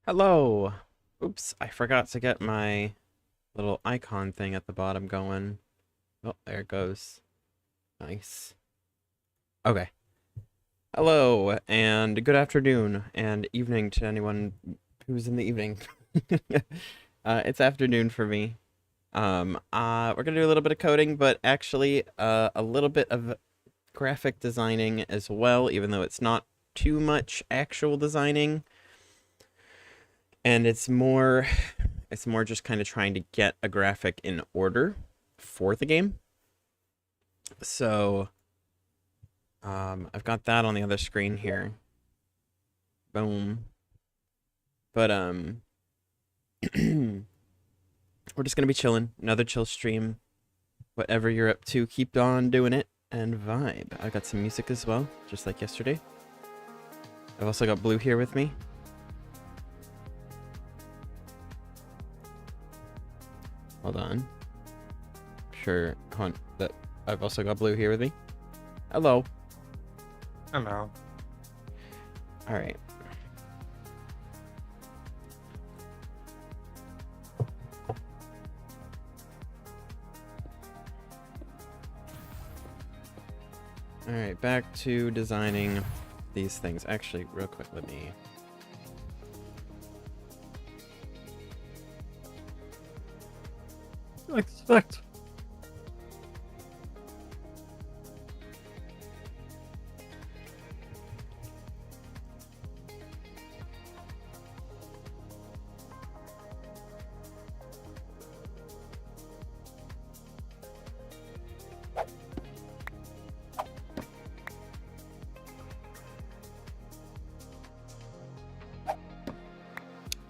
Hello. Oops, I forgot to get my little icon thing at the bottom going. Oh, there it goes. Nice. Okay. Hello, and good afternoon and evening to anyone who's in the evening. It's afternoon for me. We're gonna do a little bit of coding, but actually, a little bit of graphic designing as well, even though it's not too much actual designing. And it's more just kind of trying to get a graphic in order for the game. So I've got that on the other screen here. Boom. But we're just gonna be chilling. Another chill stream. Whatever you're up to, keep on doing it and vibe. I've got some music as well, just like yesterday. I've also got Blue here with me. Hold on. Sure, that I've also got Blue here with me. Hello. Hello. All right. All right, back to designing these things. Actually, real quick, let me... Expect.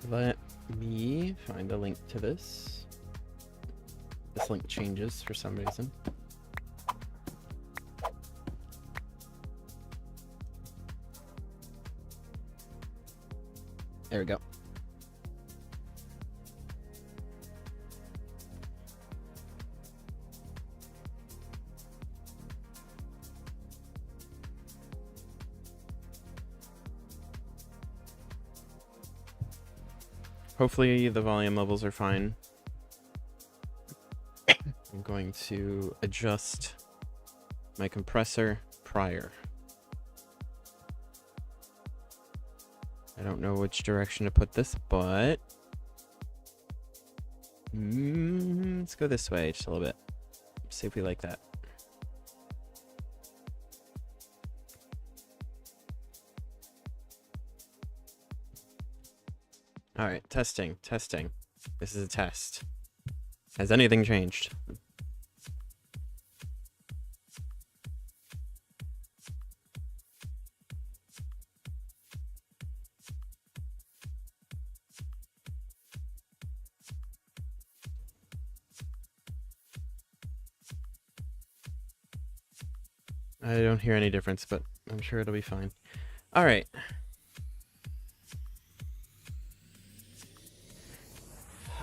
Let me find a link to this. This link changes for some reason. There we go. Hopefully the volume levels are fine. I'm going to adjust my compressor prior. I don't know which direction to put this, but let's go this way just a little bit. See if we like that. All right, testing. This is a test. Has anything changed? I don't hear any difference, but I'm sure it'll be fine. All right.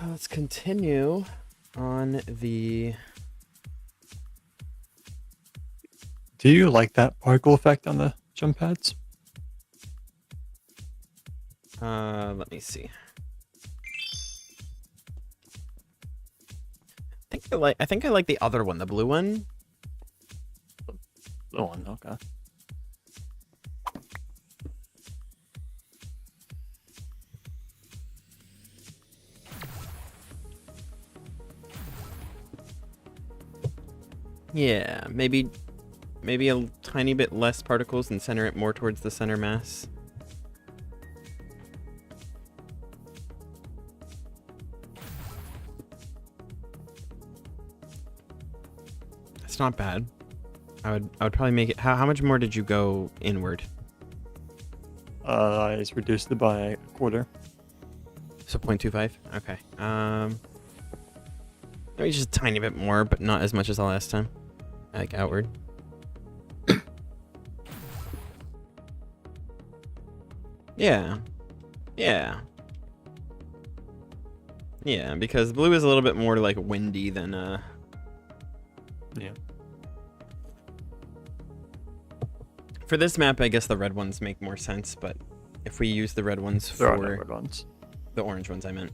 Let's continue on the... Do you like that particle effect on the jump pads? Let me see. I think I like the other one, the blue one. The one, okay. Yeah, maybe a tiny bit less particles and center it more towards the center mass. That's not bad. I would probably make it... How much more did you go inward? I just reduced it by a quarter. So 0.25? Okay. Maybe just a tiny bit more, but not as much as the last time. Like outward. Yeah. Yeah, because blue is a little bit more like windy than Yeah. For this map, I guess the red ones make more sense, but if we use the red ones There are no for... red ones. The orange ones I meant.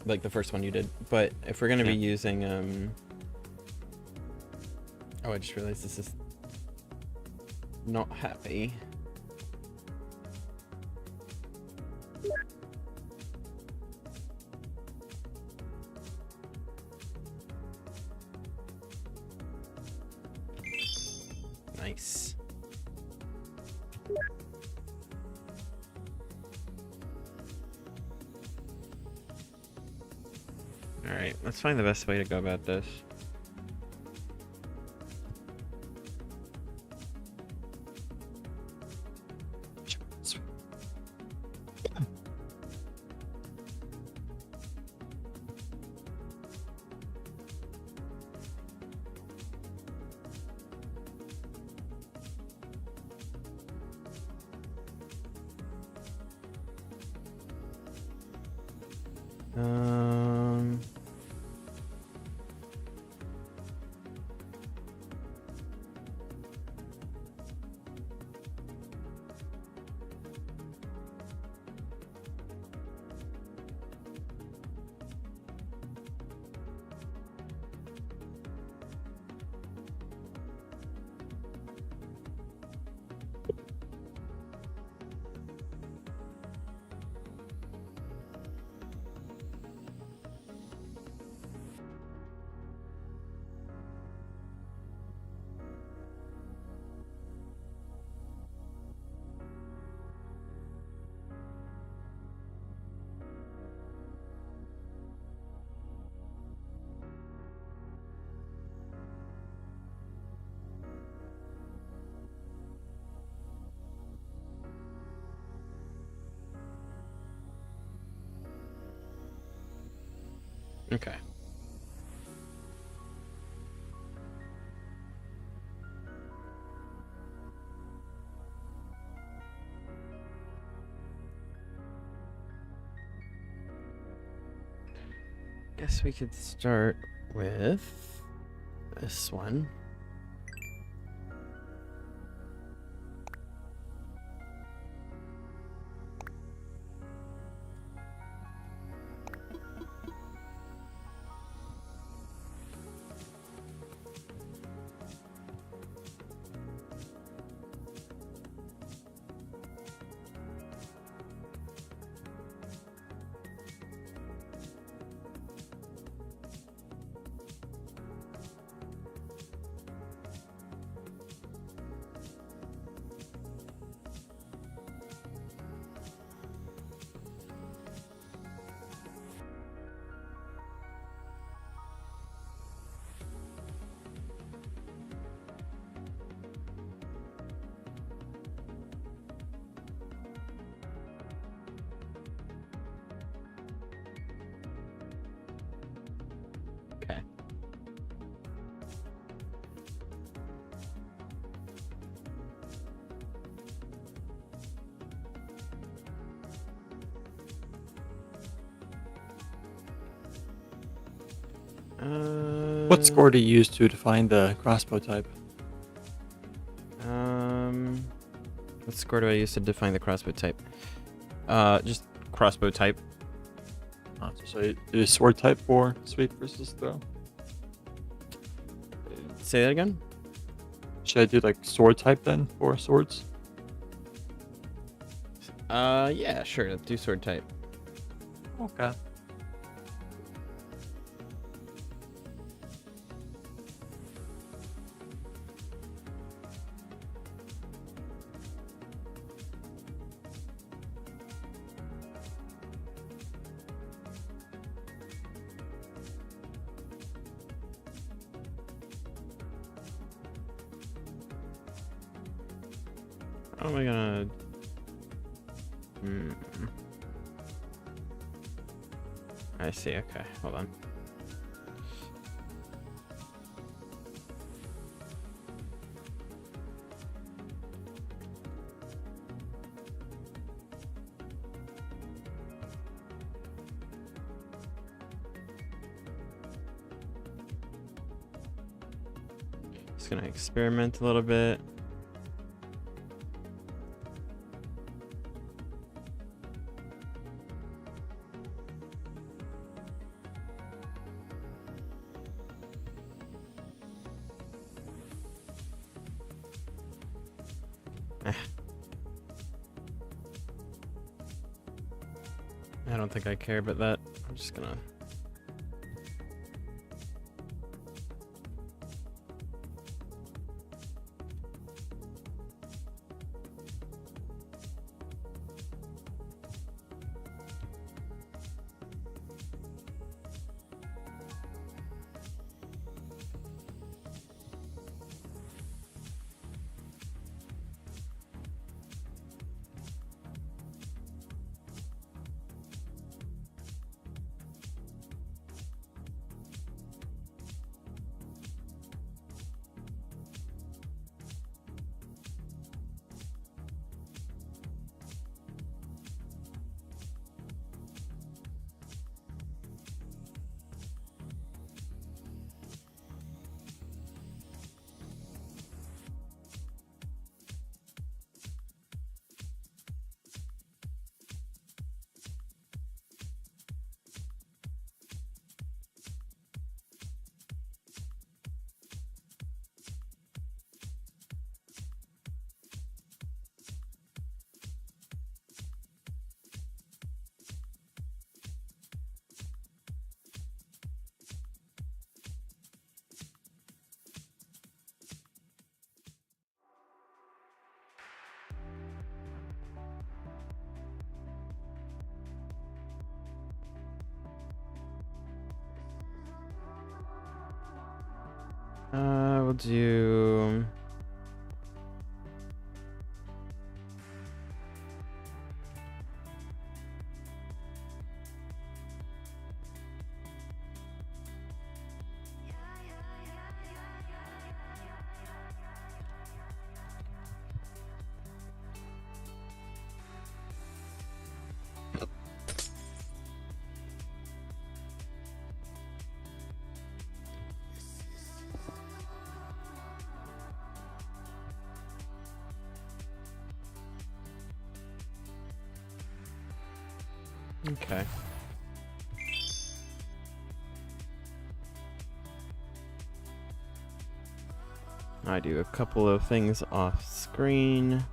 Like the first one you did. But if we're gonna be using oh, I just realized this is not happy. Nice. Alright, let's find the best way to go about this. Okay. Guess we could start with this one. Okay. What score do you use to define the crossbow type? What score do I use to define the crossbow type? Just crossbow type. So it is sword type for sweep versus throw. Say that again? Should I do like sword type then for swords? Yeah, sure. Let's do sword type. Okay. How am I gonna? I see. Okay, hold on. Just gonna experiment a little bit. I don't think I care about that. I'm just gonna... we'll do... Okay. I do a couple of things off screen.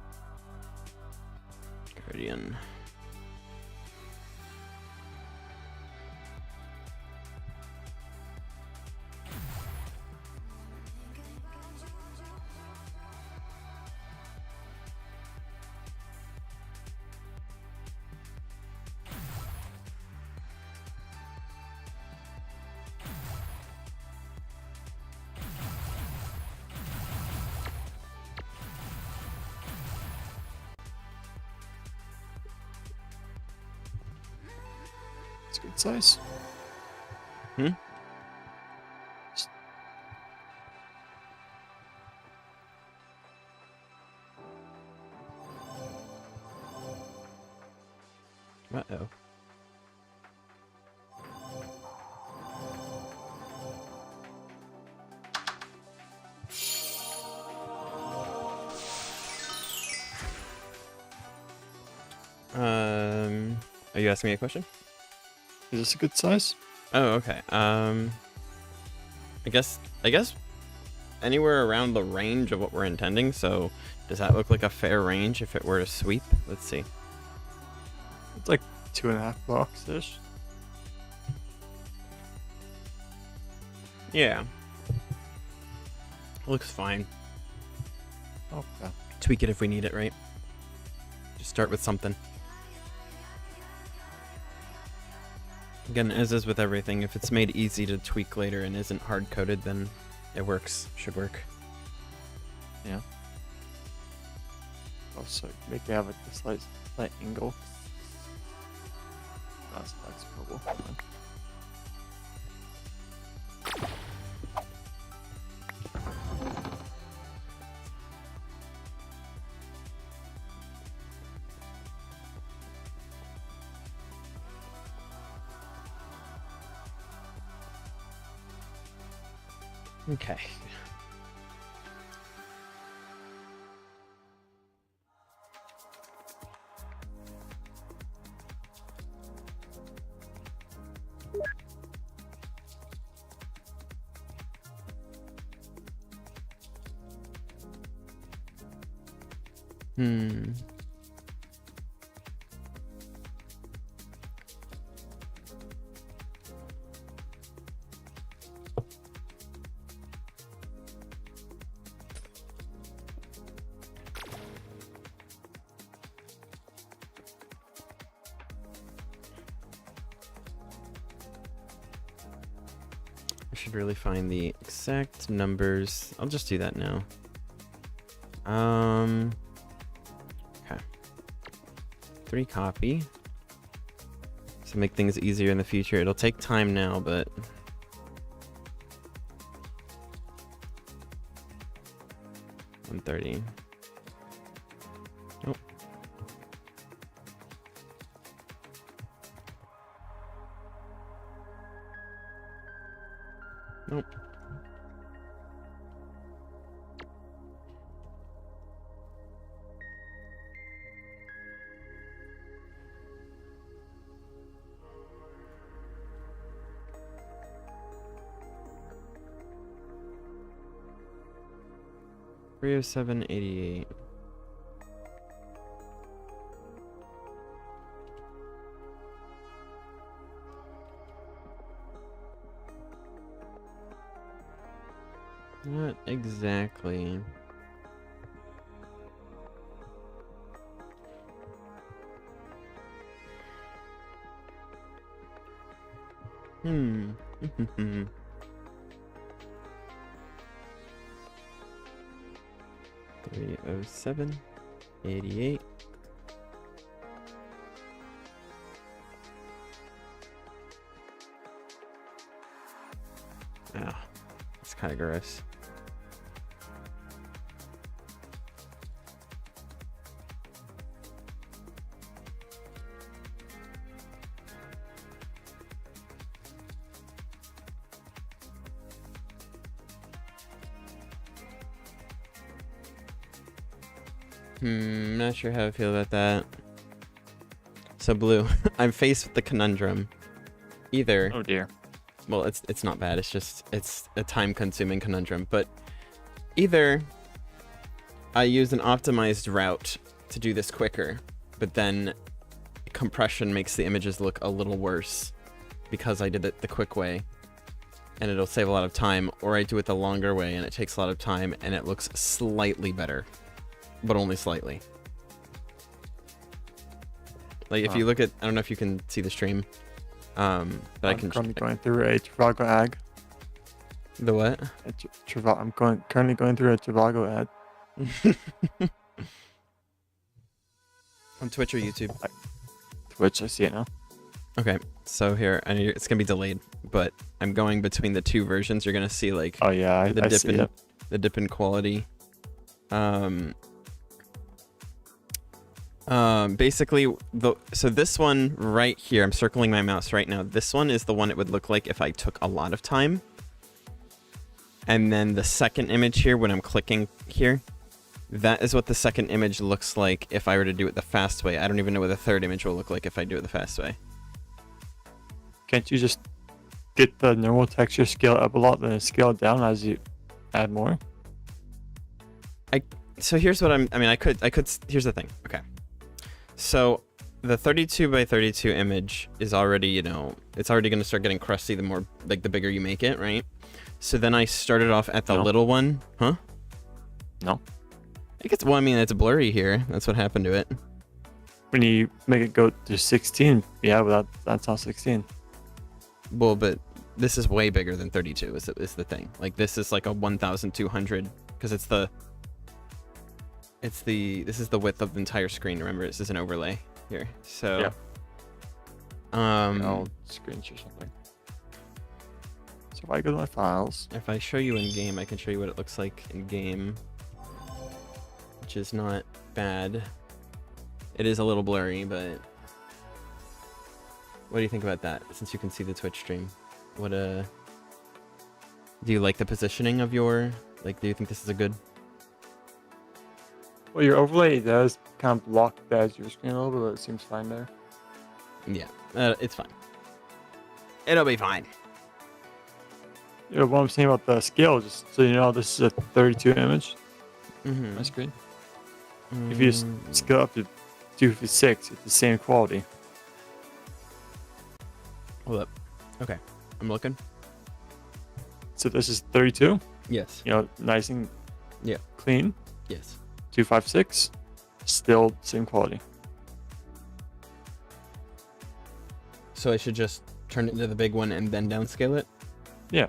Guardian. It's a good size. Hmm? Uh-oh. Are you asking me a question? Is this a good size? Oh, okay. I guess anywhere around the range of what we're intending. So does that look like a fair range if it were to sweep? Let's see. It's like 2.5 blocks ish. Yeah. Looks fine. Okay. Tweak it if we need it, right? Just start with something. Again, as is with everything, if it's made easy to tweak later and isn't hard-coded, then it works. Should work. Yeah. Also, make it have a slight angle. That's purple. Okay. should really find the exact numbers. I'll just do that now. Okay. 3 copy. To make things easier in the future. It'll take time now, but 130. Nope. Nope. $307.88. Not exactly. Hmm. 307.88. Ah, it's kind of gross. Not sure how I feel about that. So Blue, I'm faced with the conundrum. Either, Oh dear. well, it's not bad. It's a time-consuming conundrum. But either I use an optimized route to do this quicker, but then compression makes the images look a little worse because I did it the quick way, and it'll save a lot of time, or I do it the longer way and it takes a lot of time and it looks slightly better, but only slightly. Like if you look at, I don't know if you can see the stream, but I can. I'm going through a Trivago ad. The what? I'm currently going through a Trivago ad. On Twitch or YouTube? Twitch, I see it now. Okay, so here, I know it's gonna be delayed, but I'm going between the 2 versions. You're gonna see like Oh yeah, I see it. The dip in quality. Basically, so this one right here, I'm circling my mouse right now. This one is the one it would look like if I took a lot of time. And then the second image here, when I'm clicking here, that is what the second image looks like if I were to do it the fast way. I don't even know what the third image will look like if I do it the fast way. Can't you just get the normal texture scale up a lot, then scale it down as you add more? So here's what I could, here's the thing. Okay. So the 32 by 32 image is already, you know, it's already going to start getting crusty the more, like the bigger you make it, right? So then I started off at the little one. Huh? No. I guess, well, I mean, it's blurry here. That's what happened to it. When you make it go to 16, yeah, well, that's not 16. Well, but this is way bigger than 32 is the thing. Like this is like a 1200 because this is the width of the entire screen. Remember, this is an overlay here. So yeah. I'll screen share something. So if I go to my files, if I show you in game, I can show you what it looks like in game, which is not bad. It is a little blurry, but what do you think about that? Since you can see the Twitch stream, what do you like the positioning of your, like, do you think this is a good? well, your overlay does kind of block the edge of your screen a little bit, but it seems fine there. Yeah, it's fine. It'll be fine. You know, what I'm saying about the scale, just so you know, this is a 32 image Mm-hmm. on my screen. If you just scale up to 256, it's the same quality. Hold up. Okay, I'm looking. So this is 32, Yes. you know, nice and clean. Yes. 256, still same quality. So I should just turn it into the big one and then downscale it? Yeah.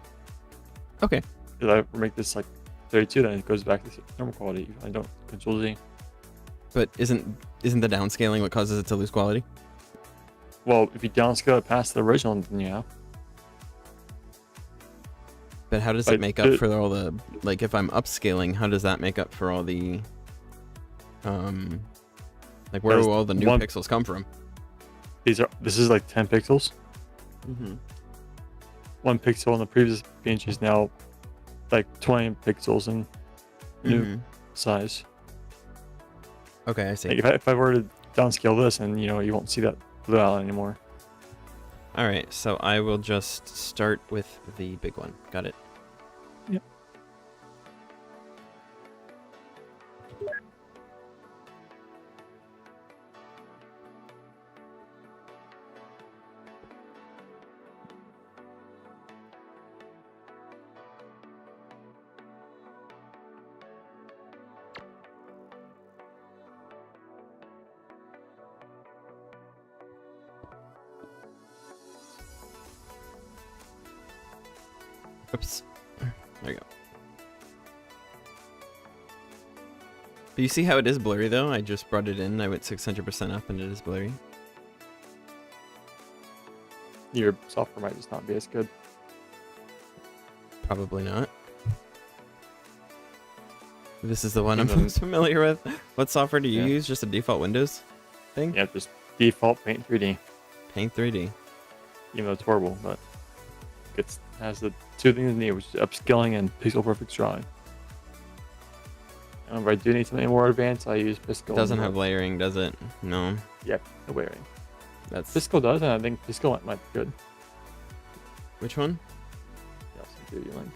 Okay. If I make this like 32, then it goes back to normal quality. I don't Control Z. But isn't the downscaling what causes it to lose quality? Well, if you downscale it past the original, then yeah. But how does it make up for all the, like, if I'm upscaling, how does that make up for all the, like, where do all the new pixels come from? This is like 10 pixels. Mm-hmm. 1 pixel on the previous page is now like 20 pixels in new size. Okay, I see. Like if I were to downscale this, and you won't see that blue outline anymore. All right, so I will just start with the big one. Got it. Yep. Oops. There you go. But you see how it is blurry, though? I just brought it in. I went 600% up, and it is blurry. Your software might just not be as good. Probably not. This is the one I'm most familiar with. What software do you use? Just a default Windows thing? Yeah, just default Paint 3D. Paint 3D. Even though it's horrible, but it has the two things it needs, which is upscaling and pixel perfect drawing. And if I do need something more advanced, I use Pisco. It doesn't have layering, does it? No. Yep, no layering. That's Pisco does, and I think Pisco might be good. Which one? Yeah, so do you like?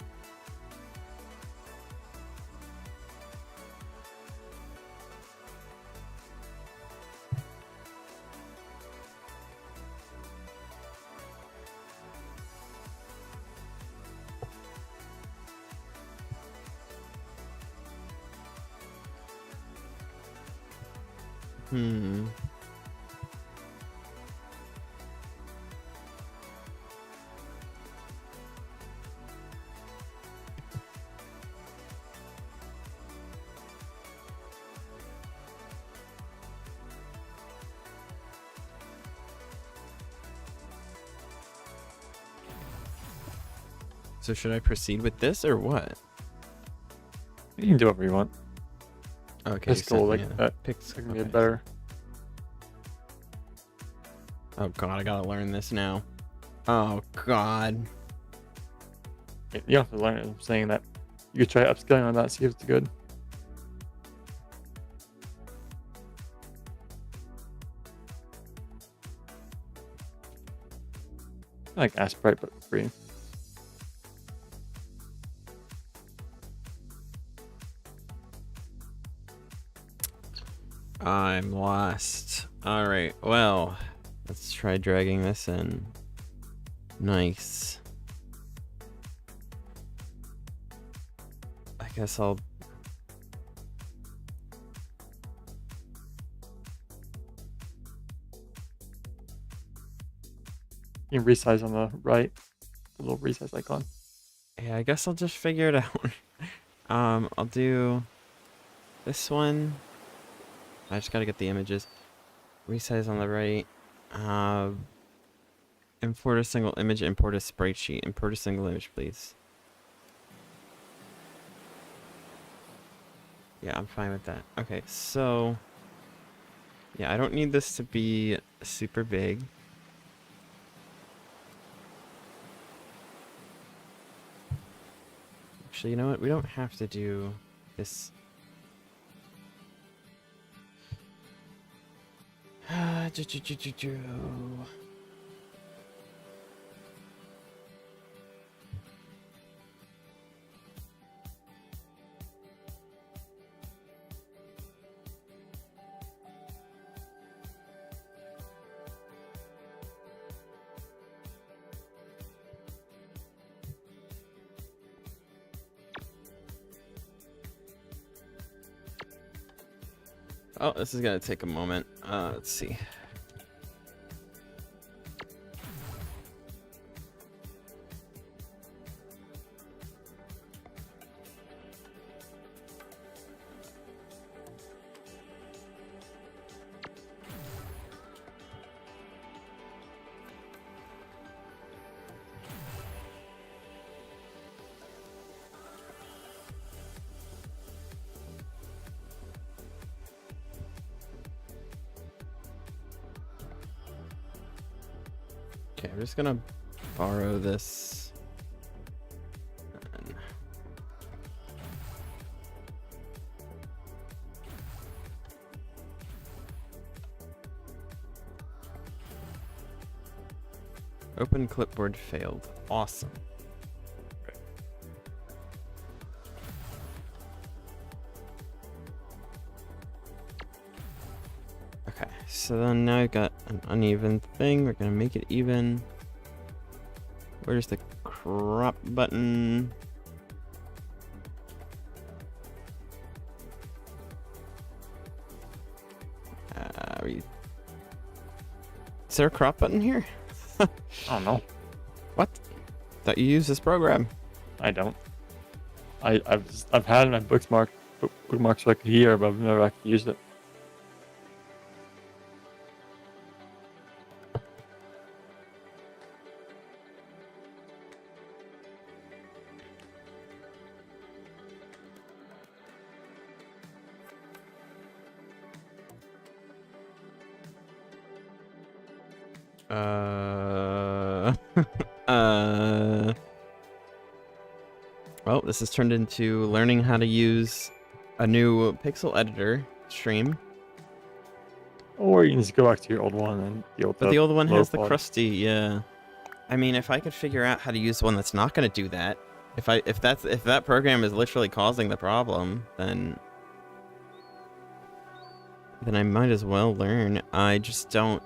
So should I proceed with this or what? You can do whatever you want. Okay. Pisco like that. Picks Can get better. Oh god, I gotta learn this now. Oh god. You have to learn it. I'm saying that you could try upscaling on that, see if it's good. I like Sprite, but free. I'm lost. Alright, well, let's try dragging this in. Nice. I guess I'll... You can resize on the right. The little resize icon. Yeah, I guess I'll just figure it out. I'll do this one. I just gotta get the images. Resize on the right. Import a single image, import a sprite sheet. Import a single image, please. Yeah, I'm fine with that. Okay, so... yeah, I don't need this to be super big. Actually, you know what? We don't have to do this. Oh, this is gonna take a moment. Let's see. Okay, I'm just gonna borrow this. Open clipboard failed. Awesome. Okay, so then now I've got an uneven thing. We're gonna make it even. Where's the crop button? Is there a crop button here? I don't know. What? Thought you used this program. I don't. I've had my bookmarks for like a year, but I've never actually used it. Well, this has turned into learning how to use a new pixel editor stream. Or you can just go back to your old one and deal with But the old one low has the quality. crusty, yeah. I mean, if I could figure out how to use one that's not going to do that, if that program is literally causing the problem, then I might as well learn. I just don't.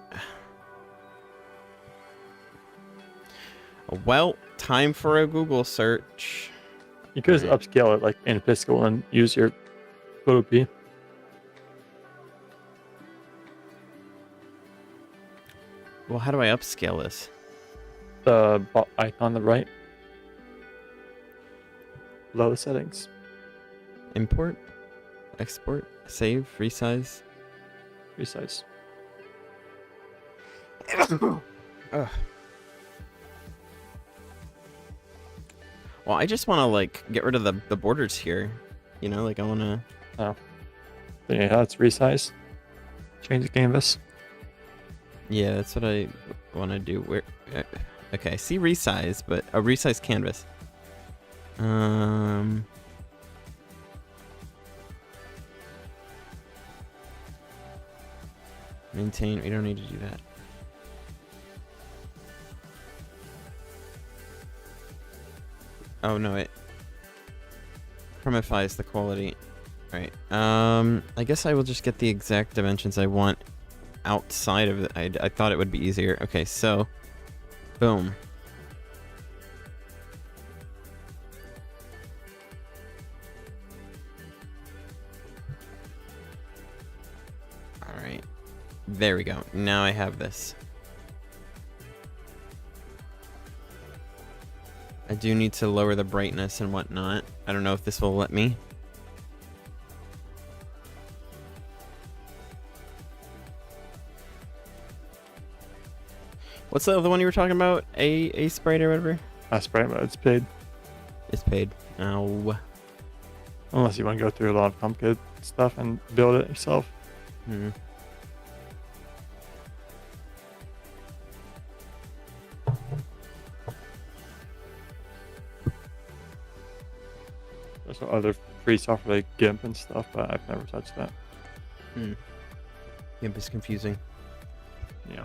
Well, time for a Google search. You could just Right. upscale it like in Piscal and use your photo P. Well, how do I upscale this? The icon on the right. Low settings. Import, export, save, resize. Resize. Ugh. Well, I just want to like get rid of the borders here. You know, like I want to. Oh. So yeah, that's resize. Change the canvas. Yeah, that's what I want to do. Where? Okay, I see resize, but a resize canvas. Maintain. We don't need to do that. Oh no, it chromifies the quality. Right. I guess I will just get the exact dimensions I want outside of it. I thought it would be easier. Okay, so boom. All right. There we go. Now I have this. I do need to lower the brightness and whatnot. I don't know if this will let me. What's the other one you were talking about? A Sprite or whatever? Sprite mode's paid. It's paid. Oh. Unless you want to go through a lot of complicated stuff and build it yourself. Hmm. There's some other free software like GIMP and stuff, but I've never touched that. Hmm. GIMP is confusing. Yeah.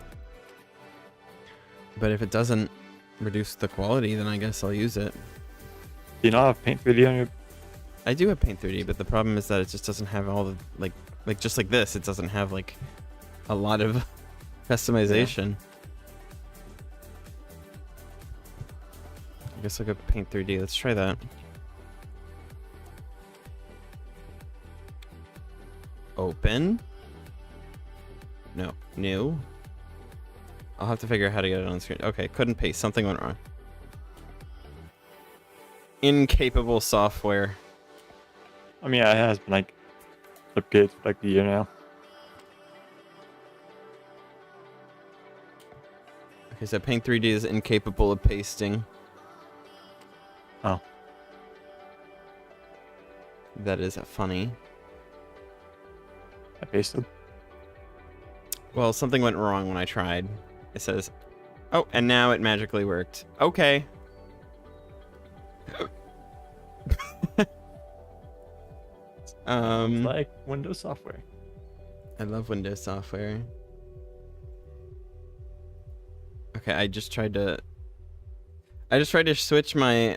But if it doesn't reduce the quality, then I guess I'll use it. Do you not have Paint 3D on your... I do have Paint 3D, but the problem is that it just doesn't have all the, like just like this, it doesn't have, like, a lot of customization. I guess I'll go Paint 3D. Let's try that. Open. No. New. I'll have to figure out how to get it on screen. Okay, couldn't paste. Something went wrong. Incapable software. I mean, it has been like updated for like a year now. Okay, so Paint 3D is incapable of pasting. Oh. That is funny. I pasted. Well, something went wrong when I tried. It says, Oh, and now it magically worked. Okay. Sounds like Windows software. I love Windows software. Okay, I just tried to switch my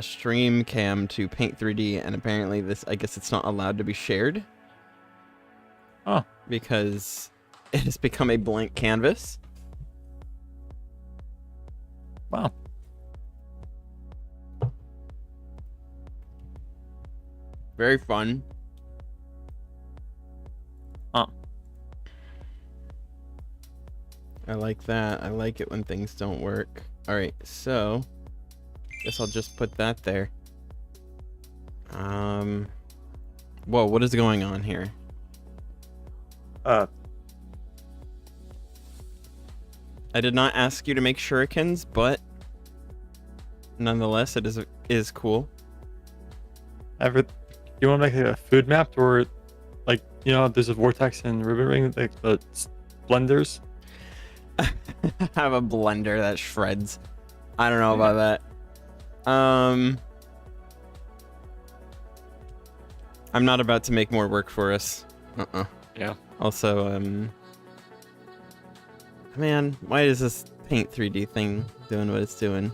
stream cam to Paint 3D, and apparently I guess it's not allowed to be shared. Oh. Because it has become a blank canvas. Wow. Very fun. I like that. I like it when things don't work. Alright, so guess I'll just put that there. Whoa, what is going on here? Uh, I did not ask you to make shurikens, but nonetheless, it is cool. You want to make like a food map, or like, you know, there's a vortex and ribbon ring, like the blenders. I have a blender that shreds. I don't know about that. I'm not about to make more work for us. Yeah. Also, man, why is this Paint 3D thing doing what it's doing?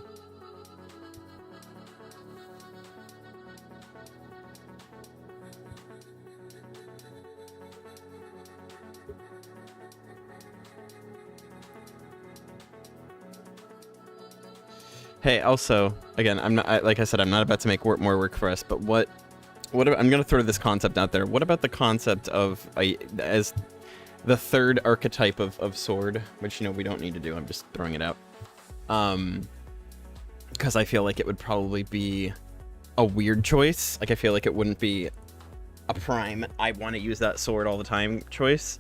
Hey, also, again, like I said, I'm not about to make more work for us, but I'm gonna throw this concept out there. What about the concept of as the third archetype of sword, which, you know, we don't need to do. I'm just throwing it out. Because I feel like it would probably be a weird choice. Like, I feel like it wouldn't be a prime, I want to use that sword all the time choice.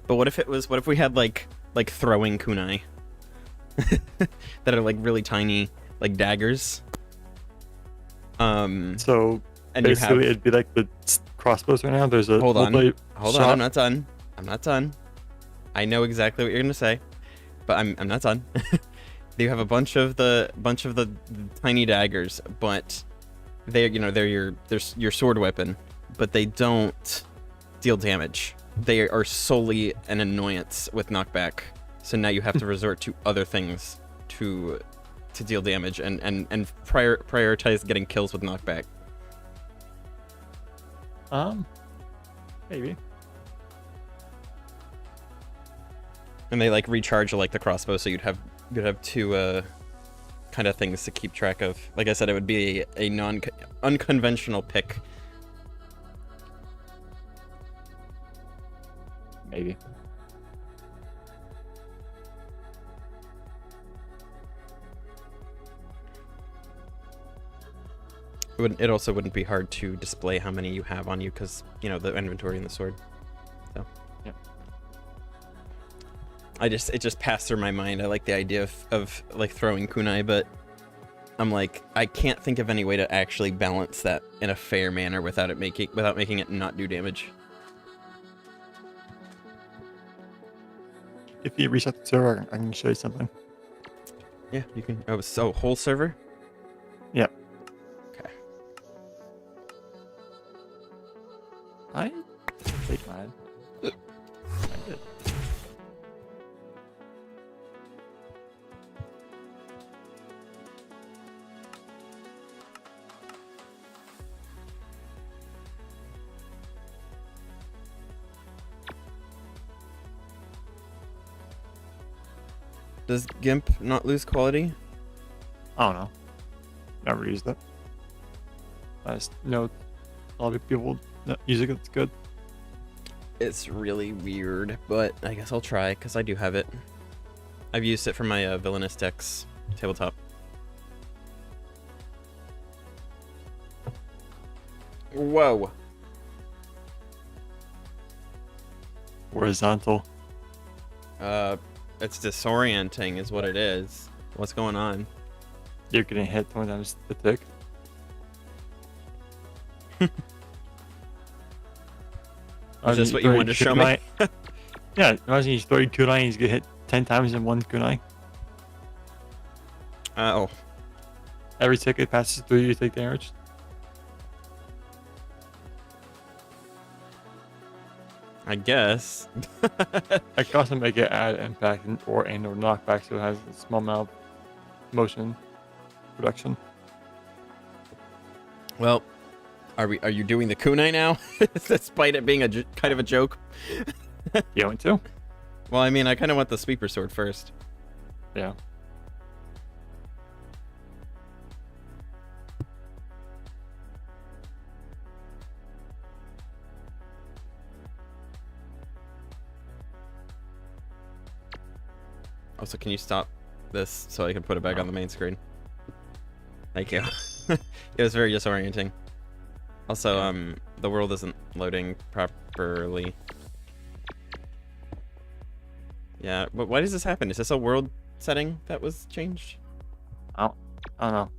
But what if we had like throwing kunai? That are like really tiny, like daggers. So and basically it'd be like the crossbows right now. There's a hold on, shot. I'm not done. I know exactly what you're gonna say, but I'm not done. You have a bunch of the tiny daggers, but they're your sword weapon, but they don't deal damage. They are solely an annoyance with knockback. So now you have to resort to other things to deal damage and prioritize getting kills with knockback. Maybe. And they like recharge like the crossbow, so you'd have two kind of things to keep track of. Like I said, it would be a unconventional pick. Maybe. It also wouldn't be hard to display how many you have on you, because, you know, the inventory and the sword. So yeah. It just passed through my mind. I like the idea of like throwing kunai, but I'm like, I can't think of any way to actually balance that in a fair manner without making it not do damage. If you reset the server, I can show you something. Yeah, you can. Oh, so whole server? Yeah. Okay. I take mine. I did. Does GIMP not lose quality? I don't know. Never used it. I just know a lot of people that use it. It's good. It's really weird, but I guess I'll try, because I do have it. I've used it for my Villainous Decks tabletop. Whoa. Horizontal. It's disorienting is what it is. What's going on? You're getting hit 20 times the tick. Is this what you wanted to show me? Yeah, imagine you throw your kunai and you get hit 10 times in one kunai. Oh, Every ticket passes through you take damage. I guess. I can also make it add impact or knockback, so it has a small amount of motion reduction. Well, are you doing the kunai now? Despite it being kind of a joke. You want to? Well, I mean, I kind of want the sweeper sword first. Yeah. Also, can you stop this so I can put it back on the main screen? Thank you. It was very disorienting. Also, Yeah. the world isn't loading properly. Yeah, but why does this happen? Is this a world setting that was changed? I don't know.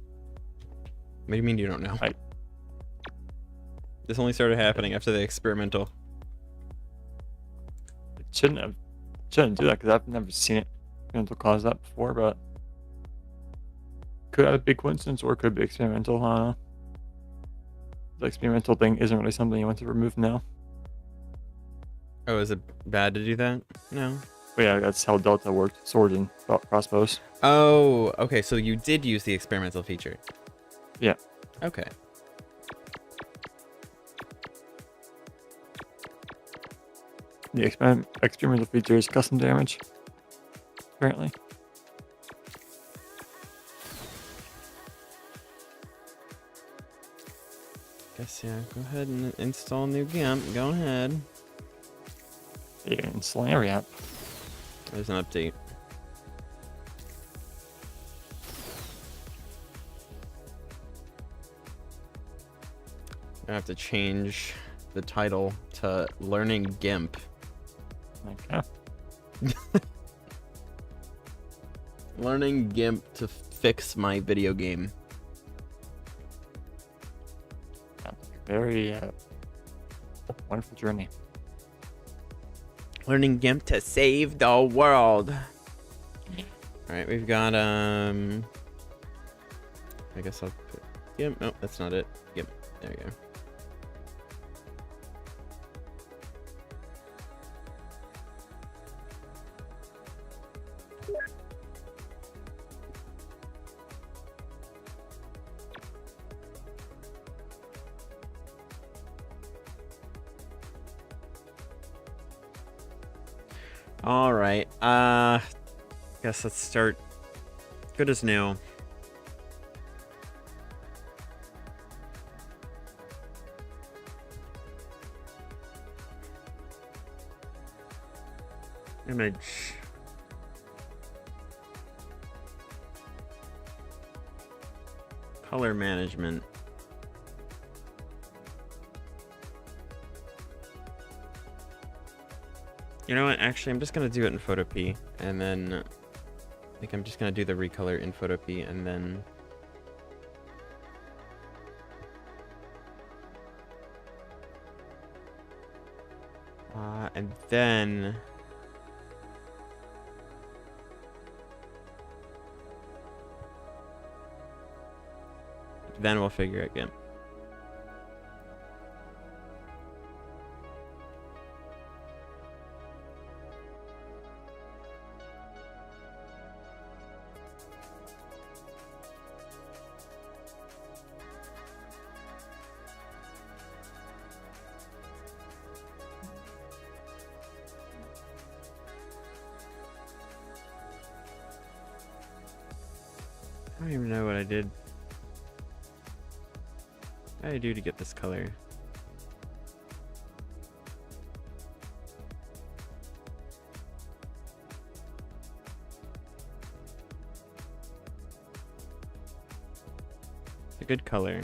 What do you mean you don't know? I- This only started happening after the experimental. It shouldn't do that because I've never seen it cause that before, but could have a big coincidence or it could be experimental. I don't know. The experimental thing isn't really something you want to remove now. Oh, is it bad to do that? No. But yeah, that's how Delta worked. Swords and crossbows. Oh, okay, so you did use the experimental feature. Yeah. Okay. The experimental feature is custom damage. Apparently. Guess, yeah, go ahead and install new GIMP. Go ahead. Yeah, installing every app. There's an update. I have to change the title to Learning GIMP. Okay. Learning GIMP to fix my video game. Very wonderful journey. Learning GIMP to save the world. Alright, we've got I guess I'll put GIMP. No, that's not it. GIMP. There we go. All right. Guess let's start. Good as new. Image. Color management. You know what? Actually, I'm just gonna do it in Photo P, and then I think I'm just gonna do the recolor in Photo P, and then and then we'll figure it again. I don't even know what I did. What did I do to get this color? It's a good color.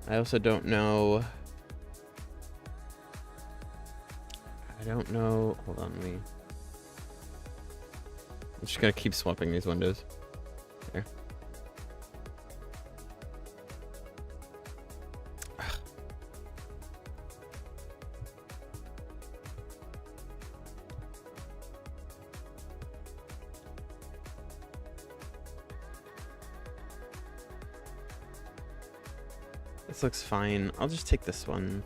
I also don't know. Hold on, let me. I'm just gonna keep swapping these windows. There. This looks fine. I'll just take this one.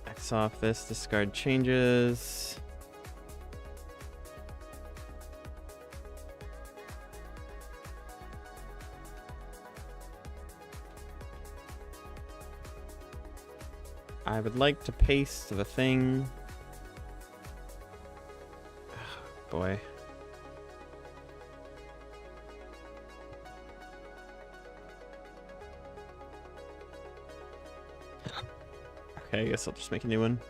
X off this, discard changes. I would like to paste the thing. Boy. Okay, I guess I'll just make a new one.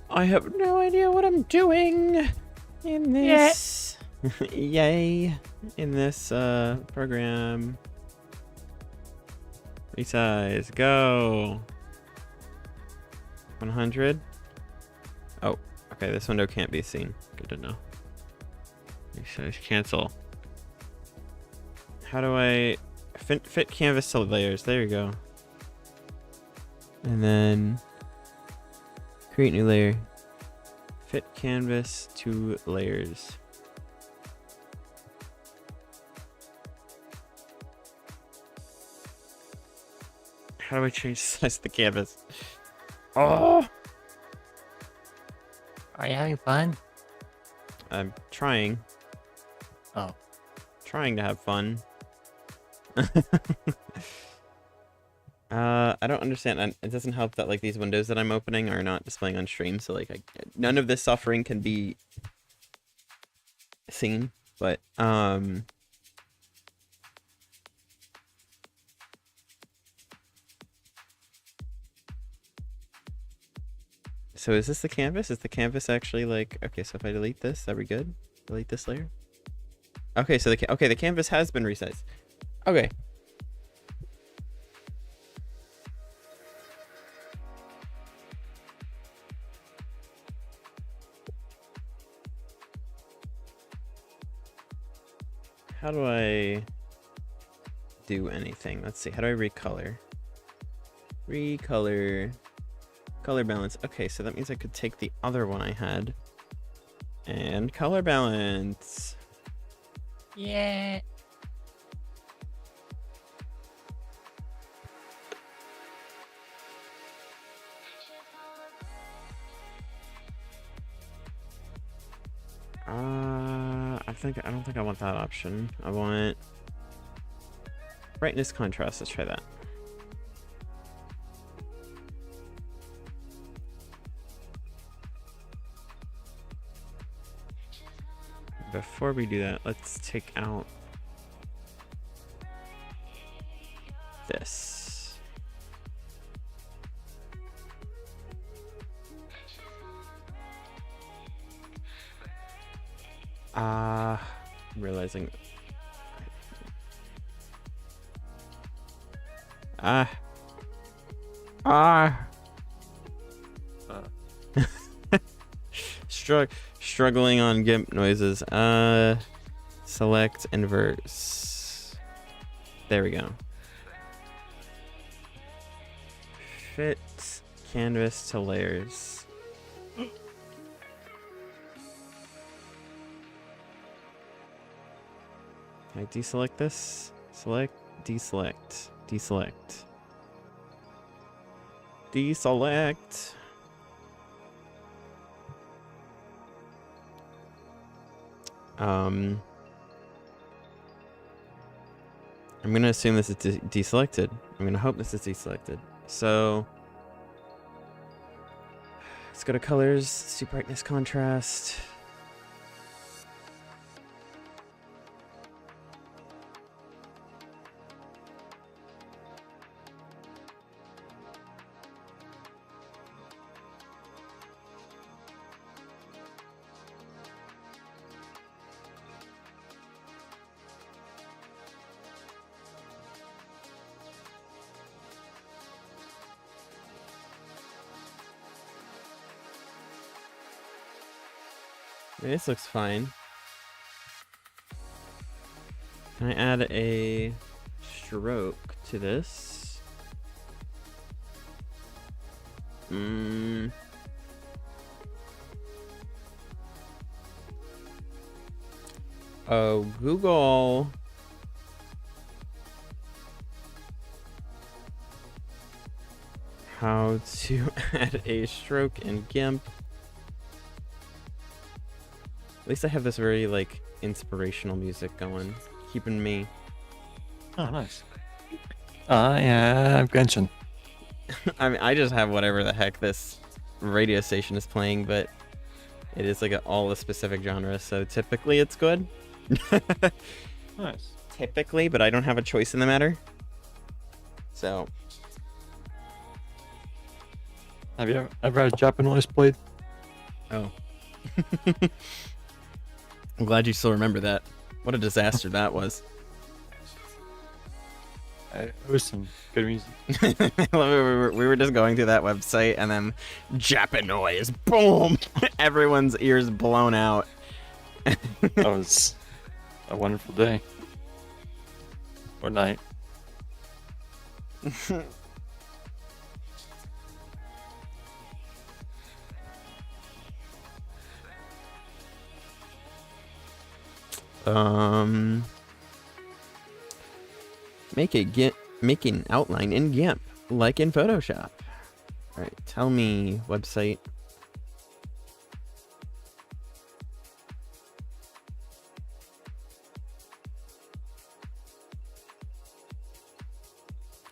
I have no idea what I'm doing in this. Yay. In this program. Resize, go. 100. Oh, okay, this window can't be seen. Good to know. Resize, cancel. How do I fit canvas to layers? There you go. And then create new layer. Fit canvas to layers. How do I change the size of the canvas? Oh! Are you having fun? I'm trying. Oh. Trying to have fun. I don't understand. It doesn't help that like these windows that I'm opening are not displaying on stream, so like none of this suffering can be seen. But so is this the canvas? Is the canvas actually like okay? So if I delete this, are we good? Delete this layer. Okay, so the canvas has been resized. Okay. How do I do anything? Let's see. How do I recolor? Recolor. Color balance. Okay, so that means I could take the other one I had and color balance. Yeah. I don't think I want that option. I want brightness contrast. Let's try that. Before we do that, let's take out this. I'm realizing. Struggling on GIMP noises. Select inverse. There we go. Fit canvas to layers. Can I deselect this? Select, deselect, deselect. Deselect. I'm gonna assume this is deselected. I'm gonna hope this is deselected. So let's go to colors, see brightness contrast. This looks fine. Can I add a stroke to this? Oh, Google. How to add a stroke in GIMP. At least I have this very, like, inspirational music going, keeping me. Oh, nice. I have Genshin. I mean, I just have whatever the heck this radio station is playing, but it is like all a specific genre, so typically it's good. Nice. Typically, but I don't have a choice in the matter. So. Have you ever had Japanese played? Oh. I'm glad you still remember that. What a disaster that was. It was some good music. we were just going through that website and then Japanese, boom! Everyone's ears blown out. That was a wonderful day. Or night. Make an outline in GIMP, like in Photoshop. All right, tell me website.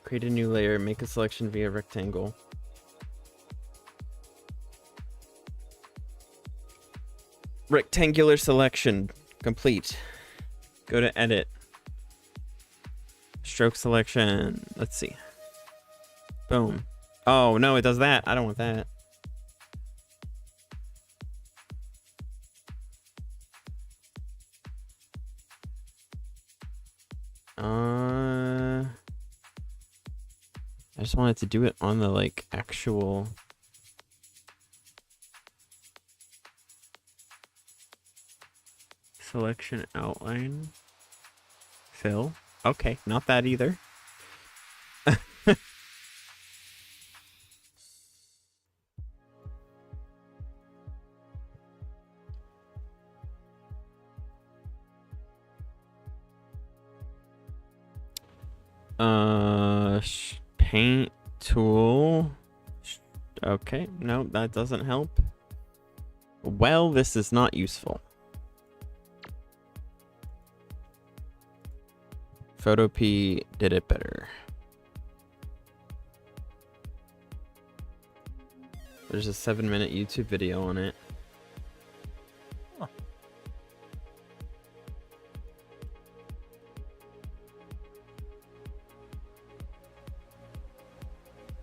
Create a new layer, make a selection via rectangle. Rectangular selection complete. Go to edit. Stroke selection. Let's see. Boom. Oh, no, it does that. I don't want that. I just wanted to do it on the, like, actual... Selection outline. Fill. Okay, not that either. Paint tool. Okay, no, that doesn't help. Well, this is not useful. Photopea did it better. There's a 7-minute YouTube video on it. Huh.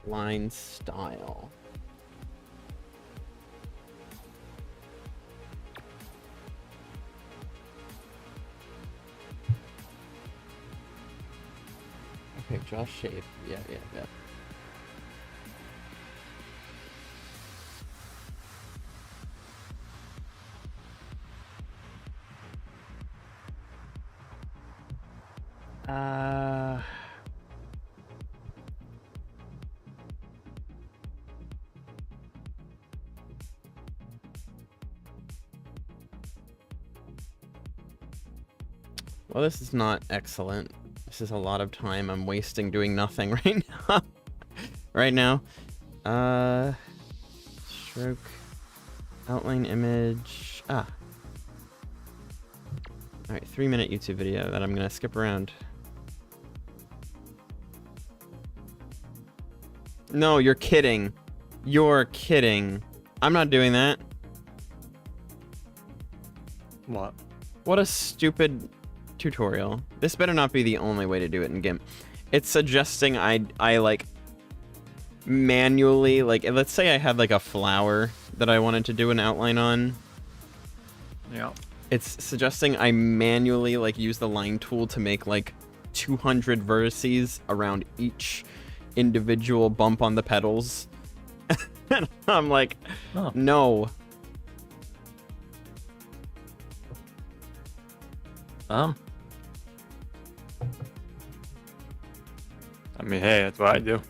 Line style. Okay, draw shape. Yeah. Well, this is not excellent. This is a lot of time I'm wasting doing nothing right now. Right now. Stroke. Outline image. Alright, 3-minute YouTube video that I'm gonna skip around. No, you're kidding. You're kidding. I'm not doing that. What? What a stupid tutorial. This better not be the only way to do it in GIMP. It's suggesting I like manually, like, let's say I had like a flower that I wanted to do an outline on. Yeah. It's suggesting I manually like use the line tool to make like 200 vertices around each individual bump on the petals. And I'm like, Oh. no. I mean, hey, that's what I do.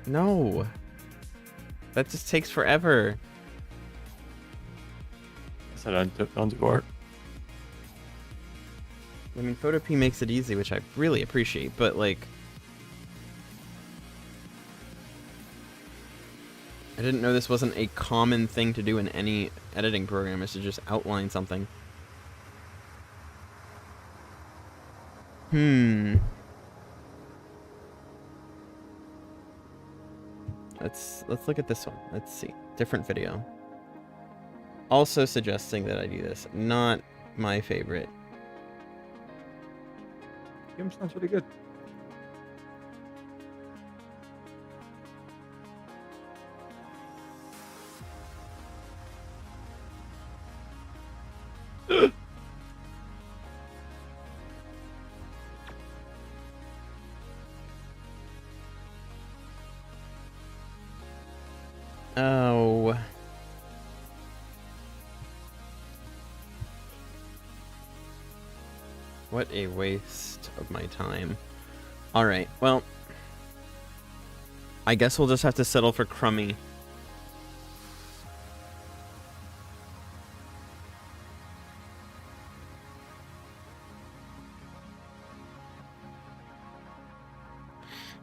No. That just takes forever. I said I don't do art. I mean, Photopea makes it easy, which I really appreciate, but like... I didn't know this wasn't a common thing to do in any editing program, is to just outline something. Let's look at this one. Let's see. Different video. Also suggesting that I do this. Not my favorite. Game sounds pretty good. Oh. What a waste of my time. Alright, well. I guess we'll just have to settle for crummy.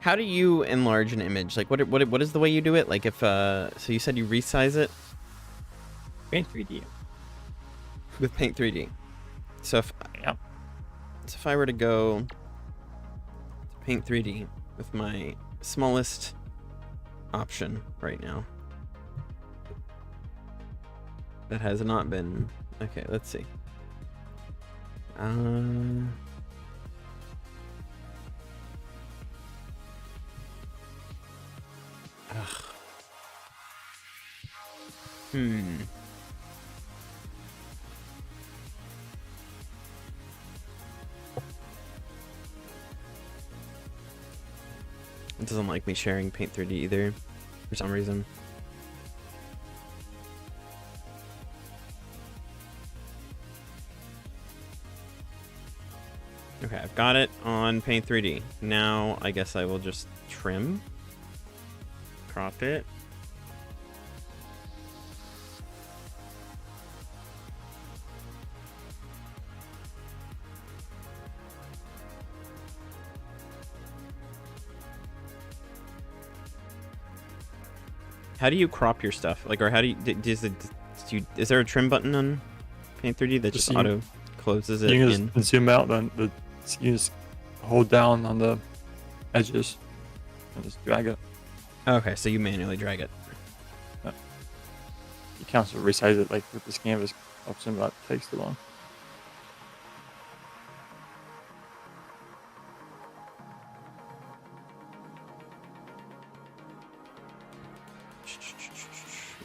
How do you enlarge an image? Like, what is the way you do it? Like, if so you said you resize it Paint 3D. with Paint 3D. So if Yep. so if I were to go to Paint 3D with my smallest option right now, that has not been okay. Let's see. Ugh. It doesn't like me sharing Paint 3D either, for some reason. Okay, I've got it on Paint 3D. Now, I guess I will just trim, crop it. How do you crop your stuff? Like, or how do you, is there a trim button on Paint 3D that just auto closes it You in? can just zoom out, then you just hold down on the edges and just drag it. Okay, so you manually drag it. You can also resize it like with this canvas option, but it takes too long.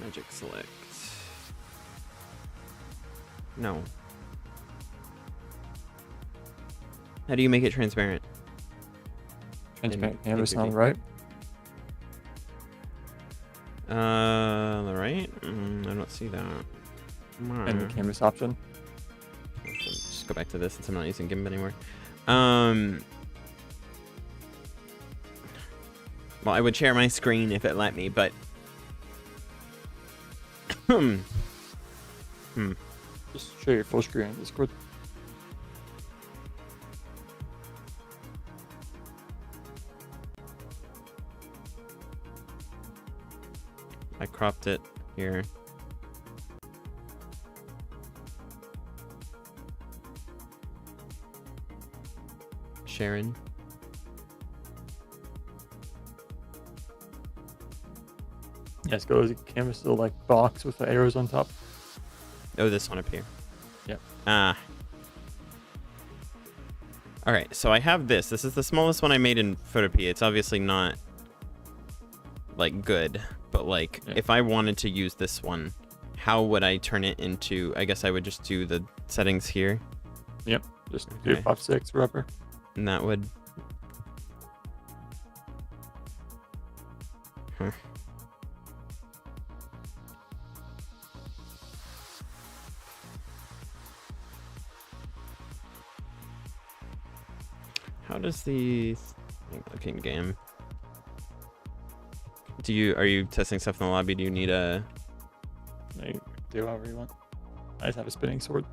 Magic select. No. How do you make it transparent? Transparent canvas on the right. On the right? I don't see that. And the canvas option. Just go back to this since I'm not using GIMP anymore. Well, I would share my screen if it let me, but Just show your full screen on Discord. I cropped it here. Sharon. Yes, go to the canvas, little like box with the arrows on top. Oh, this one up here. Yep. Ah. Alright, so I have this. This is the smallest one I made in Photopea. It's obviously not, like, good. But, like, if I wanted to use this one, how would I turn it into... I guess I would just do the settings here. Yep. Just do 5/6 rubber. And that would... Huh. does the thing look in game? Are you testing stuff in the lobby? Do you need a... You do however you want. I just have a spinning sword.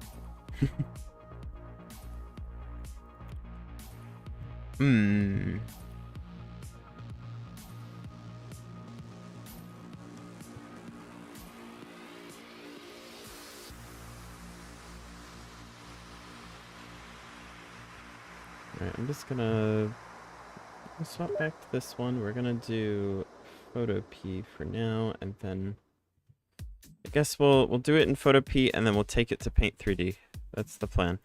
Hmm. Alright, I'm just gonna swap back to this one. We're gonna do Photo P for now, and then I guess we'll do it in Photo P, and then we'll take it to Paint 3D. That's the plan.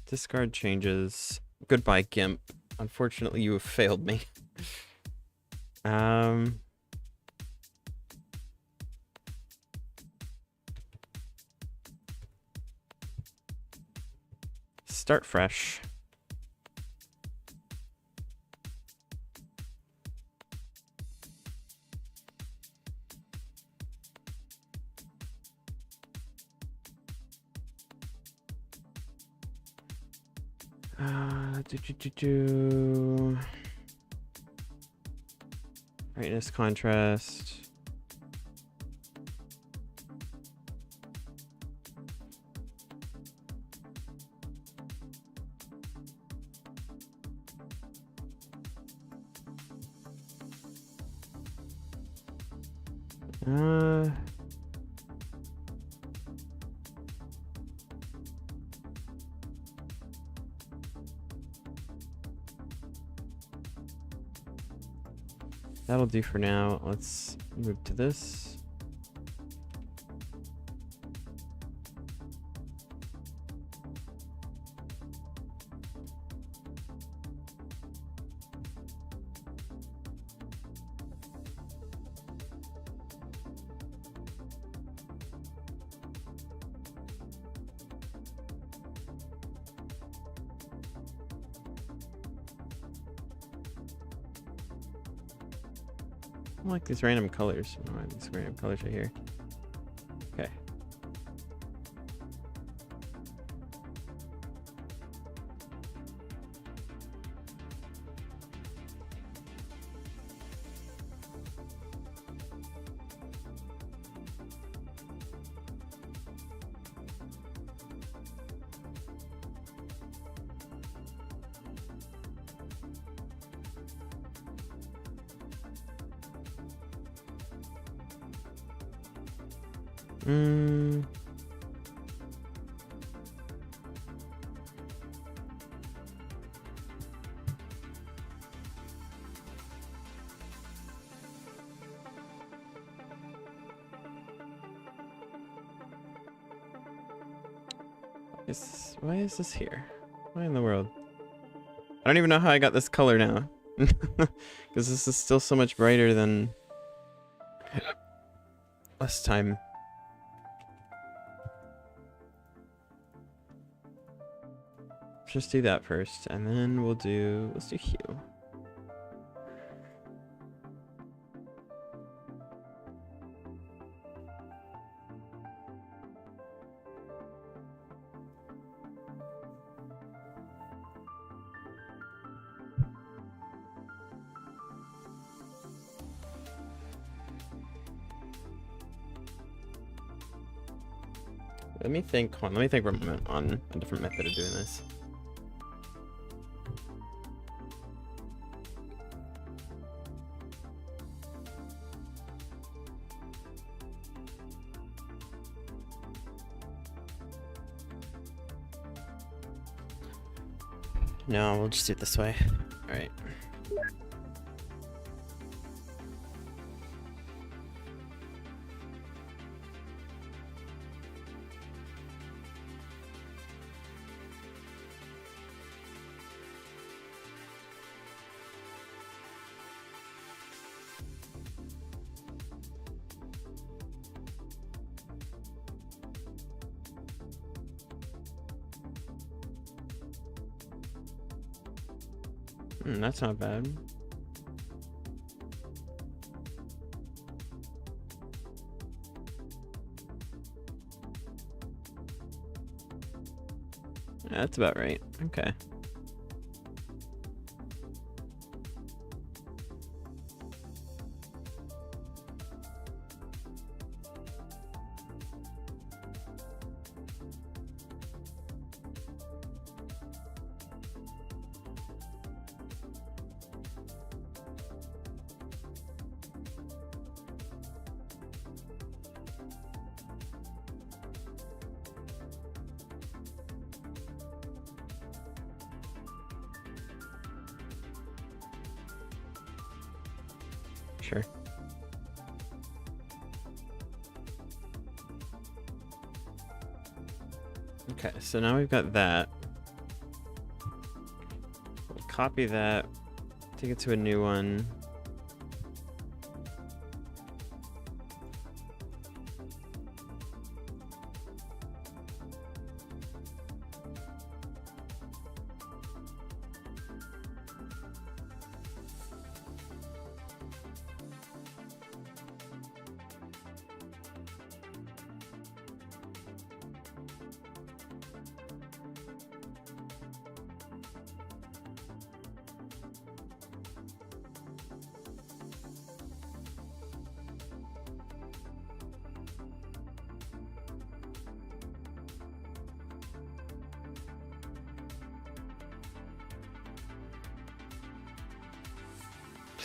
Discard changes. Goodbye, GIMP. Unfortunately, you have failed me. Start fresh. Brightness, contrast. That'll do for now. Let's move to this. I like these random colors. I don't know why these random colors are here. Okay. Why is this here? Why in the world? I don't even know how I got this color now. Because this is still so much brighter than last time. Just do that first, and then let's do hue. Let me think for a moment on a different method of doing this. No, we'll just do it this way. All right. That's not bad. That's about right. Okay. Sure. Okay, so now we've got that. We'll copy that, take it to a new one.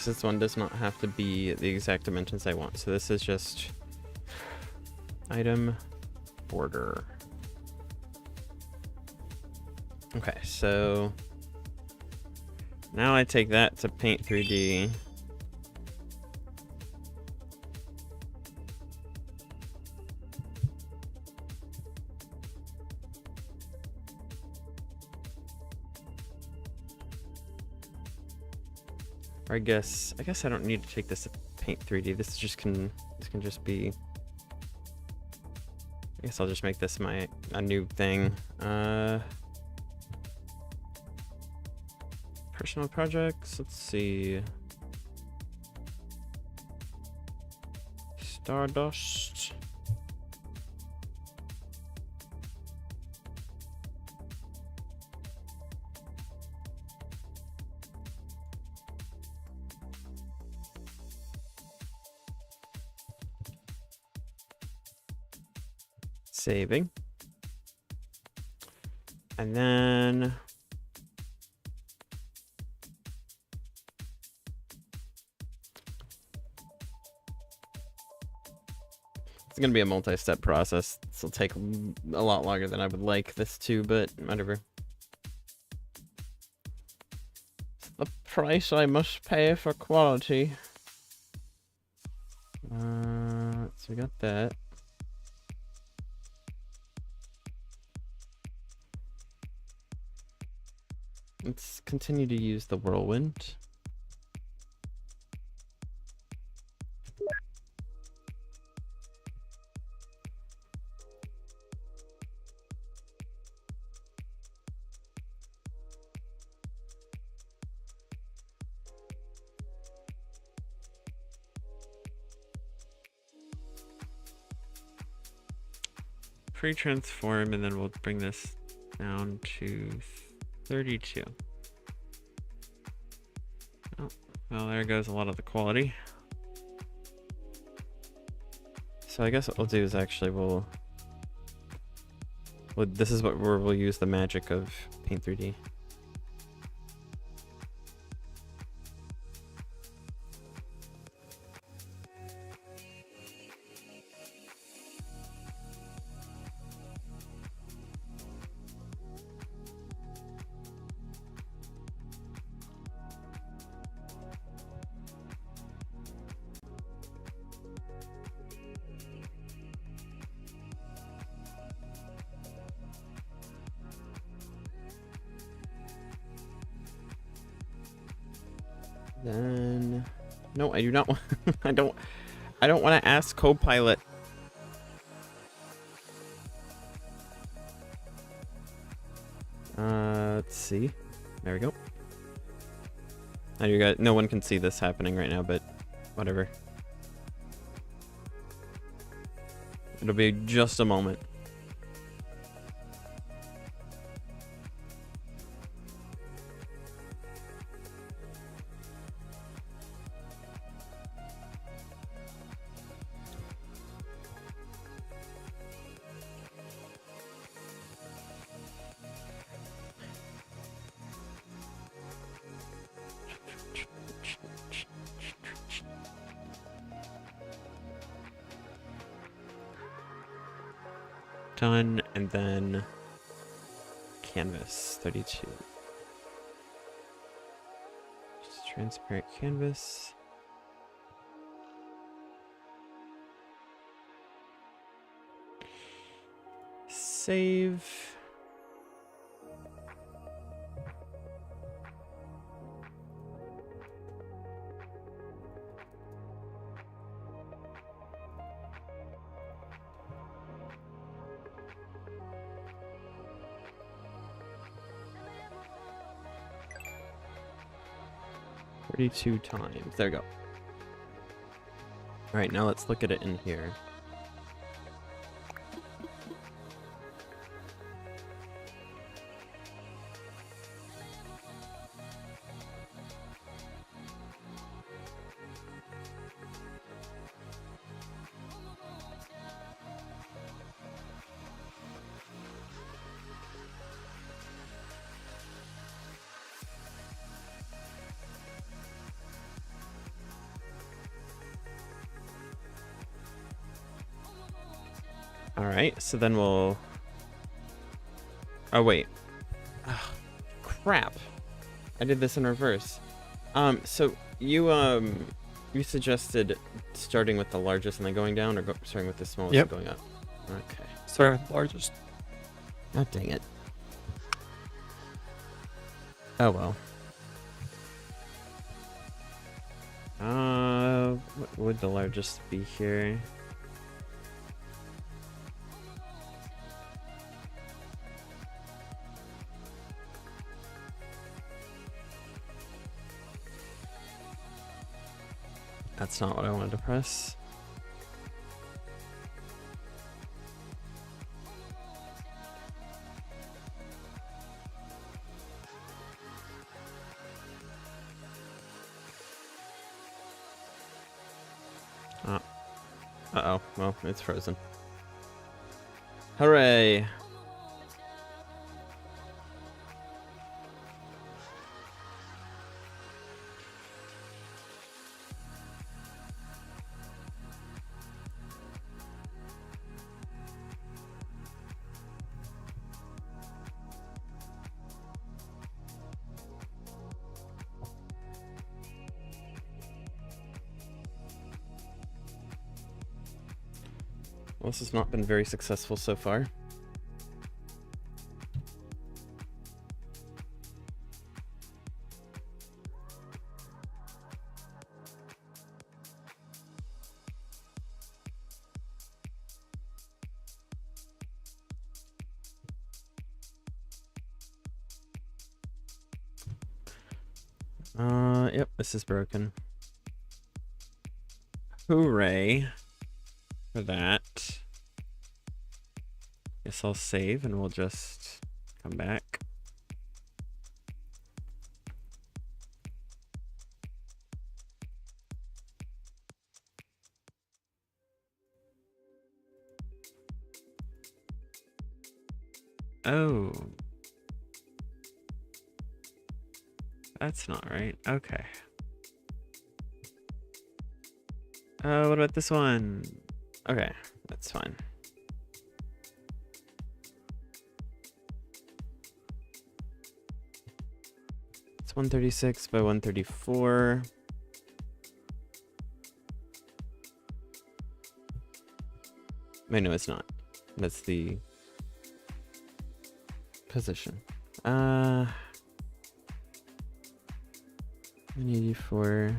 This one does not have to be the exact dimensions I want. So this is just item border. Okay, so now I take that to Paint 3D. Or I guess I don't need to take this to Paint 3D. This can just be. I guess I'll just make this a new thing. Personal projects. Let's see. Stardust. Saving. And then it's going to be a multi-step process. This will take a lot longer than I would like this to, but whatever. It's the price I must pay for quality. So we got that. Let's continue to use the whirlwind. Pre-transform, and then we'll bring this down to 32. Oh, well, there goes a lot of the quality. So I guess what we'll do is actually this is where we'll use the magic of Paint 3D. Then, no, I do not want. I don't want to ask Copilot. Let's see. There we go. I know you guys, no one can see this happening right now, but whatever. It'll be just a moment. Done, and then canvas 32. Just transparent canvas. Save. Thirty-two times. There we go. All right, now let's look at it in here. All right, so then we'll... Oh, wait. Ugh, crap. I did this in reverse. So you suggested starting with the largest and then going down, or starting with the smallest and going up? Okay. Starting with the largest. Oh, dang it. Oh, well. What would the largest be here? That's not what I wanted to press. Uh-oh. Well, it's frozen. Hooray! Well, this has not been very successful so far. Yep, this is broken. Hooray for that. Guess I'll save and we'll just come back. Oh. That's not right. Okay. What about this one? Okay, that's fine. It's 136 by 134. Wait, no, it's not. That's the position. 184.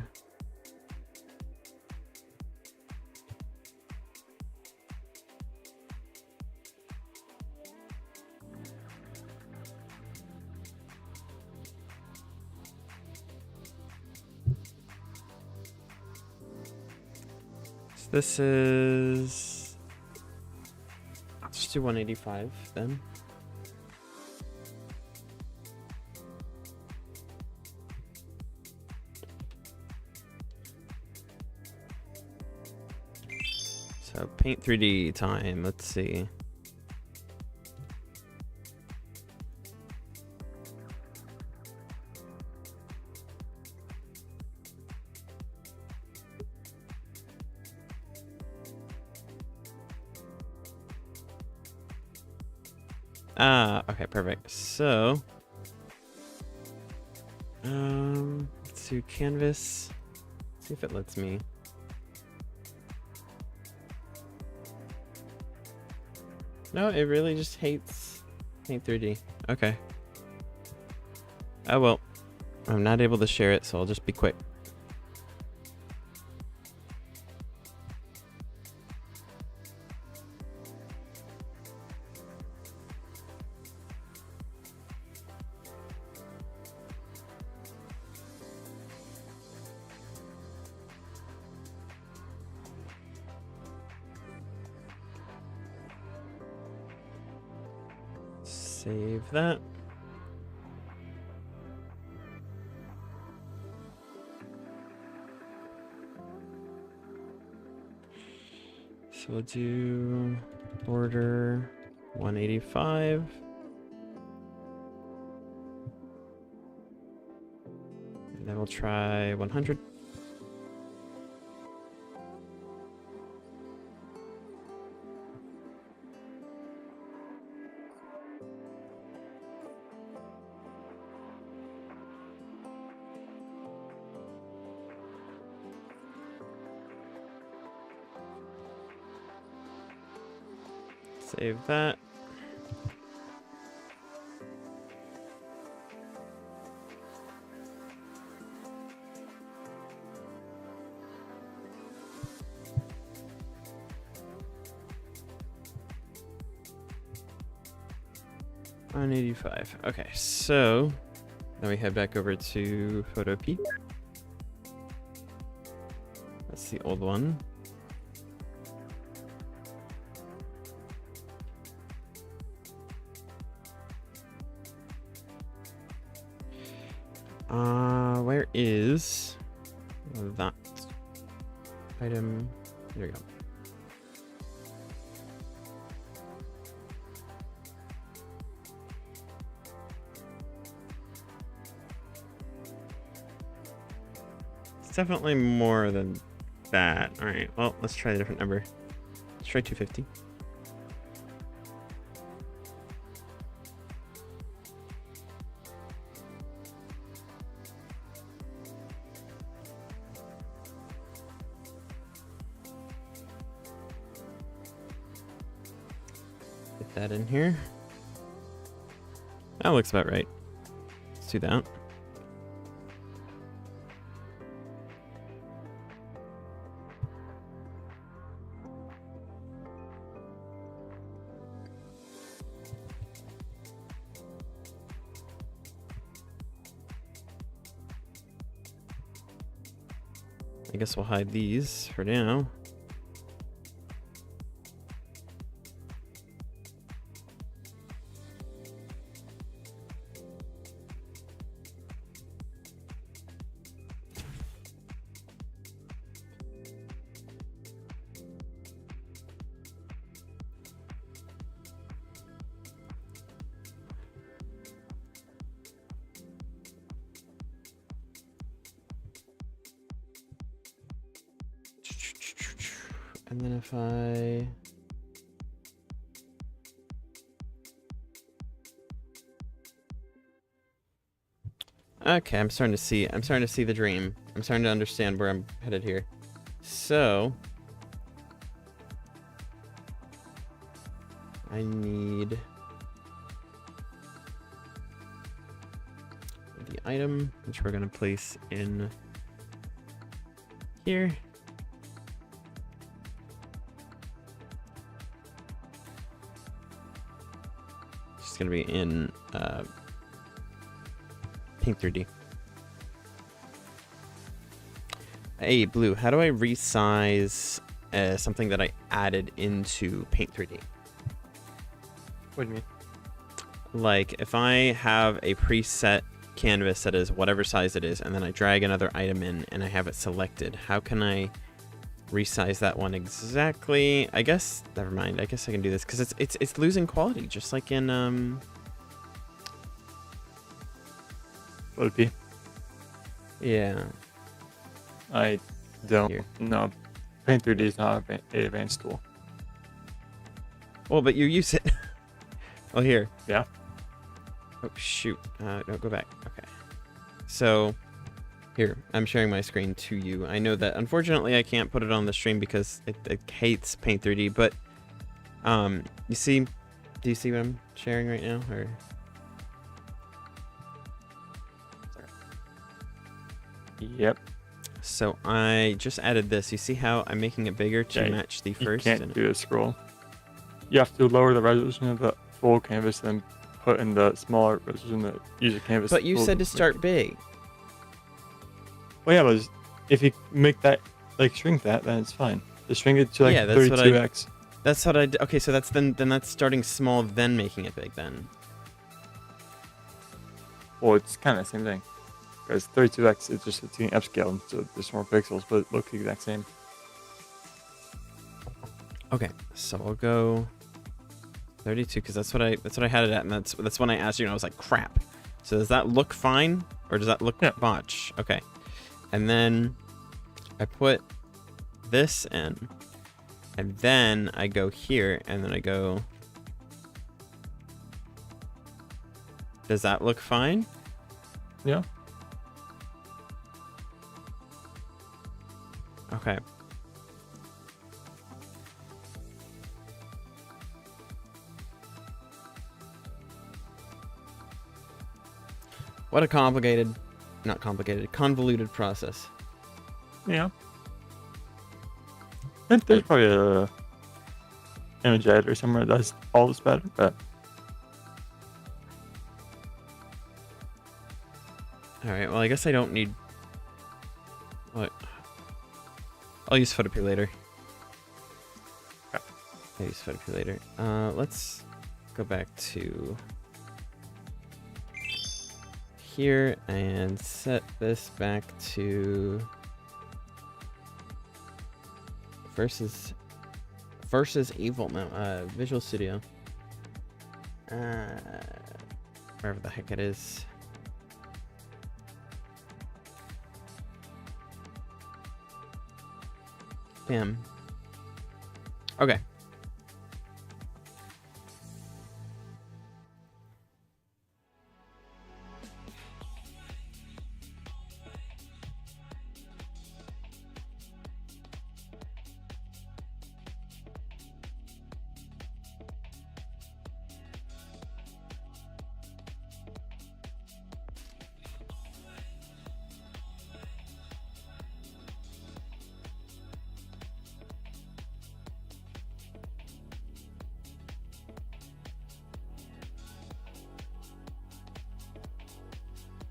So this is... Let's just do 185 then. So paint 3D time, let's see. Okay, perfect. So, let's do canvas. See if it lets me. No, it really just hates Paint 3D. Okay. Oh well, I'm not able to share it, so I'll just be quick. Save that. So we'll do border 185. And then we'll try 100. Save that. $185. Okay, so then we head back over to Photo Peak. That's the old one. Where is that item? There we go. It's definitely more than that. All right, well, let's try a different number. Let's try 250. Get that in here. That looks about right. Let's do that. I guess we'll hide these for now. And then if I... Okay, I'm starting to see the dream. I'm starting to understand where I'm headed here. So I need the item, which we're gonna place in here. It's gonna be in Paint 3D. Hey, Blue, how do I resize something that I added into Paint 3D? What do you mean? Like, if I have a preset canvas that is whatever size it is, and then I drag another item in and I have it selected, how can I resize that one exactly? I guess, never mind. I guess I can do this because it's losing quality, just like in OP. Yeah. I don't Here. know. Paint 3D is not an advanced tool. Well, but you use it. Well, here. Yeah. Oh, shoot. No, go back. Okay. So, here. I'm sharing my screen to you. I know that, unfortunately, I can't put it on the stream because it hates Paint 3D, but, you see, do you see what I'm sharing right now, or? Yep. So, I just added this. You see how I'm making it bigger to Yeah, match the You first? can't do a scroll. You have to lower the resolution of the full canvas and put in the smaller resolution the user canvas. But you said to start big. Well, yeah, but if you make that, like, shrink that, then it's fine. Just shrink it to, like, Yeah, that's what 32x. That's what I did. Okay, so that's then that's starting small, then making it big, then. Well, it's kind of the same thing. Because 32x is just a tuning upscale, so there's more pixels, but it looks the exact same. Okay, so we'll go 32 because that's what I had it at, and that's when I asked you, and I was like, crap. So does that look fine, or does that look botch? Okay, and then I put this in, and then I go here, and then I go. Does that look fine? Yeah. Okay. What a convoluted process. Yeah. There's probably a image editor somewhere that does all this better, but All right. Well, I guess I don't need. What? I'll use Photopea later. Okay. I'll use Photopea later. Let's go back to here and set this back to versus evil. No, Visual Studio. Wherever the heck it is. Damn. Okay.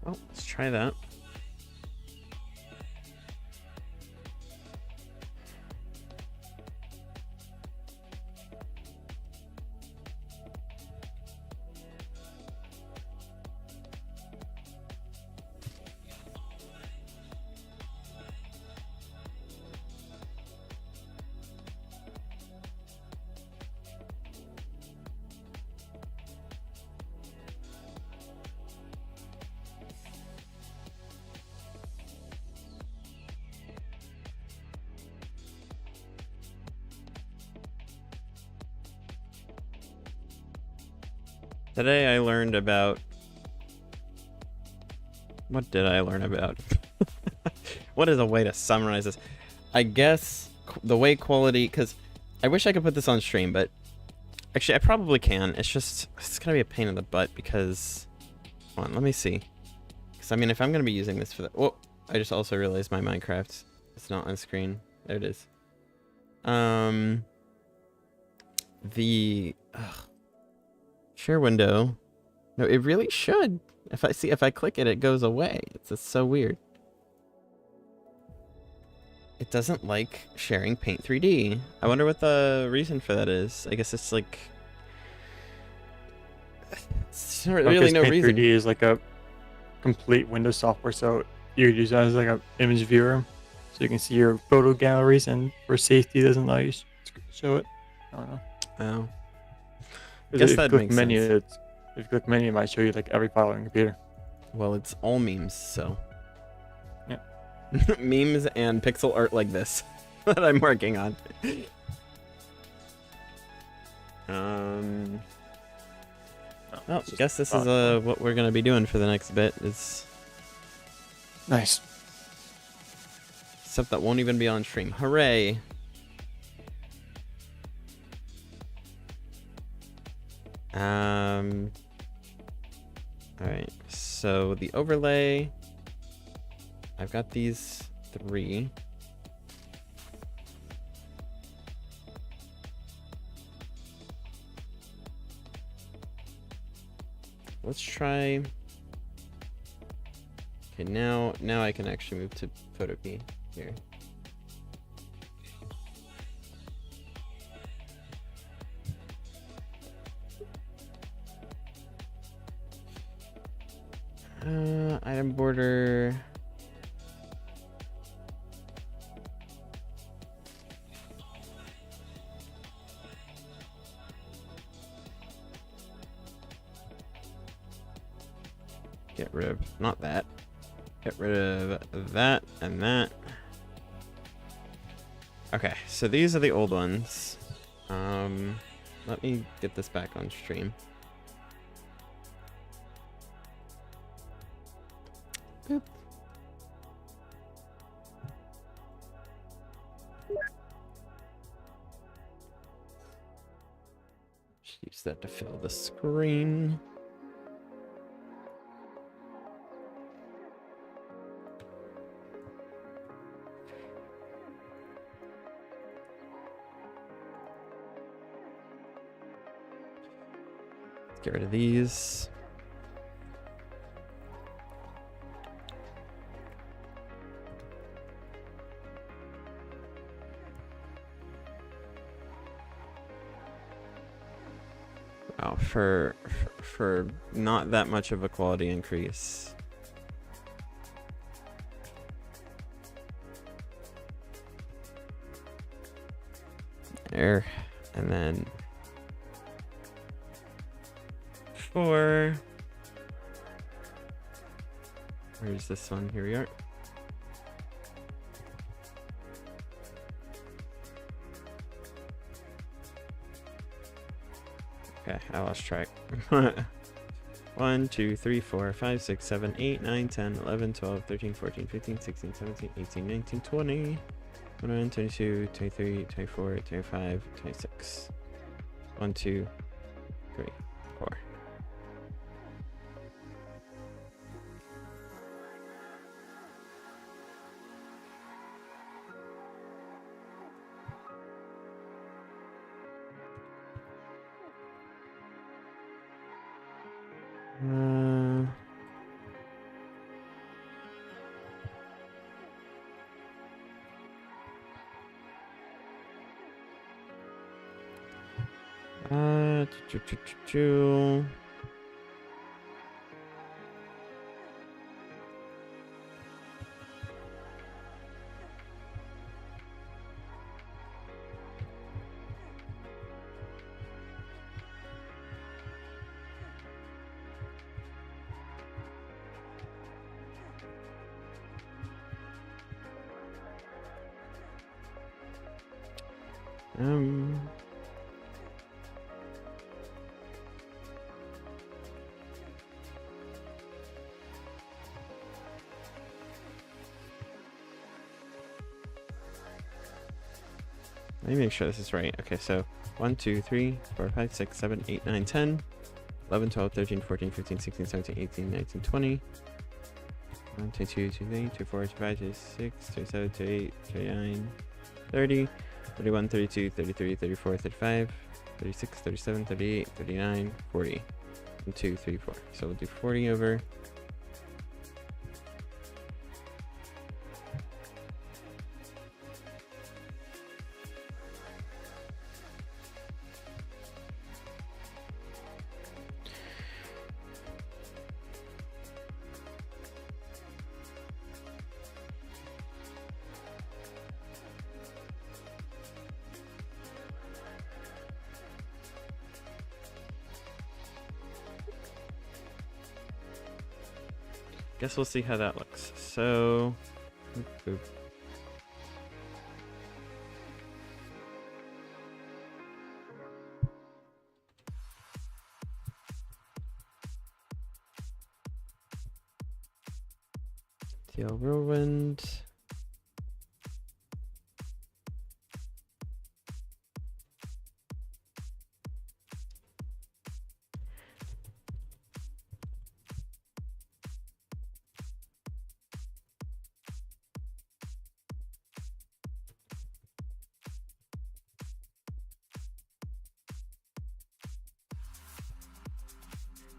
Well, let's try that. Today I learned about... What did I learn about? What is a way to summarize this? I guess the way quality... Because I wish I could put this on stream, but... Actually, I probably can. It's just... It's going to be a pain in the butt because... Hold on, let me see. Because, I mean, if I'm going to be using this for the... Oh, I just also realized my Minecraft is not on screen. There it is. The... Share window. No, it really should. If I click it, it goes away. It's just so weird. It doesn't like sharing Paint 3D. I wonder what the reason for that is. I guess it's like... It's not really no Paint reason. 3D is like a complete Windows software, so you could use that as like an image viewer, so you can see your photo galleries, and for safety, it doesn't allow you to show it. I don't know. Oh. I If guess you that click makes menu, sense. if you click menu, it might show you like every file on your computer. Well, it's all memes, so... Yeah. Memes and pixel art like this that I'm working on. Well, it's just guess this is not- what we're gonna be doing for the next bit. Is nice. stuff that won't even be on stream. Hooray! Alright, so the overlay, I've got these 3. Let's try. Okay, now I can actually move to photo P here. Item border. Get rid of, not that. Get rid of that and that. Okay, so these are the old ones. Let me get this back on stream. Boop. Just use that to fill the screen. Let's get rid of these. Wow, for not that much of a quality increase. There, and then 4. Where's this one? Here we are. Okay, I lost track. 1, 2, 3, 4, 5, 6, 7, 8, 9, 10, 11, 12, 13, 14, 15, 16, 17, 18, 19, 20, 21, 22, 23, 24, 25, 26. 1, 2, 3, 4. Choo, choo, choo, choo. Um. Let me make sure this is right. Okay, so 1, 2, 3, 4, 5, 6, 7, 8, 9, 10, 11, 12, 13, 14, 15, 16, 17, 18, 19, 20. 1, 2, 2, 3, 24, 25, 26, 27, 28, 29, 30, 31, 32, 33, 34, 35, 36, 37, 38, 39, 40. 1, 2, 3, 4. So we'll do 40 over. Guess we'll see how that looks. So, boop, boop. Steel whirlwind.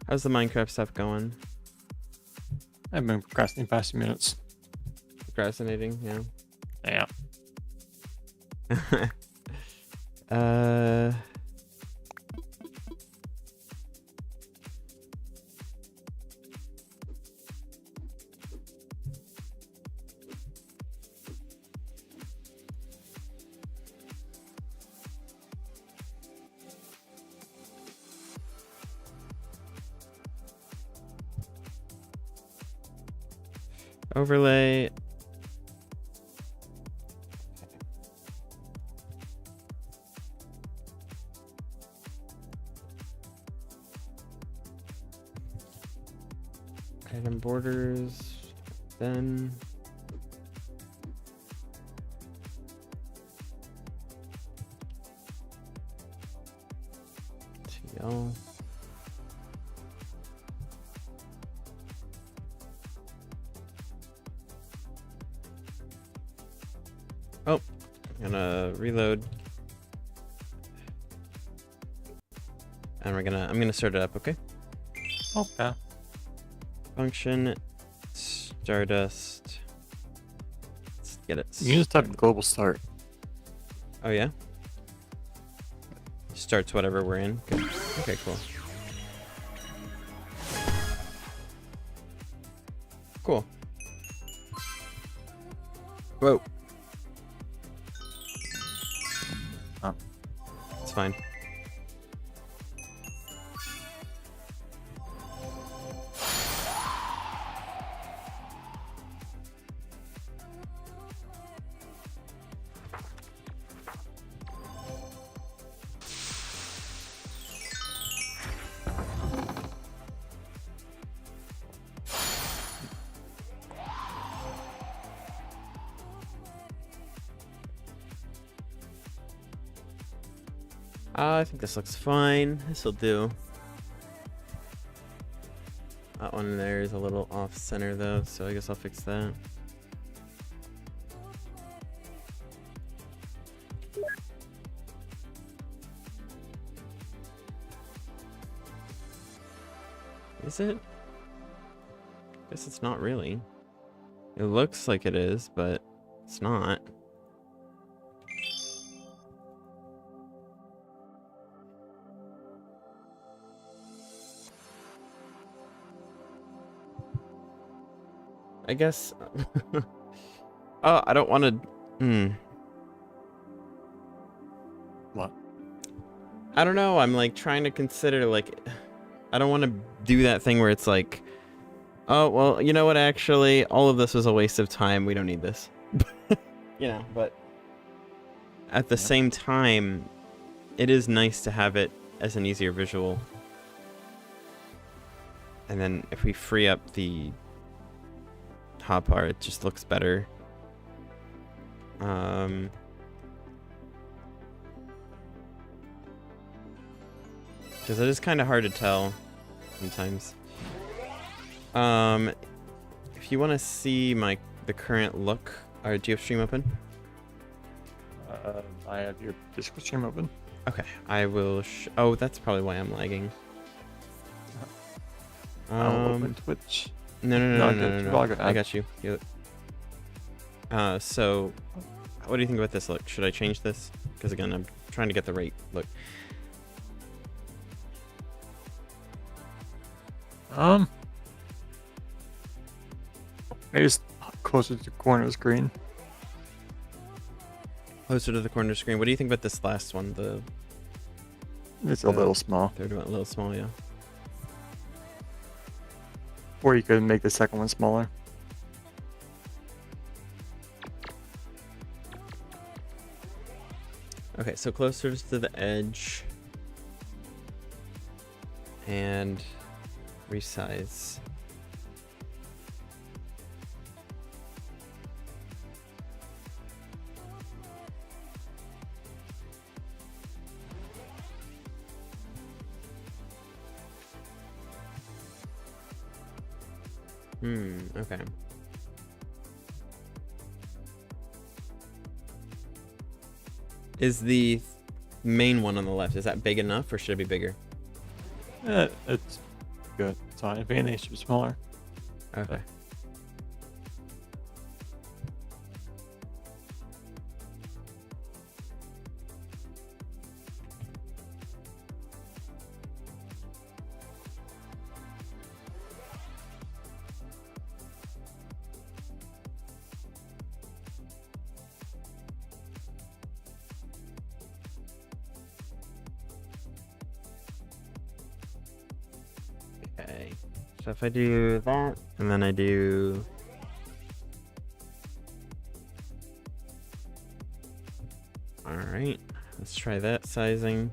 How's the Minecraft stuff going? I've been procrastinating past few minutes. Procrastinating, yeah. Yeah. uh. Overlay. Item borders. Then. TL. Oh, I'm gonna reload. And I'm gonna start it up, okay? Okay. Function Stardust. Let's get it. You can just type global start. Oh yeah? Starts whatever we're in. Good. Okay, cool. Cool. Whoa. Oh. It's fine. I think this looks fine. This'll do. That one there is a little off center though, so I guess I'll fix that. Is it? Guess it's not really. It looks like it is, but it's not. I guess. Oh, I don't want to. What? I don't know. I'm like trying to consider like, I don't want to do that thing where it's like, oh well, you know what? Actually, all of this was a waste of time. We don't need this. You know, but at the same time, it is nice to have it as an easier visual. And then if we free up the hotbar, it just looks better. Because it is kind of hard to tell sometimes. If you want to see the current look, do you have stream open? I have your Discord stream open. Okay, I will. Oh, that's probably why I'm lagging. I'll open Twitch. No. I got you. So, what do you think about this look? Should I change this? Because again, I'm trying to get the right look. Maybe it's closer to the corner of the screen. Closer to the corner screen. What do you think about this last one? It's a little small. Third one, a little small, yeah. Or you could make the second one smaller. Okay, so closer to the edge. And resize. Okay. Is the main one on the left, is that big enough or should it be bigger? It's good. It's fine. If anything, it should be smaller. Okay. Okay. So if I do that, and then I do... Alright, let's try that sizing.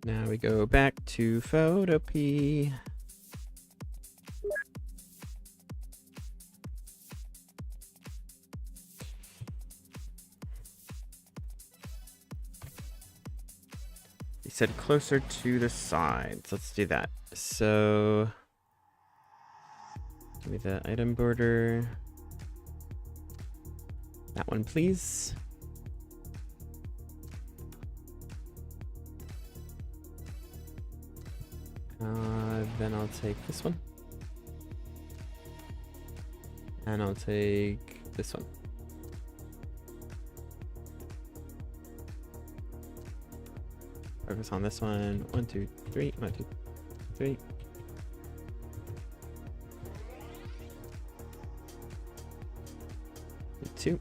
Now we go back to Photopea. He said closer to the sides. Let's do that. So give me the item border. That one, please. Then I'll take this one. And I'll take this one. Focus on this one. 1, 2, 3. 1, 2, 3. Two.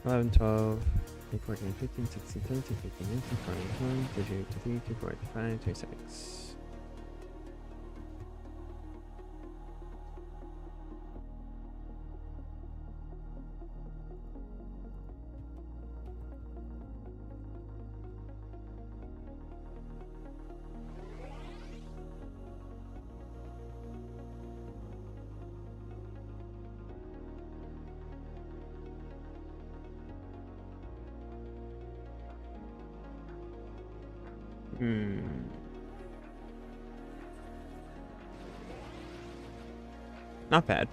Eleven, 12, 14, 15, 16, 17, 18, 19, 20, 21, 22, 23, 24, 25, 26. Not bad.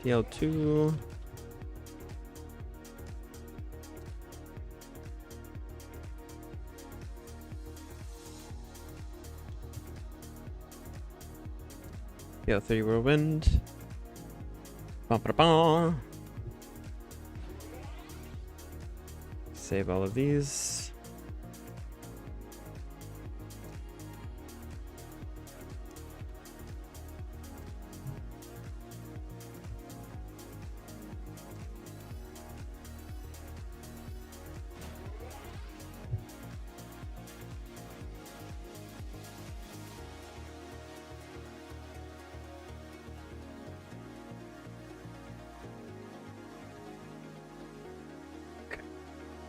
TL2. TL3 whirlwind. Ba -ba -ba. Save all of these.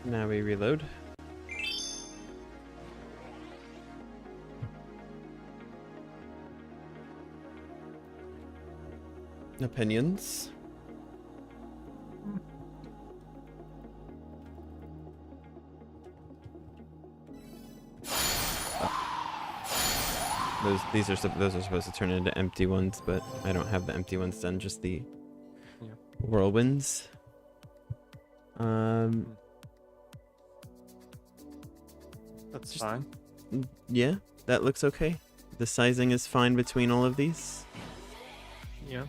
Now we reload. Opinions. those are supposed to turn into empty ones, but I don't have the empty ones done, just the Yeah. whirlwinds. That's Just- fine. Yeah, that looks okay. The sizing is fine between all of these. Yeah.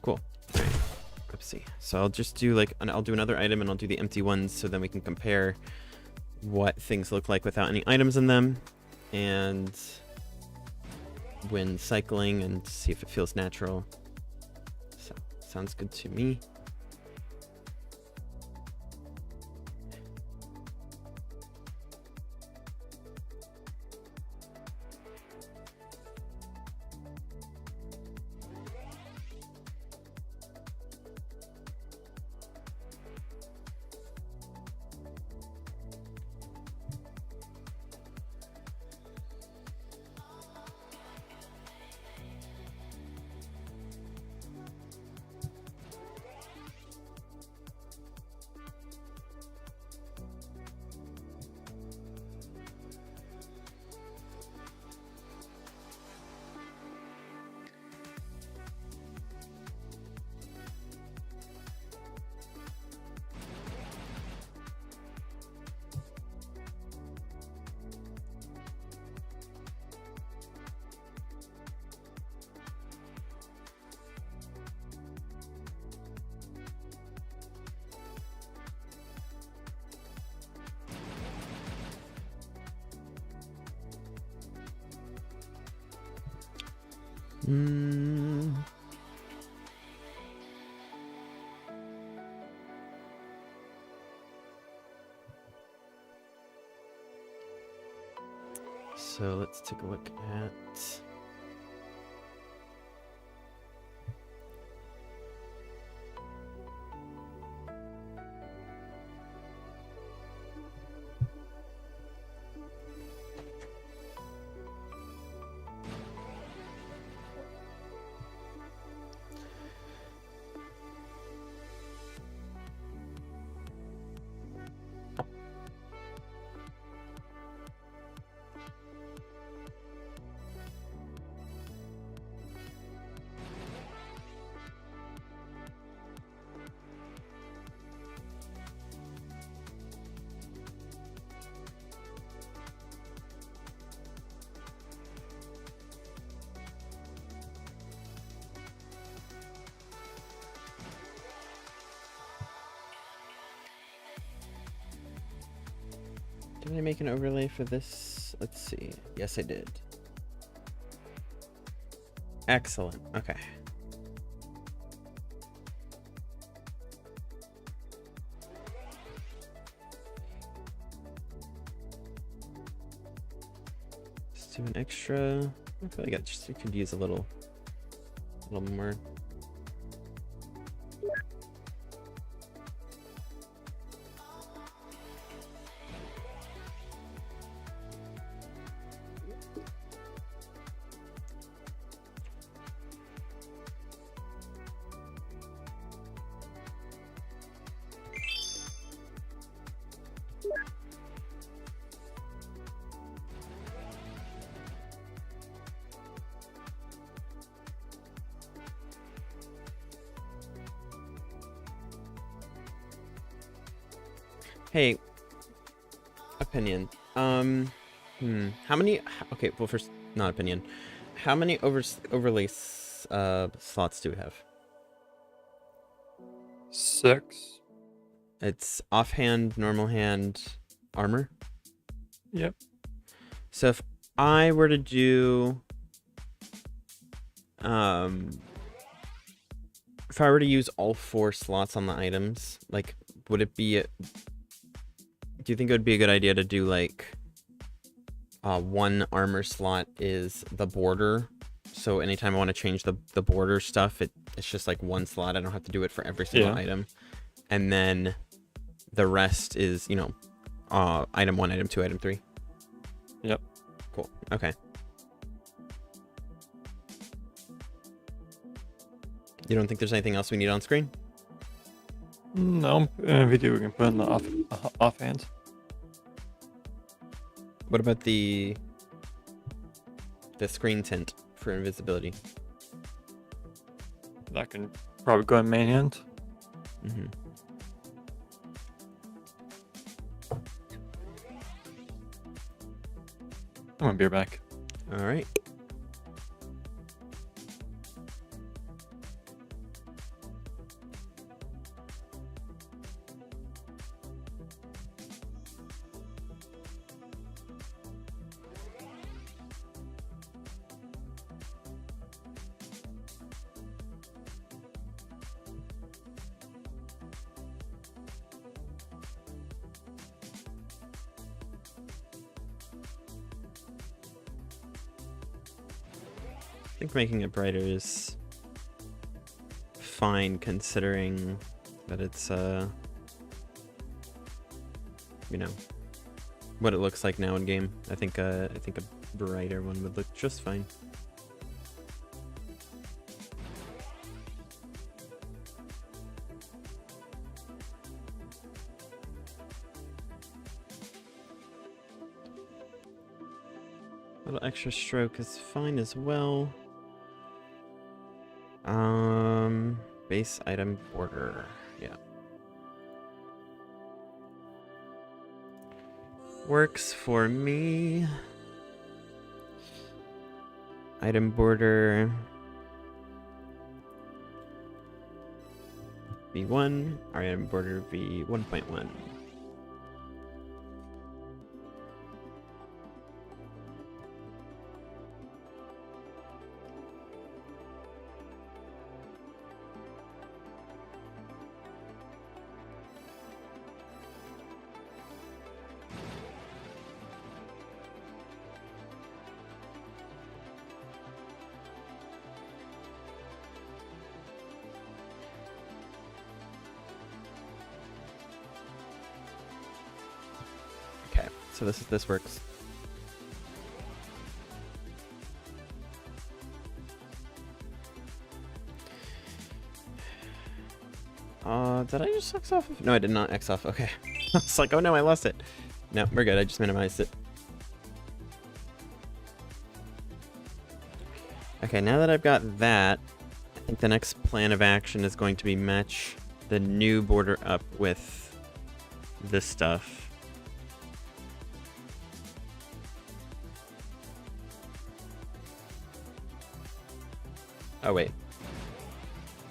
Cool. All right. Oopsie. So I'll just do I'll do another item and I'll do the empty ones so then we can compare what things look like without any items in them and when cycling and see if it feels natural. So sounds good to me. Mm. So let's take a look at did I make an overlay for this? Let's see. Yes, I did. Excellent. Okay. Let's do an extra. I feel like you could use a little more. Hey, opinion. How many? Okay, well, first, not opinion. How many overlay slots do we have? 6. It's offhand, normal hand, armor. Yep. So if I were to do, if I were to use all 4 slots on the items, like, would it be? Do you think it would be a good idea to do like one armor slot is the border? So anytime I want to change the border stuff, it's just like one slot. I don't have to do it for every single item. And then the rest is, item 1, item 2, item 3. Yep. Cool. Okay. You don't think there's anything else we need on screen? No, if we do, we can put in the offhand. What about the screen tint for invisibility? That can probably go in main hand. Mm-hmm. I'm gonna be right back. All right. I think making it brighter is fine considering that it's you know, what it looks like now in game. I think a brighter one would look just fine. A little extra stroke is fine as well. Base item border. Yeah. Works for me. Item border. V1. Item border V1.1. Okay, so this works. Did I just X off? No, I did not X off. Okay. I was like, oh no, I lost it. No, we're good. I just minimized it. Okay, now that I've got that, I think the next plan of action is going to be match the new border up with this stuff. Oh, wait.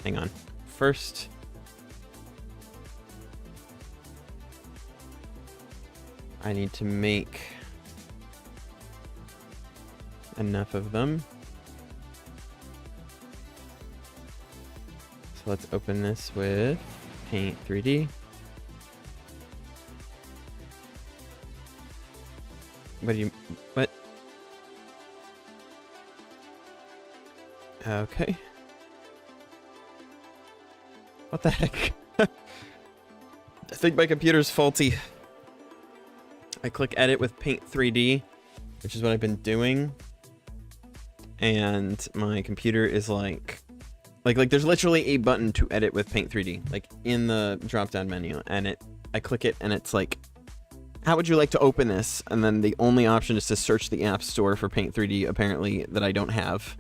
Hang on. First, I need to make enough of them. So let's open this with Paint 3D. What? Okay. What the heck? I think my computer's faulty. I click edit with Paint 3D, which is what I've been doing. And my computer is like there's literally a button to edit with Paint 3D, like in the drop-down menu, and I click it and it's like, how would you like to open this? And then the only option is to search the App Store for Paint 3D, apparently, that I don't have.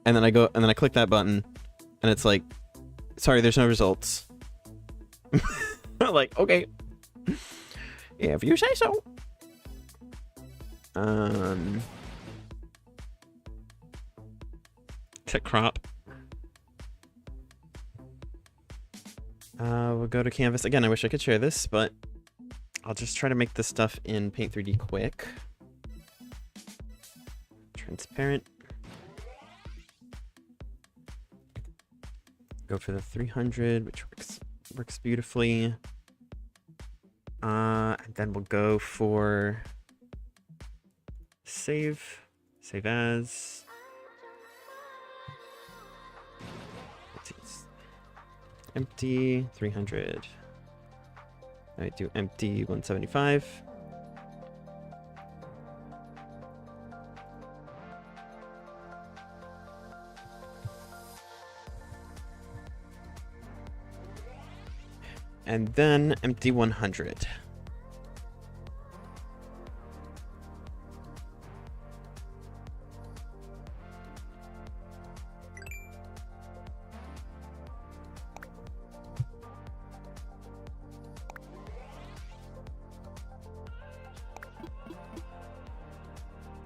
And then I click that button and it's like, sorry, there's no results. Like, okay. If you say so. To crop. We'll go to canvas. Again, I wish I could share this, but I'll just try to make this stuff in Paint 3D quick. Transparent. Go for the 300, which works beautifully. And then we'll go for save as. Let's see, it's empty 300. I do empty 175. And then empty 100.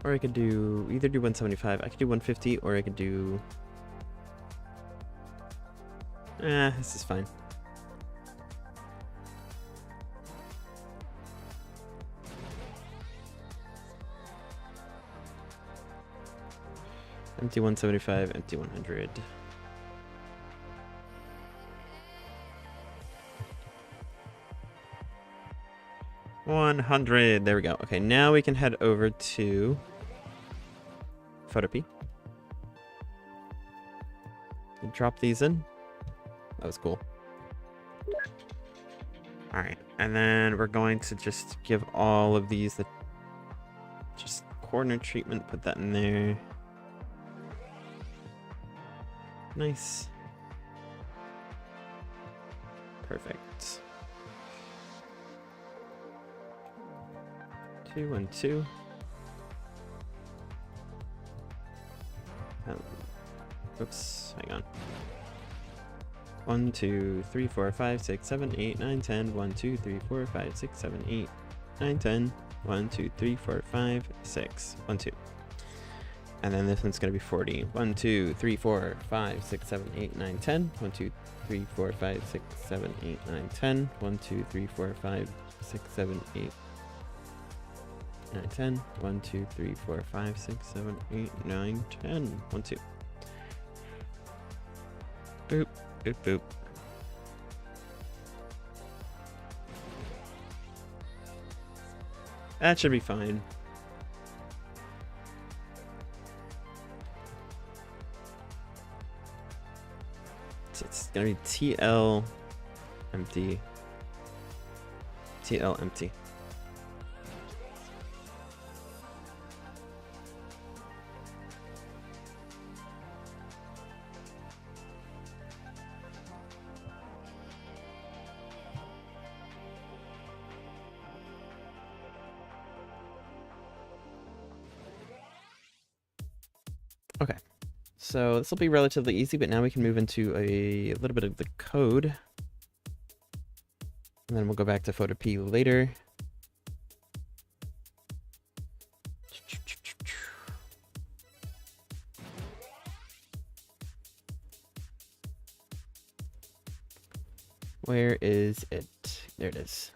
Or I could do either do 175. I could do 150, or I could do. This is fine. Empty 175, empty 100. $100. There we go. Okay, now we can head over to Photopea. Drop these in. That was cool. All right, and then we're going to just give all of these the just corner treatment. Put that in there. Nice. Perfect. 2 and 2. Oops, hang on. 1, 2, 3, 4, 5, 6, 7, 8, 9, 10. 1, 2, 3, 4, 5, 6, 7, 8, 9, 10. 1, 2, 3, 4, 5, 6. 1, 2. And then this one's going to be 40. 1, 2, 3, 4, 5, 6, 7, 8, 9, 10. 1, 2, 3, 4, 5, 6, 7, 8, 9, 10. 1, 2, 3, 4, 5, 6, 7, 8, 9, 10. 1, 2, 3, 4, 5, 6, 7, 8, 9, 10. 1, 2. Boop, boop, boop. That should be fine. It's gonna be TL empty. TL empty. Okay, so this will be relatively easy, but now we can move into a little bit of the code. And then we'll go back to Photopea later. Where is it? There it is.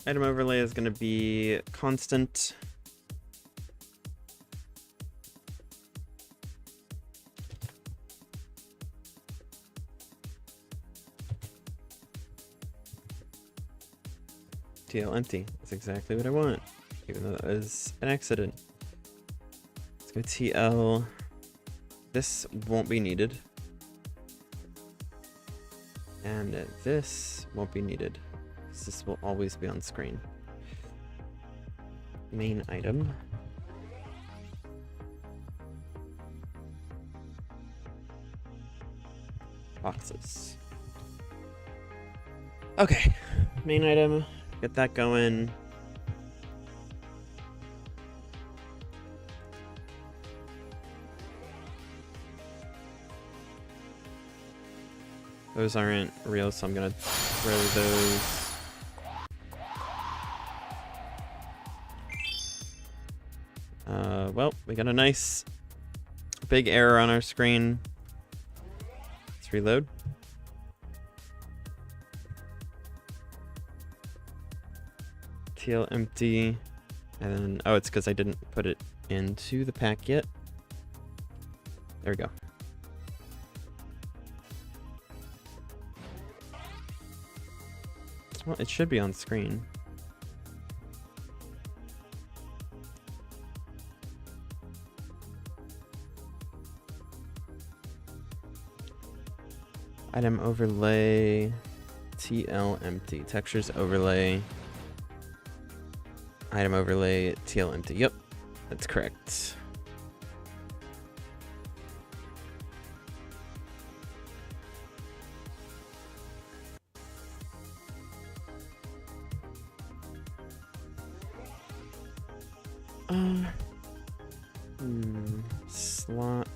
Item overlay is going to be constant. TL empty. That's exactly what I want, even though that was an accident. Let's go TL. This won't be needed. And this won't be needed. This will always be on screen. Main item. Boxes. Okay, main item. Get that going. Those aren't real, so I'm gonna throw those. Well, we got a nice big error on our screen. Let's reload. TL empty. And then, oh, it's because I didn't put it into the pack yet. There we go. Well, it should be on screen. Item overlay, TL empty. Textures overlay, item overlay, TL empty. Yep, that's correct. Slot.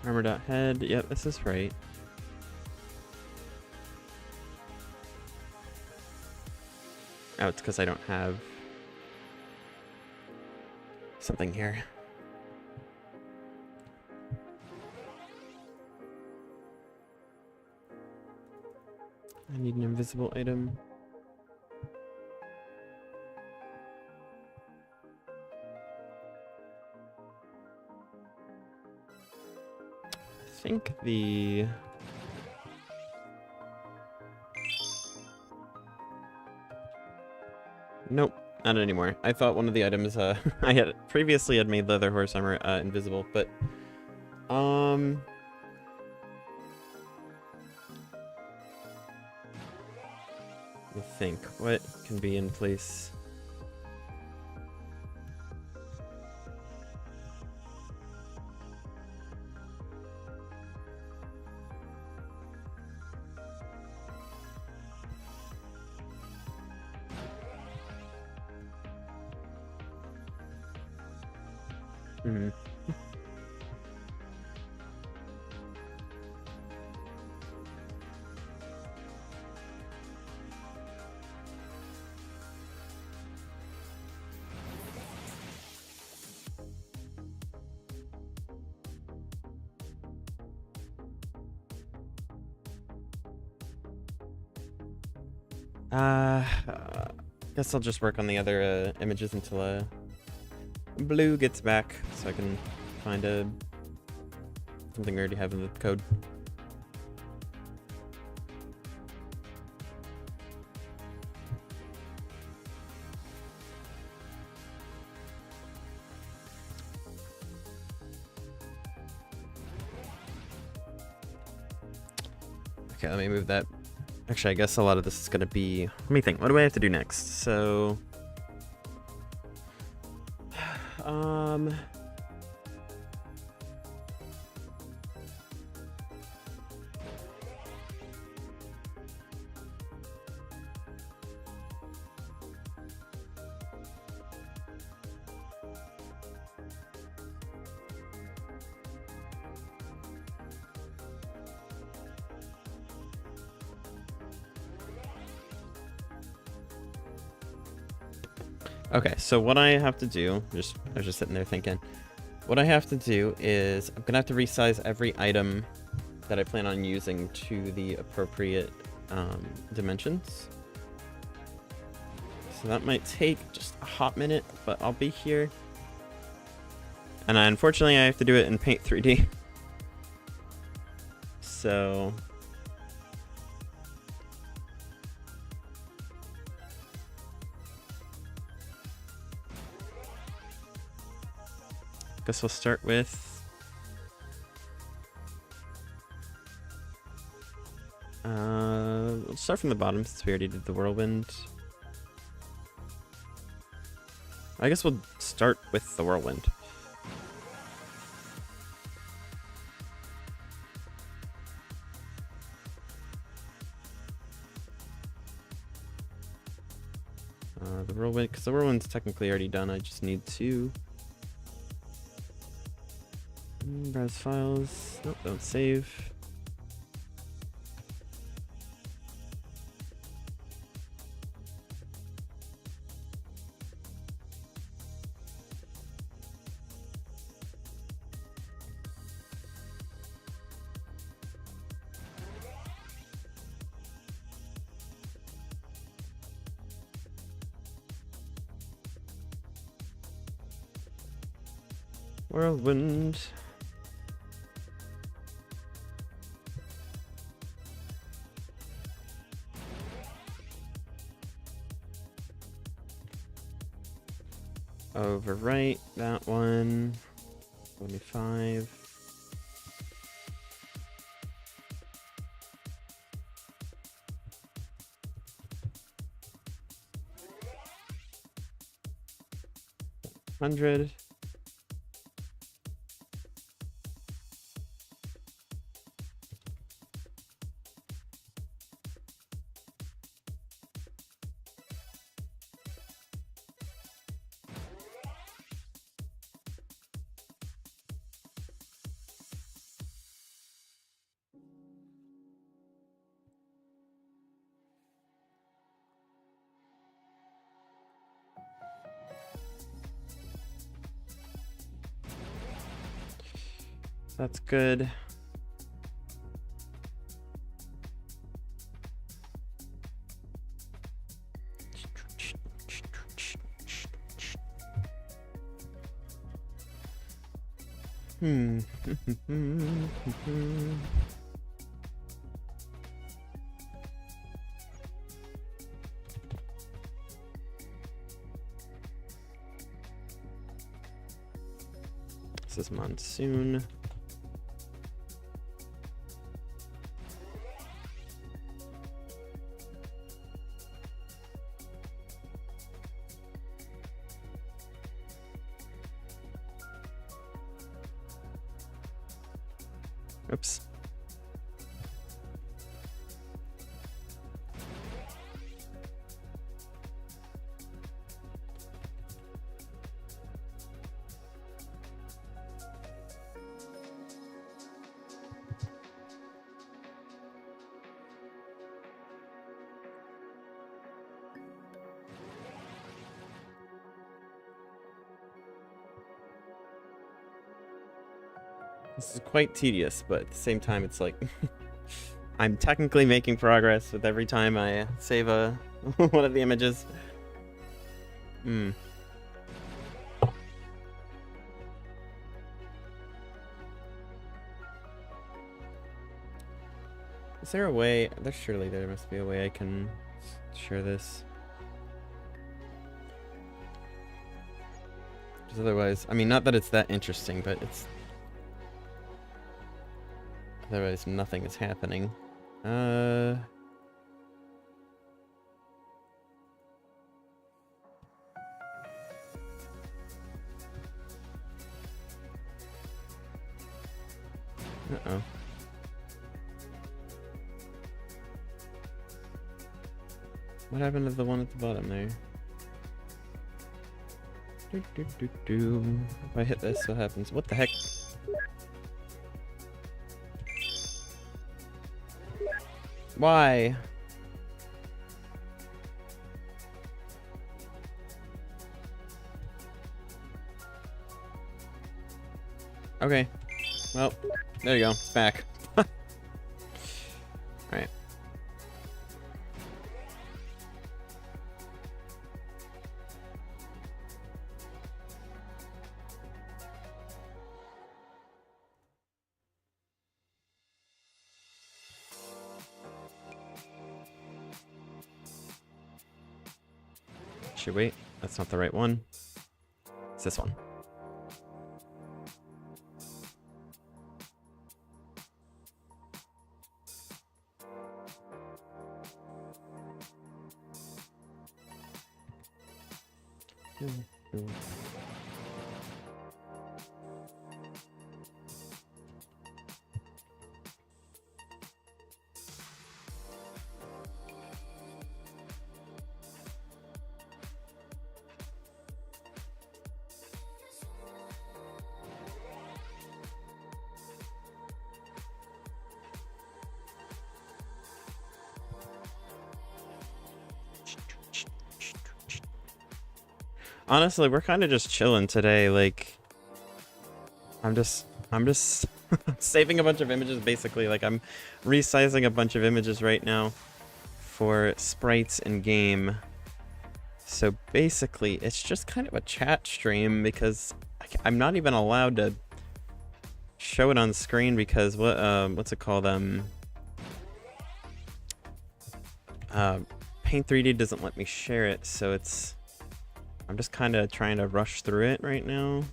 Armor.head. Yep, this is right. Oh, it's because I don't have something here. I need an invisible item. I think the... Nope, not anymore. I thought one of the items I had previously had made leather horse armor invisible, but let me think. What can be in place? Hmm. Guess I'll just work on the other images until Blue gets back, so I can find something we already have in the code. Okay, let me move that. Actually, I guess a lot of this is gonna be... Let me think, what do I have to do next? So... Okay, so what I have to do, I was just sitting there thinking, what I have to do is I'm gonna have to resize every item that I plan on using to the appropriate dimensions. So that might take just a hot minute, but I'll be here. And unfortunately, I have to do it in Paint 3D. So... guess we'll start with let's start from the bottom since we already did the whirlwind. I guess we'll start with the whirlwind. The whirlwind, because the whirlwind's technically already done. I just need to browse files. Nope, don't save. Whirlwind. Overwrite that one. 25. $100. That's good. Hmm. This is monsoon. Oops. This is quite tedious, but at the same time, it's like I'm technically making progress with every time I save a one of the images. Hmm. Is there a way? There must be a way I can share this. Because otherwise, I mean, not that it's that interesting, but it's otherwise nothing is happening. Uh-oh. What happened to the one at the bottom there? If I hit this, what happens? What the heck? Why? Okay. Well, there you go. It's back. Alright. Should wait. That's not the right one. It's this one. Honestly, we're kind of just chilling today. Like, I'm just saving a bunch of images, basically. Like, I'm resizing a bunch of images right now for sprites in game. So basically, it's just kind of a chat stream because I'm not even allowed to show it on screen because what's it called? Paint 3D doesn't let me share it, so I'm just kind of trying to rush through it right now.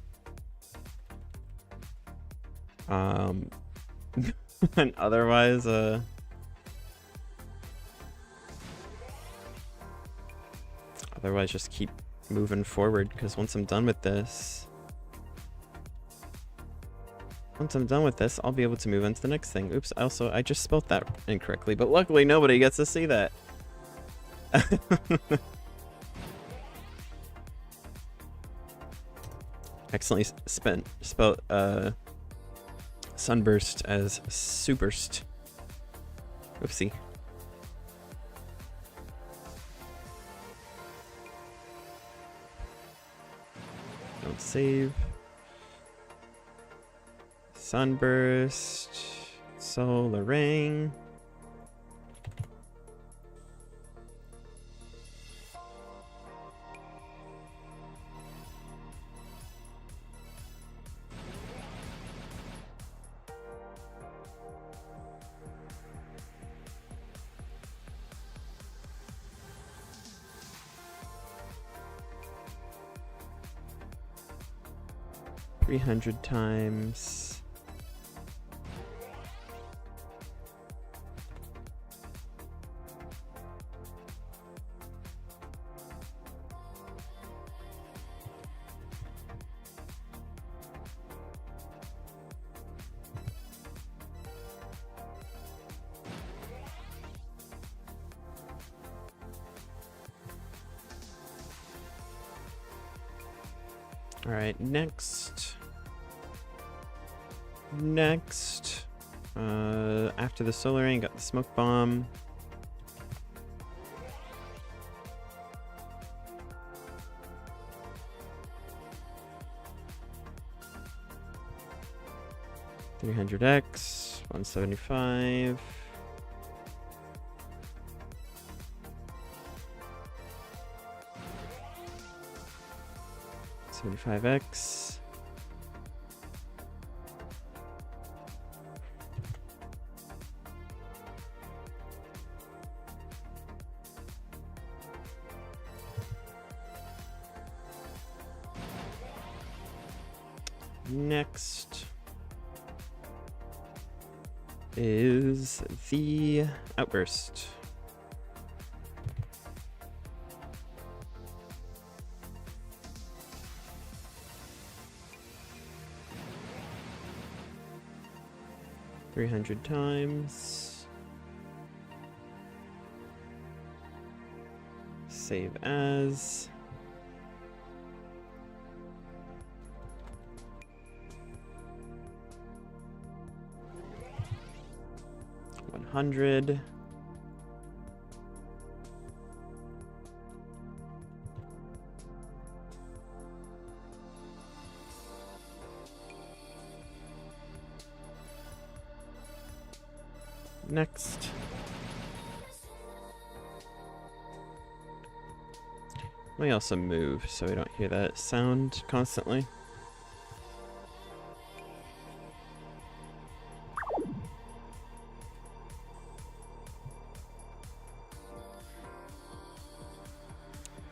And otherwise, just keep moving forward, because once I'm done with this, I'll be able to move on to the next thing. Oops, also, I just spelled that incorrectly, but luckily nobody gets to see that. Accidentally spelled sunburst as superst. Oopsie. Don't save. Sunburst. Solar ring. $300. All right, next, after the solar ring, got the smoke bomb. $300X, 175. $75X. Next is the outburst. $300. Save as. $100. Next. Let me also move so we don't hear that sound constantly.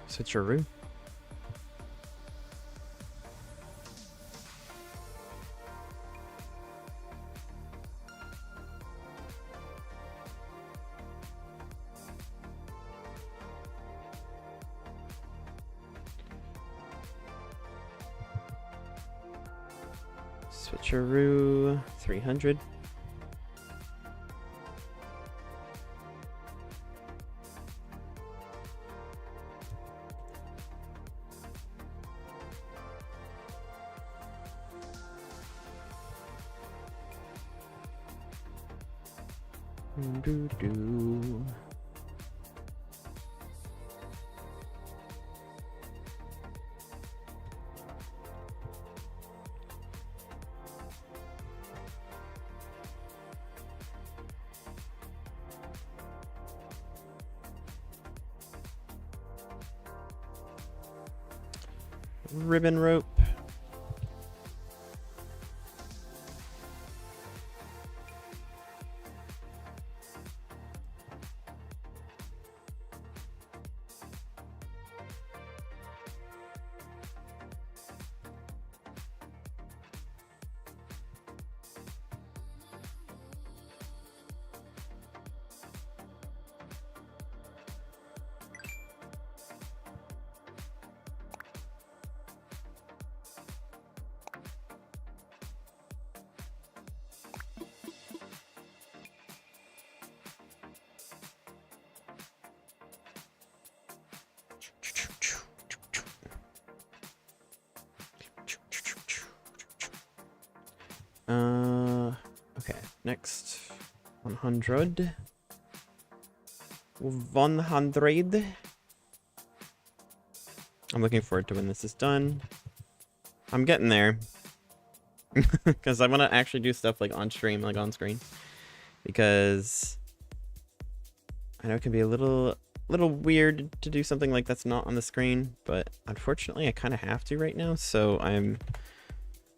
Switcheroo. Switcheroo, 300. Doo doo. Ribbon rope. Okay, next 100. 100. I'm looking forward to when this is done. I'm getting there. because I want to actually do stuff like on stream, like on screen, because I know it can be a little weird to do something like that's not on the screen, but unfortunately I kind of have to right now, so I'm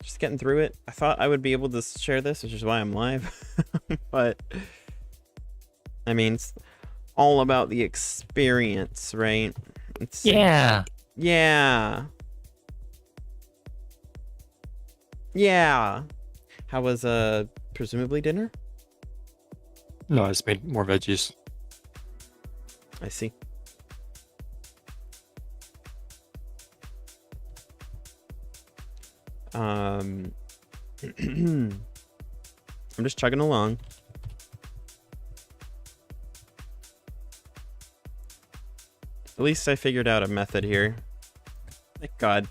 just getting through it. I thought I would be able to share this, which is why I'm live, but I mean, it's all about the experience, right? Yeah. Yeah. Yeah. How was presumably dinner? No, I just made more veggies. I see. I'm just chugging along. At least I figured out a method here. Thank God.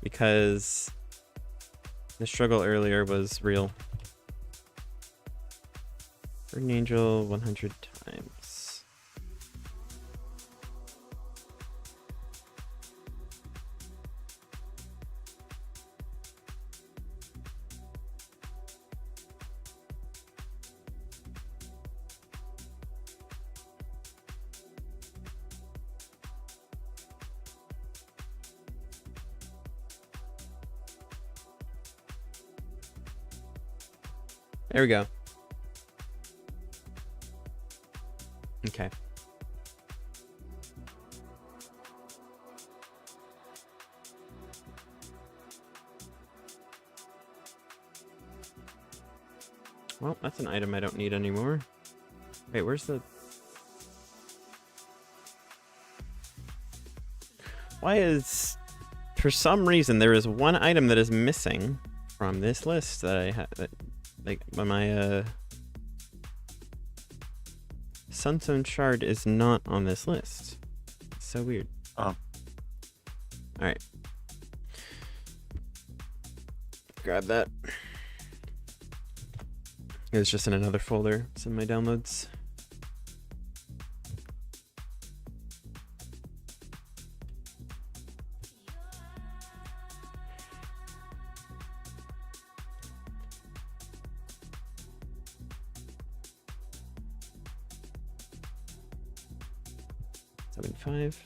Because the struggle earlier was real. Burn Angel 100 times. There we go. Okay. Well, that's an item I don't need anymore. Wait, where's the... Why is... For some reason, there is one item that is missing from this list that I had... Like, when my, Sunstone Shard is not on this list. It's so weird. Oh. Alright. Grab that. It's just in another folder. It's in my downloads. Five.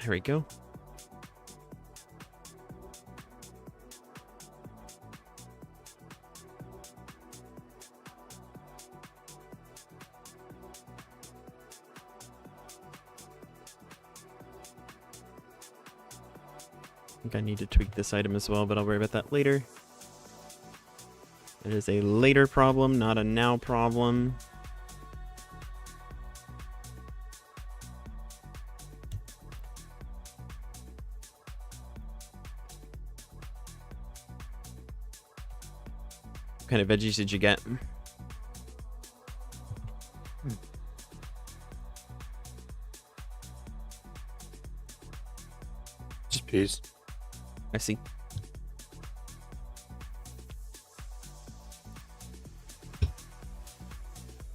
There we go. I think I need to tweak this item as well, but I'll worry about that later. It is a later problem, not a now problem. What kind of veggies did you get? Just peas. I see.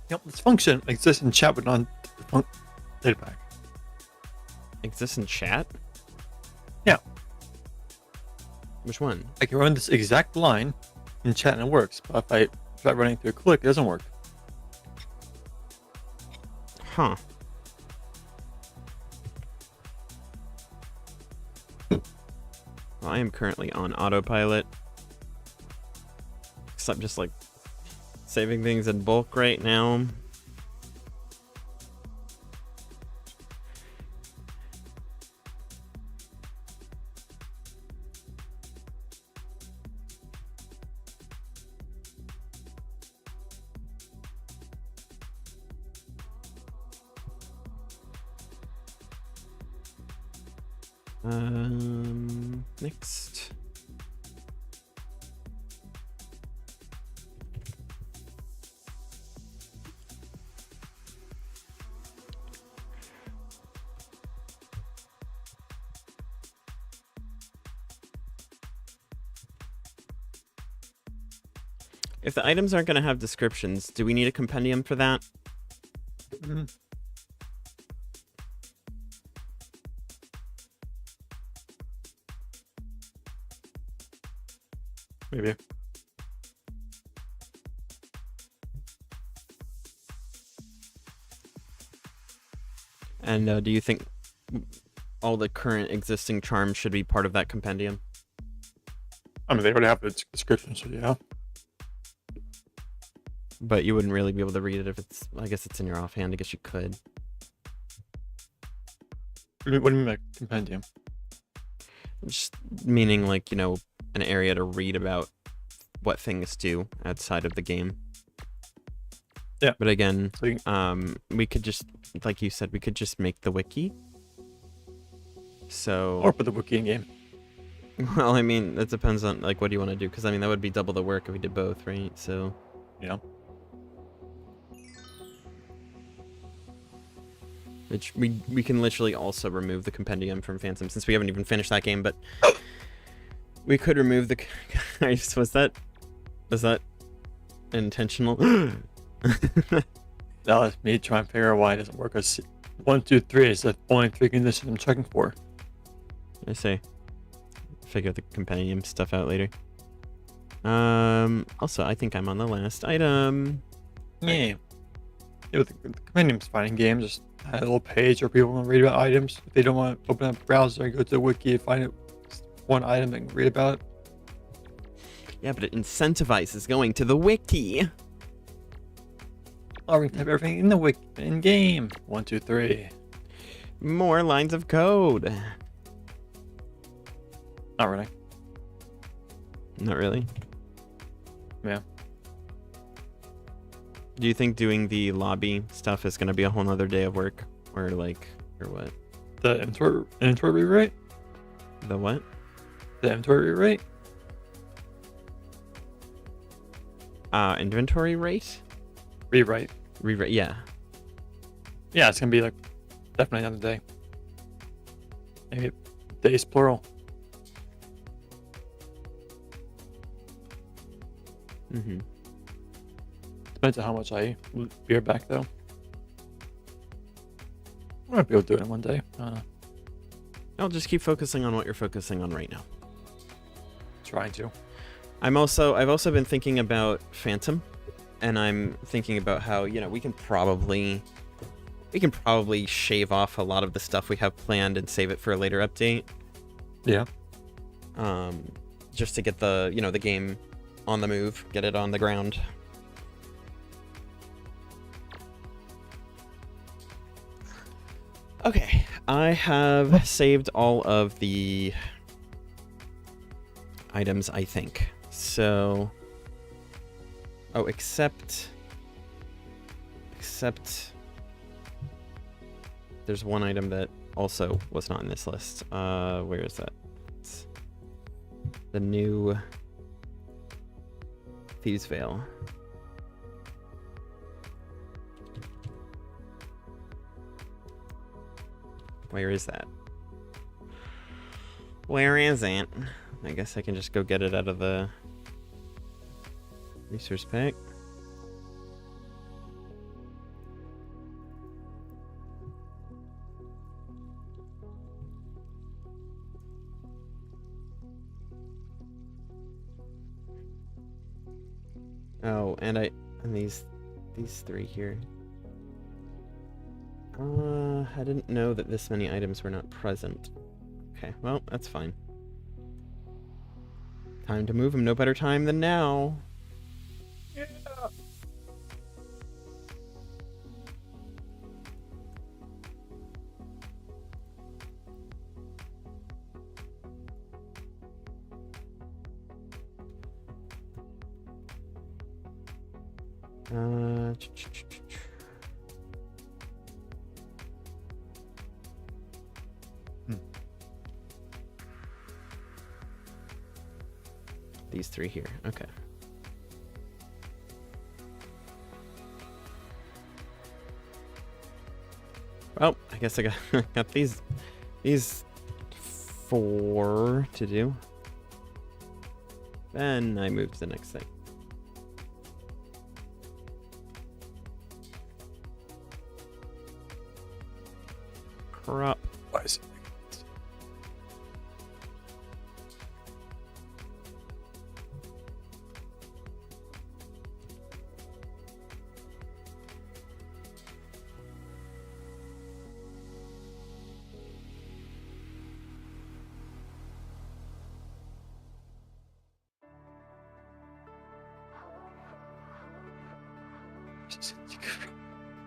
Yep, this function exists in chat, but not the data pack. Exists in chat? Yeah. Which one? I can run this exact line in chat and it works, but if I try running through a click, it doesn't work. Huh. Well, I am currently on autopilot. Except just like saving things in bulk right now. Next. If the items aren't going to have descriptions, do we need a compendium for that? Mhm. Maybe. And do you think all the current existing charms should be part of that compendium? I mean, they already have the description, so yeah. But you wouldn't really be able to read it if it's... I guess it's in your offhand. I guess you could. What do you mean by compendium? Just meaning, like, you know, an area to read about what things do outside of the game. Yeah. But again, So we could just, like you said, we could just make the wiki. So... or put the wiki in game. Well, I mean, it depends on, like, what do you want to do? Because, I mean, that would be double the work if we did both, right? So... Yeah. Which we can literally also remove the compendium from Phantom, since we haven't even finished that game, but... we could remove the... Guys, was that intentional? That was me trying to figure out why it doesn't work. As 1, 2, 3 is the only 3 conditions I'm checking for. I say. Figure the compendium stuff out later. Also, I think I'm on the last item. Yeah. Yeah, the compendium's fine in games. Just add a little page where people want to read about items. If they don't want to open up a browser, go to the wiki and find it, one item and read about it. Yeah, but it incentivizes going to the wiki. Oh, we can type everything in the wiki in game. 1, 2, 3. More lines of code. Not really. Not really. Yeah. Do you think doing the lobby stuff is going to be a whole nother day of work? Or like, or what? The inventory rewrite? The what? The inventory rewrite? Inventory rate? Rewrite. Rewrite, yeah. Yeah, it's gonna be like definitely another day. Maybe days plural. Mm-hmm. Depends on how much I beer back though. I might be able to do it in one day. I'll just keep focusing on what you're focusing on right now. Trying to. I've also been thinking about Phantom, and I'm thinking about how, you know, we can probably shave off a lot of the stuff we have planned and save it for a later update. Yeah. Just to get the, you know, the game on the move, get it on the ground. Okay, I have saved all of the items, I think. So, oh, except there's one item that also was not in this list. Where is that? It's the new Thieves' Veil. Where is that? Where is it? I guess I can just go get it out of the resource pack. Oh, and these three here. I didn't know that this many items were not present. Okay, well, that's fine. Time to move them. No better time than now. Yeah. These three here. Okay. Well, I guess I got these four to do. Then I move to the next thing. crap. Why is it?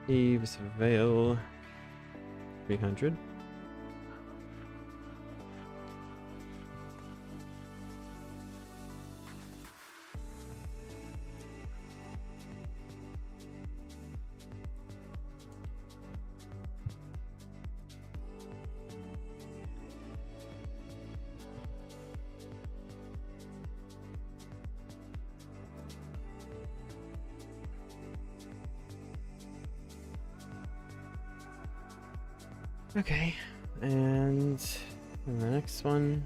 Eve's Veil. 300. Okay, and the next one.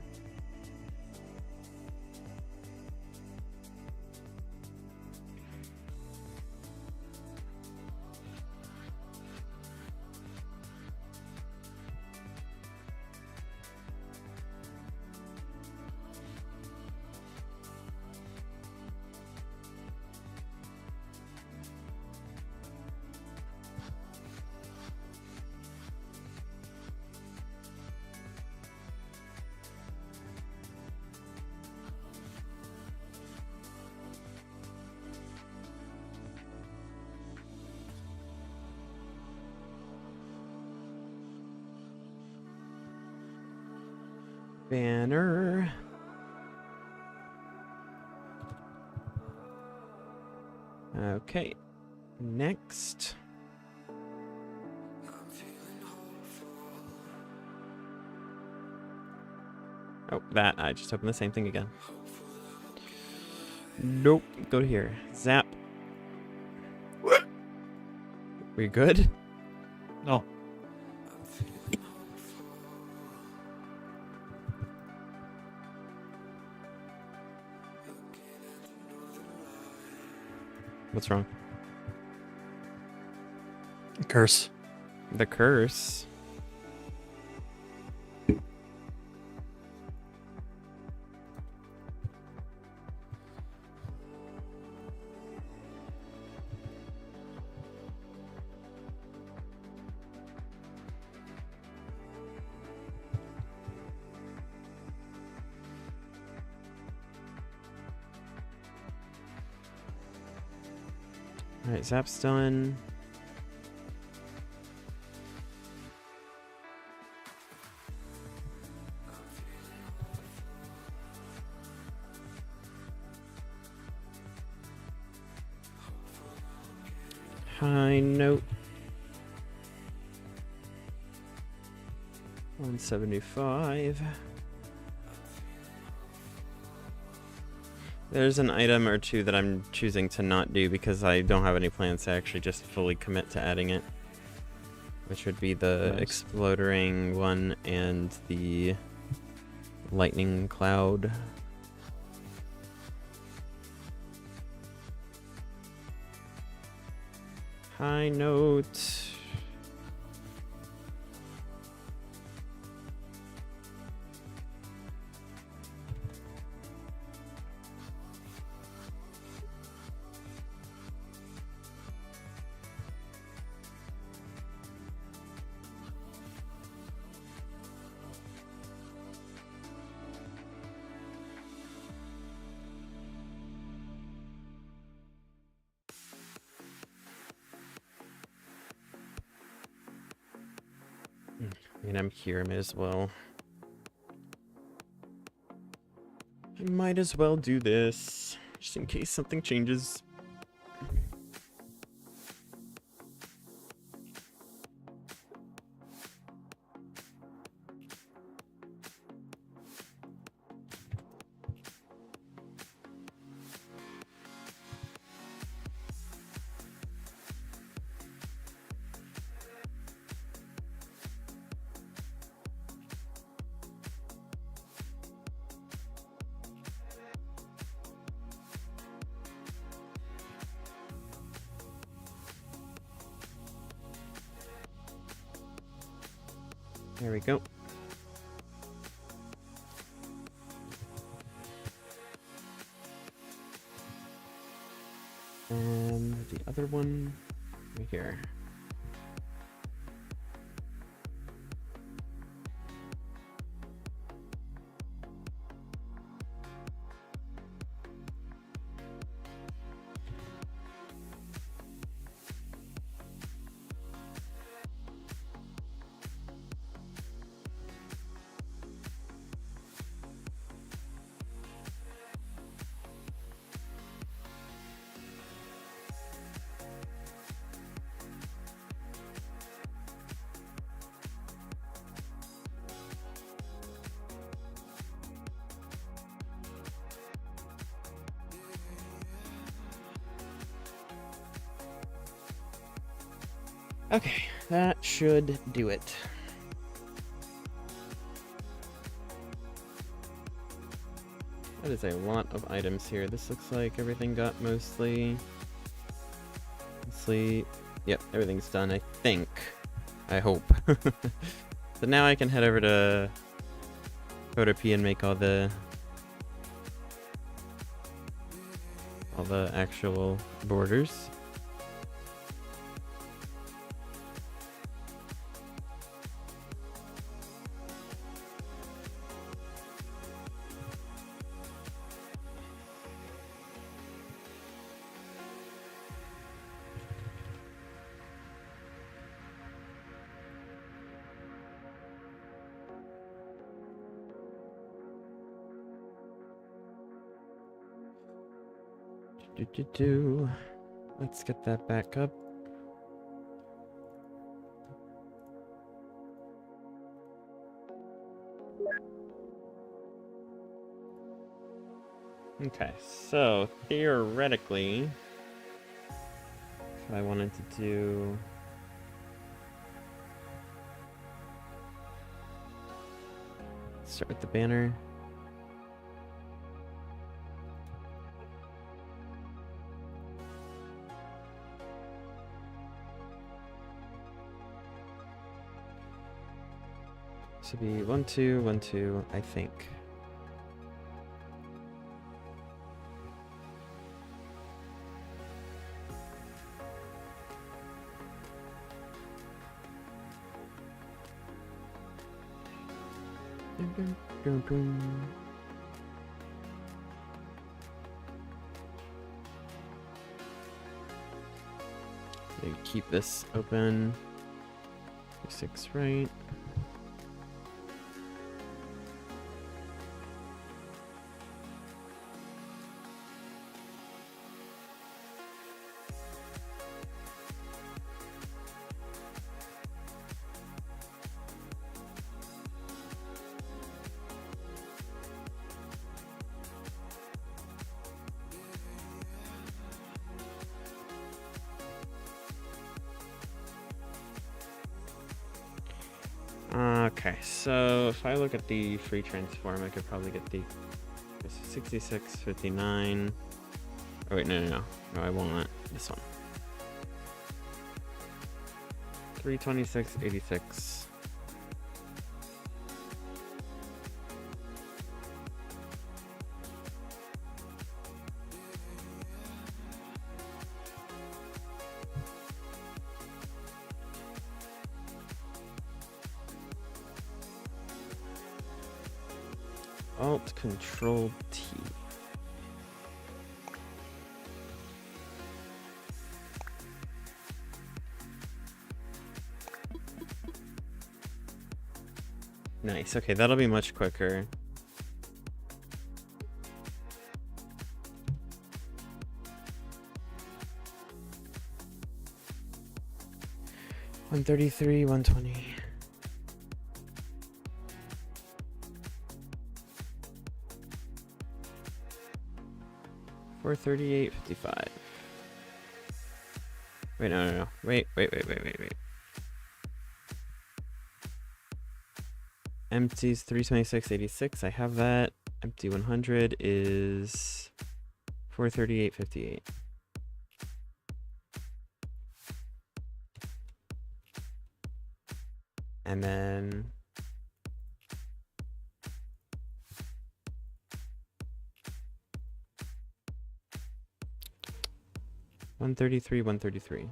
Banner. Okay, next. Oh, that. I just opened the same thing again. Nope. Go to here. Zap. What? We good? No. What's wrong? Curse. The curse. Alright, Zap's done. High note. 175. There's an item or two that I'm choosing to not do because I don't have any plans to actually just fully commit to adding it. Which would be the Nice. exploding one and the lightning cloud. High note. I mean, I'm here, I might as well. I might as well do this, just in case something changes. There we go. And the other one right here. Okay, that should do it. That is a lot of items here. This looks like everything got mostly... Yep, everything's done, I think. I hope. So now I can head over to Photopea and make all the actual borders. Let's get that back up. Okay, so theoretically, if I wanted to do... Start with the banner. Should be 1 2 1 2, I think. Dun, dun, dun, dun. Maybe keep this open. 6 right. Okay, so if I look at the free transform, I could probably get the 66, 59. Oh wait, no, I want this one. 326, 86. Alt Control T. Nice. Okay, that'll be much quicker. $133, $120. $438.55. Wait, no. Wait. Empties 326.86. I have that. Empty 100 is 438.58. And then 133, 133.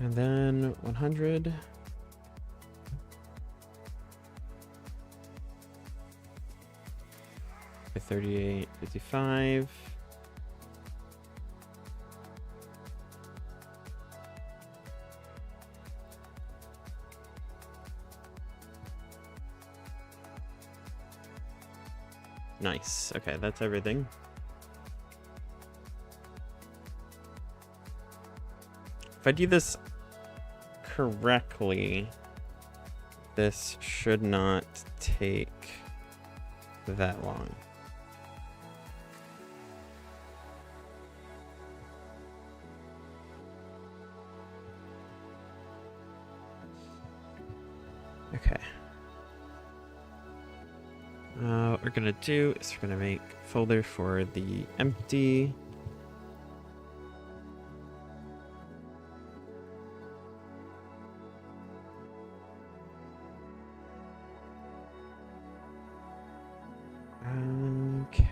And then 100. By 38, 55. Nice. Okay, that's everything. If I do this correctly, this should not take that long. Okay. What we're gonna do is we're gonna make a folder for the empty. Okay.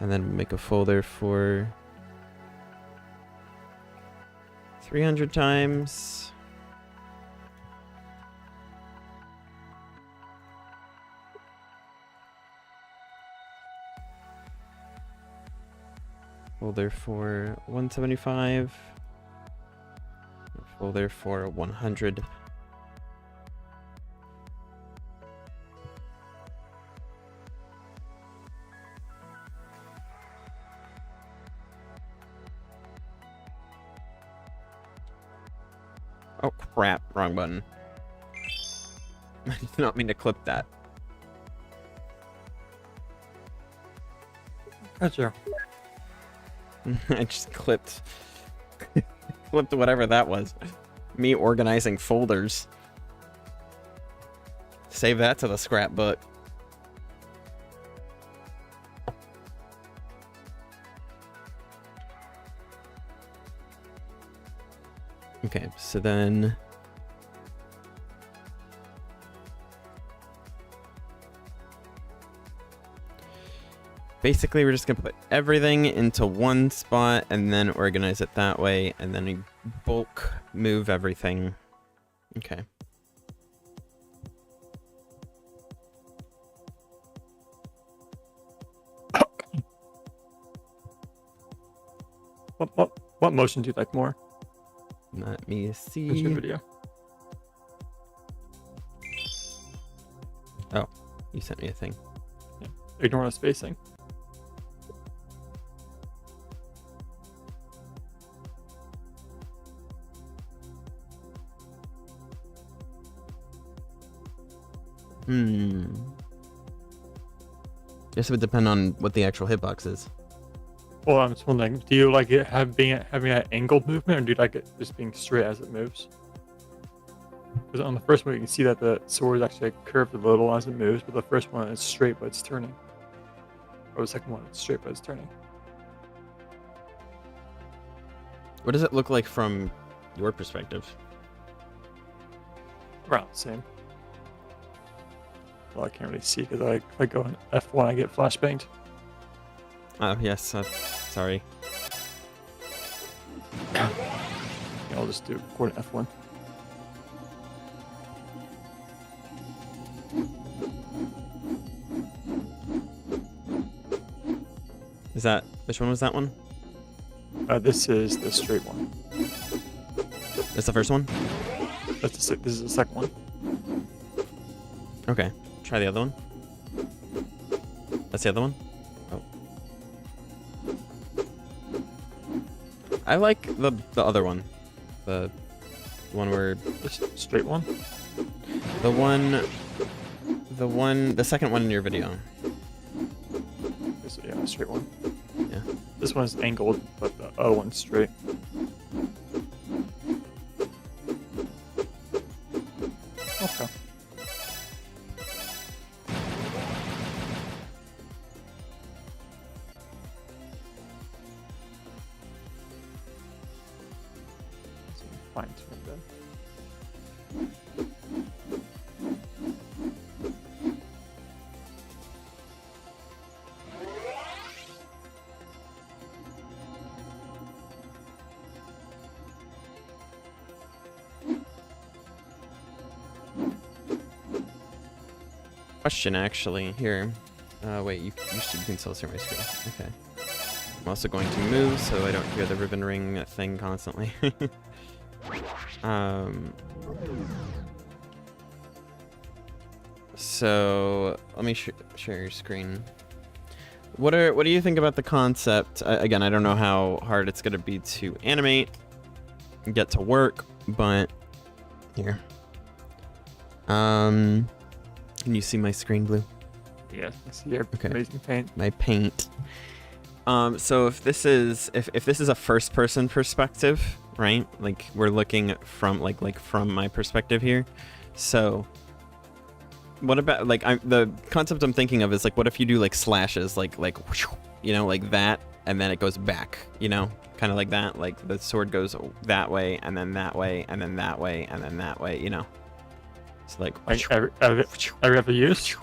And then make a folder for 300 times. Folder for 175. Folder for 100. Oh crap, wrong button. I did not mean to clip that. Gotcha. I just clipped whatever that was. Me organizing folders. Save that to the scrapbook. Okay, so then basically we're just gonna put everything into one spot and then organize it that way, and then we bulk move everything. Okay. What motion do you like more? Let me What's see. your video? Oh, you sent me a thing. Yeah. Ignore the spacing. Guess it would depend on what the actual hitbox is. Well, I'm just wondering, do you like it having that angled movement, or do you like it just being straight as it moves? Because on the first one, you can see that the sword is actually curved a little as it moves, but the first one is straight, but it's turning. Or the second one, it's straight, but it's turning. What does it look like from your perspective? Around the same. Well, I can't really see because if I go on F1, I get flashbanged. Oh, yes. Sorry. Yeah, I'll just do coordinate F1. Is that... Which one was that one? This is the straight one. That's the first one? This is the second one. Okay. Try the other one. That's the other one? Oh. I like the other one. The one where... The straight one? The second one in your video. Yeah, straight one. Yeah. This one's angled, but the other one's straight. Okay. Fine tune then. Question actually here. Wait, you can still see my screen. Okay. I'm also going to move so I don't hear the ribbon ring thing constantly. So let me share your screen. What do you think about the concept? Again, I don't know how hard it's gonna be to animate and get to work, but here. Can you see my screen, Blue? Yes, I see your Okay. amazing paint. My paint. So if this is a first person perspective, right? Like we're looking from like from my perspective here. So what about like the concept I'm thinking of is like what if you do like slashes like you know, like that, and then it goes back, you know, kind of like that, like the sword goes that way and then that way and then that way and then that way, you know. It's like every other use.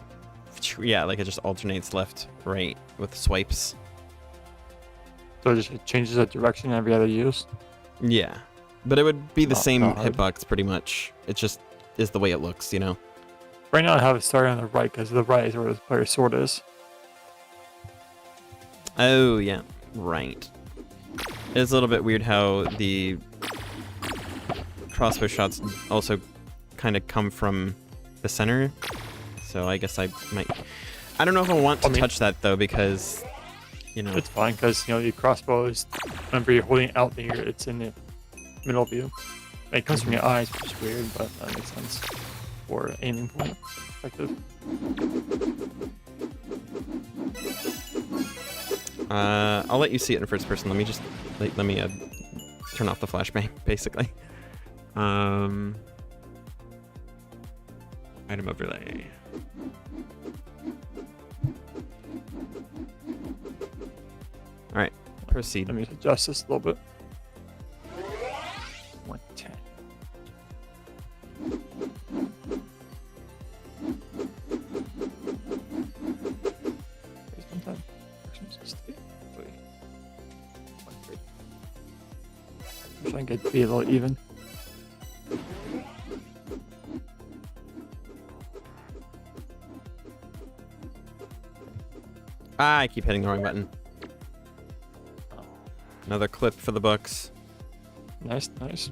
yeah, like it just alternates left, right with swipes. So it just changes the direction every other use. Yeah, but it would be the same not hard. hitbox pretty much. It just is the way it looks, you know. Right now I have it started on the right because the right is where the player's sword is. Oh yeah, right. It's a little bit weird how the crossbow shots also kind of come from the center. So I guess I might. I don't know if I want to touch that though, because you know. It's fine because you know the crossbow is whenever you're holding it out there, it's in the middle of you. It comes from your eyes, which is weird, but that makes sense for aiming point perspective. I'll let you see it in first person. Let me just let me turn off the flashbang, basically. Item overlay. All right, proceed. Let me adjust this a little bit. 110. I'm trying to get be a little even. Ah, I keep hitting the wrong button. Another clip for the books. Nice, nice.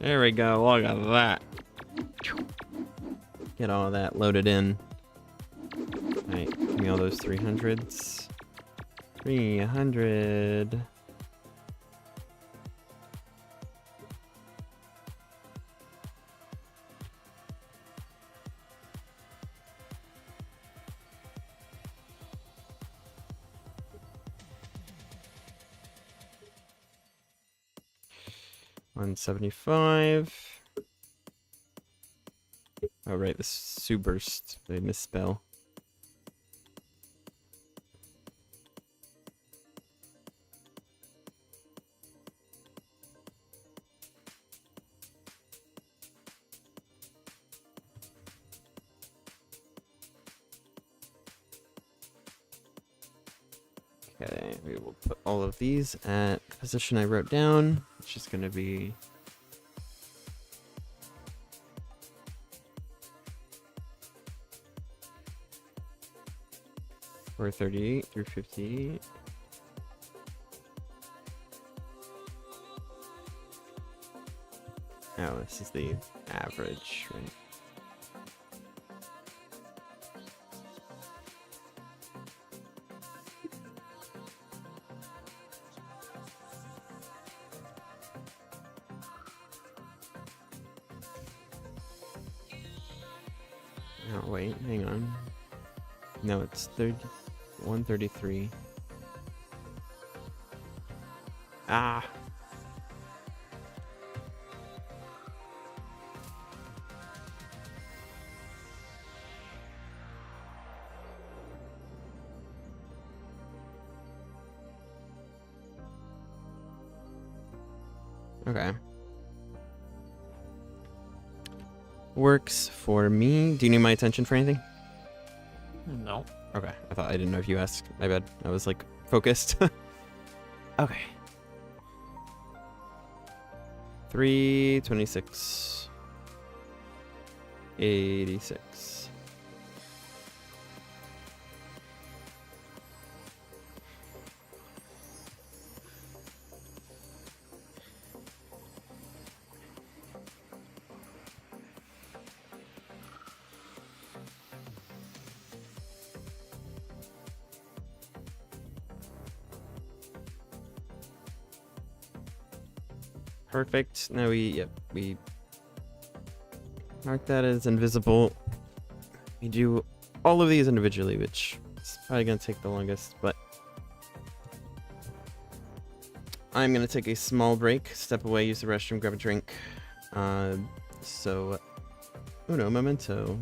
There we go. Look at that. Get all that loaded in. Alright, give me all those 300s. 300. $175. Oh right, the Suburst. They misspell. Okay, we will put all of these at the position I wrote down, which is going to be 438 through 58. Oh, this is the average, right? Oh, wait, hang on. No, it's 133. Ah. Okay. Works for me. Do you need my attention for anything? No. Okay. I didn't know if you asked. My bad. I was like focused. Okay. 326. 86. Perfect. Now we mark that as invisible. We do all of these individually, which is probably gonna take the longest, but I'm gonna take a small break, step away, use the restroom, grab a drink. So uno momento.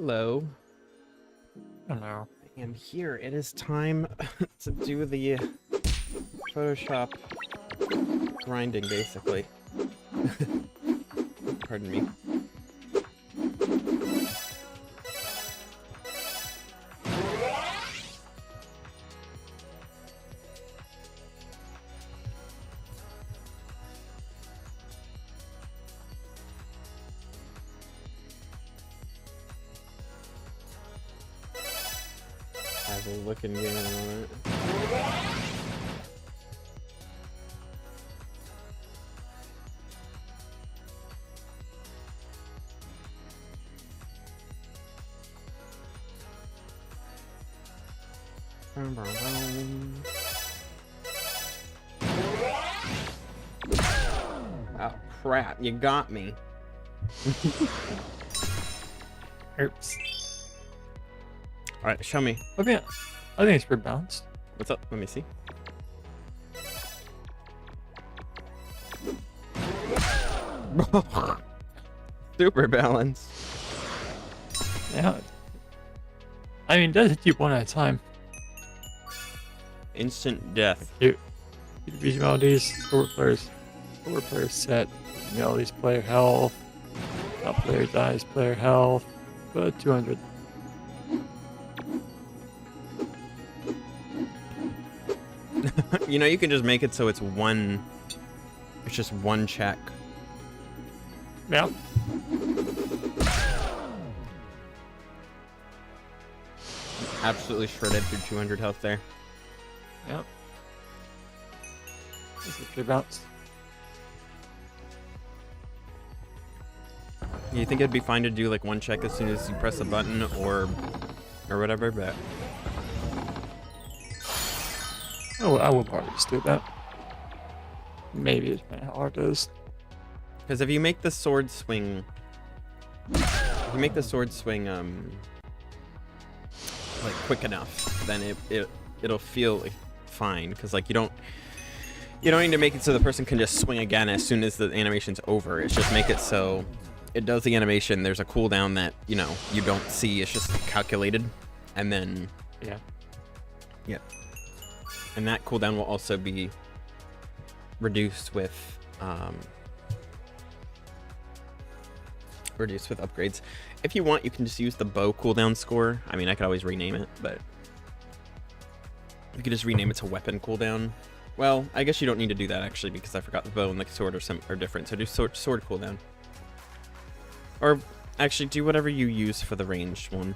Hello. I don't know. I am here. It is time to do the Photoshop grinding, basically. Pardon me. I will look in game in a moment. Oh crap, you got me. Oops. Alright, show me. I think it's pretty balanced. What's up? Let me see. Super balanced. Yeah. I mean, it does hit you one at a time. Instant death. Cute. These melodies, score players set, melodies, player health, top player dies, player health, but 200. You know, you can just make it so it's just one check. Yeah. Absolutely shredded through 200 health there. Yep. This is pretty balanced. You think it'd be fine to do like one check as soon as you press a button or whatever, but Oh, I will probably just do that. Maybe it's how hard it is. because if you make the sword swing, like quick enough, then it'll feel like fine. Because like you don't need to make it so the person can just swing again as soon as the animation's over. It's just make it so it does the animation. There's a cooldown that you don't see. It's just calculated, and then Yeah. and that cooldown will also be reduced with upgrades. If you want, you can just use the bow cooldown score. I mean, I could always rename it, but you could just rename it to weapon cooldown. Well, I guess you don't need to do that actually, because I forgot the bow and the sword are different. So do sword cooldown, or actually do whatever you use for the ranged one.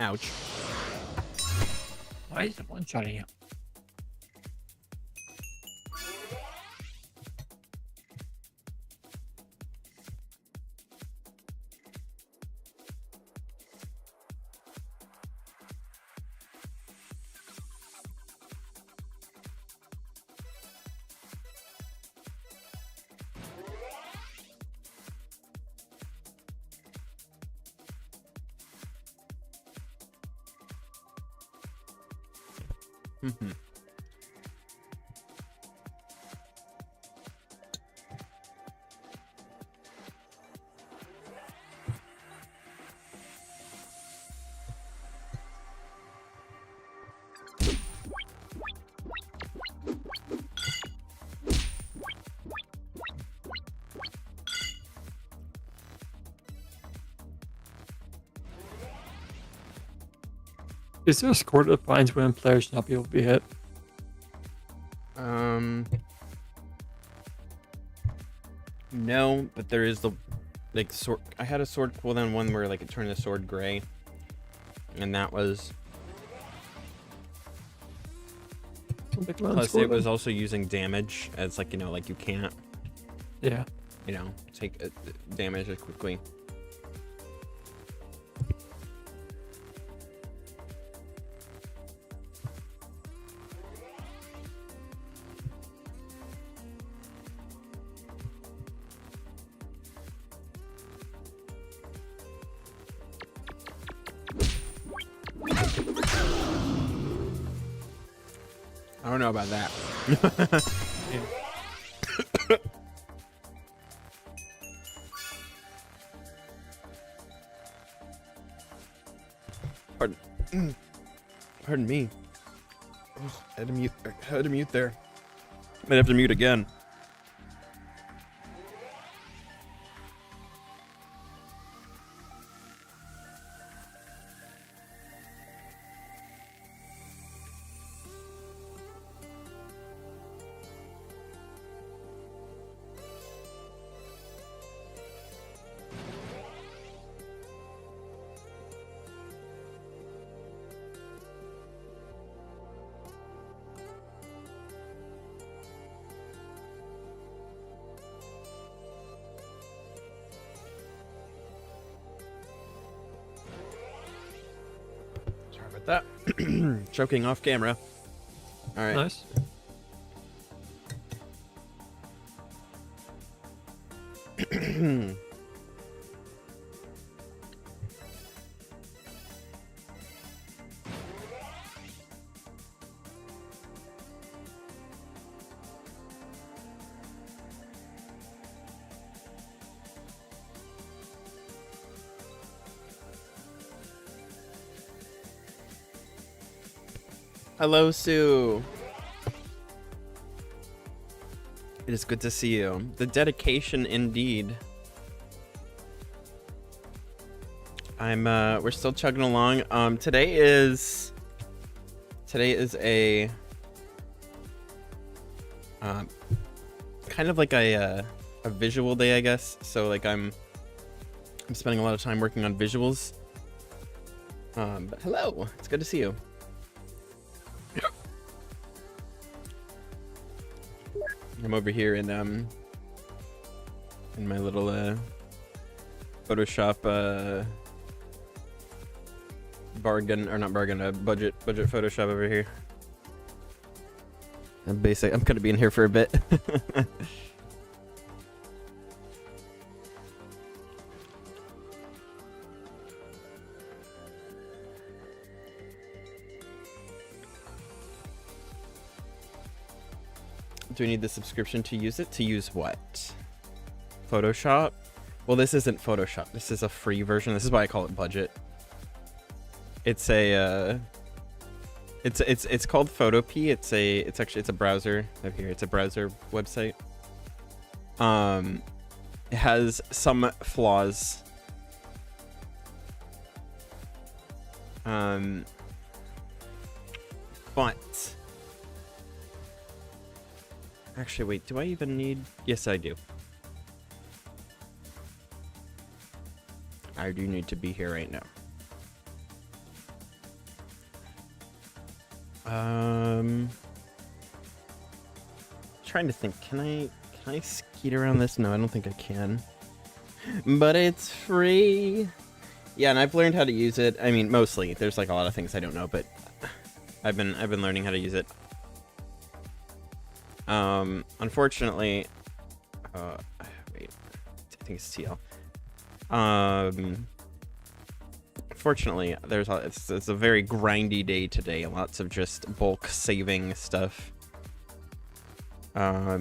Ouch. Why is it one-shotting you? Mm-hmm. Is there a score that defines when players should not be able to be hit? No, but there is the sword. I had a sword cooldown one where like it turned the sword gray, and that was Make my own Plus, score, it was then. also using damage as like, you know, like you can't, Yeah. you know, take damage as quickly. I don't know about that. Yeah. Pardon me. Oh, I had to mute there. Might have to mute again. Sorry about that. Choking off camera. All right. Nice. Hello, Sue. It is good to see you. The dedication indeed. We're still chugging along. Today is a kind of like a visual day, I guess. So like I'm spending a lot of time working on visuals. But hello, it's good to see you. I'm over here in my little Photoshop budget Photoshop over here. I'm gonna be in here for a bit. Do we need the subscription to use it? To use what? Photoshop? Well, this isn't Photoshop. This is a free version. This is why I call it budget. It's a it's called Photopea. It's a browser over here. It's a browser website. It has some flaws. But actually, wait, do I even need... Yes, I do. I do need to be here right now. Trying to think, can I skeet around this? No, I don't think I can. But it's free. Yeah, and I've learned how to use it. I mean, mostly. There's like a lot of things I don't know, but I've been learning how to use it. Unfortunately, wait, I think it's TL. Unfortunately, it's a very grindy day today. Lots of just bulk saving stuff. Let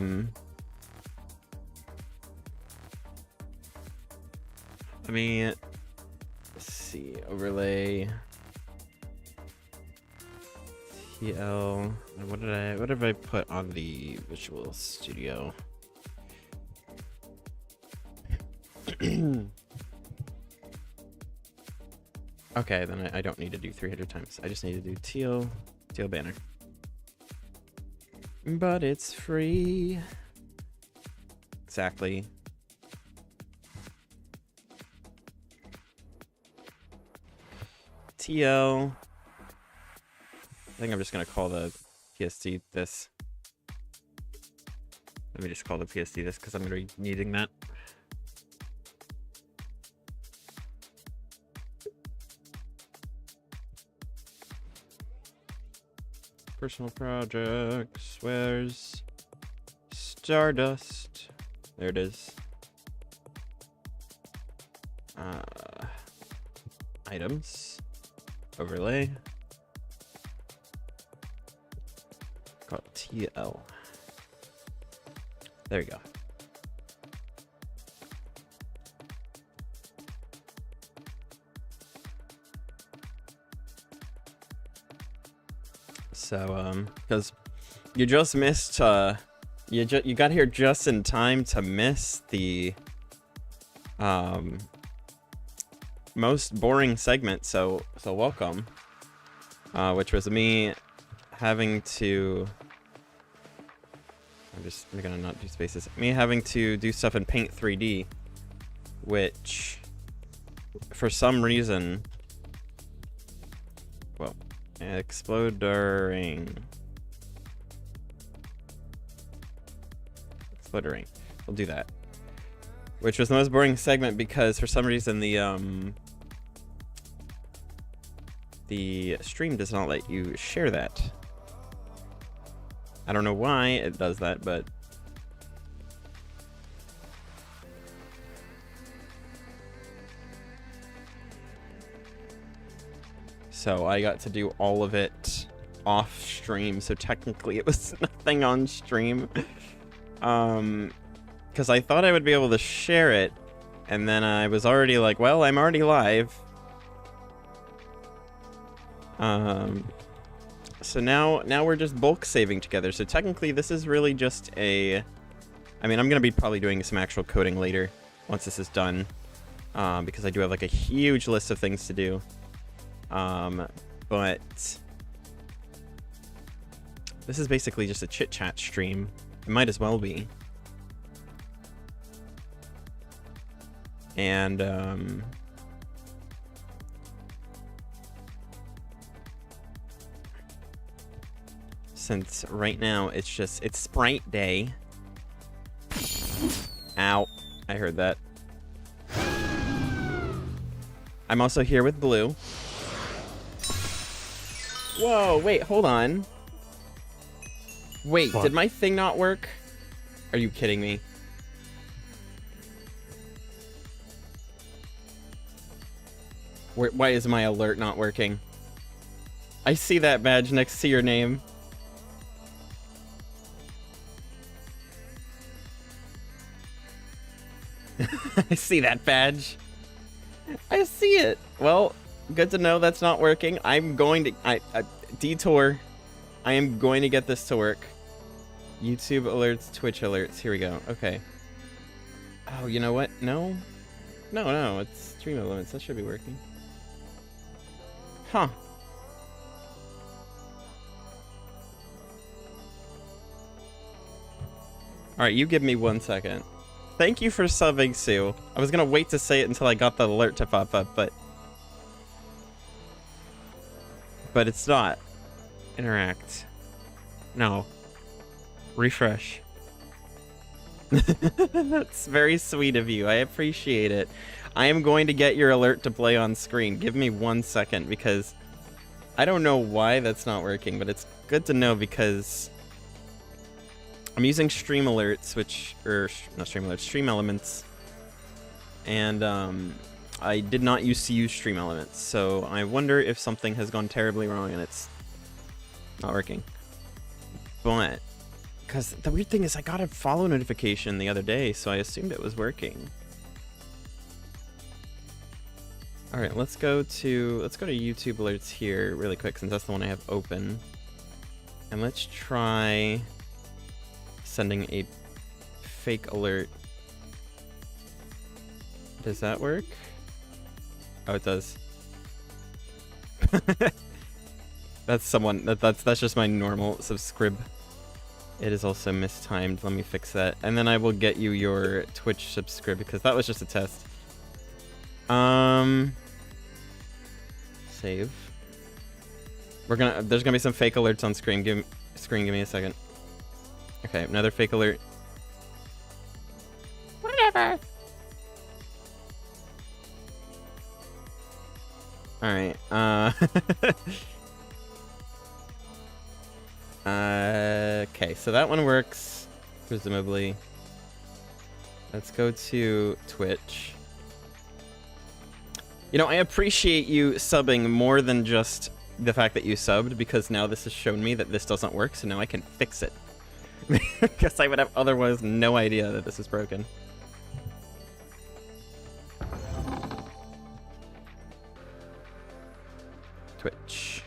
me see, overlay. TL. What did I put on the Visual Studio? Okay, then I don't need to do 300 times. I just need to do teal banner. But it's free. Exactly. TL. I think I'm just gonna call the PSD this. Let me just call the PSD this because I'm going to be needing that. Personal projects. Where's Stardust? There it is. Items. Overlay. Got TL. There we go. So, because you just missed, you got here just in time to miss the, most boring segment. So welcome. Which was me having to. I'm just gonna not do spaces. Me having to do stuff in Paint 3D, which, for some reason, well, exploding. We'll do that. Which was the most boring segment because for some reason the stream does not let you share that. I don't know why it does that, but so I got to do all of it off stream, so technically it was nothing on stream. Because I thought I would be able to share it, and then I was already like, well, I'm already live. So now we're just bulk saving together. So technically this is really just a, I mean, I'm going to be probably doing some actual coding later once this is done. Because I do have like a huge list of things to do. But this is basically just a chit chat stream. It might as well be. And, since right now it's Sprite Day. Ow. I heard that. I'm also here with Blue. Whoa, wait, hold on. Wait, did my thing not work? Are you kidding me? Why is my alert not working? I see that badge next to your name. I see that badge. I see it. Well, good to know that's not working. I'm going to... Detour. I am going to get this to work. YouTube alerts, Twitch alerts. Here we go. Okay. Oh, you know what? No. No. It's stream elements. That should be working. Huh. Alright, you give me 1 second. Thank you for subbing, Sue. I was gonna wait to say it until I got the alert to pop up, but it's not. Interact. No. Refresh. That's very sweet of you. I appreciate it. I am going to get your alert to play on screen. Give me 1 second because I don't know why that's not working, but it's good to know because I'm using stream alerts, not stream alerts, stream elements, and I did not used to use stream elements, so I wonder if something has gone terribly wrong and it's not working. But because the weird thing is I got a follow notification the other day, so I assumed it was working. All right, let's go to YouTube alerts here really quick since that's the one I have open, and let's try sending a fake alert. Does that work? Oh, it does. That's someone that's just my normal subscribe. It is also mistimed. Let me fix that, and then I will get you your Twitch subscribe because that was just a test. Save. There's gonna be some fake alerts on screen. screen. Give me a second. Okay, another fake alert. Whatever. Alright, okay, so that one works, presumably. Let's go to Twitch. You know, I appreciate you subbing more than just the fact that you subbed, because now this has shown me that this doesn't work, so now I can fix it. Because I would have otherwise no idea that this is broken. Twitch.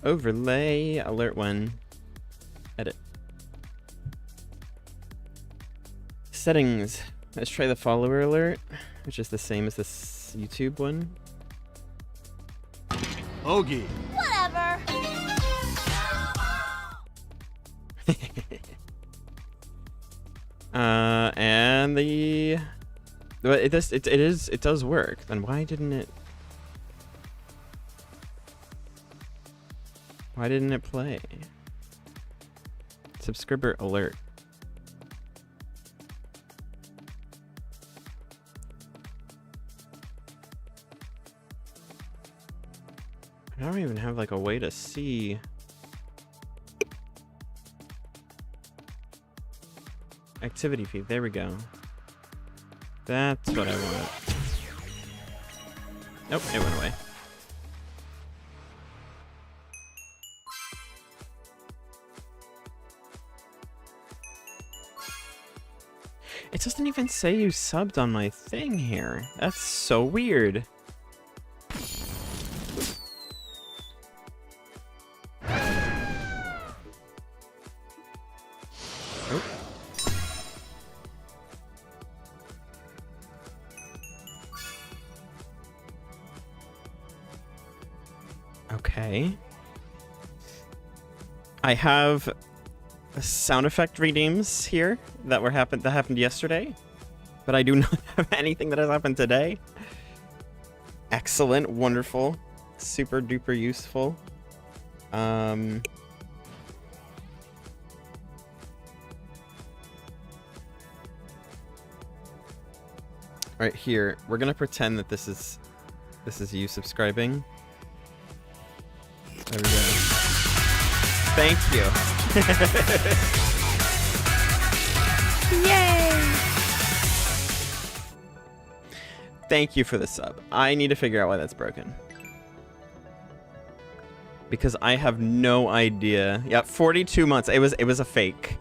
Overlay, alert one, edit. Settings, let's try the follower alert, which is the same as this YouTube one. Ogie. Whatever. And but it does work. Then why didn't it play? Subscriber alert. I don't even have like a way to see. Activity feed, there we go. That's what I want. Nope, it went away. It doesn't even say you subbed on my thing here. That's so weird. Okay. I have sound effect redeems here that happened yesterday, but I do not have anything that has happened today. Excellent, wonderful, super duper useful. Right here, we're gonna pretend that this is you subscribing. There we go. Thank you. Yay! Thank you for the sub. I need to figure out why that's broken. Because I have no idea. Yeah, 42 months. It was a fake.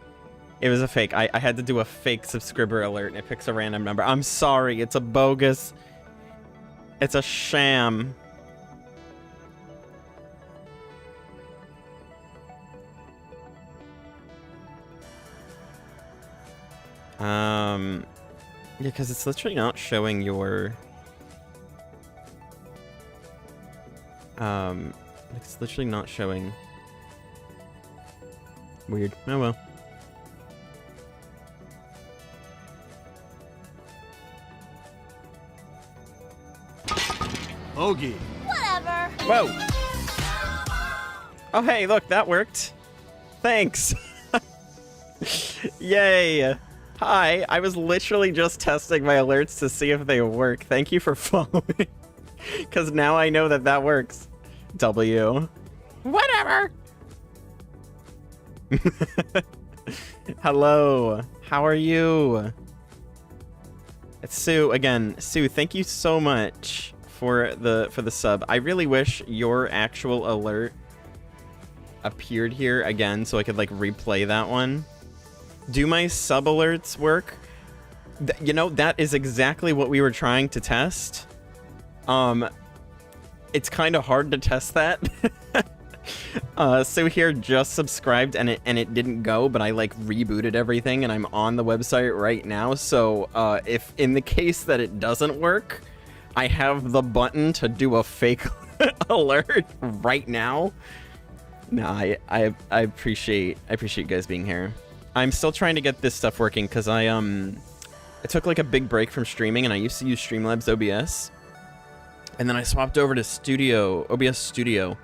It was a fake. I had to do a fake subscriber alert and it picks a random number. I'm sorry, it's a bogus. It's a sham. Yeah, because it's literally not showing your... it's literally not showing... Weird. Oh well. Ogie. Whatever. Whoa! Oh hey, look, that worked. Thanks! Yay! Hi, I was literally just testing my alerts to see if they work. Thank you for following. Because now I know that that works. W. Whatever! Hello. How are you? It's Sue again. Sue, thank you so much for the sub. I really wish your actual alert appeared here again so I could like replay that one. Do my sub alerts work? You know, that is exactly what we were trying to test. It's kind of hard to test that. So here just subscribed and it didn't go, but I like rebooted everything and I'm on the website right now. So if in the case that it doesn't work, I have the button to do a fake alert right now. No, I appreciate you guys being here. I'm still trying to get this stuff working because I I took like a big break from streaming, and I used to use Streamlabs OBS, and then I swapped over to OBS Studio,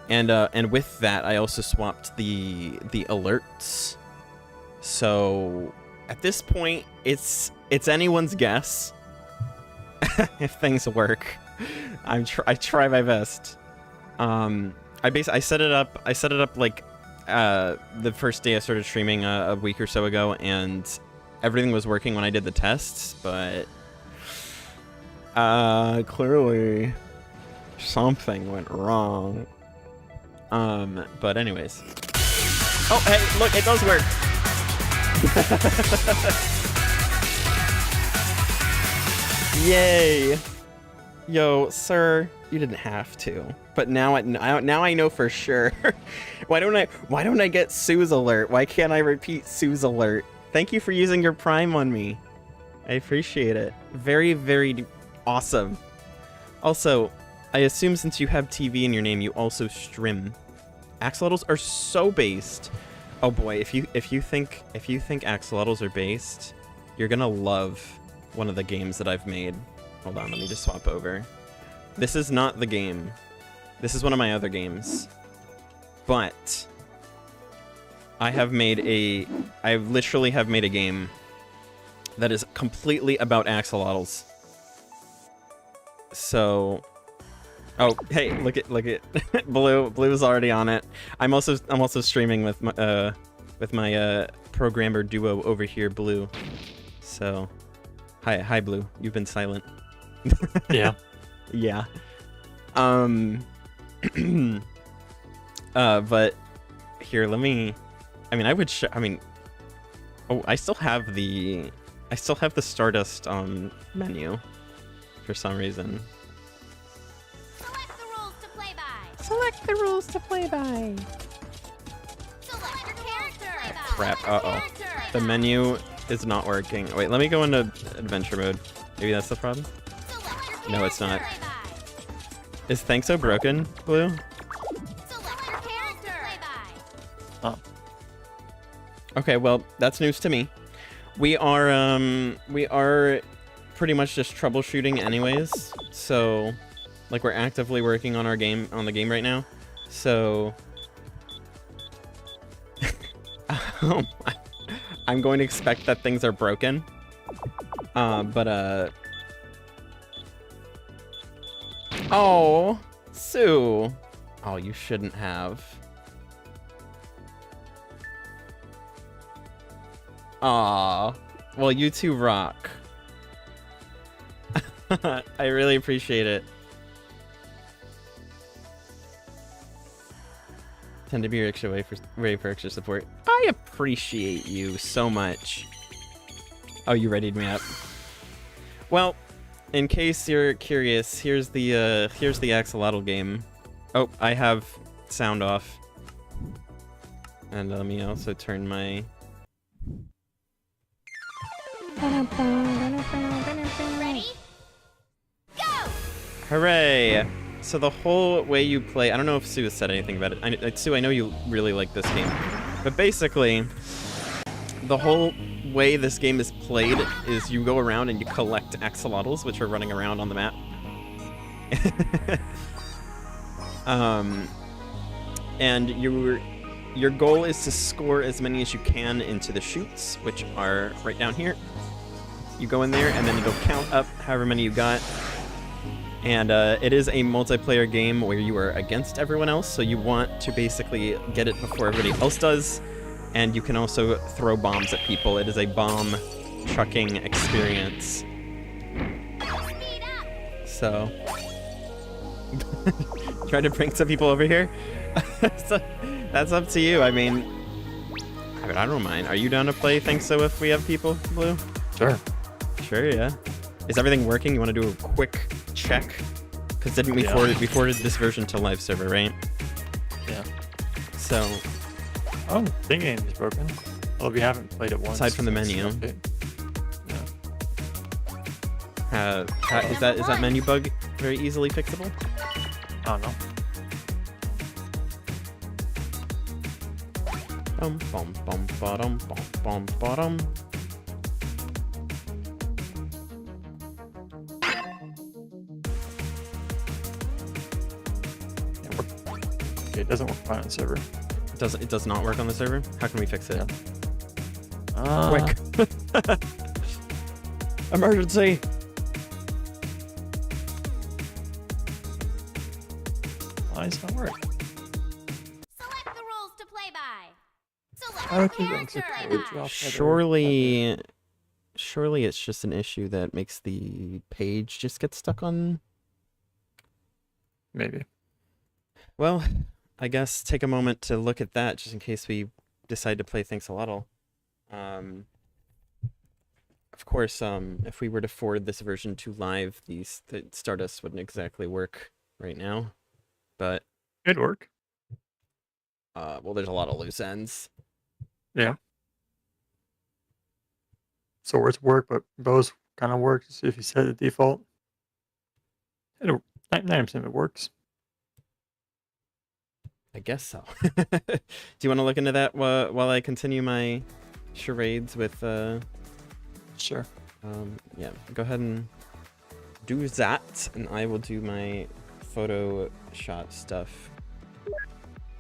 and with that I also swapped the alerts. So at this point, it's anyone's guess if things work. I try my best. I set it up like the first day I started streaming a week or so ago, and everything was working when I did the tests, but clearly something went wrong. But anyways. Oh, hey, look, it does work. Yay. Yo, sir, you didn't have to. But now I know for sure. Why don't I get Sue's alert? Why can't I repeat Sue's alert? Thank you for using your Prime on me. I appreciate it. Very, very awesome. Also, I assume since you have TV in your name, you also stream. Axolotls are so based. Oh boy, if you think axolotls are based, you're gonna love one of the games that I've made. Hold on, let me just swap over. This is not the game. This is one of my other games. But I literally have made a game that is completely about axolotls. So, oh, hey, look at Blue's already on it. I'm also streaming with my programmer duo over here, Blue. So, hi Blue. You've been silent. Yeah. Yeah. But here, let me. Oh, I still have the Stardust menu for some reason. Select the rules to play by. Select the rules to play by. Select your character. Crap. Uh-oh. The menu is not working. Wait, let me go into adventure mode. Maybe that's the problem? No, it's not. Is Thanks So broken, Blue? Select your character. Oh. Okay, well, that's news to me. We are pretty much just troubleshooting anyways. So, like, we're actively working on the game right now. So, I'm going to expect that things are broken. Oh, Sue. Oh, you shouldn't have. Aw. Well, you two rock. I really appreciate it. Tend to be extra ready for extra support. I appreciate you so much. Oh, you readied me up. Well, in case you're curious, here's the axolotl game. Oh, I have sound off. And let me also turn my... Ready? Go! Hooray! So the whole way you play... I don't know if Sue has said anything about it. Sue, I know you really like this game. But basically, the whole way this game is played is you go around and you collect axolotls, which are running around on the map. And your goal is to score as many as you can into the chutes, which are right down here. You go in there, and then you go count up however many you got. And it is a multiplayer game where you are against everyone else, so you want to basically get it before everybody else does. And you can also throw bombs at people. It is a bomb chucking experience. Speed up. So, try to bring some people over here. So, that's up to you. I mean, I don't mind. Are you down to play Think So if we have people, Blue? Sure. Sure, yeah. Is everything working? You want to do a quick check? Because didn't we forwarded this version to live server, right? Yeah. So, Oh, the game is broken. Well, we haven't played it once. aside from the menu, Yeah. is that menu bug very easily fixable? I don't know. Bum bum bum bottom bum bum bottom. it doesn't work fine on the server. It does not work on the server? How can we fix it? Quick. Emergency! Why does it not work? Select the rules to play by. Select How the do you character exit play page by. off? Surely it's just an issue that makes the page just get stuck on. Maybe. Well, I guess take a moment to look at that just in case we decide to play Thanks-a-Lotl. Of course, if we were to forward this version to live, the Stardust wouldn't exactly work right now. But It'd work. well, there's a lot of loose ends. Yeah. Swords work, but bows kind of works if you set the default. 90% of it works. I guess so. Do you want to look into that while I continue my charades with Sure. yeah, go ahead and do that, and I will do my Photoshop stuff,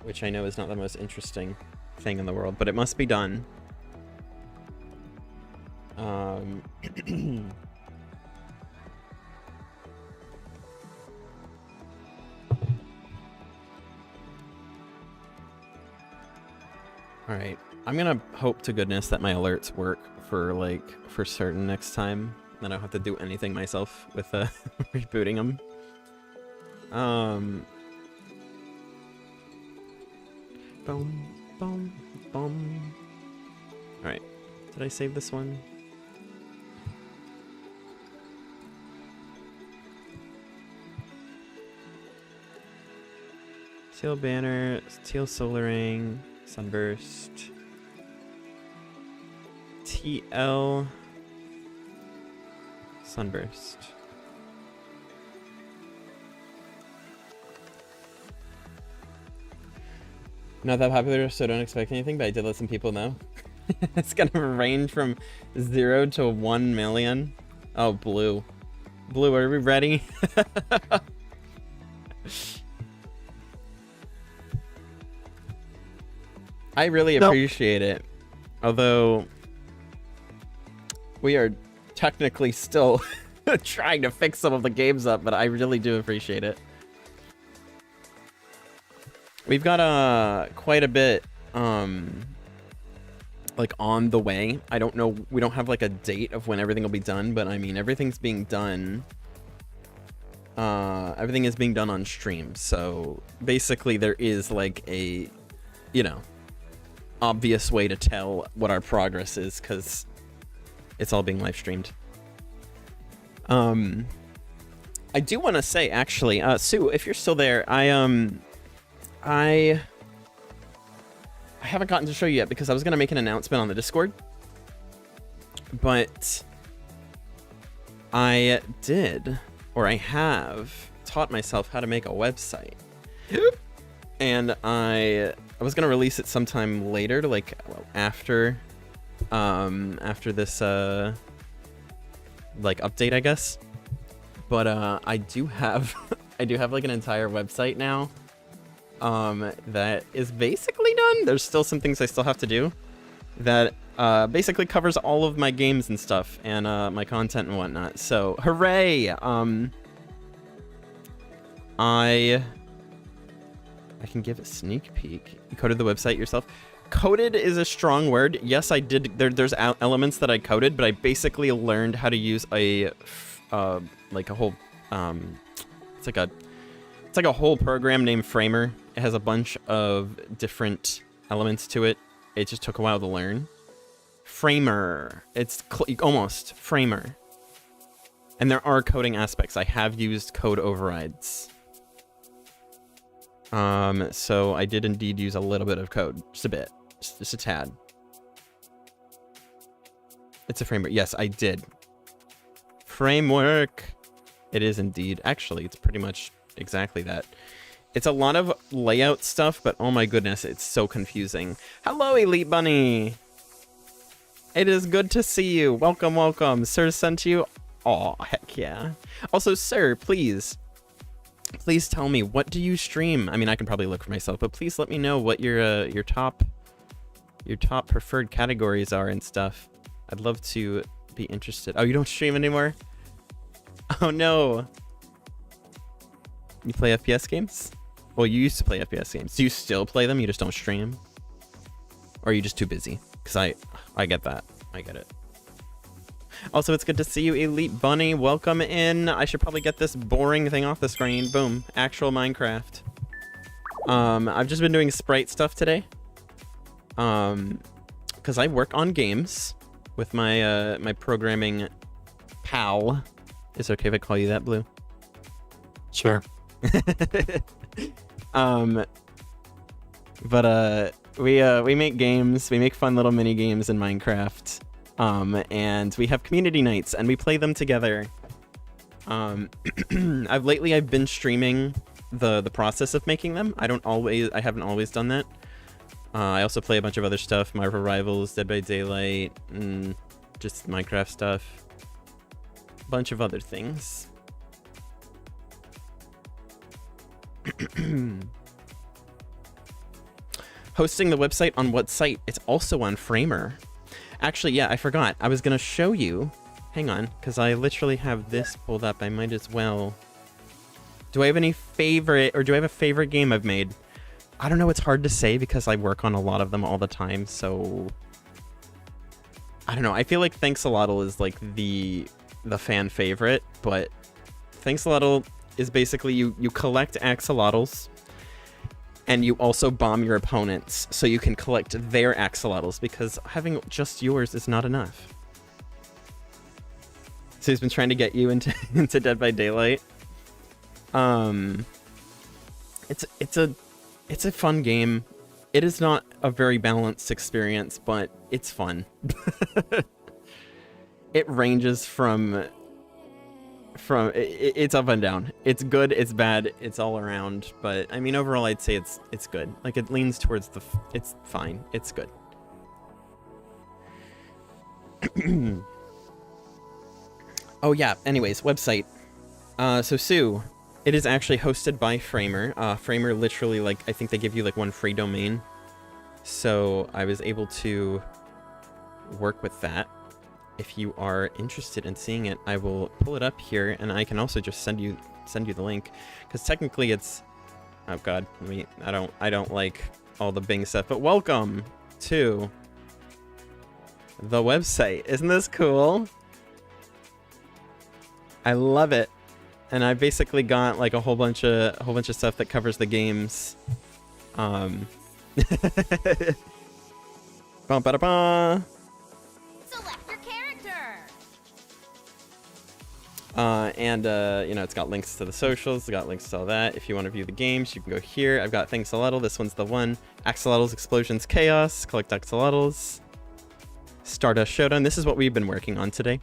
which I know is not the most interesting thing in the world, but it must be done. Alright, I'm gonna hope to goodness that my alerts work for certain next time. Then I don't have to do anything myself with rebooting them. Boom, boom, boom. Alright, did I save this one? Teal banner, teal solar ring, sunburst. TL sunburst. Not that popular, so don't expect anything, but I did let some people know. It's gonna range from 0 to 1 million. Oh, blue. Blue, are we ready? I really appreciate it. Although we are technically still trying to fix some of the games up, but I really do appreciate it. We've got quite a bit like on the way. I don't know, we don't have like a date of when everything will be done, but I mean everything's being done. Everything is being done on stream, so basically there is like a, you know, obvious way to tell what our progress is because it's all being live streamed. I do want to say actually, Sue, if you're still there, I haven't gotten to show you yet because I was gonna make an announcement on the Discord, but I did, or I have taught myself how to make a website, and I was gonna release it sometime later, to like after this like update, I guess. But I do have like an entire website now that is basically done. There's still some things I still have to do that basically covers all of my games and stuff and my content and whatnot. So hooray! I can give a sneak peek. You coded the website yourself? Coded is a strong word. Yes, I did. There's elements that I coded, but I basically learned how to use a like a whole it's like a whole program named Framer. It has a bunch of different elements to it. It just took a while to learn. Framer. It's almost Framer. And there are coding aspects. I have used code overrides. So I did indeed use a little bit of code, just a bit, just a tad. It's a framework. Yes, I did. Framework. It is indeed. Actually, it's pretty much exactly that. It's a lot of layout stuff, but oh my goodness, it's so confusing. Hello, Elite Bunny. It is good to see you. Welcome, welcome. Sir sent you. Oh, heck yeah. Also, sir, please. Please tell me, what do you stream? I mean, I can probably look for myself, but please let me know what your top preferred categories are and stuff. I'd love to be interested. Oh, you don't stream anymore? Oh no. You play FPS games? Well, you used to play FPS games. Do you still play them? You just don't stream? Or are you just too busy? Because I get that. I get it. Also, it's good to see you, Elite Bunny. Welcome in. I should probably get this boring thing off the screen. Boom. Actual Minecraft. I've just been doing sprite stuff today. Because I work on games with my my programming pal. Is it okay if I call you that, Blue? Sure. But we make games. We make fun little mini games in Minecraft. And we have community nights and we play them together. I've been streaming the process of making them. I haven't always done that. I also play a bunch of other stuff, Marvel Rivals, Dead by Daylight, and just Minecraft stuff. A bunch of other things. Hosting the website on what site? It's also on Framer. Actually, yeah, I forgot. I was gonna show you. Hang on, because I literally have this pulled up. I might as well. Do I have any favorite, or do I have a favorite game I've made? I don't know. It's hard to say because I work on a lot of them all the time. So I don't know. I feel like Thanks-a-Lotl is like the fan favorite, but Thanks-a-Lotl is basically you collect axolotls. And you also bomb your opponents, so you can collect their axolotls, because having just yours is not enough. So he's been trying to get you into Dead by Daylight. It's a fun game. It is not a very balanced experience, but it's fun. It ranges from it's up and down. It's good, it's bad, it's all around, but I mean overall I'd say it's good. Like it leans towards it's fine. It's good. Oh yeah, anyways, website. So Sue, it is actually hosted by Framer. Framer literally, like, I think they give you like one free domain. So I was able to work with that. If you are interested in seeing it, I will pull it up here, and I can also just send you the link, because technically it's, oh god, I don't like all the Bing stuff, but welcome to the website. Isn't this cool? I love it, and I basically got like a whole bunch of stuff that covers the games. Bum ba da ba. You know, it's got links to the socials, it's got links to all that. If you want to view the games, you can go here. I've got Thanks-a-Lotl, this one's the one. Axolotls, Explosions, Chaos, collect Axolotls. Stardust Showdown, this is what we've been working on today.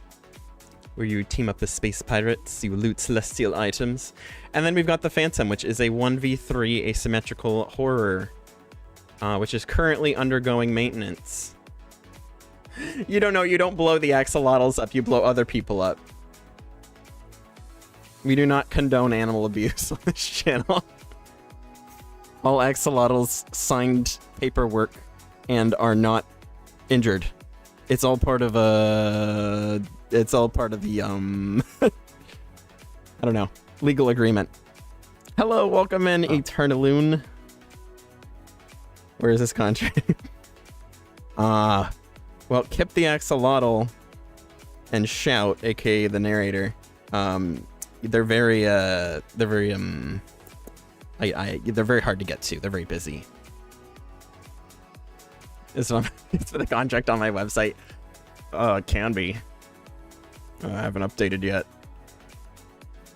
Where you team up with space pirates, you loot celestial items. And then we've got the Phantom, which is a 1v3 asymmetrical horror, which is currently undergoing maintenance. You don't know, you don't blow the axolotls up, you blow other people up. We do not condone animal abuse on this channel. All axolotls signed paperwork and are not injured. It's all part of the I don't know, legal agreement. Hello, welcome in, Eternaloon. Where is this contract? Well, Kip the Axolotl and Shout, aka the narrator, they're very they're very hard to get to. They're very busy. It's for the contract on my website. It can be. I haven't updated yet.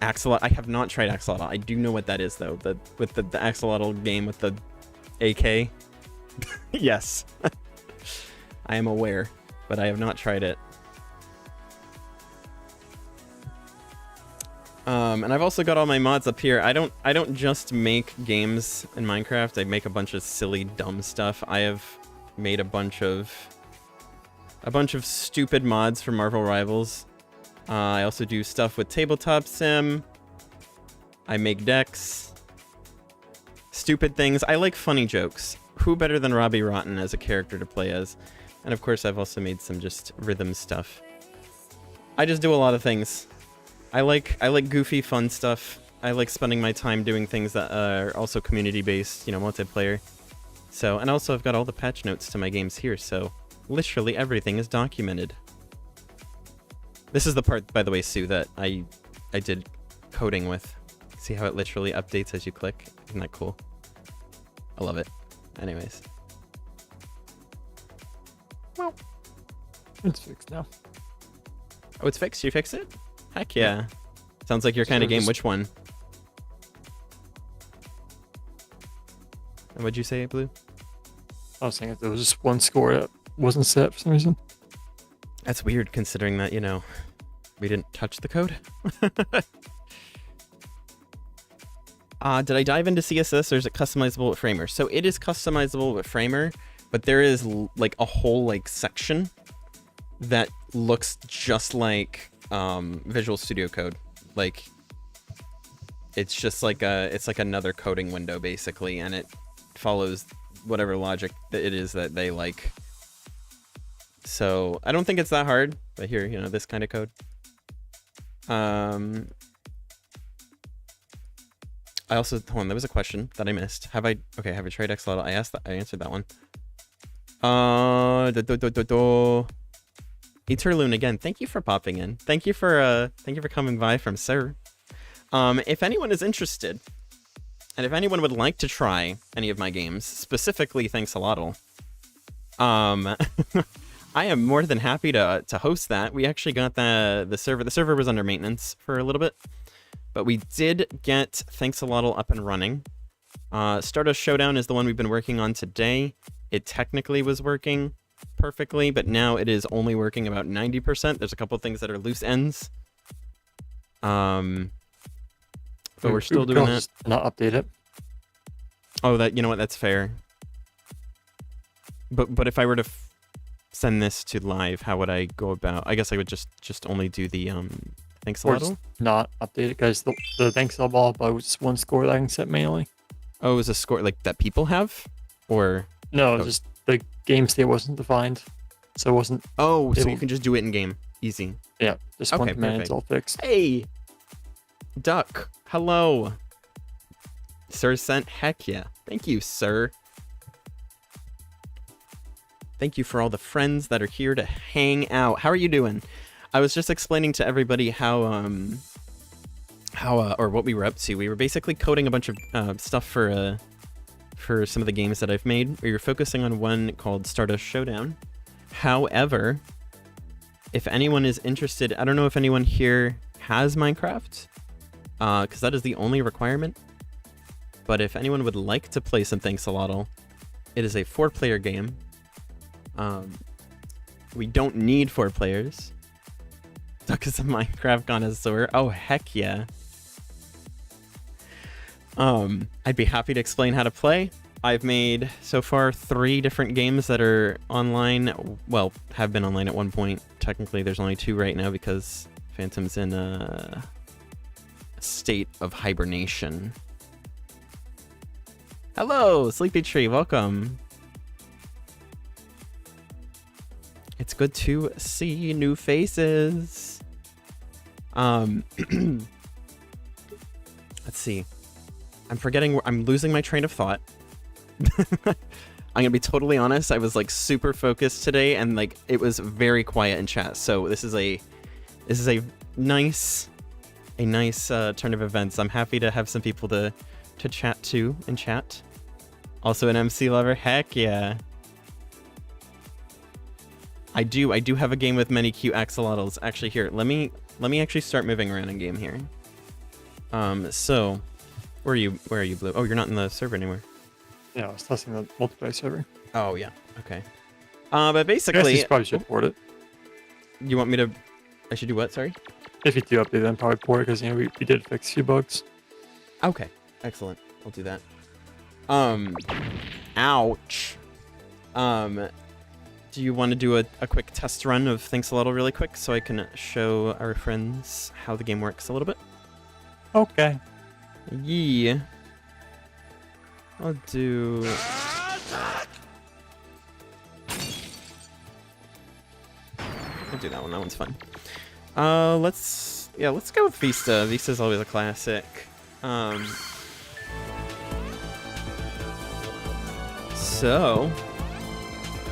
Axolotl. I have not tried Axolotl. I do know what that is though. With the Axolotl game with the AK. Yes. I am aware, but I have not tried it. And I've also got all my mods up here. I don't just make games in Minecraft. I make a bunch of silly, dumb stuff. I have made a bunch of stupid mods for Marvel Rivals. I also do stuff with Tabletop Sim. I make decks. Stupid things. I like funny jokes. Who better than Robbie Rotten as a character to play as? And of course, I've also made some just rhythm stuff. I just do a lot of things. I like goofy, fun stuff. I like spending my time doing things that are also community-based, you know, multiplayer. So, and also I've got all the patch notes to my games here, so literally everything is documented. This is the part, by the way, Sue, that I did coding with. See how it literally updates as you click? Isn't that cool? I love it. Anyways. Well, it's fixed now. Oh, it's fixed? You fixed it? Heck yeah. Sounds like your kind of game. Which one? What'd you say, Blue? I was saying if there was just one score that wasn't set for some reason. That's weird considering that, you know, we didn't touch the code. Did I dive into CSS or is it customizable with Framer? So it is customizable with Framer, but there is like a whole like section that looks just like Visual Studio Code. Like it's just like it's like another coding window basically, and it follows whatever logic that it is that they like. So I don't think it's that hard, but here, you know, this kind of code. I also, hold on, there was a question that I missed. Have I tried Xlotl? I answered that one. Eterloon again, thank you for popping in. Thank you for coming by from Sir. If anyone is interested, and if anyone would like to try any of my games, specifically Thanks-a-Lotl, I am more than happy to host that. We actually got the server. The server was under maintenance for a little bit, but we did get Thanks-a-Lotl up and running. Stardust Showdown is the one we've been working on today. It technically was working perfectly, but now it is only working about 90%. There's a couple things that are loose ends. But we're still doing that. Not update it. Oh, that, you know what? That's fair. But if I were to send this to live, how would I go about? I guess I would just only do the Thanks-a-Lotl. Not update it, guys. The Thanks-a-Lotl was one score that I can set manually. Oh, is a score like that people have, or no? Just the game state wasn't defined, so it wasn't. Oh, so you can just do it in game, easy. Yeah, just one command, it's all fixed. Hey, Duck, hello. Sir sent, heck yeah. Thank you, sir. Thank you for all the friends that are here to hang out. How are you doing? I was just explaining to everybody how or what we were up to. We were basically coding a bunch of stuff for some of the games that I've made. We were focusing on one called Stardust Showdown. However, if anyone is interested, I don't know if anyone here has Minecraft, because that is the only requirement. But if anyone would like to play some Thanks-a-Lotl, it is a 4-player game. We don't need 4 players. Duck is a Minecraft connoisseur. Oh, heck yeah. I'd be happy to explain how to play. I've made, so far, 3 different games that are online. Well, have been online at one point. Technically, there's only 2 right now because Phantom's in a state of hibernation. Hello, Sleepy Tree. Welcome. It's good to see new faces. Let's see. I'm losing my train of thought. I'm gonna be totally honest. I was like super focused today, and like it was very quiet in chat. So this is a nice turn of events. I'm happy to have some people to chat to in chat. Also an MC lover. Heck yeah. I do have a game with many cute axolotls. Actually, here, let me actually start moving around in game here. So where are you, Blue? Oh, you're not in the server anymore. Yeah, I was testing the multiplayer server. Oh yeah, okay. But basically, I guess you probably should port it. You want me to? I should do what? Sorry. If you do update, then probably port it because you know we did fix a few bugs. Okay, excellent. I'll do that. Ouch. Do you want to do a quick test run of Thanks-a-Lotl really quick so I can show our friends how the game works a little bit? Okay. Yeah. I'll do... I'll do that one. That one's fun. Let's go with Vista. Vista's always a classic. So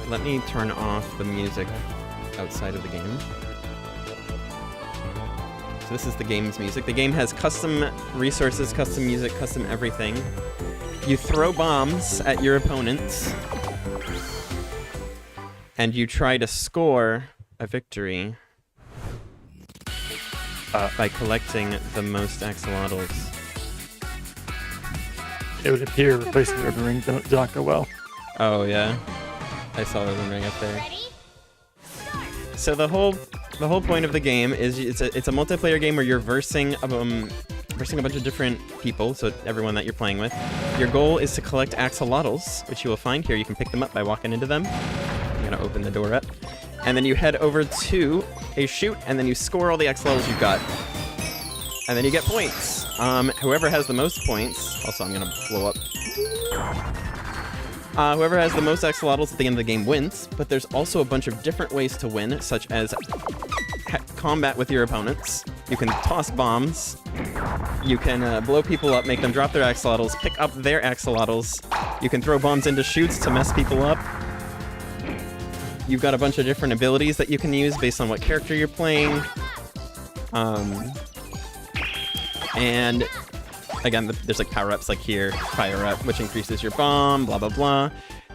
let me turn off the music outside of the game. So this is the game's music. The game has custom resources, custom music, custom everything. You throw bombs at your opponents, and you try to score a victory by collecting the most axolotls. It would appear replacing the urban ring did not go well. Oh yeah, I saw the ring up there. Ready? Start. So the whole point of the game is it's a multiplayer game where you're versing a bunch of different people, so everyone that you're playing with. Your goal is to collect axolotls, which you will find here. You can pick them up by walking into them. I'm gonna open the door up, and then you head over to a chute, and then you score all the axolotls you've got, and then you get points. Whoever has the most points. Also, I'm gonna blow up. Whoever has the most axolotls at the end of the game wins, but there's also a bunch of different ways to win, such as combat with your opponents. You can toss bombs. You can blow people up, make them drop their axolotls, pick up their axolotls. You can throw bombs into chutes to mess people up. You've got a bunch of different abilities that you can use based on what character you're playing. And again, there's like power-ups like here, fire up, which increases your bomb, blah blah blah.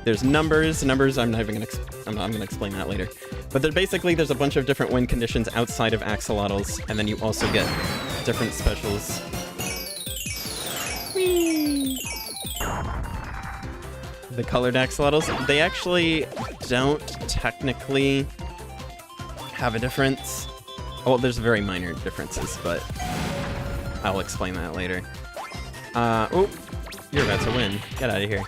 There's numbers. I'm not even gonna explain that later. But there's a bunch of different win conditions outside of axolotls, and then you also get different specials. Whee! The colored axolotls, they actually don't technically have a difference. Well, there's very minor differences, but I'll explain that later. Oh, you're about to win. Get out of here.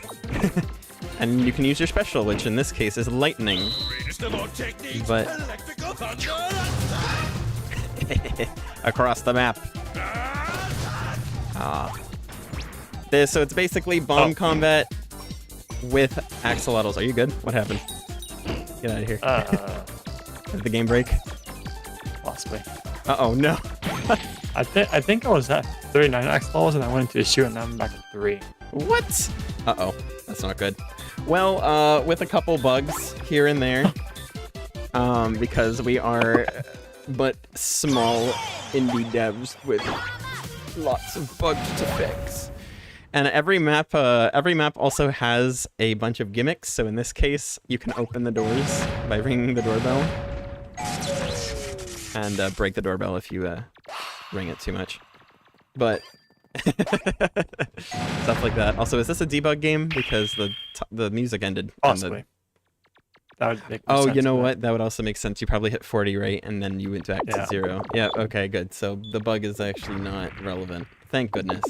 And you can use your special, which in this case is lightning. But across the map. So it's basically bomb combat with axolotls. Are you good? What happened? Get out of here. Did the game break? Possibly. Uh-oh, no. I think I was at 39 axolotls and I went into a shoot and now I'm back at 3. What? Uh-oh, that's not good. Well, with a couple bugs here and there, because we are but small indie devs with lots of bugs to fix. And every map also has a bunch of gimmicks. So in this case, you can open the doors by ringing the doorbell, and break the doorbell if you ring it too much. But stuff like that. Also, is this a debug game? Because the music ended. Possibly. That would make more Oh, sense you know to what? That would also make sense. You probably hit 40, right? And then you went back to 0. Yeah, okay, good. So the bug is actually not relevant. Thank goodness.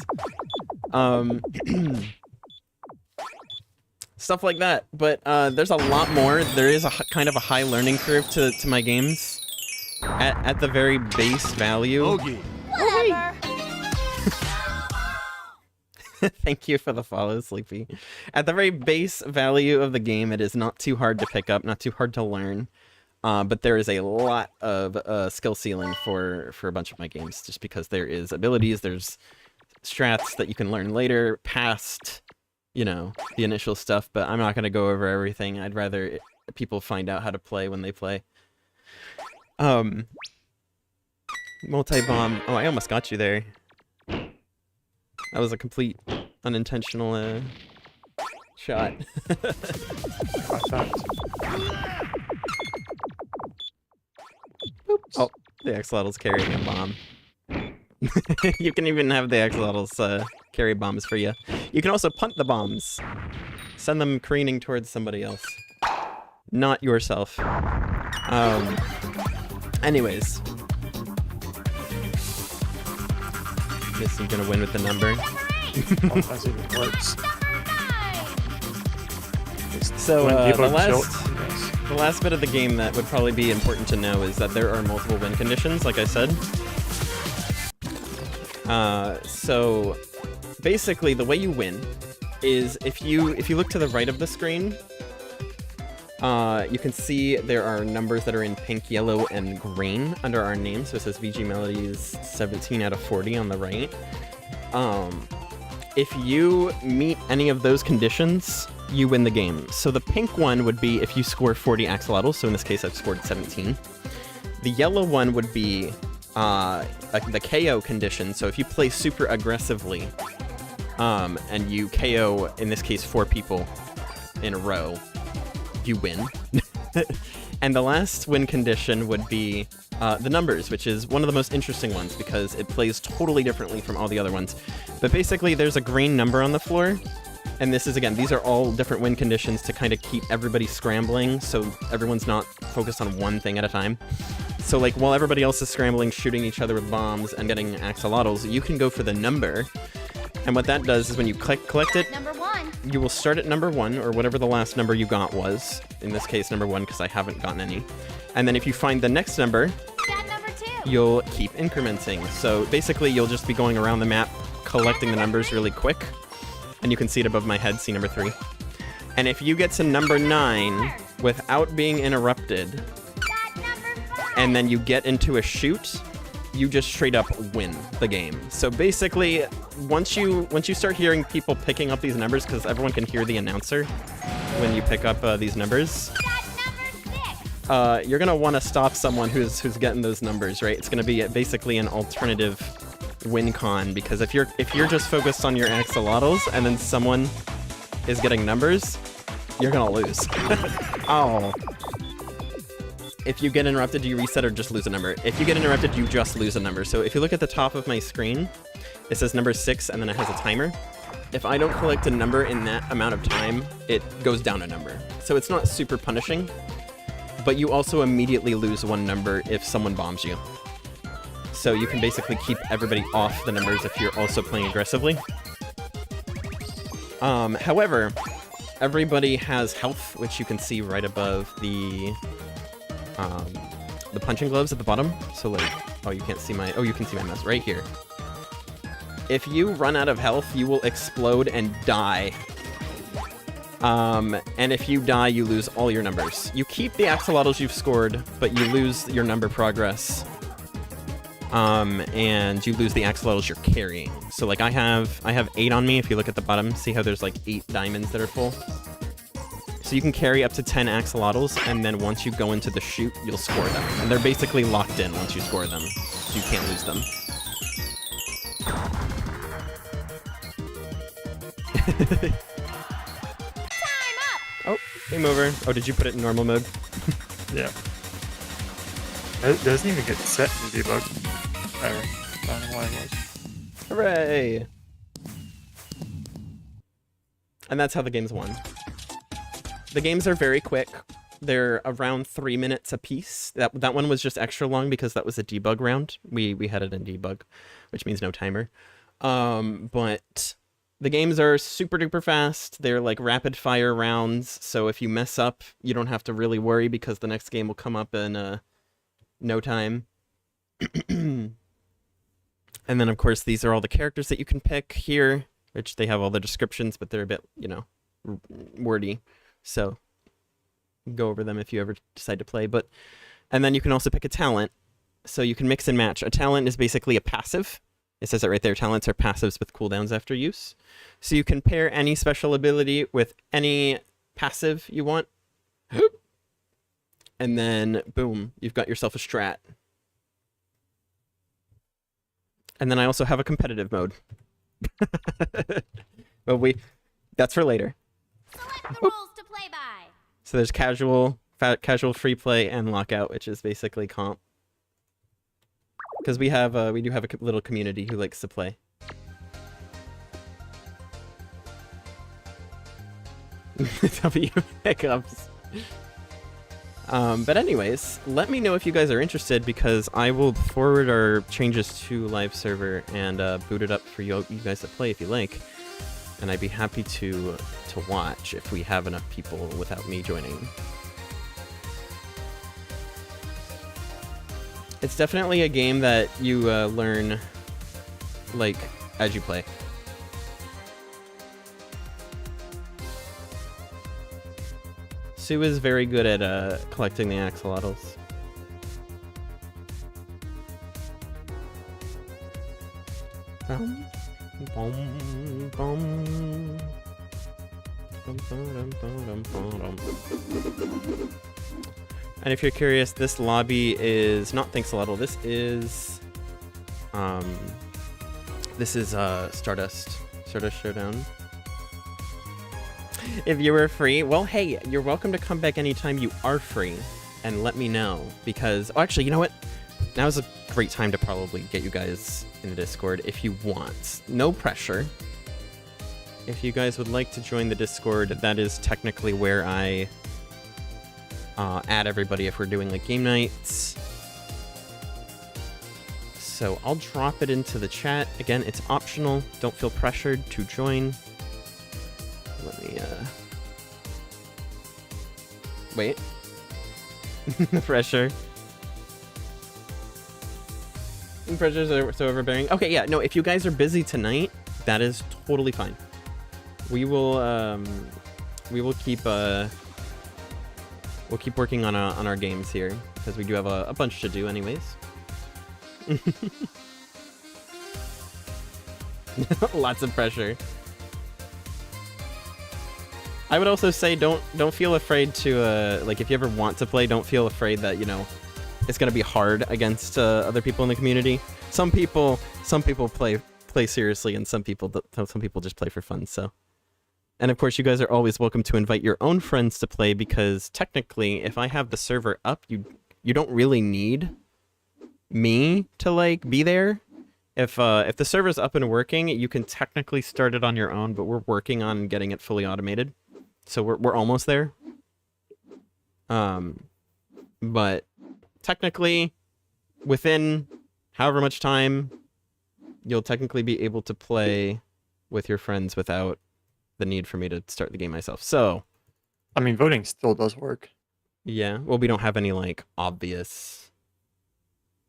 Stuff like that. But there's a lot more. There is a kind of a high learning curve to my games. At the very base value. Whatever. Thank you for the follow, Sleepy. At the very base value of the game, it is not too hard to pick up, not too hard to learn. But there is a lot of skill ceiling for a bunch of my games, just because there is abilities, there's strats that you can learn later, past, you know, the initial stuff. But I'm not going to go over everything. I'd rather people find out how to play when they play. Multi-bomb. Oh, I almost got you there. That was a complete unintentional shot. Oh, the axolotl's carrying a bomb. You can even have the axolotls carry bombs for you. You can also punt the bombs. Send them careening towards somebody else. Not yourself. Anyways. Guess I'm gonna win with the number. That's even worse. So When people the last bit of the game that would probably be important to know is that there are multiple win conditions, like I said. So basically the way you win is if you look to the right of the screen, you can see there are numbers that are in pink, yellow, and green under our name. So it says VG Melodies 17 out of 40 on the right. If you meet any of those conditions, you win the game. So the pink one would be if you score 40 axolotls. So in this case, I've scored 17. The yellow one would be the KO condition. So if you play super aggressively, and you KO, in this case, 4 people in a row, you win. And the last win condition would be the numbers, which is one of the most interesting ones because it plays totally differently from all the other ones. But basically, there's a green number on the floor, and this is, again, these are all different win conditions to kind of keep everybody scrambling so everyone's not focused on one thing at a time. So, like, while everybody else is scrambling, shooting each other with bombs and getting axolotls, you can go for the number. And what that does is when you collect it, Number 1. you will start at number 1, or whatever the last number you got was. In this case, number 1, because I haven't gotten any. And then if you find the next number, Got number 2. you'll keep incrementing. So basically, you'll just be going around the map, collecting the numbers really quick. And you can see it above my head, see number 3. And if you get to number 9 without being interrupted, Got number 5. and then you get into a shoot, you just straight up win the game. So basically, once you start hearing people picking up these numbers, because everyone can hear the announcer when you pick up these numbers, Got number 6. you're gonna want to stop someone who's getting those numbers, right? It's gonna be basically an alternative win con, because if you're just focused on your axolotls and then someone is getting numbers, you're gonna lose. Oh. If you get interrupted, you reset or just lose a number. If you get interrupted, you just lose a number. So if you look at the top of my screen, it says number 6 and then it has a timer. If I don't collect a number in that amount of time, it goes down a number. So it's not super punishing, but you also immediately lose 1 number if someone bombs you. So you can basically keep everybody off the numbers if you're also playing aggressively. However, everybody has health, which you can see right above the punching gloves at the bottom. So like, oh, you can't see my, oh, you can see my mouse right here. If you run out of health, you will explode and die. And if you die, you lose all your numbers. You keep the axolotls you've scored, but you lose your number progress. And you lose the axolotls you're carrying. So like I have 8 on me. If you look at the bottom, see how there's like 8 diamonds that are full? So you can carry up to 10 axolotls, and then once you go into the shoot, you'll score them. And they're basically locked in once you score them, so you can't lose them. Time up. Oh, game over. Oh, did you put it in normal mode? Yeah. It doesn't even get set in debug. I don't know why it was. Hooray! And that's how the game's won. The games are very quick. They're around 3 minutes a piece. That one was just extra long because that was a debug round. We had it in debug, which means no timer. But the games are super duper fast. They're like rapid fire rounds. So if you mess up, you don't have to really worry because the next game will come up in no time. And then of course these are all the characters that you can pick here, which they have all the descriptions, but they're a bit, you know, wordy. So go over them if you ever decide to play. And then you can also pick a talent. So you can mix and match. A talent is basically a passive. It says it right there. Talents are passives with cooldowns after use. So you can pair any special ability with any passive you want. And then, boom, you've got yourself a strat. And then I also have a competitive mode. But that's for later. Select the rules to play by. So there's casual free play, and lockout, which is basically comp. Because we do have a little community who likes to play. W hiccups. But anyways, let me know if you guys are interested, because I will forward our changes to live server and boot it up for you guys to play if you like. And I'd be happy to watch if we have enough people without me joining. It's definitely a game that you learn, like, as you play. Sue is very good at collecting the axolotls. Bum, bum, bum. And if you're curious, this lobby is not Thanks-a-Lotl. This is Stardust Showdown. If you were free, well, hey, you're welcome to come back anytime you are free and let me know, because actually, you know what? Now's a great time to probably get you guys in the Discord if you want. No pressure. If you guys would like to join the Discord, that is technically where I add everybody if we're doing like game nights. So I'll drop it into the chat. Again, it's optional. Don't feel pressured to join. Let me wait. The pressure. The pressure's so overbearing. Okay, yeah, no, if you guys are busy tonight, that is totally fine. We will keep we'll keep working on our games here, because we do have a bunch to do anyways. Lots of pressure. I would also say don't feel afraid to like, if you ever want to play, don't feel afraid that, you know, it's gonna be hard against other people in the community. Some people play seriously, and some people just play for fun. So, and of course, you guys are always welcome to invite your own friends to play, because technically, if I have the server up, you don't really need me to like be there. If the server's up and working, you can technically start it on your own, but we're working on getting it fully automated. So we're almost there. But technically, within however much time, you'll technically be able to play with your friends without the need for me to start the game myself. So, I mean, voting still does work. yeah, well, we don't have any like obvious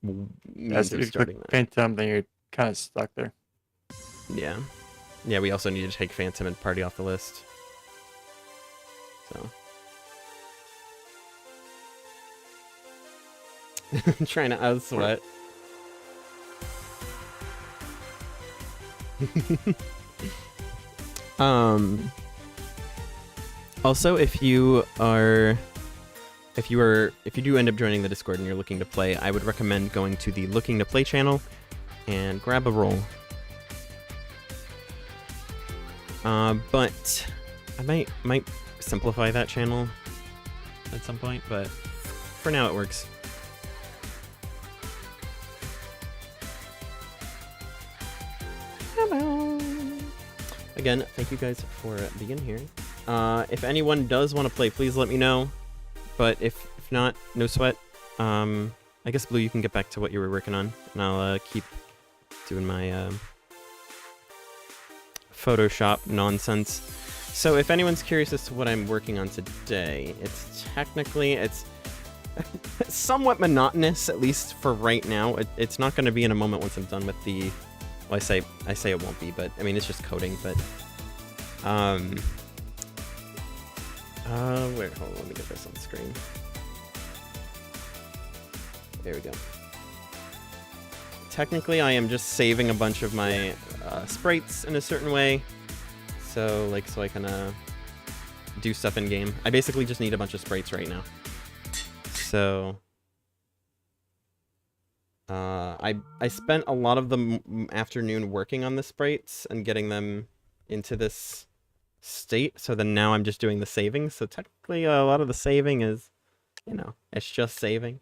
means If of you starting click that. Phantom, then you're kind of stuck there. Yeah. Yeah, we also need to take Phantom and Party off the list. So. I'm trying to outsweat. Also, if you do end up joining the Discord and you're looking to play, I would recommend going to the Looking to Play channel and grab a role. But I might simplify that channel at some point, but for now it works. Hello. Again, thank you guys for being here. If anyone does want to play, please let me know. But if not, no sweat. I guess, Blue, you can get back to what you were working on, and I'll keep doing my Photoshop nonsense. So if anyone's curious as to what I'm working on today, it's somewhat monotonous, at least for right now. It's not going to be in a moment once I'm done with the... Well, I say it won't be, but I mean, it's just coding, but... hold on, let me get this on screen. There we go. Technically, I am just saving a bunch of my sprites in a certain way, so I can do stuff in game. I basically just need a bunch of sprites right now. So I spent a lot of the afternoon working on the sprites and getting them into this state. So then now I'm just doing the saving. So technically, a lot of the saving is, you know, it's just saving.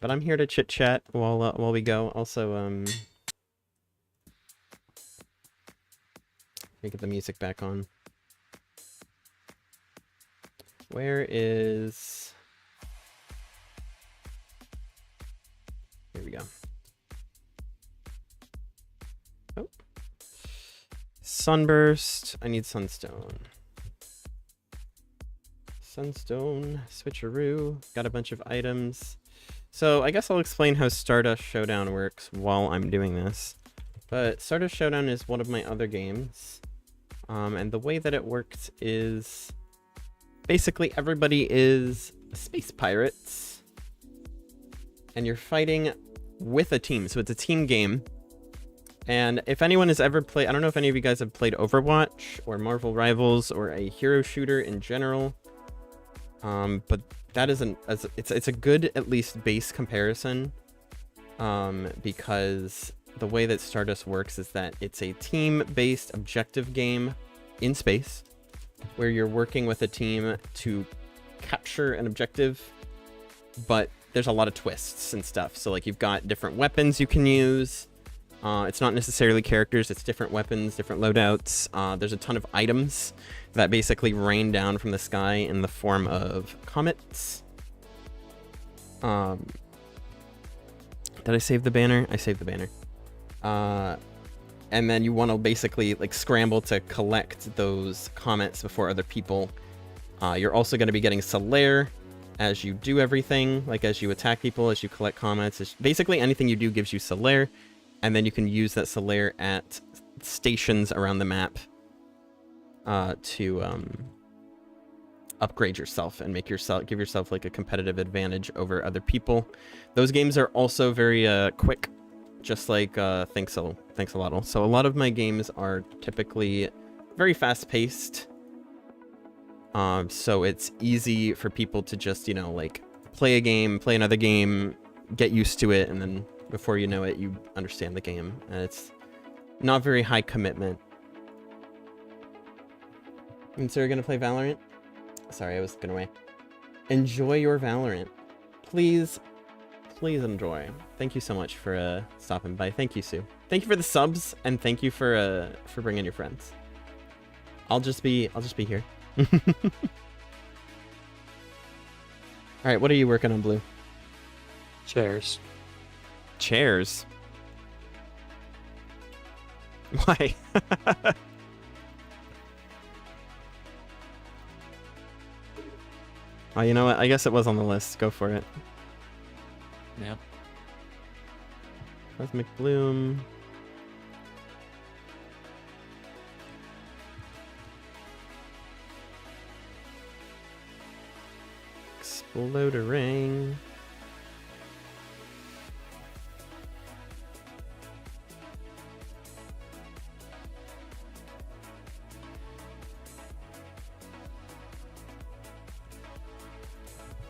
But I'm here to chit chat while we go. Also, let me get the music back on. Where is? Here we go. Oh, sunburst. I need sunstone. Sunstone, switcheroo. Got a bunch of items. So I guess I'll explain how Stardust Showdown works while I'm doing this. But Stardust Showdown is one of my other games. And the way that it works is basically everybody is space pirates, and you're fighting with a team. So it's a team game. And if anyone has ever played, I don't know if any of you guys have played Overwatch or Marvel Rivals or a hero shooter in general, but that isn't, it's a good at least base comparison, because the way that Stardust works is that it's a team-based objective game in space, where you're working with a team to capture an objective, but there's a lot of twists and stuff. So like you've got different weapons you can use. It's not necessarily characters, it's different weapons, different loadouts. There's a ton of items that basically rain down from the sky in the form of comets. Did I save the banner? I saved the banner. And then you want to basically like scramble to collect those comets before other people. You're also going to be getting Solaire as you do everything, like as you attack people, as you collect comets. Basically anything you do gives you Solaire. And then you can use that Solaire at stations around the map to upgrade yourself and give yourself like a competitive advantage over other people. Those games are also very quick, just like Thanks a Lot. So a lot of my games are typically very fast paced. So it's easy for people to just, you know, like play a game, play another game, get used to it, and then before you know it, you understand the game. And it's not very high commitment. And so you're gonna play Valorant? Sorry, I was looking away. Enjoy your Valorant. Please, please enjoy. Thank you so much for stopping by. Thank you, Sue. Thank you for the subs, and thank you for bringing your friends. I'll just be here. All right, what are you working on, Blue? Chairs. Chairs? Why? Oh, you know what? I guess it was on the list. Go for it. Yeah. Cosmic Bloom. Explodering.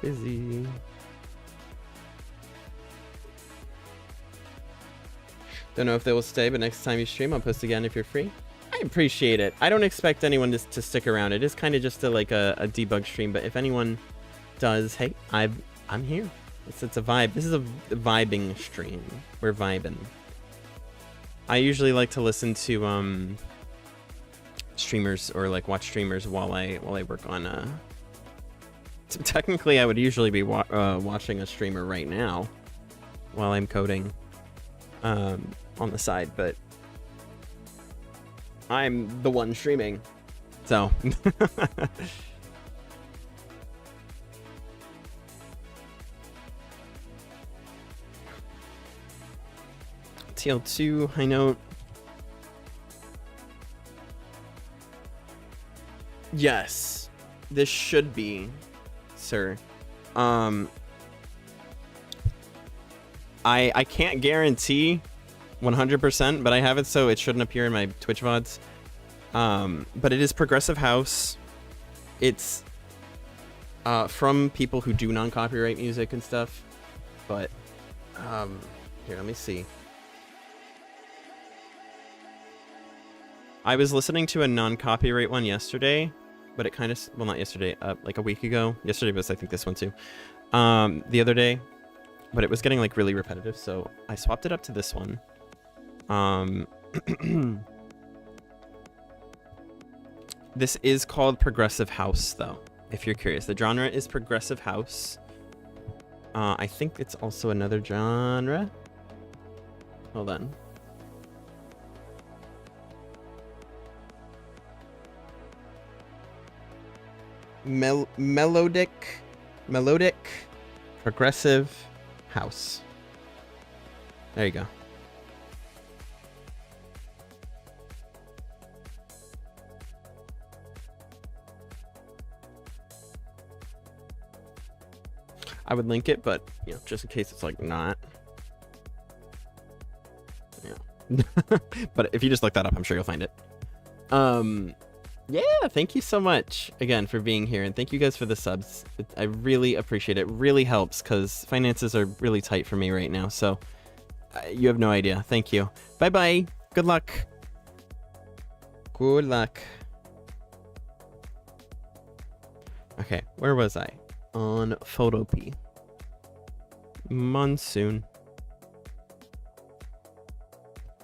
Busy. Don't know if they will stay, but next time you stream, I'll post again if you're free. I appreciate it. I don't expect anyone to stick around. It is kind of just like a debug stream, but if anyone does, hey, I'm here. It's a vibe. This is a vibing stream. We're vibing. I usually like to listen to streamers or like watch streamers while I work on so technically I would usually be watching a streamer right now while I'm coding on the side, but I'm the one streaming, so TL2 high note. Yes, this should be, sir. I can't guarantee 100%, but I have it so it shouldn't appear in my Twitch VODs. But it is progressive house. It's from people who do non-copyright music and stuff. But here, let me see. I was listening to a non-copyright one yesterday, but it kind of, well, not yesterday, like a week ago. Yesterday was, I think, this one too. The other day, but it was getting like really repetitive, so I swapped it up to this one. This is called progressive house, though, if you're curious. The genre is progressive house. I think it's also another genre. Hold on. Melodic progressive house. There you go. I would link it, but just in case it's like not. Yeah. But if you just look that up, I'm sure you'll find it. Yeah, thank you so much again for being here, and thank you guys for the subs. I really appreciate it. It really helps because finances are really tight for me right now, so you have no idea. Thank you. Bye bye. Good luck. Good luck. Okay, where was I? On Photopea. Monsoon.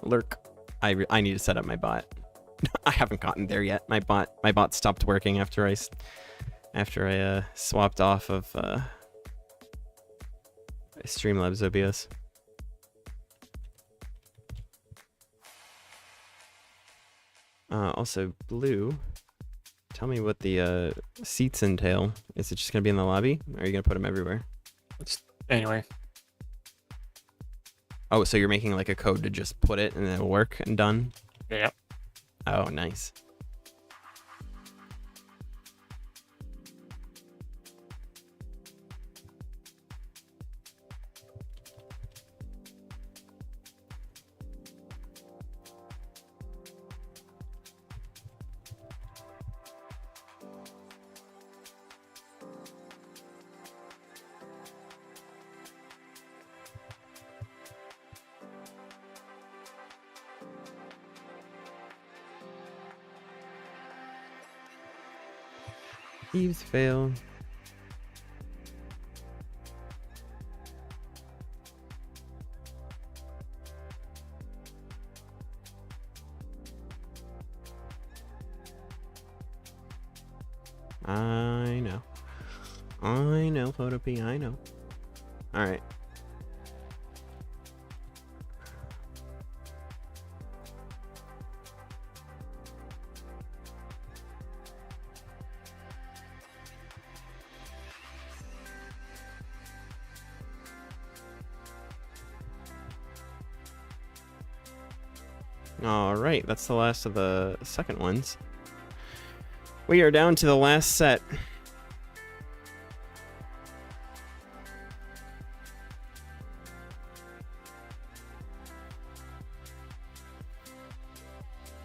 Lurk. I need to set up my bot. I haven't gotten there yet. My bot stopped working after I swapped off of Streamlabs OBS. Also, Blue, tell me what the seats entail. Is it just gonna be in the lobby, or are you gonna put them everywhere? Anyway. Oh, so you're making like a code to just put it and it'll work and done? Yeah. Oh, nice. Thieves fail. I know, Photopea, I know. Alright. Alright, that's the last of the second ones. We are down to the last set.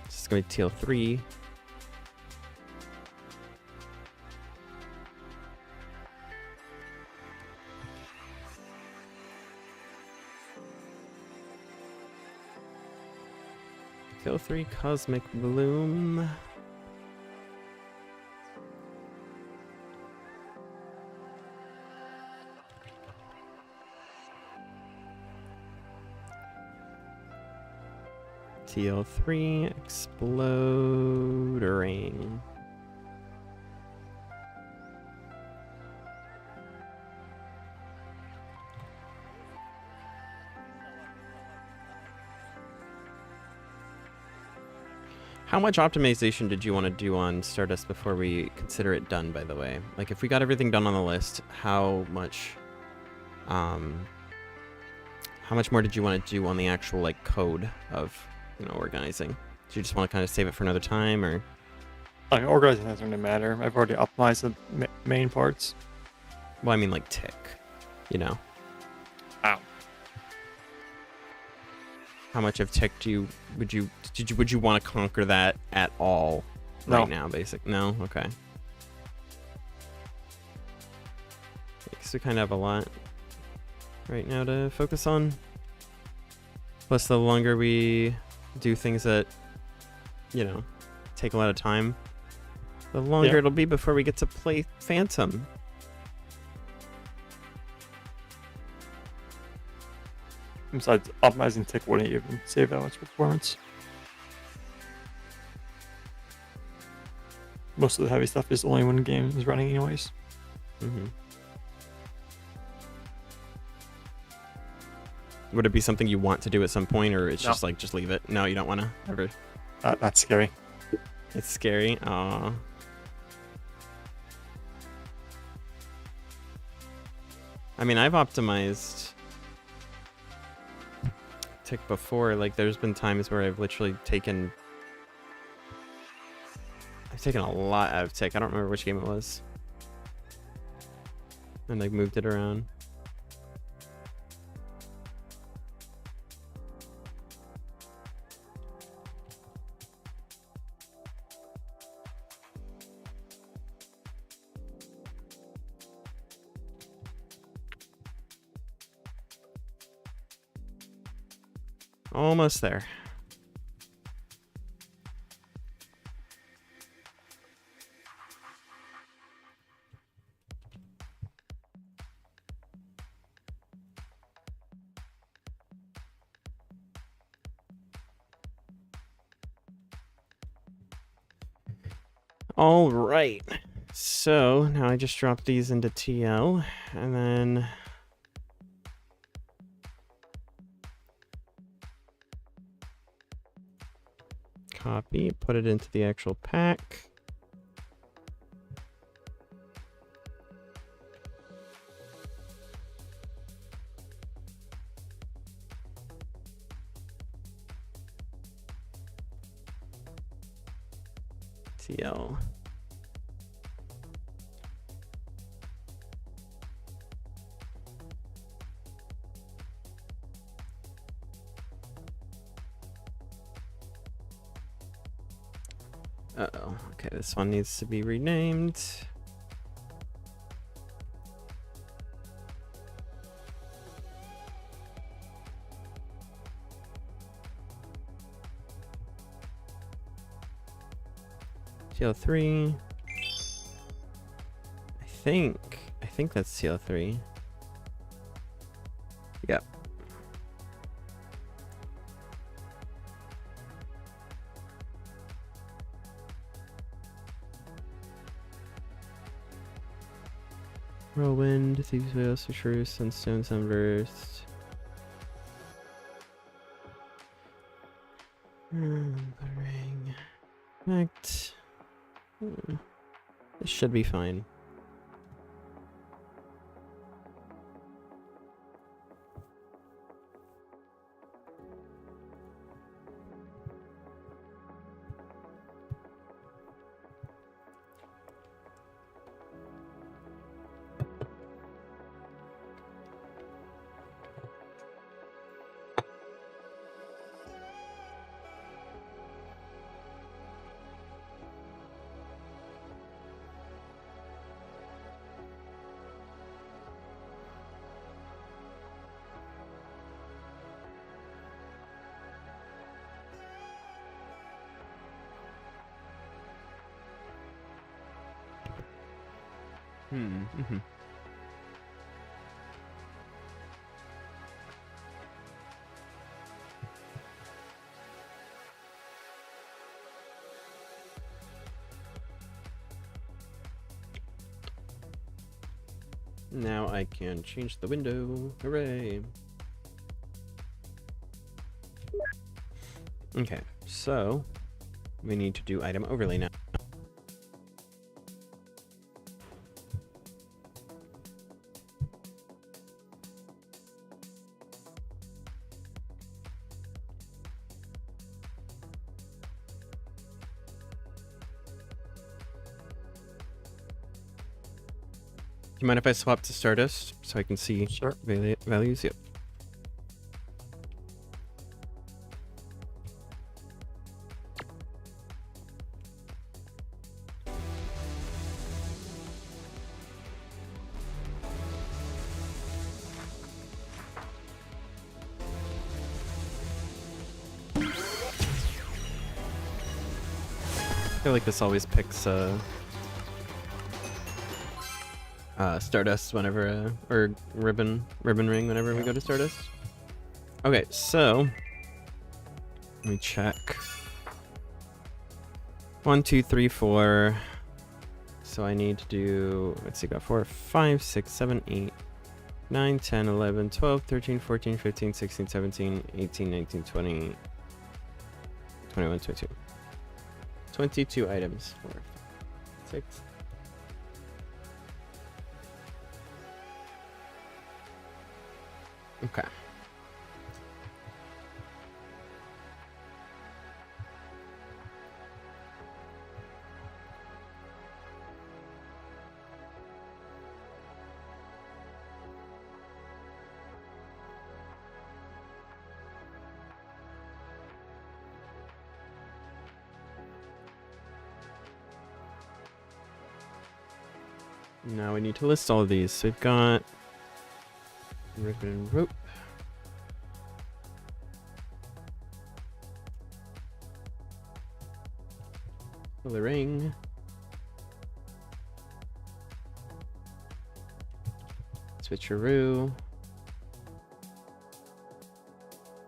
This is going to be TL3. TL3 Cosmic Bloom. TL3 Explodering. How much optimization did you want to do on Stardust before we consider it done, by the way? Like, if we got everything done on the list, how much more did you want to do on the actual, like, code of, organizing? Do you just want to kind of save it for another time, or? I mean, organizing doesn't really matter. I've already optimized the main parts. Well, I mean, like, tick, Ow. How much of tick would you want to conquer that at all right now, No? Okay. Because we kind of have a lot right now to focus on. Plus, the longer we do things that, take a lot of time, the longer it'll be before we get to play Phantom. Besides, optimizing tick wouldn't even save that much performance. Most of the heavy stuff is only when the game is running anyways. Mm-hmm. Would it be something you want to do at some point, or it's just like, just leave it? No, you don't want to ever? That's scary. It's scary? Aww. I mean, I've optimized tick before. Like, there's been times where I've literally taken a lot out of tick. I don't remember which game it was. and like moved it around. Almost there. All right. So now I just drop these into TL and then copy, put it into the actual pack. TL. Uh-oh. Okay, this one needs to be renamed. TL3. I think that's TL3. Yep. Whirlwind, Thieves' Wheel, Citrus, Sunstone, Sunburst. Ring. Connect. This should be fine. Mm-hmm. Now I can change the window. Hooray! Okay, so we need to do item overlay now. Do you mind if I swap to Stardust so I can see Sure. values? Yep. I feel like this always picks Stardust whenever or ribbon ring whenever we go to Stardust. Okay, so let me check. 1, 2, 3, 4. So I need to do, let's see, got 4, 5, 6, 7, 8, 9, 10, 11, 12, 13, 14, 15, 16, 17, 18, 19, 20, 21, 22. 22 items. 4, 5, 6. Okay. Now we need to list all of these. So we've got ribbon and rope. The ring. Switcheroo.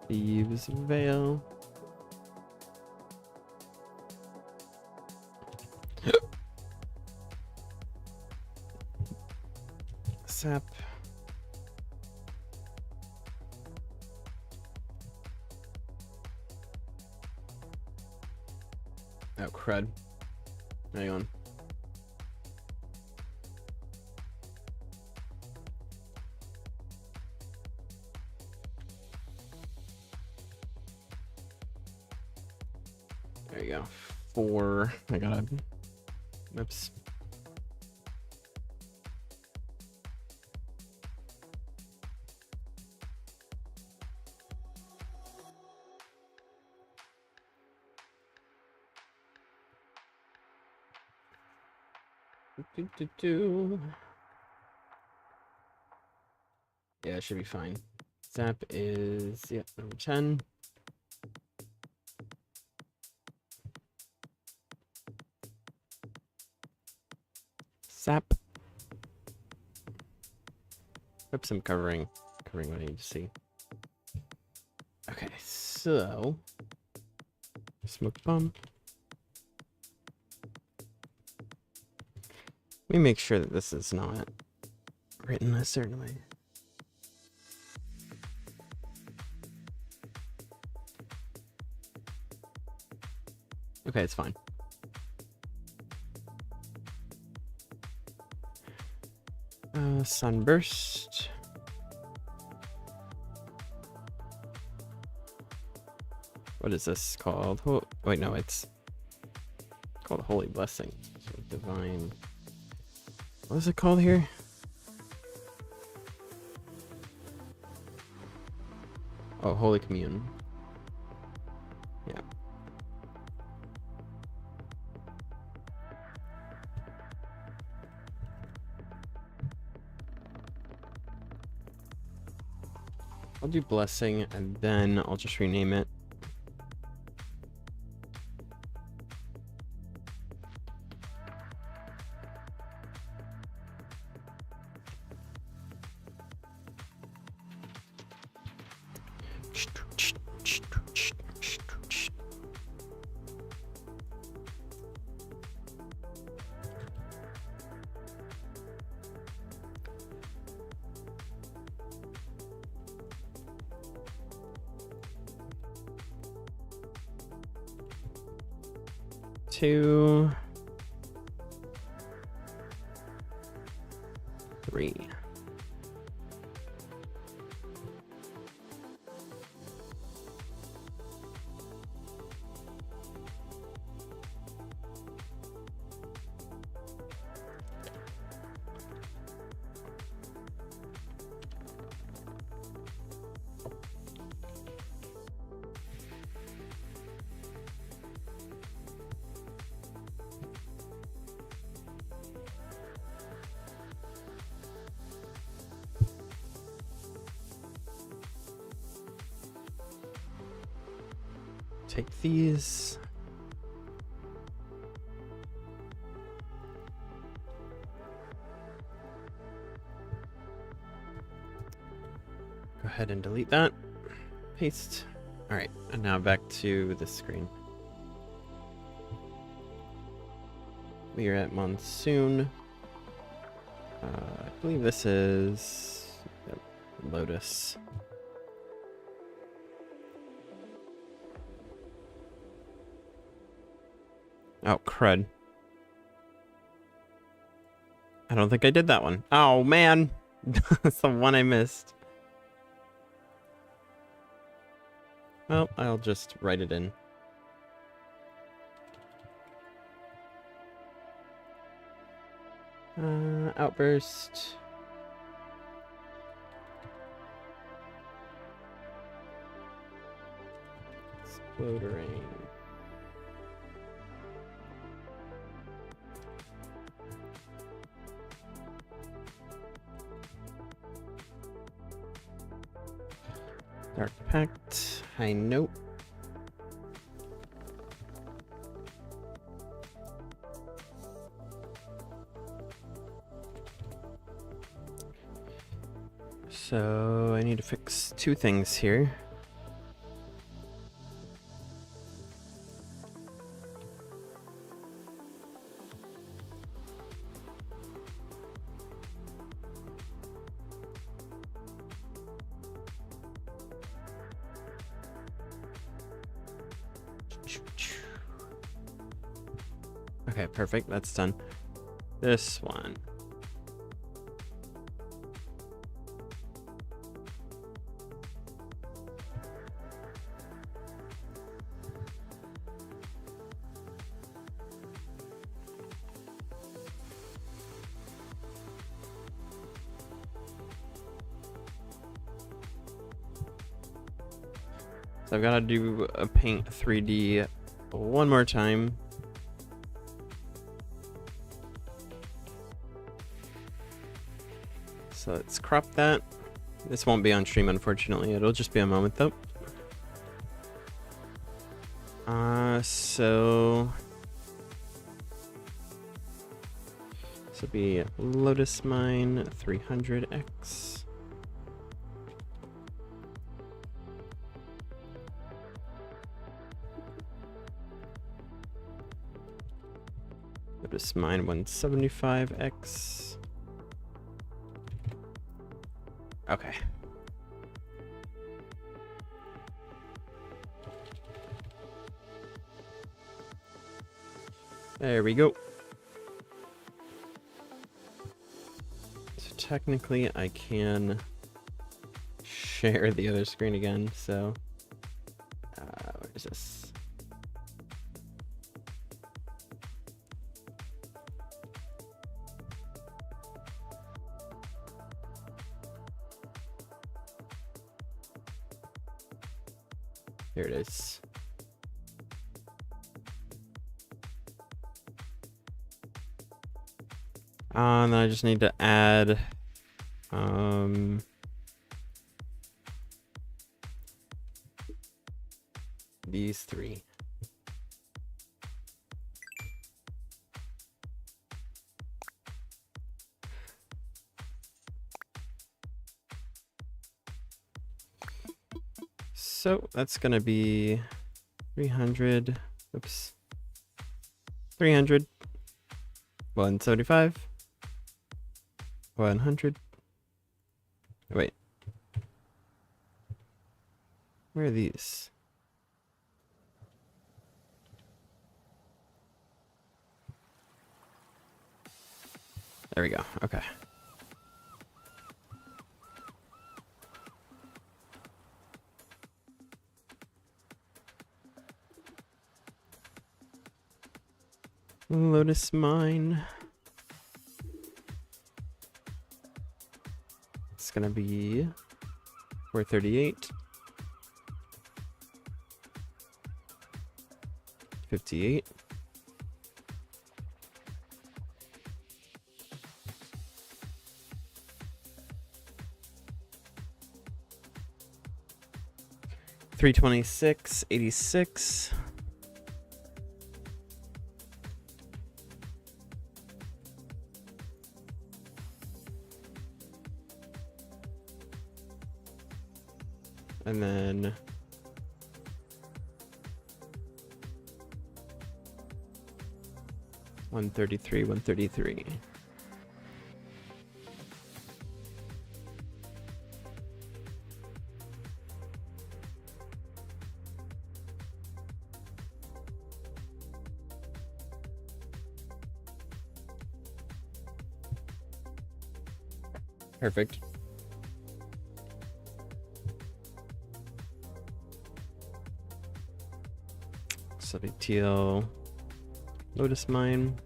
Thieves Veil. Sap. Oh, crud. Hang on. There you go. 4. I gotta. Oops. Yeah, it should be fine. Zap is, yeah, number 10. Zap. Oops, I'm covering what I need to see. Okay, so smoke bomb. Let me make sure that this is not written a certain way. Okay, it's fine. Sunburst. What is this called? Wait, no, it's called Holy Blessing. So divine. What is it called here? Oh, Holy Commune. Yeah. I'll do Blessing and then I'll just rename it. Two, 3. Take these. Go ahead and delete that. Paste. All right, and now back to the screen. We are at Monsoon. I believe this is Lotus. Oh, crud. I don't think I did that one. Oh, man. That's the one I missed. Well, I'll just write it in. Outburst. Explodering. Dark Pact. High Note. So I need to fix two things here. Okay, perfect. That's done. This one. So I've got to do a paint 3D one more time. So let's crop that. This won't be on stream, unfortunately. It'll just be a moment, though. So this will be Lotus Mine 300X. Lotus Mine 175X. Okay. There we go. So technically I can share the other screen again, so where is this? Here it is. And then I just need to add these three. So that's gonna be 300. Oops. 300. 175. 100. Wait. Where are these? There we go. Okay. Lotus Mine. It's gonna be 438. 58. $326, 86. And then $133, $133. Perfect. So the teal Lotus Mine.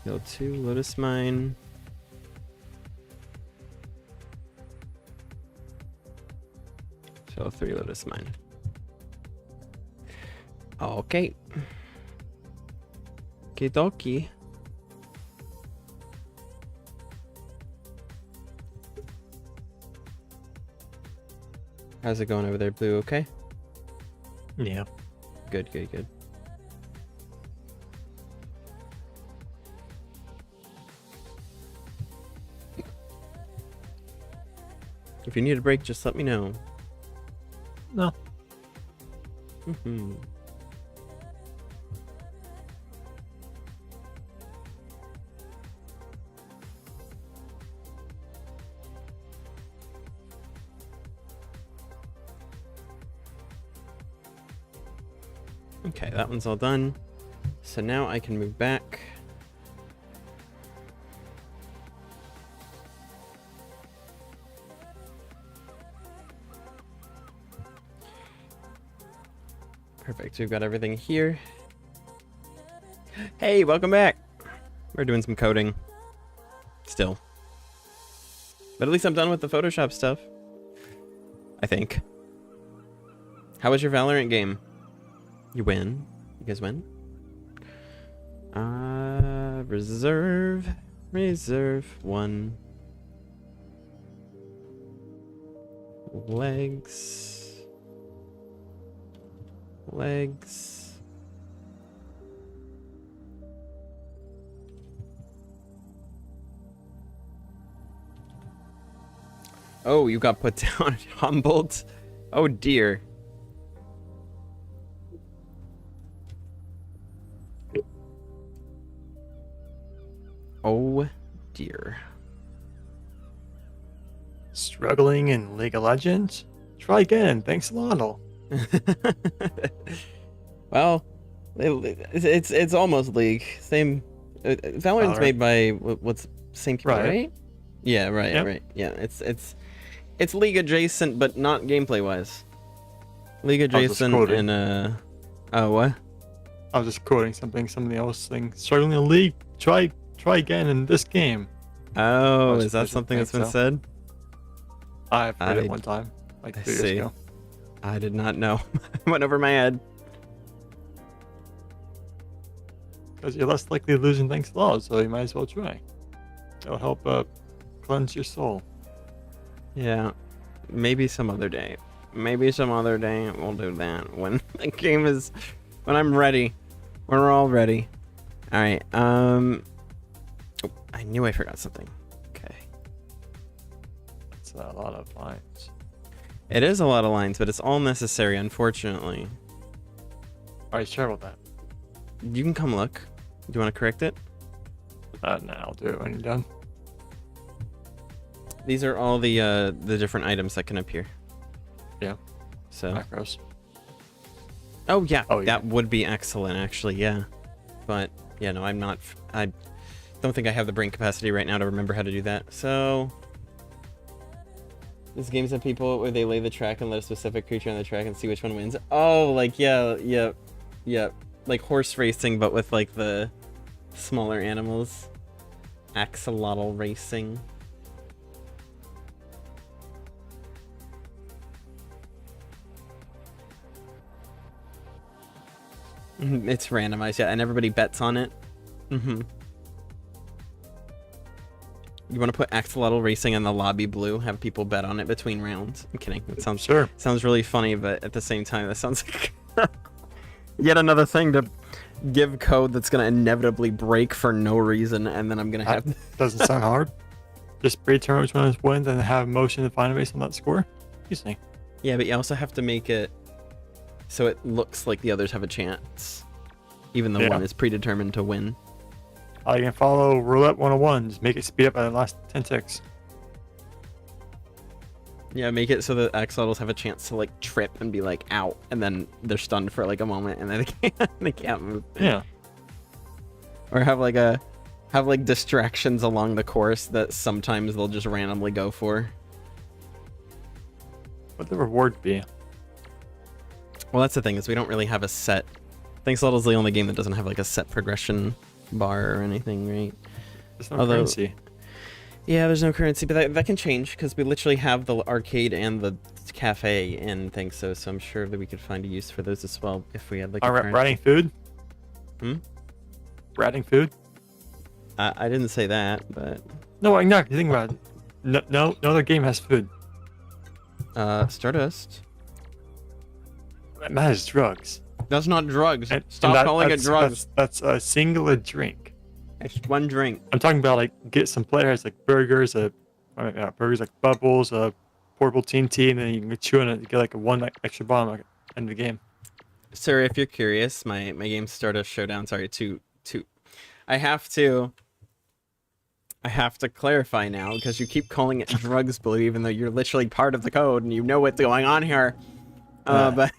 Teal 2 Lotus Mine. Teal 3 Lotus Mine. Okay. Okie dokie. How's it going over there, Blue? Okay? Yeah. Good, good, good. If you need a break, just let me know. No. Mm-hmm. Okay, that one's all done. So now I can move back. Perfect. So we've got everything here. Hey, welcome back. We're doing some coding. Still. But at least I'm done with the Photoshop stuff. I think. How was your Valorant game? You win. You guys win? Reserve. Reserve 1. Legs. Legs. Oh, you got put down, humbled. Oh dear. Oh dear. Struggling in League of Legends? Try again. Thanks, Lionel. Well, it's almost League. Same. Valorant's Valorant. made by what's same people, Right. right? Yeah, right, Yep. right. Yeah, it's League adjacent, but not gameplay wise. League was just adjacent quoting. and oh what? I was just quoting somebody else saying, struggling in League? Try again in this game. Oh, Most is that people something that's think been so. said? I've heard I- it one time, like I 2 years see. ago. I did not know. Went over my head. Because you're less likely to lose in Thanks Law, so you might as well try. It'll help cleanse your soul. Yeah, maybe some other day. Maybe some other day we'll do that when the game is, when I'm ready, when we're all ready. All right. Oh, I knew I forgot something. Okay. That's a lot of lines. It is a lot of lines, but it's all necessary, unfortunately. Alright, sure about that. You can come look. Do you want to correct it? Nah, I'll do it when you're done. These are all the different items that can appear. Yeah. So. Macros. Oh yeah, Oh, yeah. that would be excellent, actually. Yeah, but yeah, no, I'm not. I don't think I have the brain capacity right now to remember how to do that. So, this game's have people where they lay the track and let a specific creature on the track and see which one wins. Oh, like yeah, like horse racing, but with like the smaller animals. Axolotl racing. It's randomized, yeah, and everybody bets on it. Mm-hmm. You want to put axolotl racing in the lobby, Blue? Have people bet on it between rounds? I'm kidding. It sounds really funny, but at the same time, that sounds like yet another thing to give code that's gonna inevitably break for no reason, and then I'm gonna have. Doesn't sound hard. Just predetermine which one wins and have motion to find based on that score. Easy. Yeah, but you also have to make it so it looks like the others have a chance, even though Yeah. one is predetermined to win. I can follow Roulette 101. Just make it speed up by the last 10 ticks. Yeah, make it so that axolotls have a chance to like trip and be like out, and then they're stunned for like a moment, and then they can't move. Yeah. Or have like distractions along the course that sometimes they'll just randomly go for. What the reward be? Well, that's the thing, is we don't really have a set. Thanksgiv's the only game that doesn't have like a set progression bar or anything, right? There's no Although- currency. Yeah, there's no currency, but that can change because we literally have the arcade and the cafe and things, so I'm sure that we could find a use for those as well if we had like a currency. Ratting food? Hmm? Ratting food? I didn't say that, but No, I'm not. You think about it. No other game has food. Stardust. That is drugs. That's not drugs. And Stop calling it drugs. That's a singular drink. It's one drink. I'm talking about like get some players like burgers, burgers like bubbles, portable TNT, and then you can chew on it to get like a one extra bomb like, end of the game. Sir, if you're curious, my game Stardust Showdown. Sorry, two. I have to clarify now because you keep calling it drugs, Blue, even though you're literally part of the code and you know what's going on here. But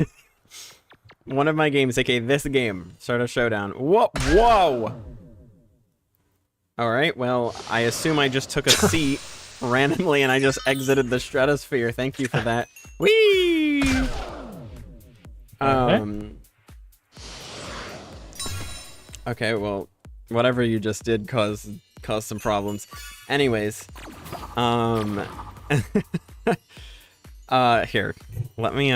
one of my games, aka this game, Stardust Showdown. Whoa! All right, well, I assume I just took a seat randomly and I just exited the stratosphere. Thank you for that. Whee! Okay, well, whatever you just did caused some problems. Anyways, here, let me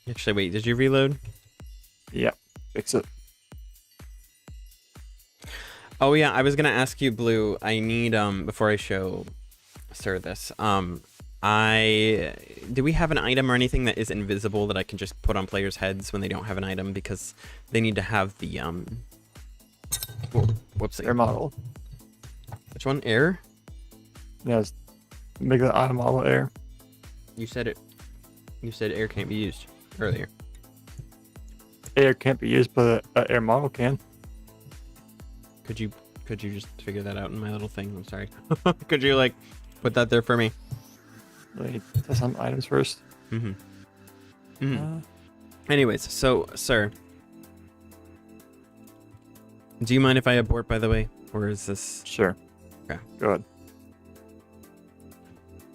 actually wait. Did you reload? Yep, fix it. Oh yeah, I was gonna ask you, Blue. I need before I show Sir this. Do we have an item or anything that is invisible that I can just put on players' heads when they don't have an item because they need to have the whoopsie. Air model. Which one? Air? Yeah, make the item model air. You said it. You said air can't be used earlier. Air can't be used, but an air model can. Could you just figure that out in my little thing? I'm sorry. Could you like put that there for me? Wait, test some items first. Anyways, so Sir, do you mind if I abort, by the way, or is this Sure. Okay. Go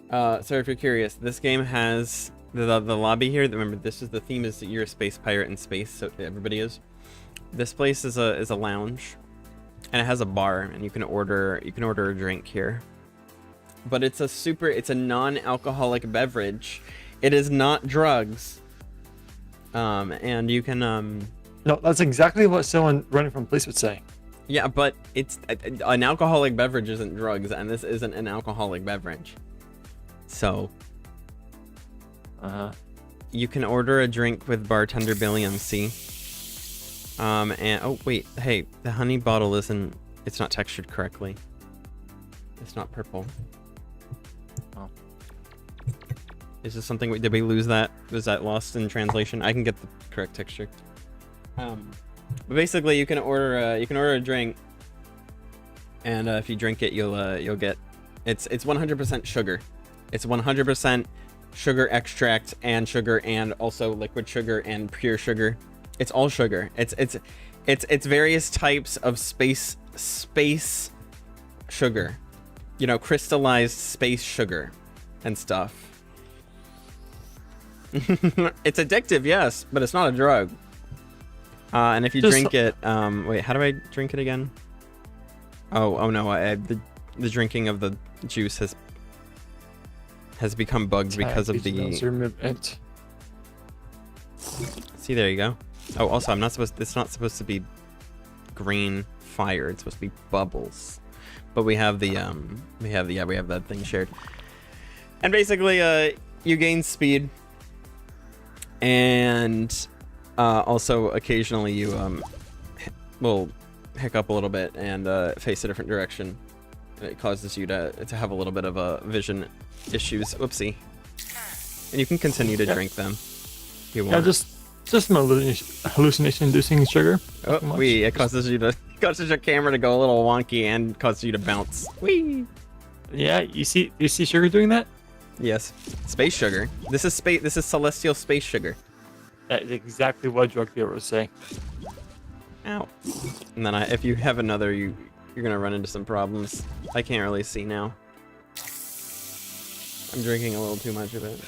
ahead. Sir, if you're curious, this game has the lobby here. Remember, this is the theme is that you're a space pirate in space, so everybody is. This place is a lounge, and it has a bar, and you can order a drink here. But it's a non-alcoholic beverage. It is not drugs. And you can No, that's exactly what someone running from police would say. yeah, but it's an alcoholic beverage isn't drugs, and this isn't an alcoholic beverage. So you can order a drink with bartender Billy MC. And oh wait, hey, the honey bottle it's not textured correctly. It's not purple. Oh. Is this something, did we lose that? Was that lost in translation? I can get the correct texture. But basically you can order a drink, and if you drink it, you'll get, it's 100% sugar. It's 100% sugar extract and sugar, and also liquid sugar and pure sugar. It's all sugar. It's various types of space sugar. You know, crystallized space sugar and stuff. It's addictive, yes, but it's not a drug. And if you drink it, wait, how do I drink it again? Oh no, the drinking of the juice has become bugged because of the. See, there you go. Oh, also, it's not supposed to be green fire. It's supposed to be bubbles. But we have we have that thing shared. And basically, you gain speed, and also occasionally you will hiccup a little bit and face a different direction. It causes you to have a little bit of vision issues. Whoopsie. And you can continue to drink them if you want. Yeah, just some hallucination-inducing sugar. Oh, it causes your camera to go a little wonky and causes you to bounce. Whee! Yeah, you see sugar doing that? Yes, space sugar. This is celestial space sugar. That is exactly what drug dealers say. Ow! And then if you have another, you're gonna run into some problems. I can't really see now. I'm drinking a little too much of it.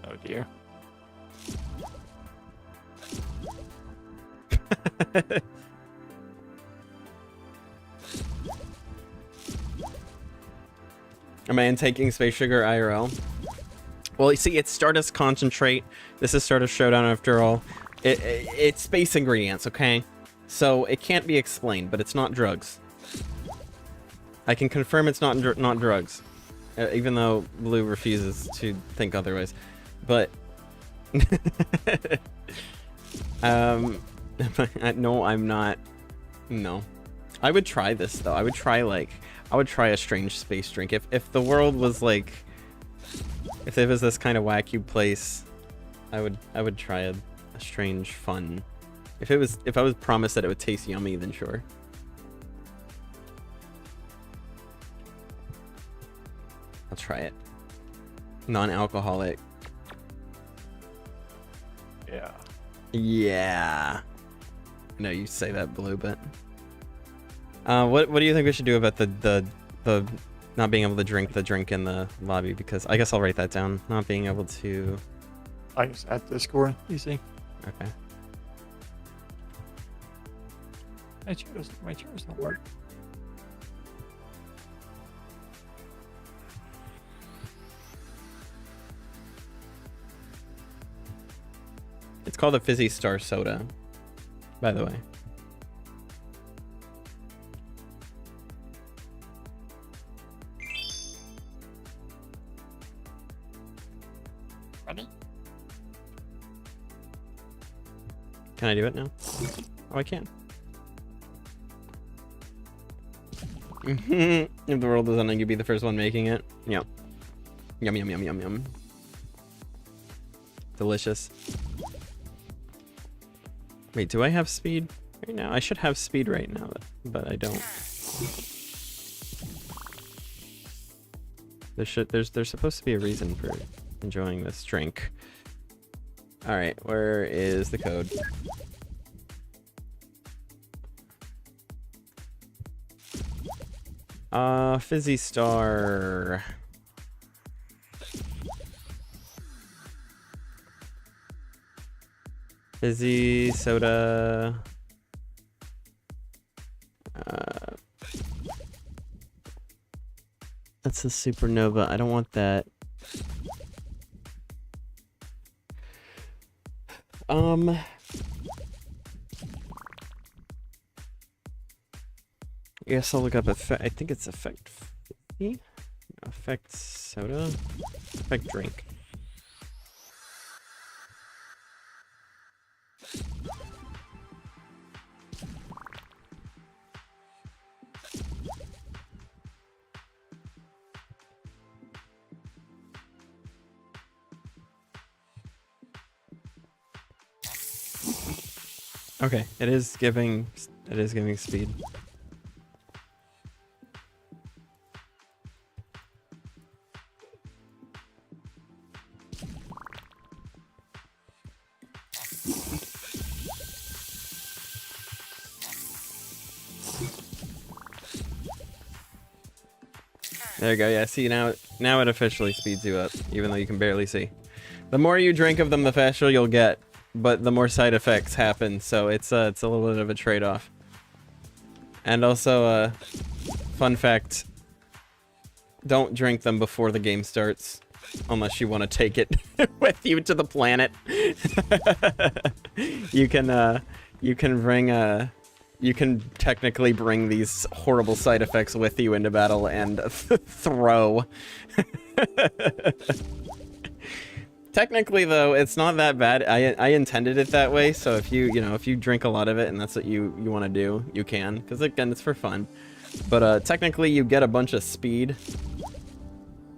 Oh dear. Am I taking space sugar IRL? Well, you see, it's Stardust Concentrate. This is Stardust Showdown after all. It's space ingredients, okay? So it can't be explained, but it's not drugs. I can confirm it's not drugs, even though Blue refuses to think otherwise. But no, I'm not. No, I would try this though. I would try a strange space drink. If the world was like, if it was this kind of wacky place, I would try a strange fun. If I was promised that it would taste yummy, then sure. I'll try it. Non-alcoholic. Yeah. Yeah. No, you say that, Blue, but what do you think we should do about the not being able to drink the drink in the lobby? Because I guess I'll write that down. Not being able to. I just add the score. Easy. Okay. My chairs don't work. It's called a Fizzy Star Soda, by the way. Ready? Can I do it now? Oh, I can. If the world is ending, you'd be the first one making it. Yum. Yum, yum, yum, yum, yum. Delicious. Wait, do I have speed right now? I should have speed right now, but I don't. There's supposed to be a reason for enjoying this drink. All right, where is the code? Fizzy Star. Fizzy soda. That's a supernova. I don't want that. Yes, I'll look up effect. I think it's effect 50? Effect soda? Effect drink. Okay, it is giving speed. There you go. Yeah, see now it officially speeds you up, even though you can barely see. The more you drink of them, the faster you'll get, but the more side effects happen. So it's a little bit of a trade-off. And also, fun fact: don't drink them before the game starts, unless you want to take it with you to the planet. You can technically bring these horrible side effects with you into battle and throw. Technically, though, it's not that bad. I intended it that way, so if you drink a lot of it and that's what you want to do, you can, because again, it's for fun. But technically, you get a bunch of speed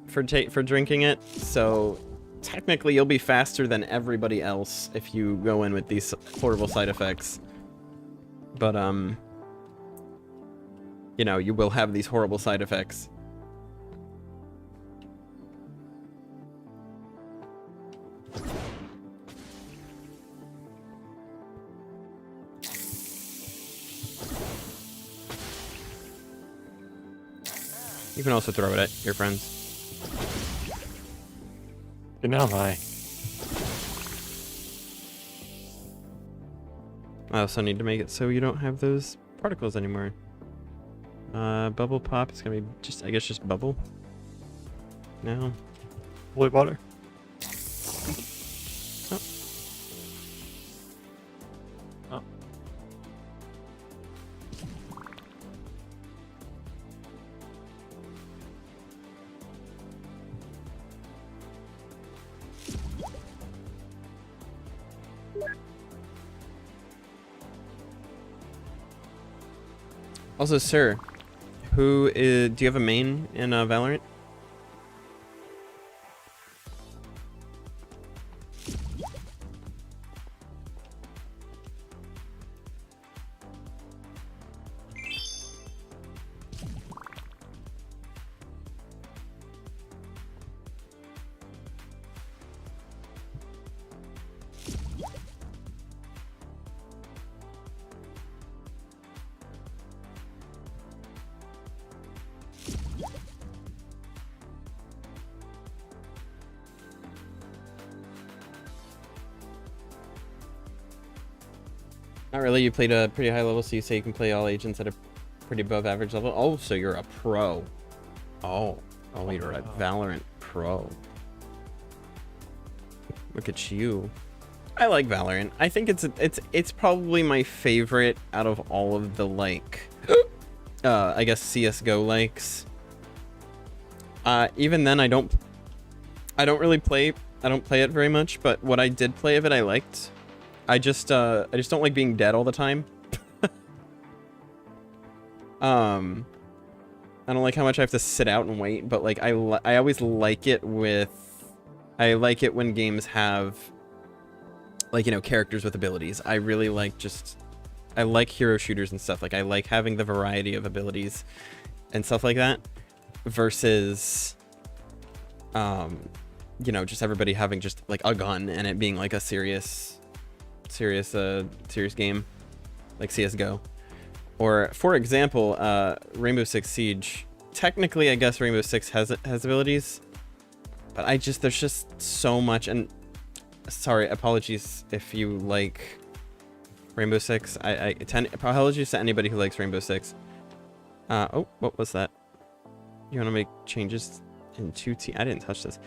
for drinking it, so technically you'll be faster than everybody else if you go in with these horrible side effects. But you will have these horrible side effects. You can also throw it at your friends. Good now, hi. I also need to make it so you don't have those particles anymore. Bubble pop, it's gonna be just bubble. No. Holy water. Oh. Oh. Also, sir, do you have a main in Valorant? Not really. You played a pretty high level, so you say you can play all agents at a pretty above average level. Oh, so you're a pro. Oh, you're a Valorant pro. Look at you. I like Valorant. I think it's probably my favorite out of all of the like, I guess CS:GO likes. Even then, I don't really play. I don't play it very much, but what I did play of it, I liked. I just don't like being dead all the time. I don't like how much I have to sit out and wait, but like I always like it when games have like, you know, characters with abilities. I really like I like hero shooters and stuff. Like I like having the variety of abilities and stuff like that versus you know, just everybody having just like a gun and it being like a serious game like CS:GO. Or for example, Rainbow Six Siege. Technically, I guess Rainbow Six has abilities, but there's just so much. And sorry, apologies if you like Rainbow Six. Apologies to anybody who likes Rainbow Six. Oh, what was that? You want to make changes in 2T? I didn't touch this.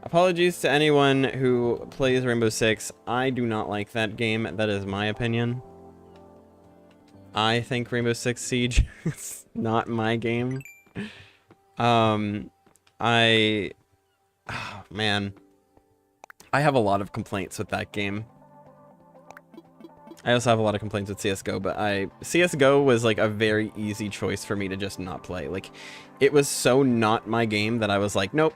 Apologies to anyone who plays Rainbow Six. I do not like that game. That is my opinion. I think Rainbow Six Siege is not my game. Oh, man. I have a lot of complaints with that game. I also have a lot of complaints with CS:GO, but CS:GO was like a very easy choice for me to just not play. Like, it was so not my game that I was like, nope.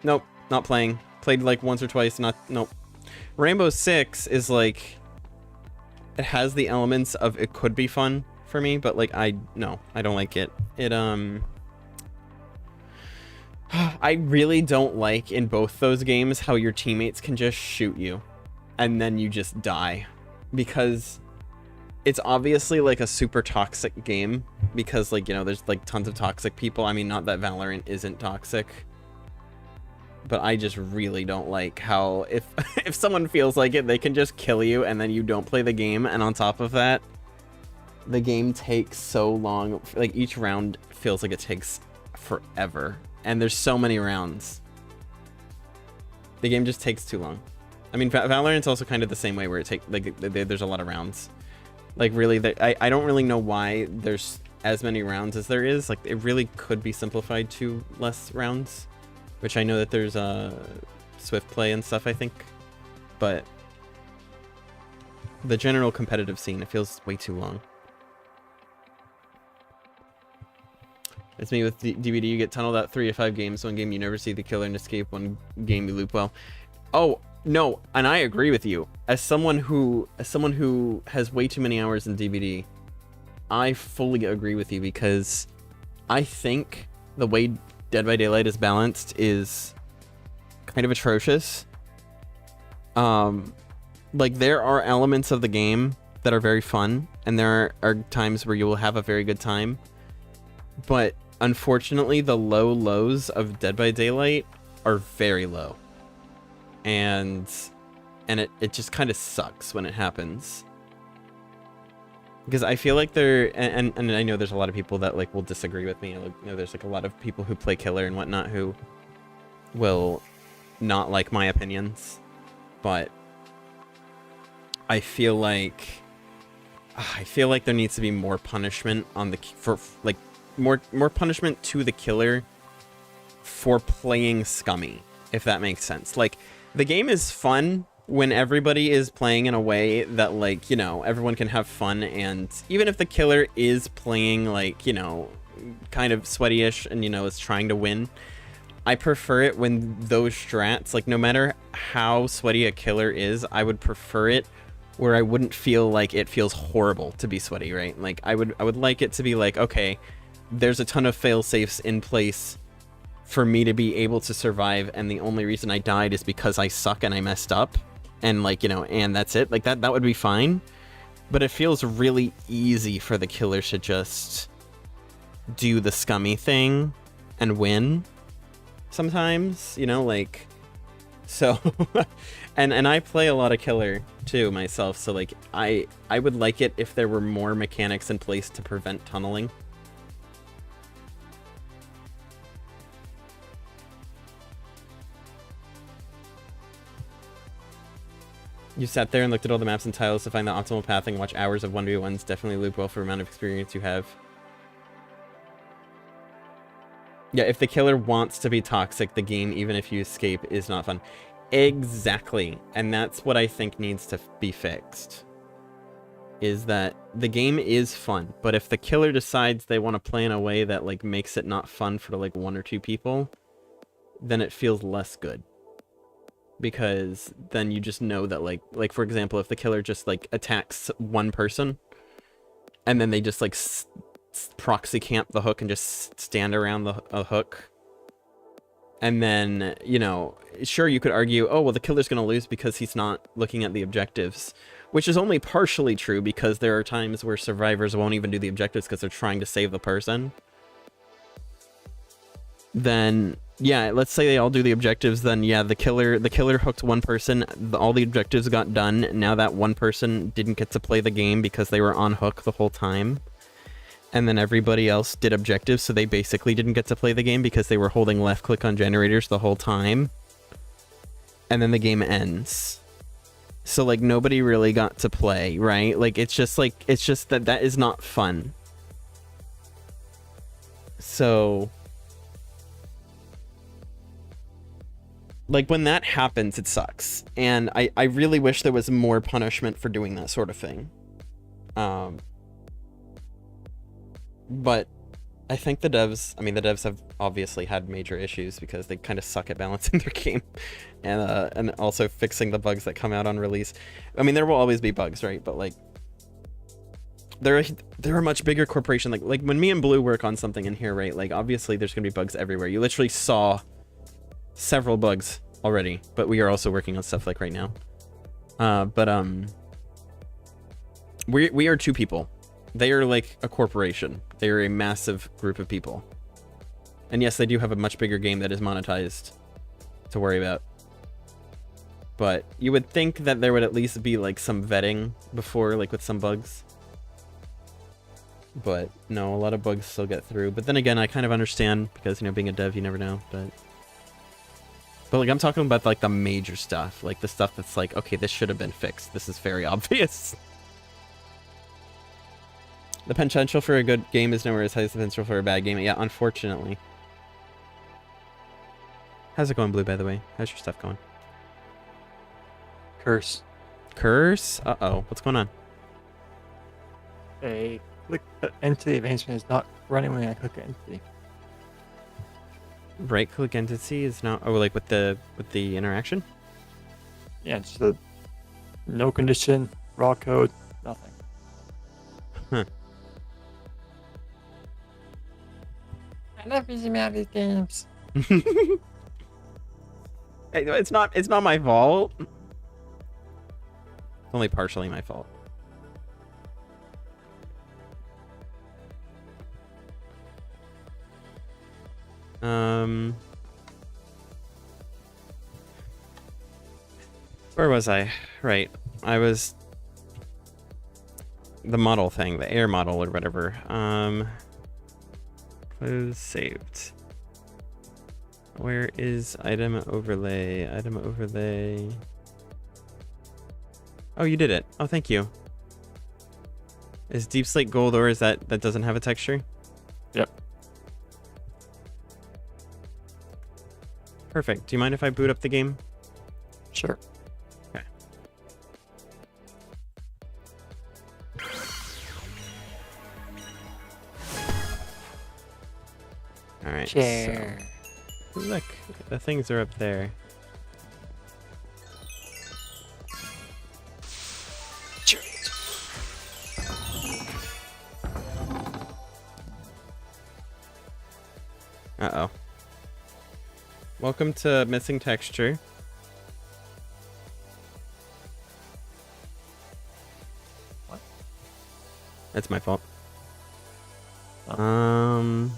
Nope, not playing. Played like once or twice, nope. Rainbow Six is like, it has the elements of it could be fun for me, but like I don't like it. I really don't like in both those games how your teammates can just shoot you and then you just die, because it's obviously like a super toxic game because, like, you know, there's like tons of toxic people. I mean, not that Valorant isn't toxic, but I just really don't like how if someone feels like it, they can just kill you and then you don't play the game. And on top of that, the game takes so long. Like, each round feels like it takes forever. And there's so many rounds. The game just takes too long. I mean, Valorant's also kind of the same way, where there's a lot of rounds. Like, really, I don't really know why there's as many rounds as there is. Like, it really could be simplified to less rounds. Which I know that there's Swift play and stuff, I think. But the general competitive scene, it feels way too long. It's me with DVD. You get tunneled out 3 to 5 games. One game you never see the killer and escape. One game you loop well. Oh, no, and I agree with you. As someone who has way too many hours in DVD, I fully agree with you, because I think the way Dead by Daylight is balanced is kind of atrocious. Like, there are elements of the game that are very fun, and there are times where you will have a very good time, but unfortunately the low lows of Dead by Daylight are very low, and it just kind of sucks when it happens, because I feel like and I know there's a lot of people that like will disagree with me. You know, there's like a lot of people who play killer and whatnot who will not like my opinions, but I feel like there needs to be more punishment on more punishment to the killer for playing scummy, if that makes sense. Like, the game is fun when everybody is playing in a way that, like, you know, everyone can have fun, and even if the killer is playing, like, you know, kind of sweaty-ish and, you know, is trying to win, I prefer it when those strats, like, no matter how sweaty a killer is, I would prefer it where I wouldn't feel like it feels horrible to be sweaty, right? Like, I would like it to be like, okay, there's a ton of fail-safes in place for me to be able to survive, and the only reason I died is because I suck and I messed up, and, like, you know, and that's it. Like, that would be fine, but it feels really easy for the killer to just do the scummy thing and win sometimes, you know, like, so and I play a lot of killer too myself, so, like, I would like it if there were more mechanics in place to prevent tunneling. You sat there and looked at all the maps and tiles to find the optimal pathing, watch hours of 1v1s, definitely loop well for the amount of experience you have. Yeah, if the killer wants to be toxic, the game, even if you escape, is not fun. Exactly. And that's what I think needs to be fixed. Is that the game is fun, but if the killer decides they want to play in a way that, like, makes it not fun for, like, 1 or 2 people, then it feels less good. Because then you just know that, like for example, if the killer just, like, attacks one person, and then they just, like, proxy camp the hook and just stand around the hook, and then, you know, sure, you could argue, oh, well, the killer's gonna lose because he's not looking at the objectives, which is only partially true, because there are times where survivors won't even do the objectives because they're trying to save the person. Then, yeah, let's say they all do the objectives, then yeah, the killer hooked one person, all the objectives got done, now that one person didn't get to play the game because they were on hook the whole time, and then everybody else did objectives, so they basically didn't get to play the game because they were holding left click on generators the whole time, and then the game ends. So, like, nobody really got to play, right? Like, it's just that is not fun. So, like, when that happens, it sucks. And I really wish there was more punishment for doing that sort of thing. But I think the devs have obviously had major issues because they kind of suck at balancing their game and also fixing the bugs that come out on release. I mean, there will always be bugs, right? But, like, they're a much bigger corporation. Like when me and Blue work on something in here, right? Like, obviously there's gonna be bugs everywhere. You literally saw several bugs already, but we are also working on stuff, like, right now. We are 2 people. They are like a corporation. They are a massive group of people. And yes, they do have a much bigger game that is monetized to worry about. But you would think that there would at least be, like, some vetting before, like, with some bugs. But no, a lot of bugs still get through. But then again, I kind of understand, because, you know, being a dev, you never know. But like, I'm talking about, like, the major stuff. Like, the stuff that's like, okay, this should have been fixed. This is very obvious. The potential for a good game is nowhere as high as the potential for a bad game. Yeah, unfortunately. How's it going, Blue, by the way? How's your stuff going? Curse. Curse? Uh-oh. What's going on? A click entity advancement is not running when I click entity. Right-click entity is now... Oh, like, with the interaction? Yeah, it's the no condition, raw code, nothing. Huh. I love these games. It's not my fault. It's only partially my fault. Where was I? Right. I was the model thing, the air model or whatever. Close saved. Where is item overlay? Item overlay. Oh, you did it. Oh, thank you. Is Deep Slate gold, or is that doesn't have a texture? Yep. Perfect. Do you mind if I boot up the game? Sure. Okay. All right. Chair. So look, the things are up there. Chair. Uh-oh. Welcome to missing texture. What? That's my fault. Oh.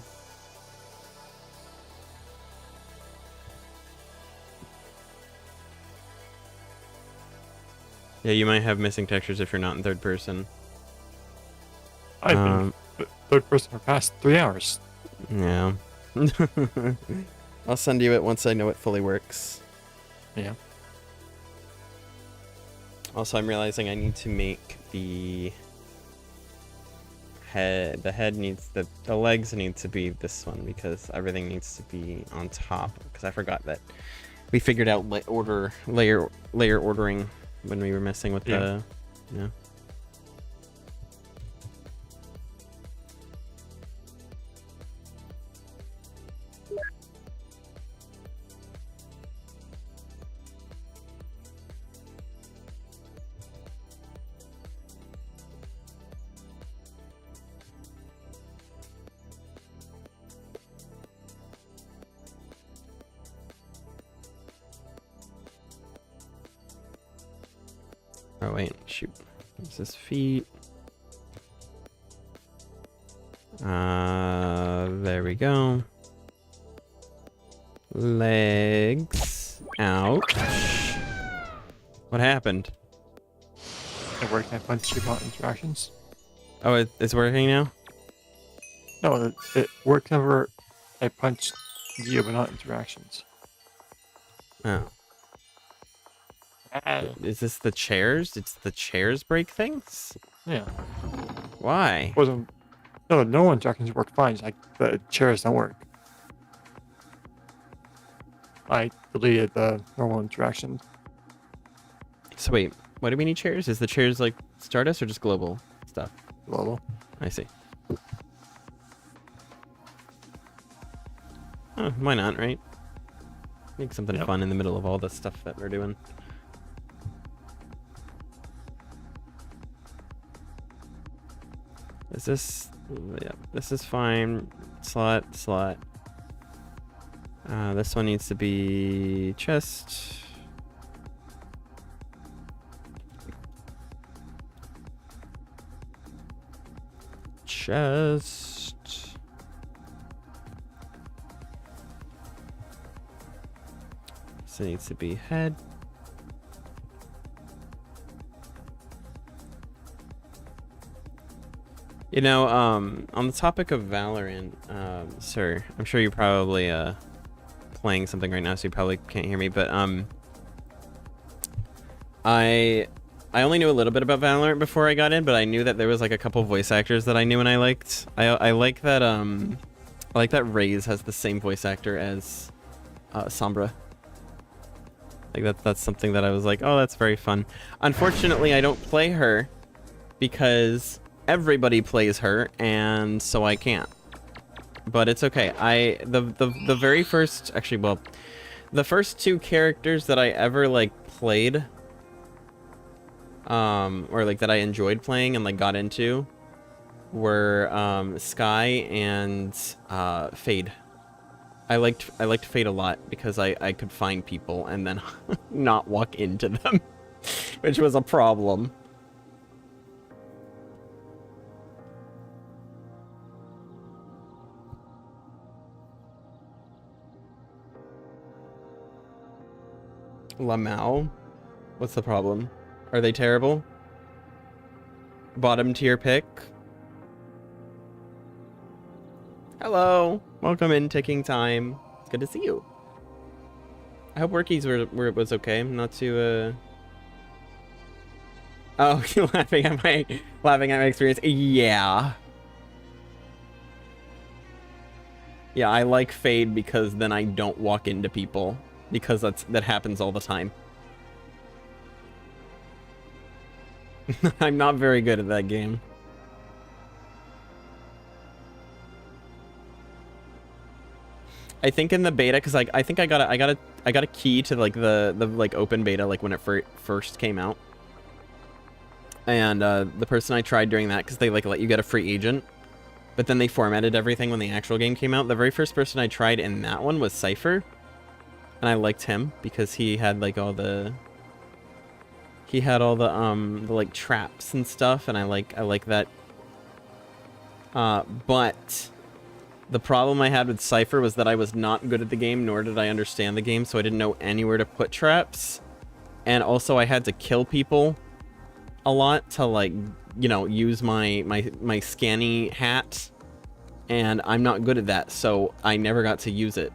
Yeah, you might have missing textures if you're not in third person. I've been third person for the past 3 hours. Yeah. I'll send you it once I know it fully works. Yeah. Also, I'm realizing I need to make the head. The head needs the legs need to be this one because everything needs to be on top. Because I forgot that we figured out layer ordering when we were messing with the. Yeah. Oh wait, shoot. This is feet. There we go. Legs. Ouch. What happened? It worked. I punched you about interactions. Oh, it's working now? No, it worked whenever I punched you, but not interactions. Oh. Is this the chairs? It's the chairs break things? Yeah. Why? Wasn't. No interactions work fine. It's like the chairs don't work. I deleted the normal interactions. So wait, why do we need chairs? Is the chairs like Stardust or just global stuff? Global. I see. Oh, why not, right? Make something fun in the middle of all the stuff that we're doing. Is this... Yeah, this is fine. Slot. This one needs to be chest. Chest. This needs to be head. You know, on the topic of Valorant, sir, I'm sure you're probably playing something right now, so you probably can't hear me, but I only knew a little bit about Valorant before I got in, but I knew that there was like a couple voice actors that I knew and I liked. I like that Raze has the same voice actor as Sombra. Like that's something that I was like, oh, that's very fun. Unfortunately, I don't play her because everybody plays her, and so I can't. But it's okay. The very first, actually, well, the first two characters that I ever like played, or like that I enjoyed playing and like got into, were Sky and Fade. I liked Fade a lot because I could find people and then not walk into them, which was a problem. Lamau? What's the problem? Are they terrible? Bottom tier pick? Hello! Welcome in, ticking time. It's good to see you. I hope workies was okay. Not too Oh, you're laughing at my experience. Yeah. Yeah, I like Fade because then I don't walk into people. Because that happens all the time. I'm not very good at that game. I think in the beta, because like I think I got a key to like the like open beta like when it first came out, and the person I tried doing that because they like let you get a free agent, but then they formatted everything when the actual game came out. The very first person I tried in that one was Cypher, and I liked him because he had like all the the like traps and stuff, and I like that. But the problem I had with Cypher was that I was not good at the game, nor did I understand the game, so I didn't know anywhere to put traps. And also I had to kill people a lot to, like, you know, use my scanny hat. And I'm not good at that, so I never got to use it.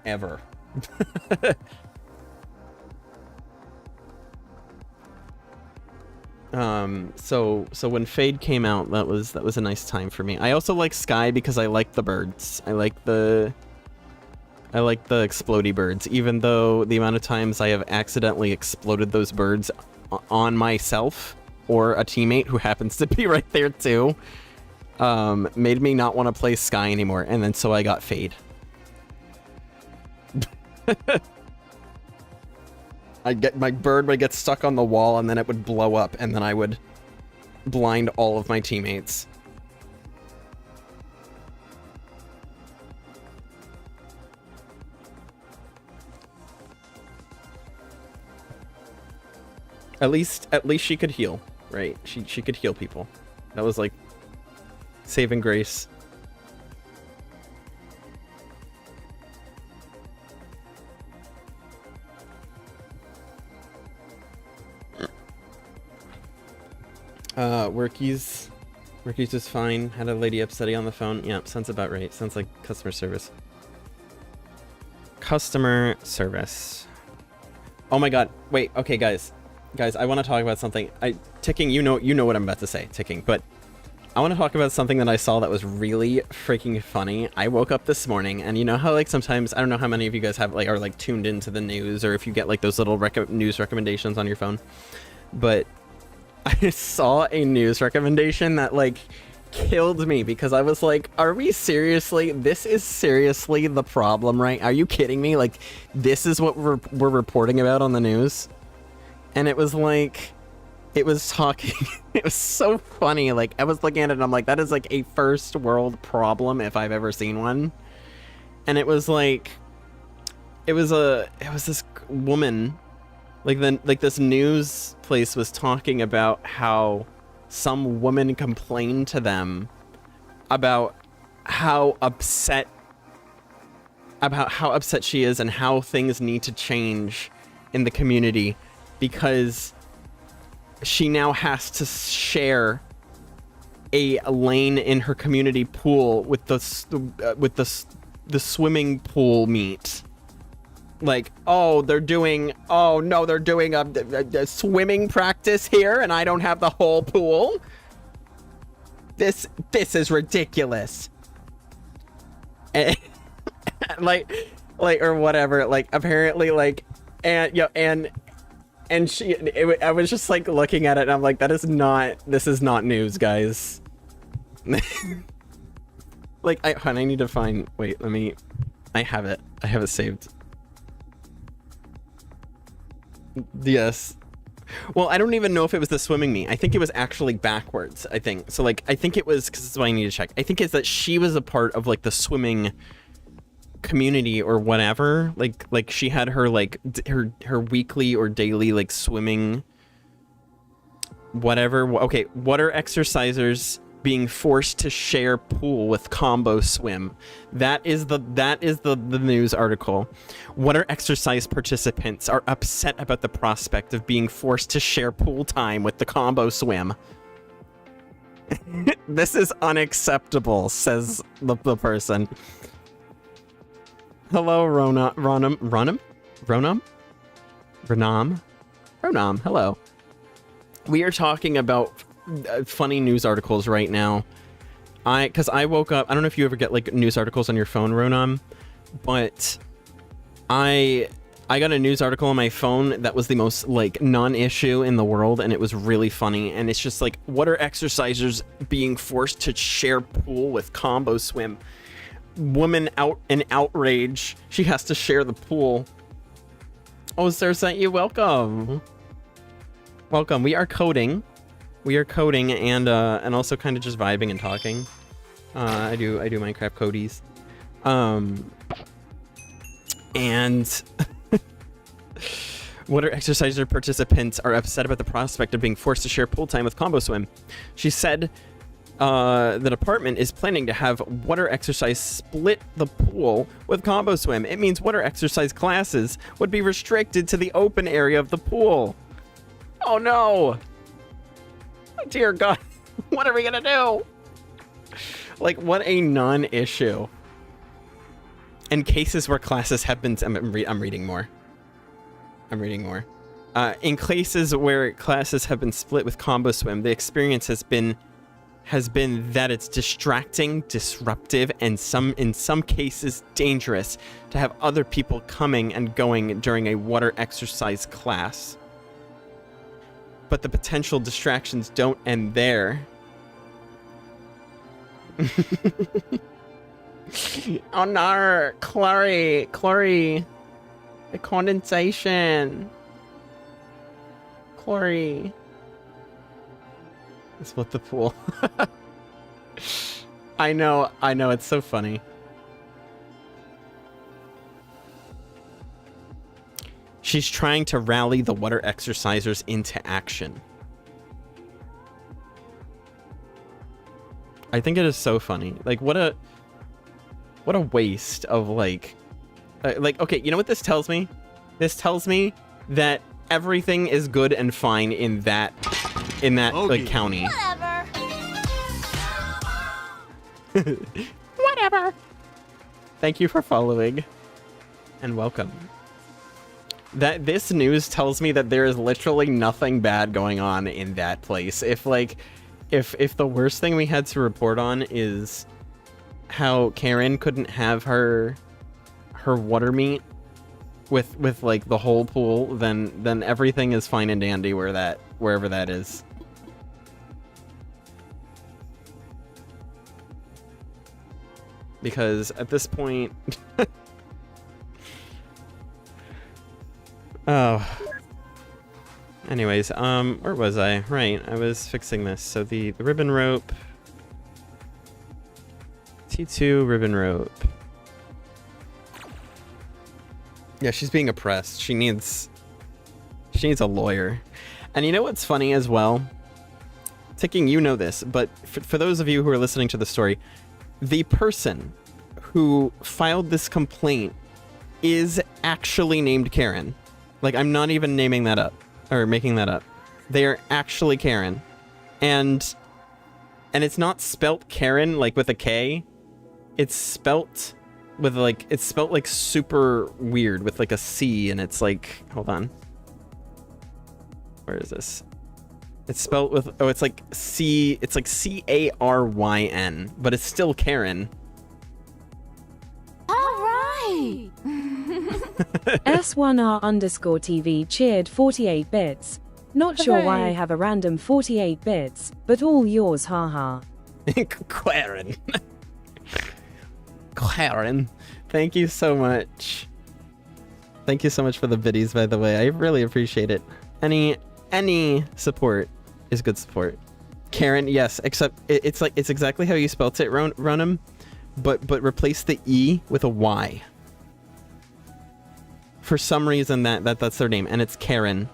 Ever. So when Fade came out, that was a nice time for me. I also like Sky because I like the birds. I like the explodey birds, even though the amount of times I have accidentally exploded those birds on myself or a teammate who happens to be right there too, made me not want to play Sky anymore, and then so I got Fade. My bird would get stuck on the wall, and then it would blow up, and then I would blind all of my teammates. At least she could heal, right? She could heal people. That was like saving grace. Workies is fine. Had a lady upsetty on the phone. Yeah, sounds about right. Sounds like customer service. Customer service. Oh my god. Wait, okay, guys. Guys, I want to talk about something. Ticking, you know what I'm about to say, Ticking, but I want to talk about something that I saw that was really freaking funny. I woke up this morning, and you know how, like, sometimes, I don't know how many of you guys have, like, are, like, tuned into the news, or if you get, like, those little news recommendations on your phone, but I saw a news recommendation that, like, killed me, because I was like, are we seriously, this is seriously the problem, right? Are you kidding me? Like, this is what we're reporting about on the news? And it was like, it was talking, it was so funny. Like, I was looking at it and I'm like, that is like a first world problem if I've ever seen one. And it was like, it was this woman, like this news place was talking about how some woman complained to them about how upset she is and how things need to change in the community, because she now has to share a lane in her community pool with the swimming pool meet. Like, oh, they're doing a swimming practice here, and I don't have the whole pool. This is ridiculous. And, like or whatever. Like, apparently, like, and she, I was just like looking at it, and I'm like, this is not news, guys. Like, I need to find. Wait, I have it saved. Yes. Well, I don't even know if it was the swimming meet. I think it was actually backwards, I think. So, like, I think it was, because this is what I need to check. I think it's that she was a part of, like, the swimming community or whatever. Like she had her, like, her weekly or daily, like, swimming whatever. Okay, what are exercisers being forced to share pool with combo swim? That is the news article. What are exercise participants are upset about the prospect of being forced to share pool time with the combo swim? This is unacceptable, says the person. Hello, Ronam, hello. We are talking about funny news articles right now. Because I woke up, I don't know if you ever get, like, news articles on your phone, Ronam, but I got a news article on my phone that was the most, like, non-issue in the world, and it was really funny. And it's just like, what are exercisers being forced to share pool with combo swim? woman out in outrage. She has to share the pool. Oh, Sir sent you. Welcome. Welcome. We are coding. We are coding and also kind of just vibing and talking. I do Minecraft codies. And water exerciser participants are upset about the prospect of being forced to share pool time with Combo Swim. She said the department is planning to have water exercise split the pool with Combo Swim. It means water exercise classes would be restricted to the open area of the pool. Oh no! Dear God, what are we gonna do? Like, what a non-issue. In cases where classes have been... I'm reading more. In cases where classes have been split with Combo Swim, the experience has been that it's distracting, disruptive, and in some cases dangerous to have other people coming and going during a water exercise class. But the potential distractions don't end there. Oh no, Chloe, the condensation. Chloe. Split the pool. I know, it's so funny. She's trying to rally the water exercisers into action. I think it is so funny. Like, what a waste of like, okay, you know what this tells me? This tells me that everything is good and fine in that like county. Whatever. Whatever. Thank you for following and welcome. That this news tells me that there is literally nothing bad going on in that place. If the worst thing we had to report on is how Karen couldn't have her water meet with like the whole pool, then everything is fine and dandy wherever that is. Because at this point oh. Anyways, where was I? Right, I was fixing this. So the ribbon rope. T2 ribbon rope. Yeah, she's being oppressed. She needs a lawyer. And you know what's funny as well? Ticking, you know this, but for those of you who are listening to the story, the person who filed this complaint is actually named Karen. Like, I'm not even naming that up or making that up. They are actually Karen. And it's not spelt Karen like with a K. It's spelt with like super weird with like a C, and it's like, hold on. Where is this? It's spelt with, oh, it's like C, it's like Caryn, but it's still Karen. All right. S1R_TV cheered 48 bits. Not sure why I have a random 48 bits, but all yours, haha. Karen. Karen. Thank you so much. Thank you so much for the biddies, by the way. I really appreciate it. Any support is good support. Karen, yes, except it's exactly how you spelt it, Ronim, but replace the E with a Y. For some reason that's their name, and it's Karen.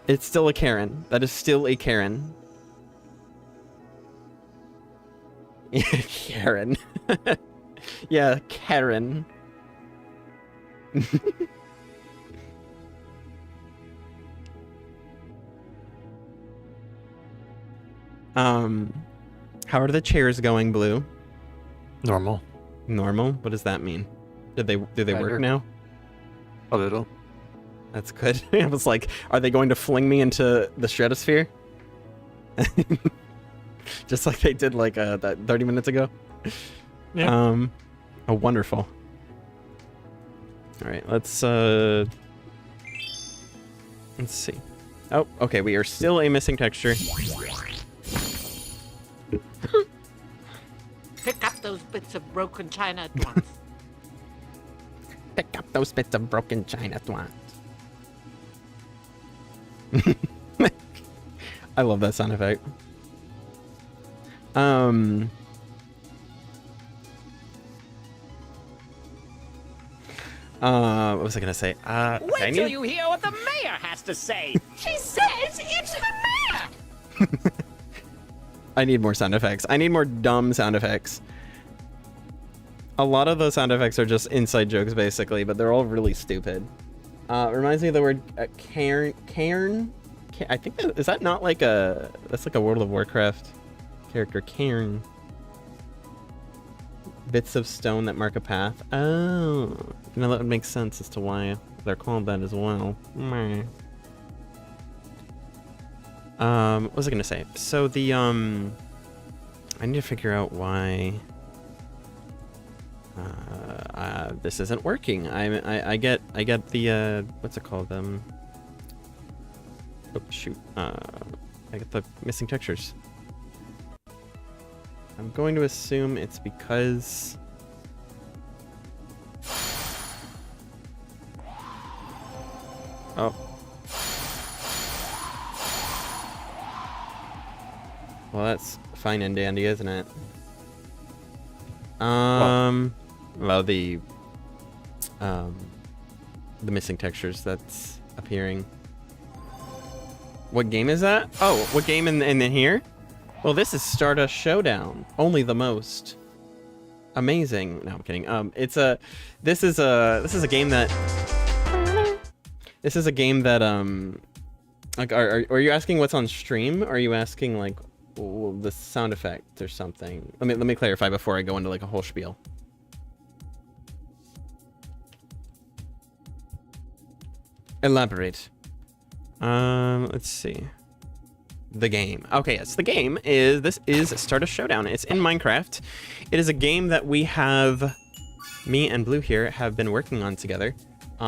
It's still a Karen. That is still a Karen. Karen. Yeah, Karen. How are the chairs going, Blue? Normal. Normal? What does that mean? Do they work now? A little. That's good. I was like, are they going to fling me into the stratosphere? Just like they did like that 30 minutes ago. Yeah. Oh, wonderful. All right, let's see. Oh, okay, we are still a missing texture. Hiccup. those bits of broken china at once. Pick up those bits of broken china at once. I love that sound effect. What was I gonna say? Wait till you hear what the mayor has to say. She says it's the mayor. I need more sound effects. I need more dumb sound effects. A lot of those sound effects are just inside jokes, basically, but they're all really stupid. Reminds me of the word cairn. I think is that not like that's like a World of Warcraft character, cairn. Bits of stone that mark a path. Oh, you know, that would make sense as to why they're called that as well. Meh. What was I gonna say? So the I need to figure out why this isn't working. I get the what's it called? Oh shoot. I get the missing textures. I'm going to assume it's because oh. Well, that's fine and dandy, isn't it? Well, the missing textures that's appearing. What game is that? Oh, what game in here? Well, this is Stardust Showdown. Only the most amazing. No, I'm kidding. This is a game that like are you asking what's on stream, or are you asking like the sound effect or something? Let me clarify before I go into like a whole spiel. Elaborate. Let's see. The game. Okay, yes, the game is, this is Stardust Showdown. It's in Minecraft. It is a game that we have, me and Blue here, have been working on together.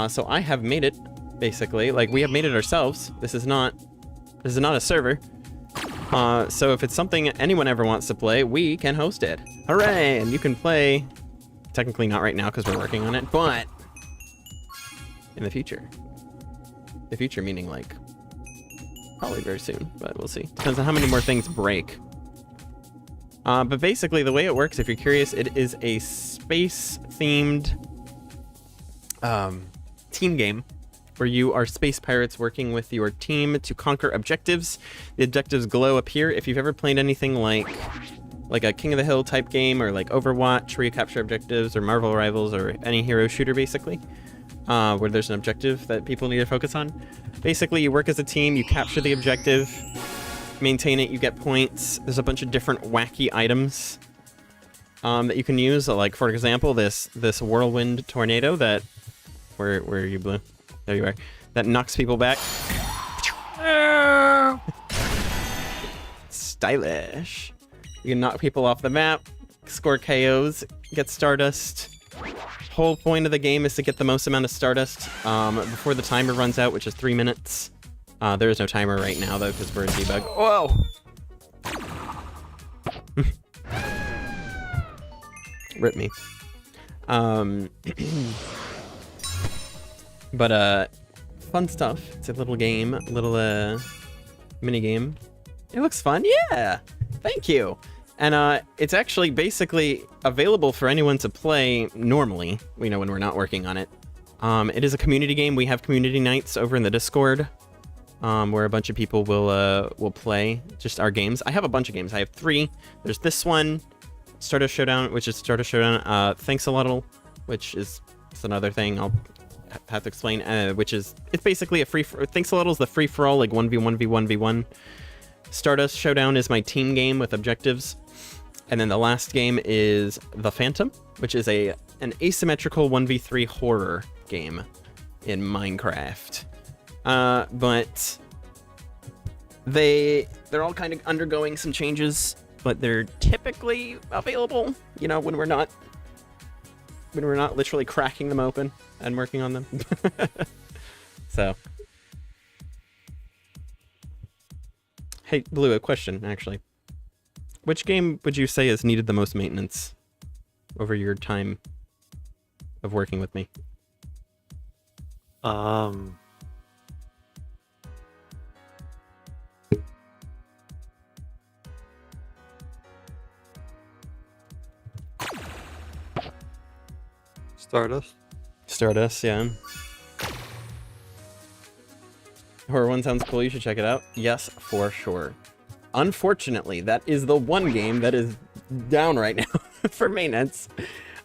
So I have made it, basically. Like, we have made it ourselves. This is not a server. So if it's something anyone ever wants to play, we can host it. Hooray! And you can play, technically not right now because we're working on it, but in the future. The future meaning like probably very soon, but we'll see. Depends on how many more things break. But basically the way it works, if you're curious, it is a space-themed team game where you are space pirates working with your team to conquer objectives. The objectives glow up here. If you've ever played anything like a King of the Hill type game, or like Overwatch where you capture objectives, or Marvel Rivals, or any hero shooter basically, where there's an objective that people need to focus on. Basically, you work as a team, you capture the objective, maintain it, you get points. There's a bunch of different wacky items that you can use. Like, for example, this whirlwind tornado that... Where are you, Blue? There you are. That knocks people back. Stylish. You can knock people off the map, score KOs, get Stardust. Whole point of the game is to get the most amount of Stardust before the timer runs out, which is 3 minutes. There is no timer right now, though, because we're in debug. Whoa! Rip me. But, fun stuff. It's a little game, a little, mini game. It looks fun, yeah! Thank you! And it's actually basically available for anyone to play normally, you know, when we're not working on it. It is a community game. We have community nights over in the Discord, where a bunch of people will play just our games. I have a bunch of games. I have 3. There's this one, Stardust Showdown, which is Stardust Showdown. Thanks a Lot, which is another thing I'll have to explain. Which is, it's basically a free. Thanks a Lot is the free for all, like 1v1v1v1. Stardust Showdown is my team game with objectives. And then the last game is The Phantom, which is an asymmetrical 1v3 horror game in Minecraft. But they're all kind of undergoing some changes, but they're typically available, you know, when we're not literally cracking them open and working on them. So, hey, Blue, a question actually. Which game would you say has needed the most maintenance over your time of working with me? Stardust, yeah. Horror 1 sounds cool, you should check it out. Yes, for sure. Unfortunately, that is the one game that is down right now for maintenance.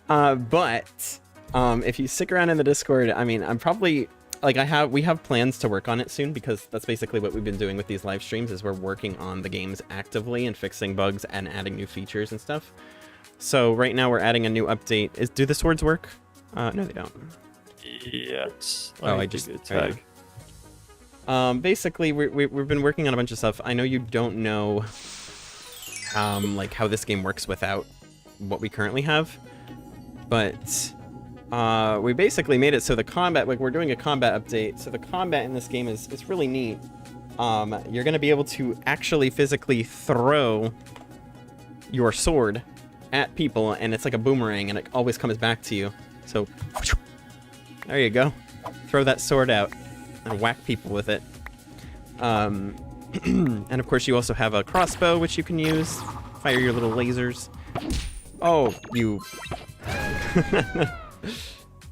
But if you stick around in the Discord, I mean, I'm probably like we have plans to work on it soon, because that's basically what we've been doing with these live streams, is we're working on the games actively and fixing bugs and adding new features and stuff. So right now we're adding a new update. Do the swords work? No, they don't. Yes. Oh, I just tag. Basically, we've been working on a bunch of stuff. I know you don't know, like how this game works without what we currently have, but we basically made it so the combat, like we're doing a combat update. So the combat in this game is really neat. You're gonna be able to actually physically throw your sword at people, and it's like a boomerang, and it always comes back to you. So there you go. Throw that sword out and whack people with it. And of course you also have a crossbow, which you can use. Fire your little lasers. Oh, you...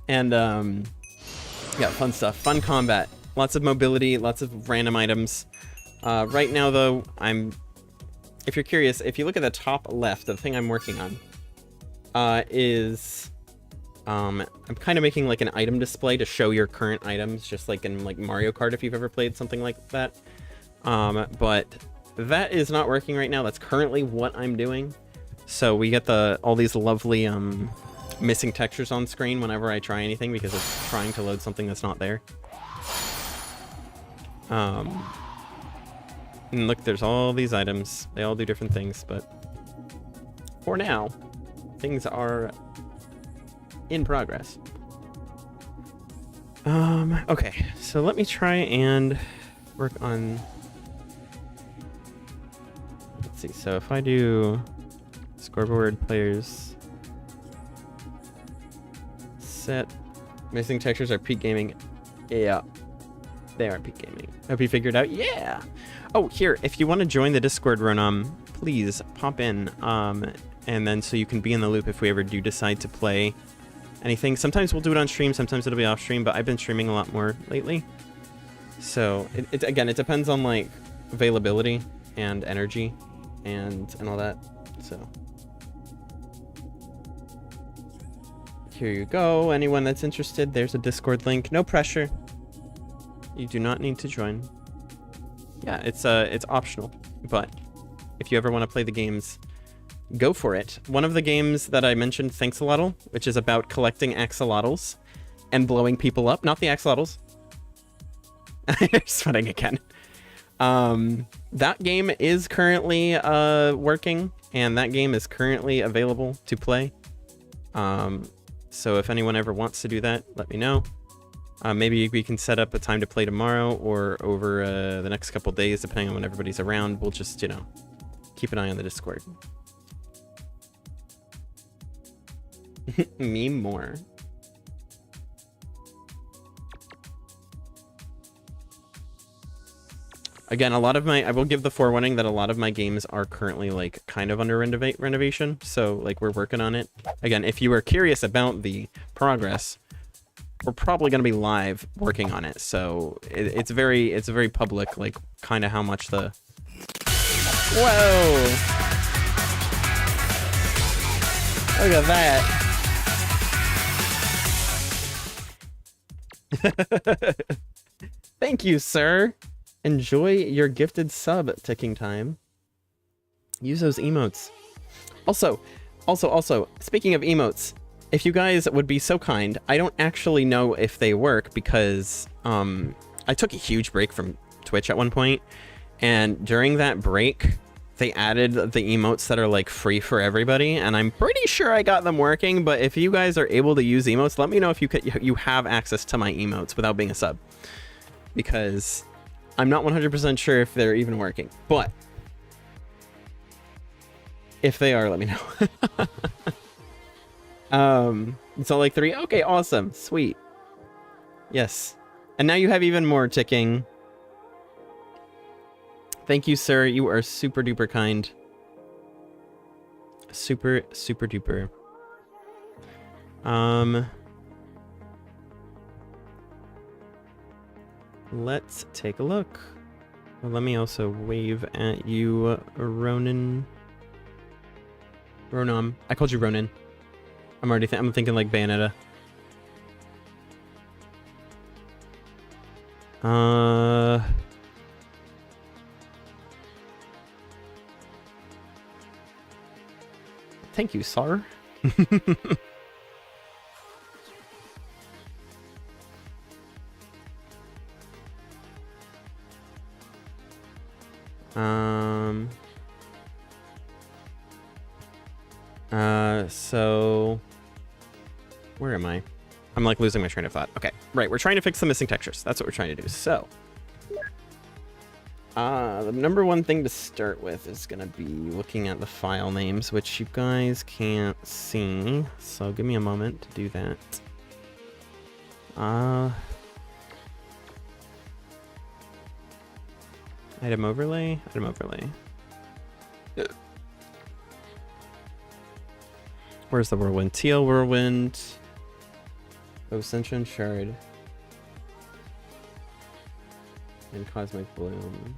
And, yeah, fun stuff. Fun combat. Lots of mobility, lots of random items. Right now, though, if you're curious, if you look at the top left, the thing I'm working on is... I'm kind of making like an item display to show your current items, just like in like Mario Kart, if you've ever played something like that. But that is not working right now. That's currently what I'm doing. So we get all these lovely missing textures on screen whenever I try anything, because it's trying to load something that's not there. And look, there's all these items. They all do different things, but for now, things are in progress. Okay, so let me try and work on... Let's see, so if I do scoreboard players set, missing textures are peak gaming. Yeah, they are peak gaming. Hope you figured out. Yeah. Oh, here, if you want to join the Discord run, please pop in, and then so you can be in the loop if we ever do decide to play anything. Sometimes we'll do it on stream, sometimes it'll be off stream, but I've been streaming a lot more lately. So again, it depends on like availability and energy and all that. So here you go. Anyone that's interested, there's a Discord link. No pressure. You do not need to join. Yeah, it's optional, but if you ever want to play the games, go for it. One of the games that I mentioned, Thanks-a-Lotl, which is about collecting axolotls and blowing people up. Not the axolotls. Sweating again. That game is currently working, and that game is currently available to play. So if anyone ever wants to do that, let me know. Maybe we can set up a time to play tomorrow or over the next couple days, depending on when everybody's around. We'll just, keep an eye on the Discord. Me more. Again, a lot of I will give the forewarning that a lot of my games are currently like kind of under renovation. So like we're working on it. Again, if you are curious about the progress, we're probably going to be live working on it. So it's very public, like kind of how much the... Whoa! Look at that. Thank you, sir. Enjoy your gifted sub, Ticking Time. Use those emotes. Also, speaking of emotes, if you guys would be so kind, I don't actually know if they work because I took a huge break from Twitch at one point, and during that break, they added the emotes that are like free for everybody, and I'm pretty sure I got them working. But if you guys are able to use emotes, let me know if you have access to my emotes without being a sub, because I'm not 100% sure if they're even working. But if they are, let me know. It's all like 3. Okay, awesome. Sweet. Yes. And now you have even more ticking. Thank you, sir. You are super duper kind. Super, super duper. Let's take a look. Well, let me also wave at you, Ronan. Ronom. I called you Ronan. I'm thinking like Bayonetta. Thank you, sir. So where am I? I'm like losing my train of thought. Okay, right. We're trying to fix the missing textures. That's what we're trying to do. So, the number one thing to start with is gonna be looking at the file names, which you guys can't see. So give me a moment to do that. Item overlay. Item overlay. Where's the whirlwind? Teal whirlwind. Ascension shard. And cosmic bloom.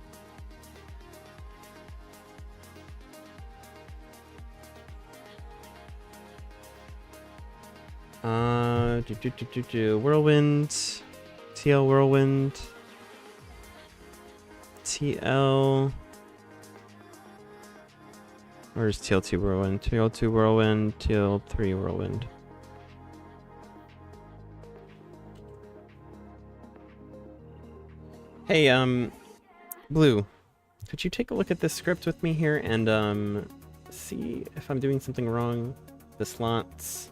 Whirlwind. Teal whirlwind. TL. Where's TL2 whirlwind? TL2 whirlwind, TL3 whirlwind. Hey, Blue, could you take a look at this script with me here and see if I'm doing something wrong? The slots.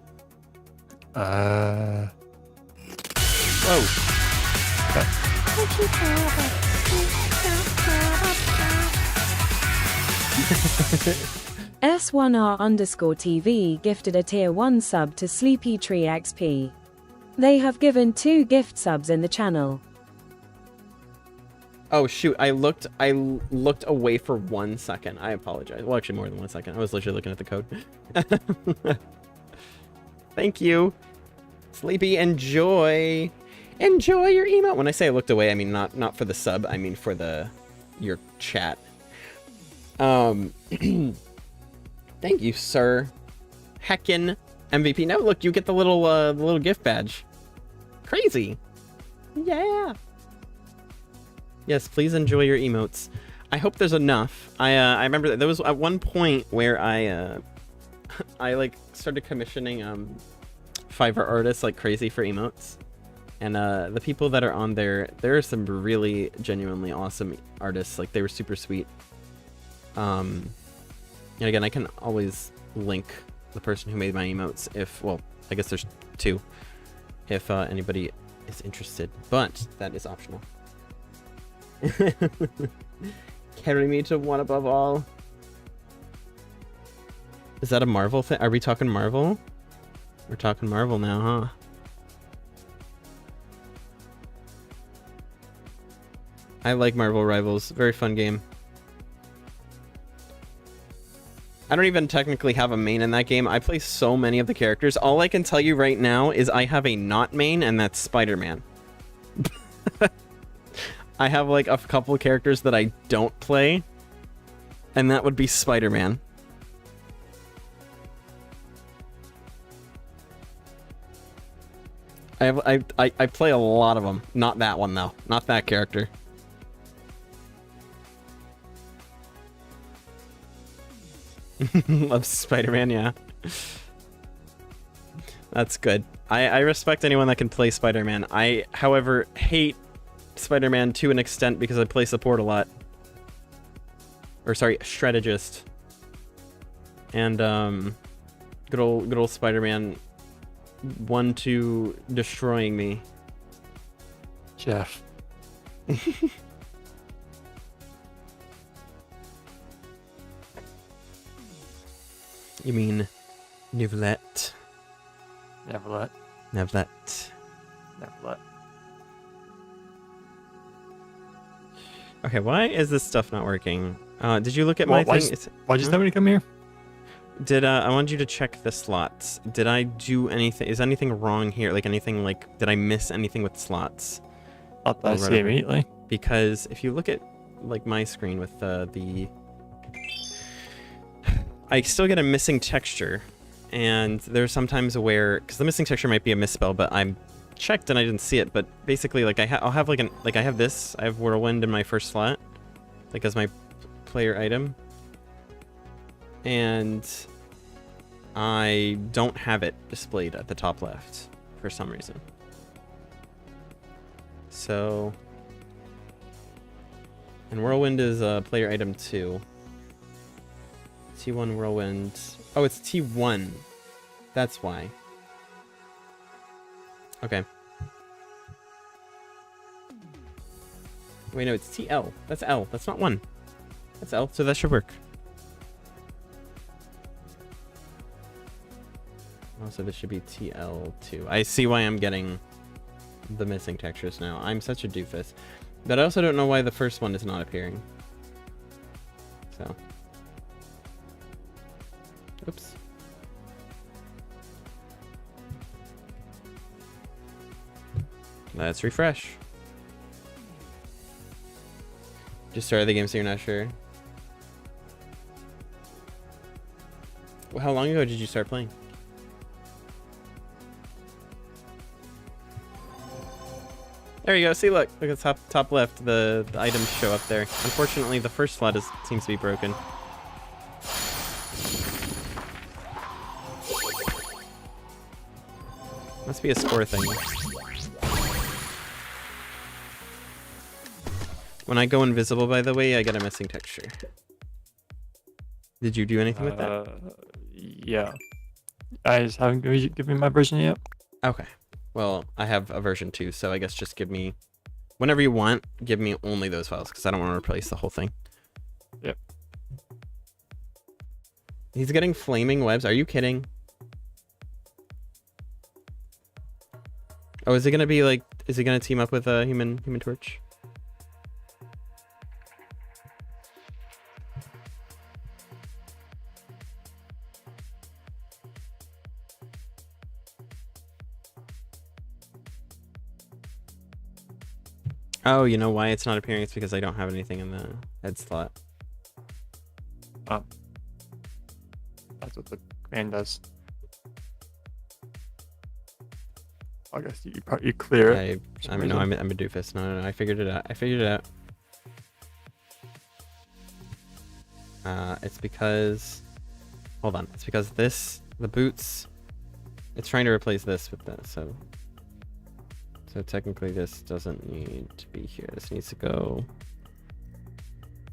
Whoa. S1R_TV gifted a tier 1 sub to Sleepy Tree XP. They have given 2 gift subs in the channel. Oh shoot, I looked away for 1 second. I apologize. Well, actually more than 1 second. I was literally looking at the code. Thank you. Sleepy, enjoy. Enjoy your email. When I say I looked away, I mean not for the sub, I mean for your chat. Thank you, sir. Heckin' MVP. Now look, you get the little gift badge. Crazy. Yeah. Yes, please enjoy your emotes. I hope there's enough. I remember that there was at one point where I like started commissioning Fiverr artists like crazy for emotes. And the people that are on there are some really genuinely awesome artists. Like they were super sweet. And again, I can always link the person who made my emotes if, well, I guess there's 2 if anybody is interested, but that is optional. Carry me to one above all. Is that a Marvel thing? Are we talking Marvel? We're talking Marvel now, huh? I like Marvel Rivals. Very fun game. I don't even technically have a main in that game. I play so many of the characters. All I can tell you right now is I have a not main, and that's Spider-Man. I have like a couple of characters that I don't play, and that would be Spider-Man. I play a lot of them. Not that one though. Not that character. Love Spider-Man, yeah. That's good. I respect anyone that can play Spider-Man. I, however, hate Spider-Man to an extent because I play support a lot. Or sorry, strategist. And good old Spider-Man 1-2 destroying me. Jeff. You mean Nivelette? Never let. Have that. Never let. Okay, why is this stuff not working? Did you look at my Why thing? did somebody come here? Did I wanted you to check the slots. Did I do anything? Is anything wrong here? Like anything like did I miss anything with slots? Not that I Or see whatever. immediately. Because if you look at like my screen with I still get a missing texture, and there's sometimes where because the missing texture might be a misspell, but I'm checked and I didn't see it. But basically, like I'll have like I have this. I have Whirlwind in my first slot, like as my player item, and I don't have it displayed at the top left for some reason. So, and Whirlwind is player item 2. T1 Whirlwind. Oh, it's T1. That's why. Okay. Wait, no, it's TL. That's L. That's not 1. That's L, so that should work. Also, this should be TL2. I see why I'm getting the missing textures now. I'm such a doofus. But I also don't know why the first one is not appearing. So. Oops. Let's refresh. Just started the game, so you're not sure. Well, how long ago did you start playing? There you go. See, look at the top left. The items show up there. Unfortunately, the first slot seems to be broken. Must be a score thing. When I go invisible, by the way, I get a missing texture. Did you do anything with that? Yeah. I just haven't given me my version yet. Okay. Well, I have a version 2, so I guess just give me... Whenever you want, give me only those files, because I don't want to replace the whole thing. Yep. He's getting flaming webs. Are you kidding? Oh, is it gonna be like... Is he gonna team up with a Human Torch? Oh, you know why it's not appearing? It's because I don't have anything in the head slot. Oh. That's what the command does. I guess you clear it. I mean, no, I'm a doofus. No, I figured it out. It's because... Hold on. It's because the boots... It's trying to replace this with that, so... So technically this doesn't need to be here. This needs to go...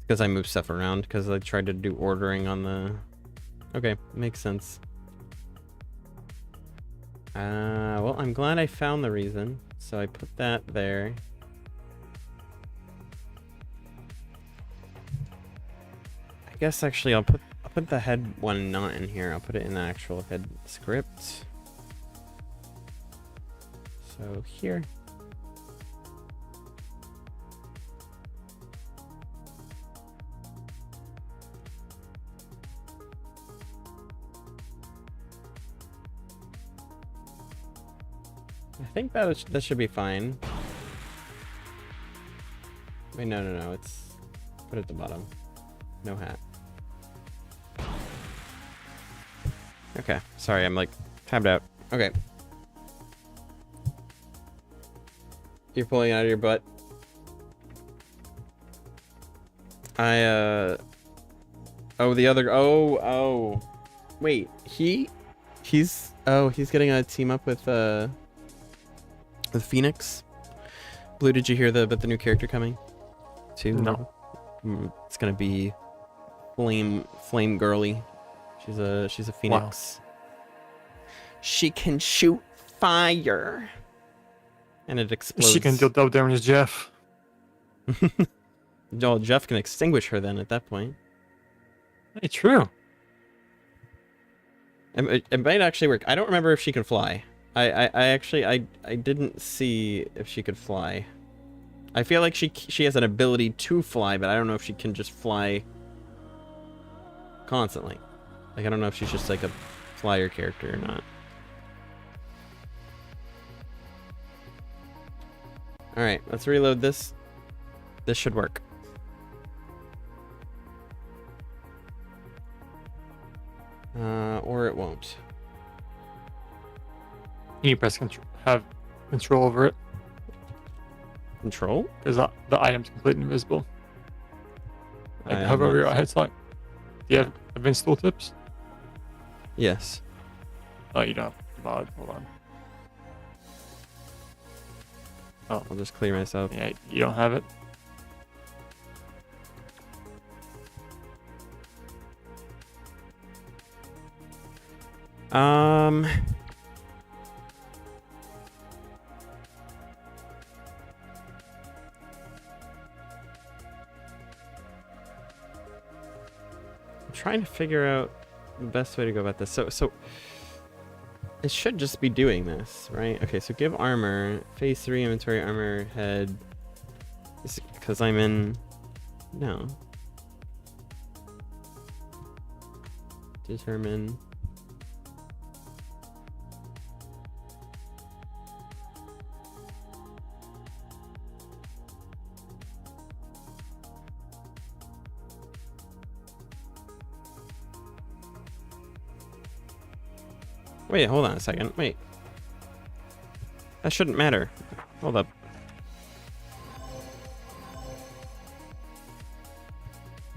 Because I moved stuff around, because I tried to do ordering on the... Okay, makes sense. Well, I'm glad I found the reason. So I put that there. I guess actually I'll put the head one not in here. I'll put it in the actual head script. So here. I think that should be fine. Wait, no. It's put it at the bottom. No hat. Okay, sorry, I'm like tabbed out. Okay. You're pulling it out of your butt. Oh, the other. Oh. Wait, he's getting a team up with Phoenix. Blue, did you hear about the new character coming? Too? No. It's gonna be Flame Girly. She's a Phoenix. Wow. She can shoot fire. And it explodes. She can deal double damage as Jeff. Well, Jeff can extinguish her then at that point. Hey, true. It might actually work. I don't remember if she can fly. I actually I didn't see if she could fly. I feel like she has an ability to fly, but I don't know if she can just fly constantly. Like I don't know if she's just like a flyer character or not. All right, let's reload this. This should work. Or it won't. You press have control over it Control? because the item's completely invisible. Like I am hover over not- your headset. Do you have advanced tooltips? Yes. Oh, you don't have the mod. Hold on. I'll just clear myself. Yeah, you don't have it. Um. I'm trying to figure out the best way to go about this. So it should just be doing this, right? Okay, so give armor, phase 3 inventory, armor, head. Because I'm in. No. Determine. Wait, hold on a second. Wait. That shouldn't matter. Hold up.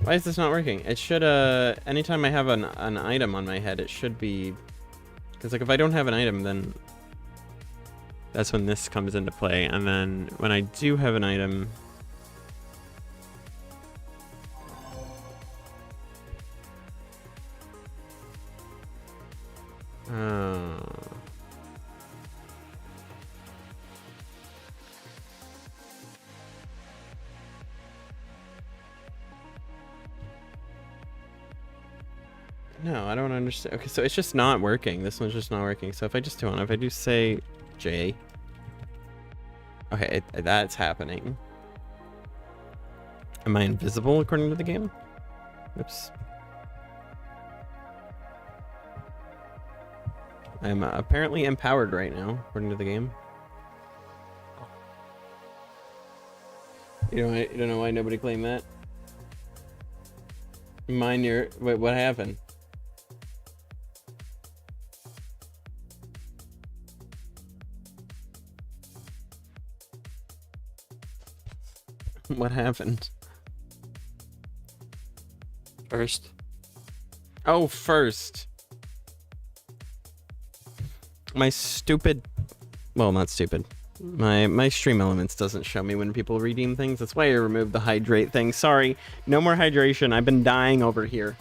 Why is this not working? It should, anytime I have an item on my head, it should be... Because, like, if I don't have an item, then... That's when this comes into play. And then when I do have an item... No, I don't understand. Okay, so it's just not working. This one's just not working. So if I just do if I do say J. Okay, that's happening. Am I invisible according to the game? Oops. I'm apparently empowered right now, according to the game. You don't know why nobody claimed that? Mine, wait, what happened? What happened? First. Oh, first. My stupid... Well, not stupid. My stream elements doesn't show me when people redeem things. That's why I removed the hydrate thing. Sorry. No more hydration. I've been dying over here.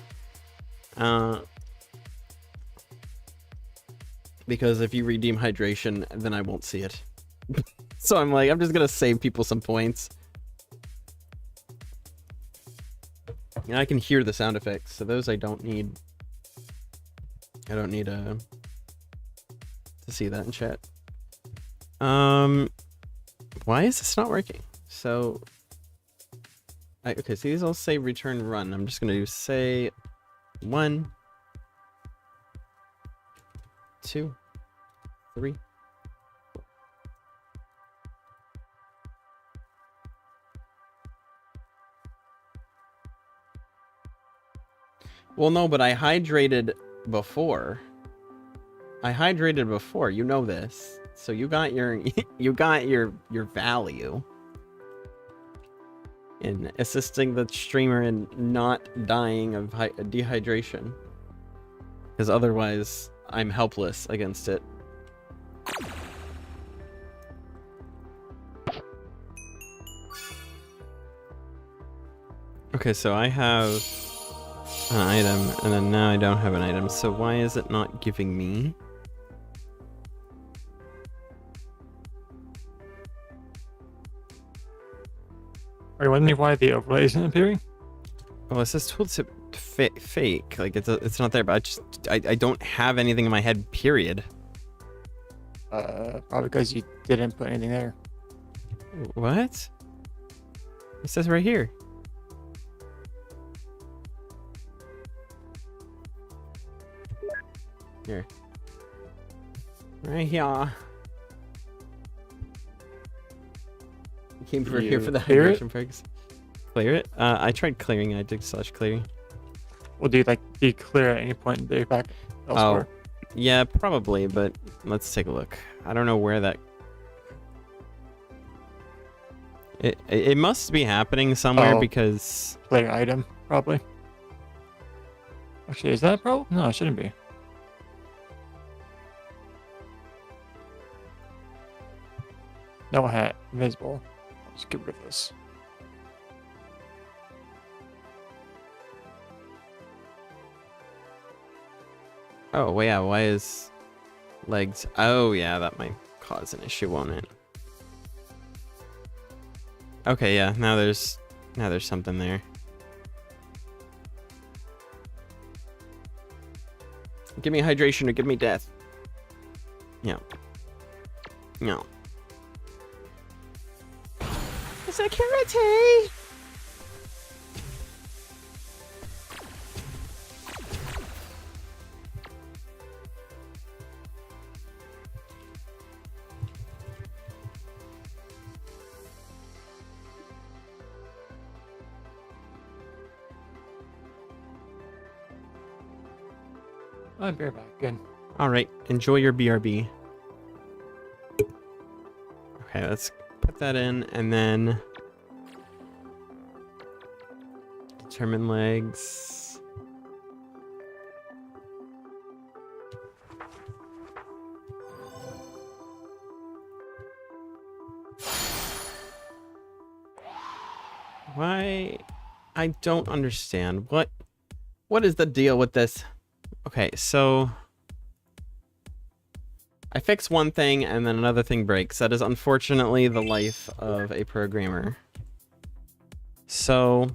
Because if you redeem hydration, then I won't see it. So I'm like, I'm just going to save people some points. And I can hear the sound effects, so those I don't need. I don't need to see that in chat. Why is this not working? So, okay, so these all say return run. I'm just gonna do say 1, 2, 3. Well, no, but I hydrated before. You know this. So you got your your value in assisting the streamer in not dying of dehydration. Because otherwise, I'm helpless against it. Okay, so I have an item, and then now I don't have an item. So why is it not giving me? Are you wondering why the overlay isn't appearing? Well, it says tooltip fake. Like it's not there, but I don't have anything in my head. Period. Probably because you didn't put anything there. What? It says right here. Here. Right here. You came for here You for the clear it? hydration perks. Clear it? I tried clearing. I did slash clearing. Well, do you clear at any point in the pack elsewhere? Yeah, probably, but let's take a look. I don't know where that... It must be happening somewhere Oh. because... Clear item, probably. Actually, is that a problem? No, it shouldn't be. No hat, invisible. I'll just get rid of this. Oh, well, yeah, why is legs... Oh, yeah, that might cause an issue, won't it? Okay, yeah, now there's something there. Give me hydration or give me death. No. No. Security! Oh, bear back. Good. Alright, enjoy your BRB. Okay, let's put that in, and then... Determine legs. Why? I don't understand. What is the deal with this? Okay, so I fix one thing and then another thing breaks. That is unfortunately the life of a programmer. So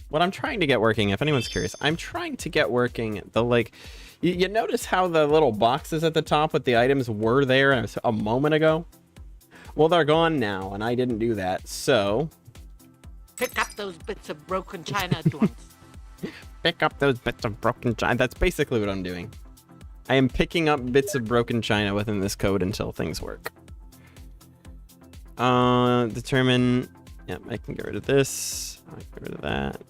what I'm trying to get working, if anyone's curious, I'm trying to get working the, like, you notice how the little boxes at the top with the items were there a moment ago? Well, they're gone now, and I didn't do that, so... Pick up those bits of broken china at once. Pick up those bits of broken china. That's basically what I'm doing. I am picking up bits of broken china within this code until things work. Determine... Yep, I can get rid of this. I can get rid of that.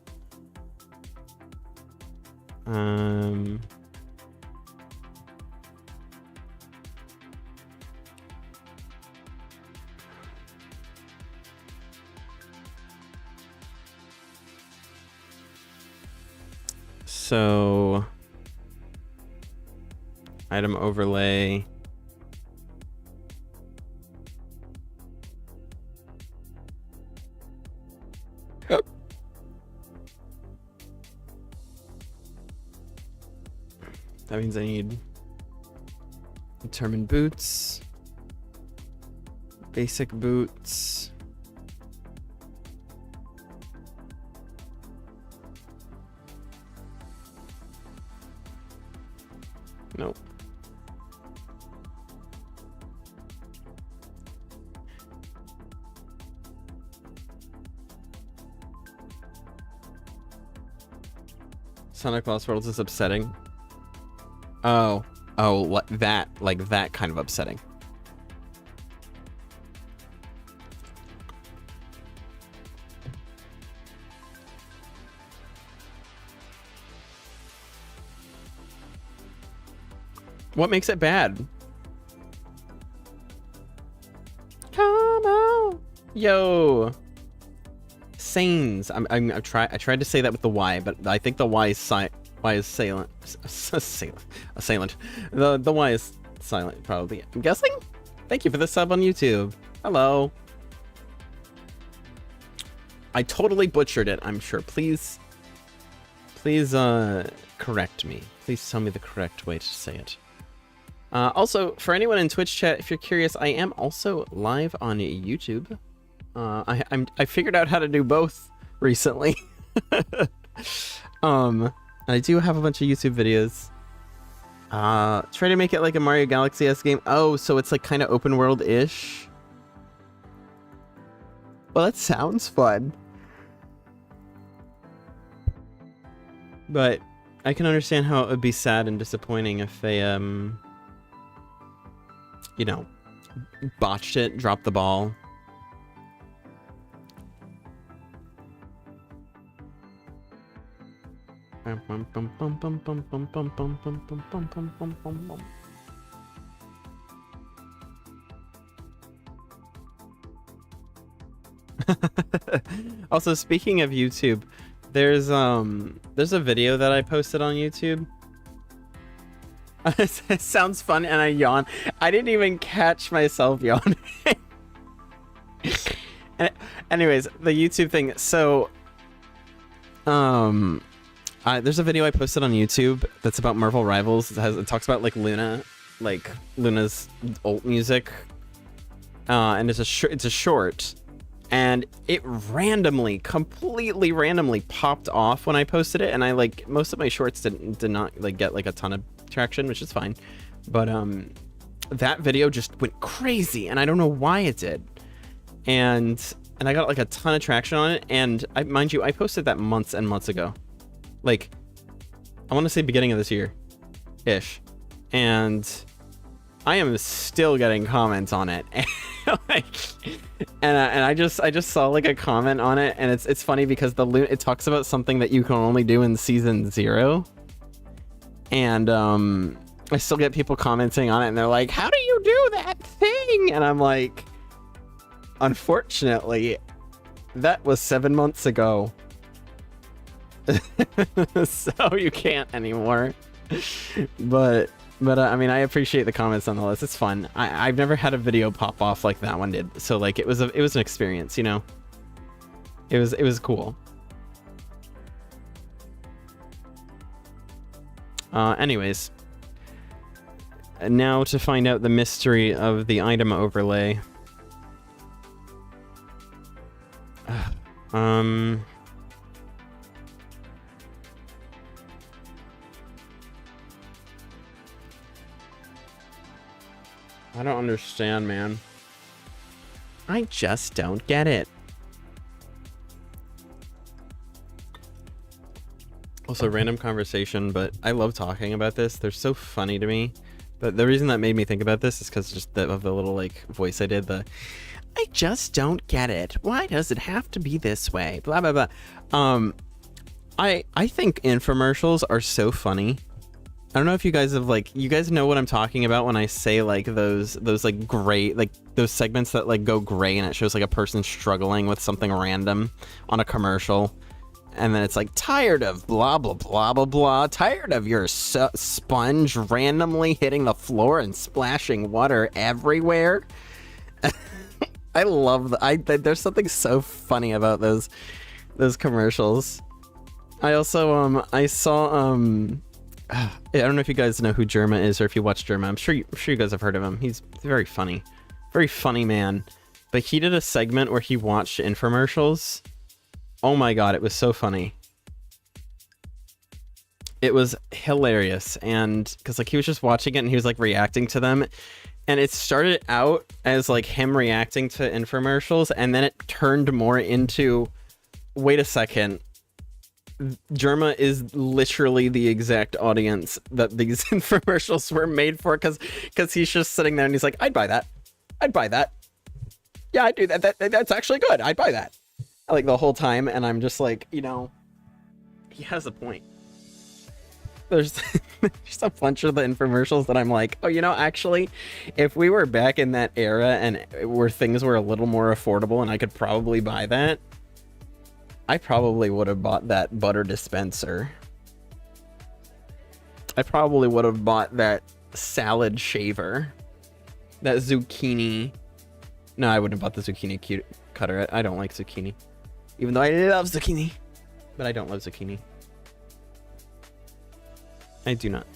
So, item overlay. Yep. That means I need determine boots, basic boots. Nope. Sonic Lost Worlds is upsetting. Oh, that kind of upsetting. What makes it bad? Come on, yo, Sanes. I tried to say that with the Y, but I think the Y is silent. Assailant. The Y is silent, probably. I'm guessing. Thank you for the sub on YouTube. Hello. I totally butchered it, I'm sure. Please correct me. Please tell me the correct way to say it. Also, for anyone in Twitch chat, if you're curious, I am also live on YouTube. I figured out how to do both recently. I do have a bunch of YouTube videos. Try to make it like a Mario Galaxy-esque game. Oh, so it's like kind of open world-ish. Well, that sounds fun. But I can understand how it would be sad and disappointing if they, you know, botched it, dropped the ball. Also, speaking of YouTube, there's a video that I posted on YouTube. It sounds fun, and I yawn. I didn't even catch myself yawning. Anyways, the YouTube thing. So, there's a video I posted on YouTube that's about Marvel Rivals. It talks about like Luna's alt music, and it's a short, and it completely randomly popped off when I posted it, and I like most of my shorts did not like get like a ton of traction, which is fine, but that video just went crazy, and I don't know why it did, and I got like a ton of traction on it, and mind you, I posted that months and months ago. Like, I want to say beginning of this year, ish, and I am still getting comments on it, and I just saw like a comment on it, and it's funny because it talks about something that you can only do in season 0, and I still get people commenting on it, and they're like, "How do you do that thing?" And I'm like, unfortunately, that was 7 months ago. So you can't anymore. But I mean, I appreciate the comments on the list. It's fun. I've never had a video pop off like that one did. So like it was an experience, you know. It was cool. Anyways, now to find out the mystery of the item overlay. I don't understand, man. I just don't get it. Also, random conversation, but I love talking about this. They're so funny to me. But the reason that made me think about this is because just of the little like voice I did. I just don't get it. Why does it have to be this way? Blah blah blah. I think infomercials are so funny. I don't know if you guys have you guys know what I'm talking about when I say like those like gray, like those segments that like go gray and it shows like a person struggling with something random on a commercial, and then it's like, tired of blah blah blah blah blah, tired of your sponge randomly hitting the floor and splashing water everywhere. I love there's something so funny about those commercials. I also I saw I don't know if you guys know who Germa is or if you watch Germa. I'm sure you guys have heard of him. He's very funny man. But he did a segment where he watched infomercials. Oh my god, it was so funny. It was hilarious, and because like he was just watching it and he was like reacting to them, and it started out as like him reacting to infomercials, and then it turned more into, wait a second, Germa is literally the exact audience that these infomercials were made for, because he's just sitting there and he's like, I'd buy that. Yeah, I'd do that. That's actually good. I'd buy that. Like the whole time, and I'm just like, you know, he has a point. There's just a bunch of the infomercials that I'm like, oh, you know, actually, if we were back in that era and where things were a little more affordable and I could probably buy that, I probably would have bought that butter dispenser. I probably would have bought that salad shaver. That zucchini. No, I wouldn't have bought the zucchini cutter. I don't like zucchini. Even though I love zucchini. But I don't love zucchini. I do not.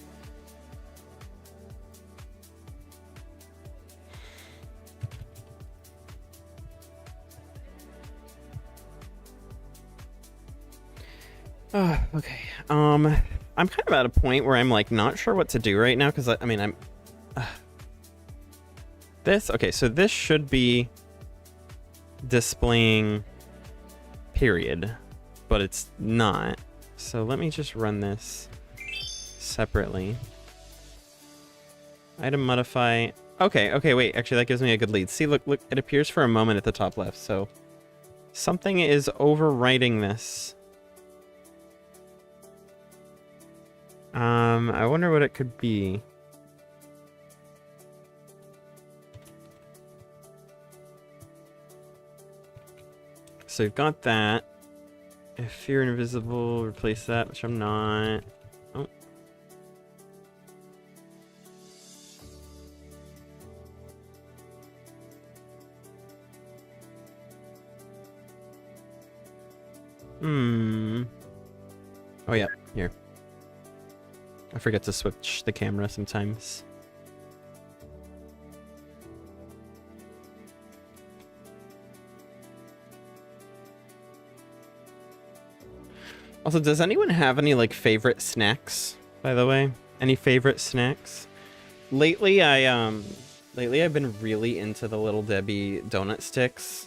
Oh, okay. I'm kind of at a point where I'm like not sure what to do right now because I mean I'm this okay, so this should be displaying period, but it's not. So let me just run this separately. Item modify. Okay, wait, actually that gives me a good lead. See, look, it appears for a moment at the top left, so something is overwriting this. I wonder what it could be. So we've got that. If you're invisible, replace that, which I'm not. Oh. Oh yeah, here. I forget to switch the camera sometimes. Also, does anyone have any like favorite snacks, by the way? Any favorite snacks? Lately I've been really into the Little Debbie donut sticks.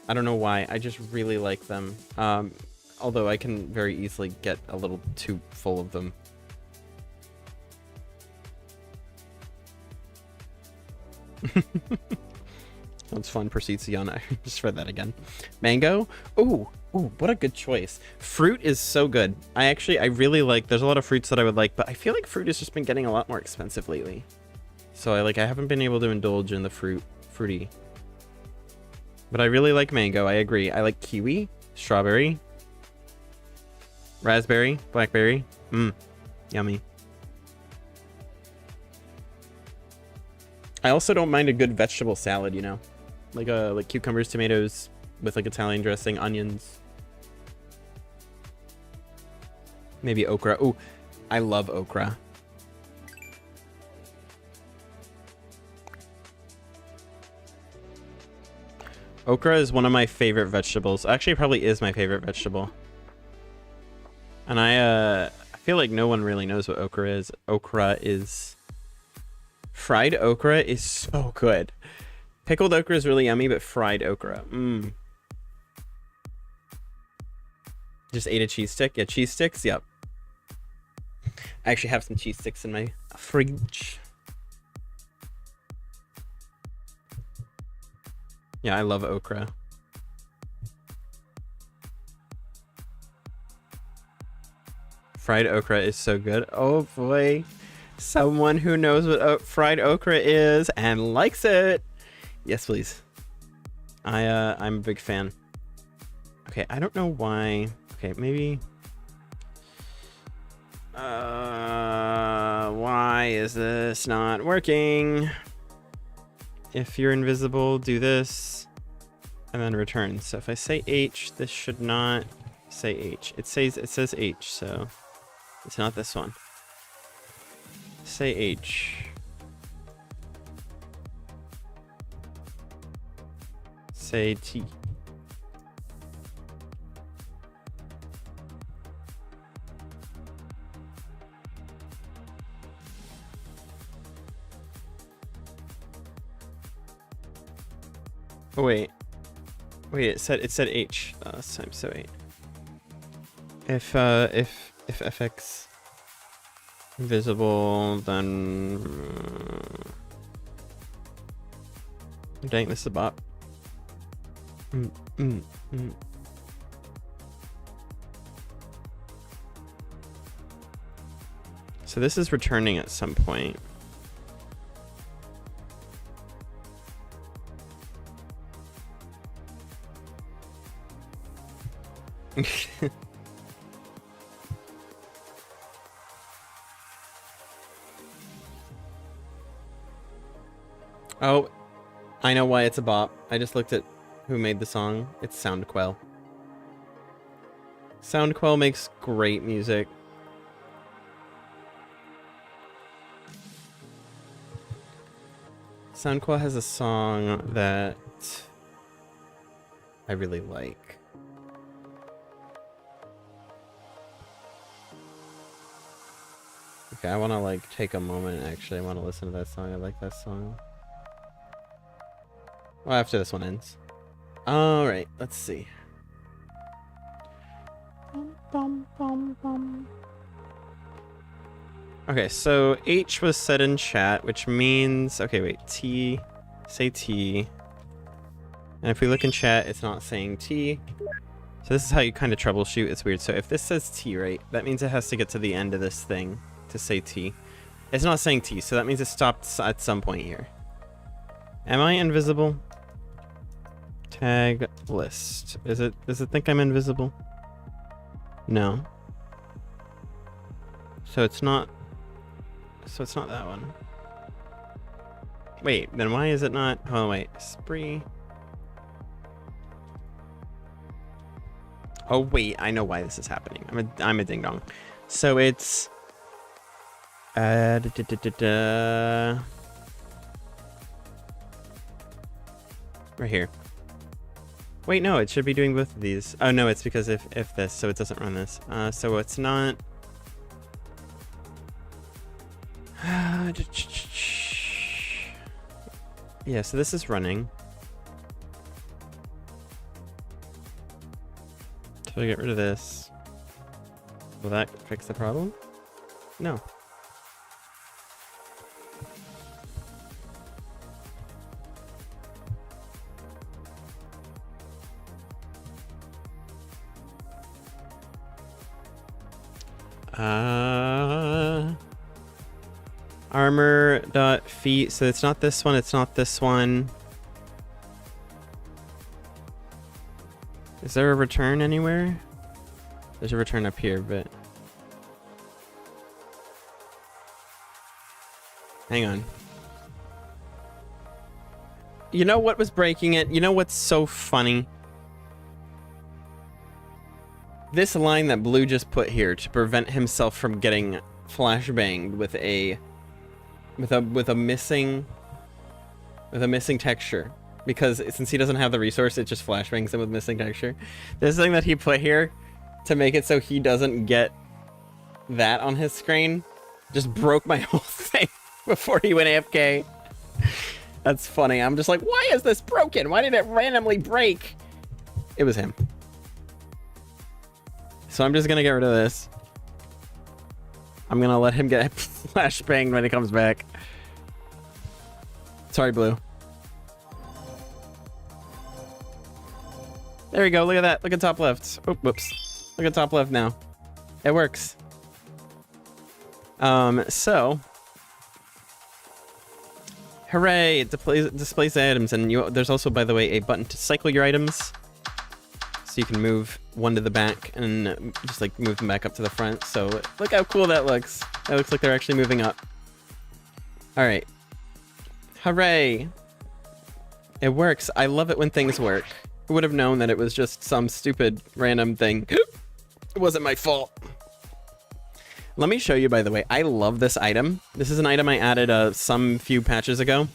I don't know why, I just really like them. Although I can very easily get a little too full of them. That's fun. Proceeds to yawn. I just read that again. Mango. Ooh, what a good choice. Fruit is so good. I really like. There's a lot of fruits that I would like, but I feel like fruit has just been getting a lot more expensive lately. So I haven't been able to indulge in the fruity. But I really like mango. I agree. I like kiwi, strawberry, raspberry, blackberry. Yummy. I also don't mind a good vegetable salad, you know, like cucumbers, tomatoes with like Italian dressing, onions, maybe okra. Ooh, I love okra. Okra is one of my favorite vegetables. Actually, it probably is my favorite vegetable. And I feel like no one really knows what okra is. Okra is... Fried okra is so good. Pickled okra is really yummy, but fried okra. Just ate a cheese stick? Yeah, cheese sticks? Yep. I actually have some cheese sticks in my fridge. Yeah, I love okra. Fried okra is so good. Oh boy. Someone who knows what fried okra is and likes it. Yes, please. I'm a big fan. Okay, I don't know why. Okay, maybe. Why is this not working? If you're invisible, do this and then return. So if I say H, this should not say H. It says H, so it's not this one. Say H. Say T. Oh wait, it said H last time. So 8. If fx invisible, then dang, this is a bot. So this is returning at some point. Oh, I know why it's a bop. I just looked at who made the song. It's SoundQuell. SoundQuell makes great music. SoundQuell has a song that I really like. Okay, I want to like take a moment. Actually, I want to listen to that song. I like that song. Well, after this one ends. All right, let's see. Okay, so H was said in chat, which means... Okay, wait. T. Say T. And if we look in chat, it's not saying T. So this is how you kind of troubleshoot. It's weird. So if this says T, right, that means it has to get to the end of this thing to say T. It's not saying T, so that means it stopped at some point here. Am I invisible? Tag list. Does it think I'm invisible? No. So it's not that one. Wait, then why is it not? Oh wait, Spree. Oh wait, I know why this is happening. I'm a ding dong. So it's right here. Wait, no, it should be doing both of these. Oh no, it's because if this, so it doesn't run this. So it's not. Yeah, so this is running. So I get rid of this. Will that fix the problem? No. Armor.feet. So it's not this one, it's not this one. Is there a return anywhere? There's a return up here, but... Hang on. You know what was breaking it? You know what's so funny? This line that Blue just put here to prevent himself from getting flashbanged with a missing texture, because since he doesn't have the resource, it just flashbangs him with missing texture. This thing that he put here to make it so he doesn't get that on his screen just broke my whole thing before he went AFK. That's funny. I'm just like, why is this broken? Why did it randomly break? It was him. So I'm just gonna get rid of this. I'm gonna let him get flashbanged when he comes back. Sorry, Blue. There we go. Look at that. Look at top left. Oh, whoops. Look at top left now. It works. So. Hooray! It displays items, and there's also, by the way, a button to cycle your items. So you can move one to the back and just like move them back up to the front. So look how cool that looks. That looks like they're actually moving up. All right. Hooray. It works. I love it when things work. Who would have known that it was just some stupid random thing? It wasn't my fault. Let me show you, by the way. I love this item. This is an item I added some few patches ago.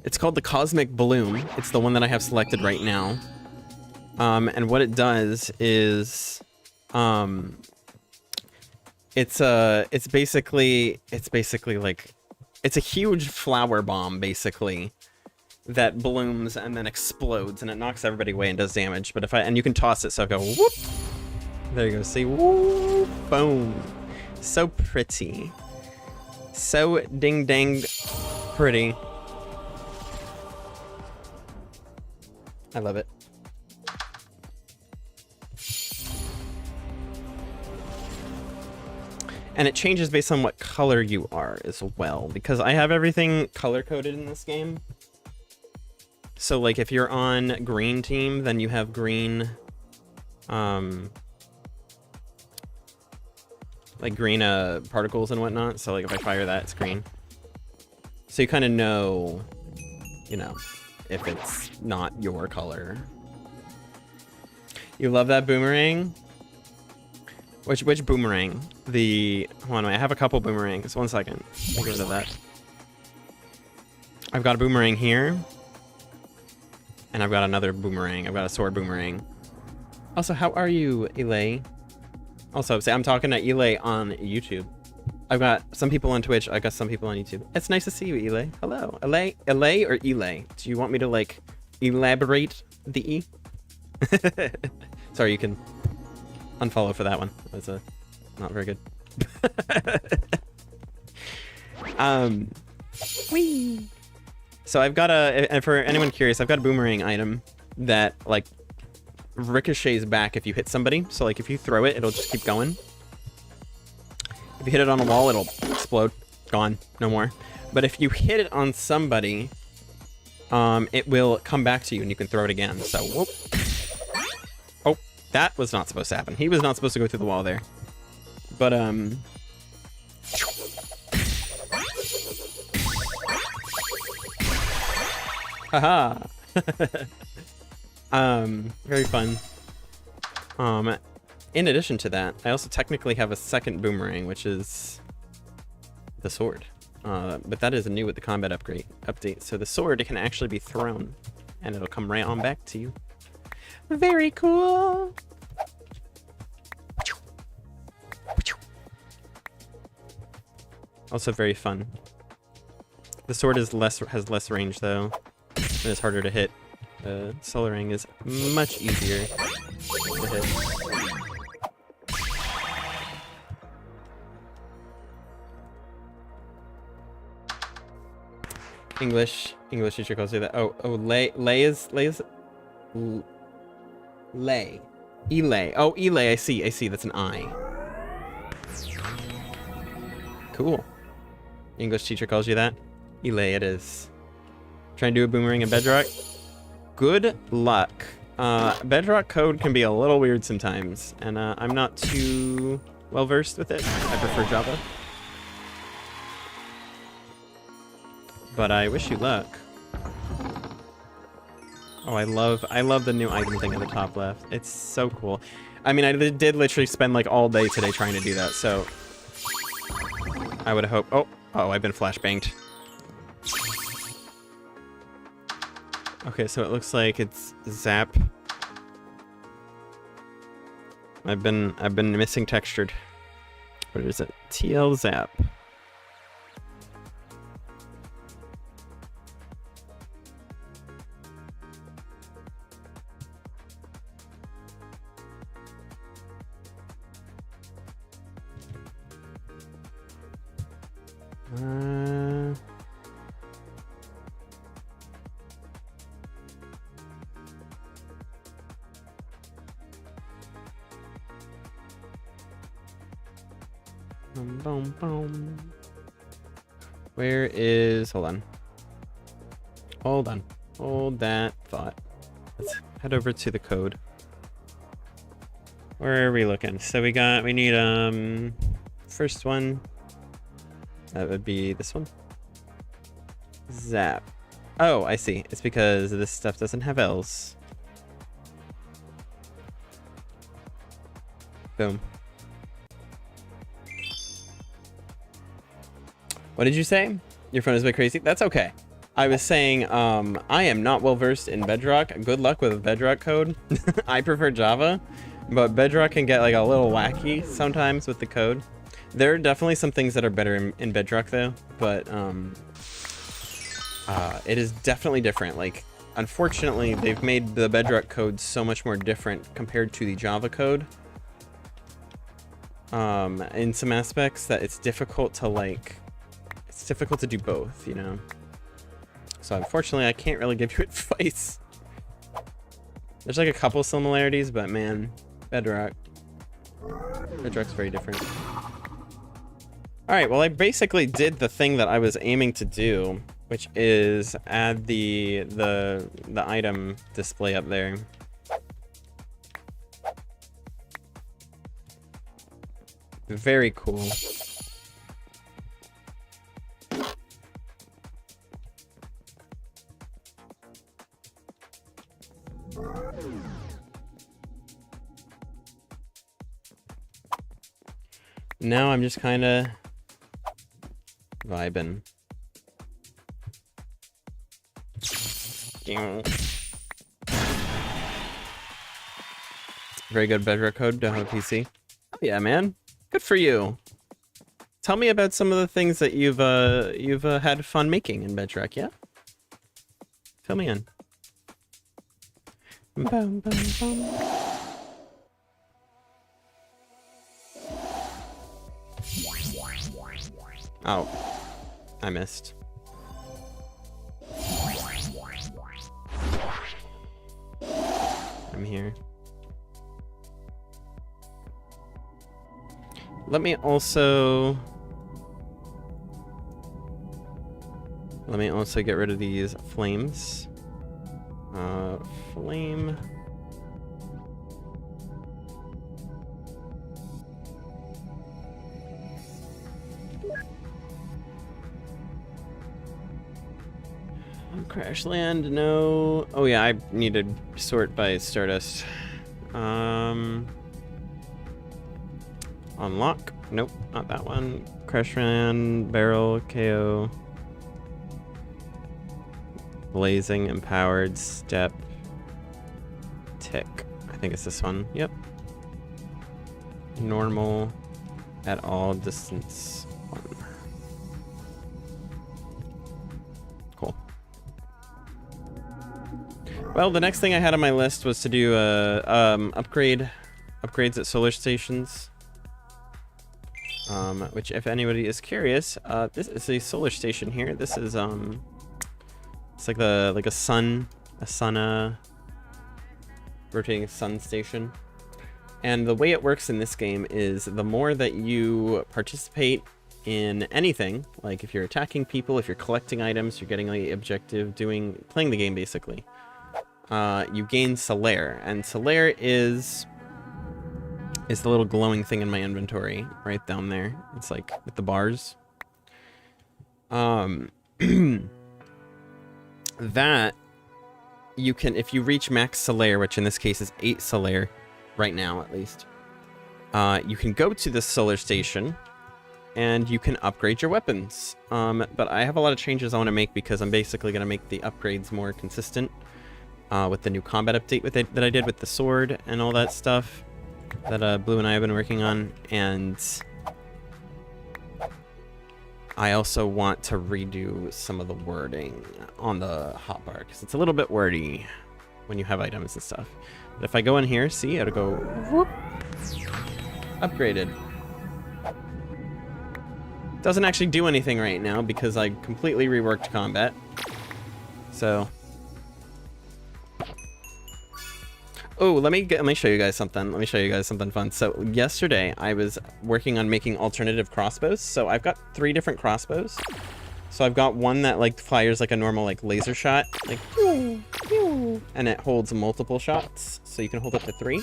It's called the Cosmic Bloom. It's the one that I have selected right now. And what it does is, it's basically like, it's a huge flower bomb, basically, that blooms and then explodes, and it knocks everybody away and does damage. But and you can toss it, so go whoop. There you go. See, whoop, boom. So pretty. So ding dang pretty. I love it. And it changes based on what color you are as well, because I have everything color coded in this game. So like if you're on green team, then you have green, like green particles and whatnot. So like if I fire that, it's green. So you kind of know, you know, if it's not your color. You love that boomerang? Which boomerang? Hold on, I have a couple boomerangs. 1 second. I'll get rid of that. I've got a boomerang here. And I've got another boomerang. I've got a sword boomerang. Also, how are you, Elay? Also, say I'm talking to Elay on YouTube. I've got some people on Twitch. I got some people on YouTube. It's nice to see you, Elay. Hello, Elay or Elay? Do you want me to like elaborate the E? Sorry, you can unfollow for that one. That's not very good. Whee. So I've got and for anyone curious, I've got a boomerang item that like ricochets back if you hit somebody. So like if you throw it, it'll just keep going. If you hit it on a wall, it'll explode. Gone. No more. But if you hit it on somebody, it will come back to you and you can throw it again. So, whoop. Oh, that was not supposed to happen. He was not supposed to go through the wall there. But, haha. Very fun. In addition to that, I also technically have a second boomerang, which is the sword. But that is new with the combat update. So the sword can actually be thrown, and it'll come right on back to you. Very cool. Also very fun. The sword has less range though, and it's harder to hit. Solarang is much easier to hit. English teacher calls you that. Lay. Elay. Oh, Elay, I see. That's an I. Cool. English teacher calls you that? Elay it is. Trying to do a boomerang in Bedrock? Good luck. Bedrock code can be a little weird sometimes, and I'm not too well versed with it. I prefer Java. But I wish you luck. Oh, I love the new item thing at the top left. It's so cool. I mean, I did literally spend like all day today trying to do that, so I would hope. Oh, I've been flashbanged. Okay, so it looks like it's Zap. I've been missing textured. What is it? TL Zap. Where is... Hold on. Hold that thought. Let's head over to the code. Where are we looking? So we need first one. That would be this one. Zap. Oh, I see. It's because this stuff doesn't have L's. Boom. What did you say? Your phone is a bit crazy? That's okay. I was saying, I am not well versed in Bedrock. Good luck with Bedrock code. I prefer Java, but Bedrock can get like a little wacky sometimes with the code. There are definitely some things that are better in Bedrock though, but it is definitely different. Like, unfortunately, they've made the Bedrock code so much more different compared to the Java code. In some aspects that it's difficult to do both, you know? So unfortunately, I can't really give you advice. There's like a couple similarities, but man, Bedrock's very different. All right, well, I basically did the thing that I was aiming to do, which is add the item display up there. Very cool. Now I'm just kind of vibing. Very good Bedrock code. Don't have a PC. yeah, man. Good for you. Tell me about some of the things that you've had fun making in Bedrock, yeah? Fill me in. Bum, bum, bum. Oh, I missed. I'm here. Let me also get rid of these flames. Flame. Crash land, no. Oh yeah, I need to sort by Stardust. Unlock. Nope, not that one. Crash land, barrel, KO. Blazing, empowered, step, tick. I think it's this one. Yep. Normal, at all distance. One. Cool. Well, the next thing I had on my list was to do upgrades at solar stations. Which, if anybody is curious, this is a solar station here. This is it's like a sun rotating sun station. And the way it works in this game is the more that you participate in anything, like if you're attacking people, if you're collecting items, you're getting the objective, playing the game basically, you gain Solaire. And Solaire is the little glowing thing in my inventory right down there. It's like with the bars. That you can, if you reach max Solaire, which in this case is 8 Solaire, right now at least, you can go to this solar station and you can upgrade your weapons. But I have a lot of changes I want to make because I'm basically going to make the upgrades more consistent with the new combat update that I did with the sword and all that stuff that Blue and I have been working on. And I also want to redo some of the wording on the hotbar because it's a little bit wordy when you have items and stuff. But if I go in here, see, it'll go whoop, upgraded. Doesn't actually do anything right now because I completely reworked combat. So, oh, let me show you guys something. Let me show you guys something fun. So yesterday I was working on making alternative crossbows. So I've got 3 different crossbows. So I've got one that like fires like a normal like laser shot, like pew, pew, and it holds multiple shots. So you can hold up to 3.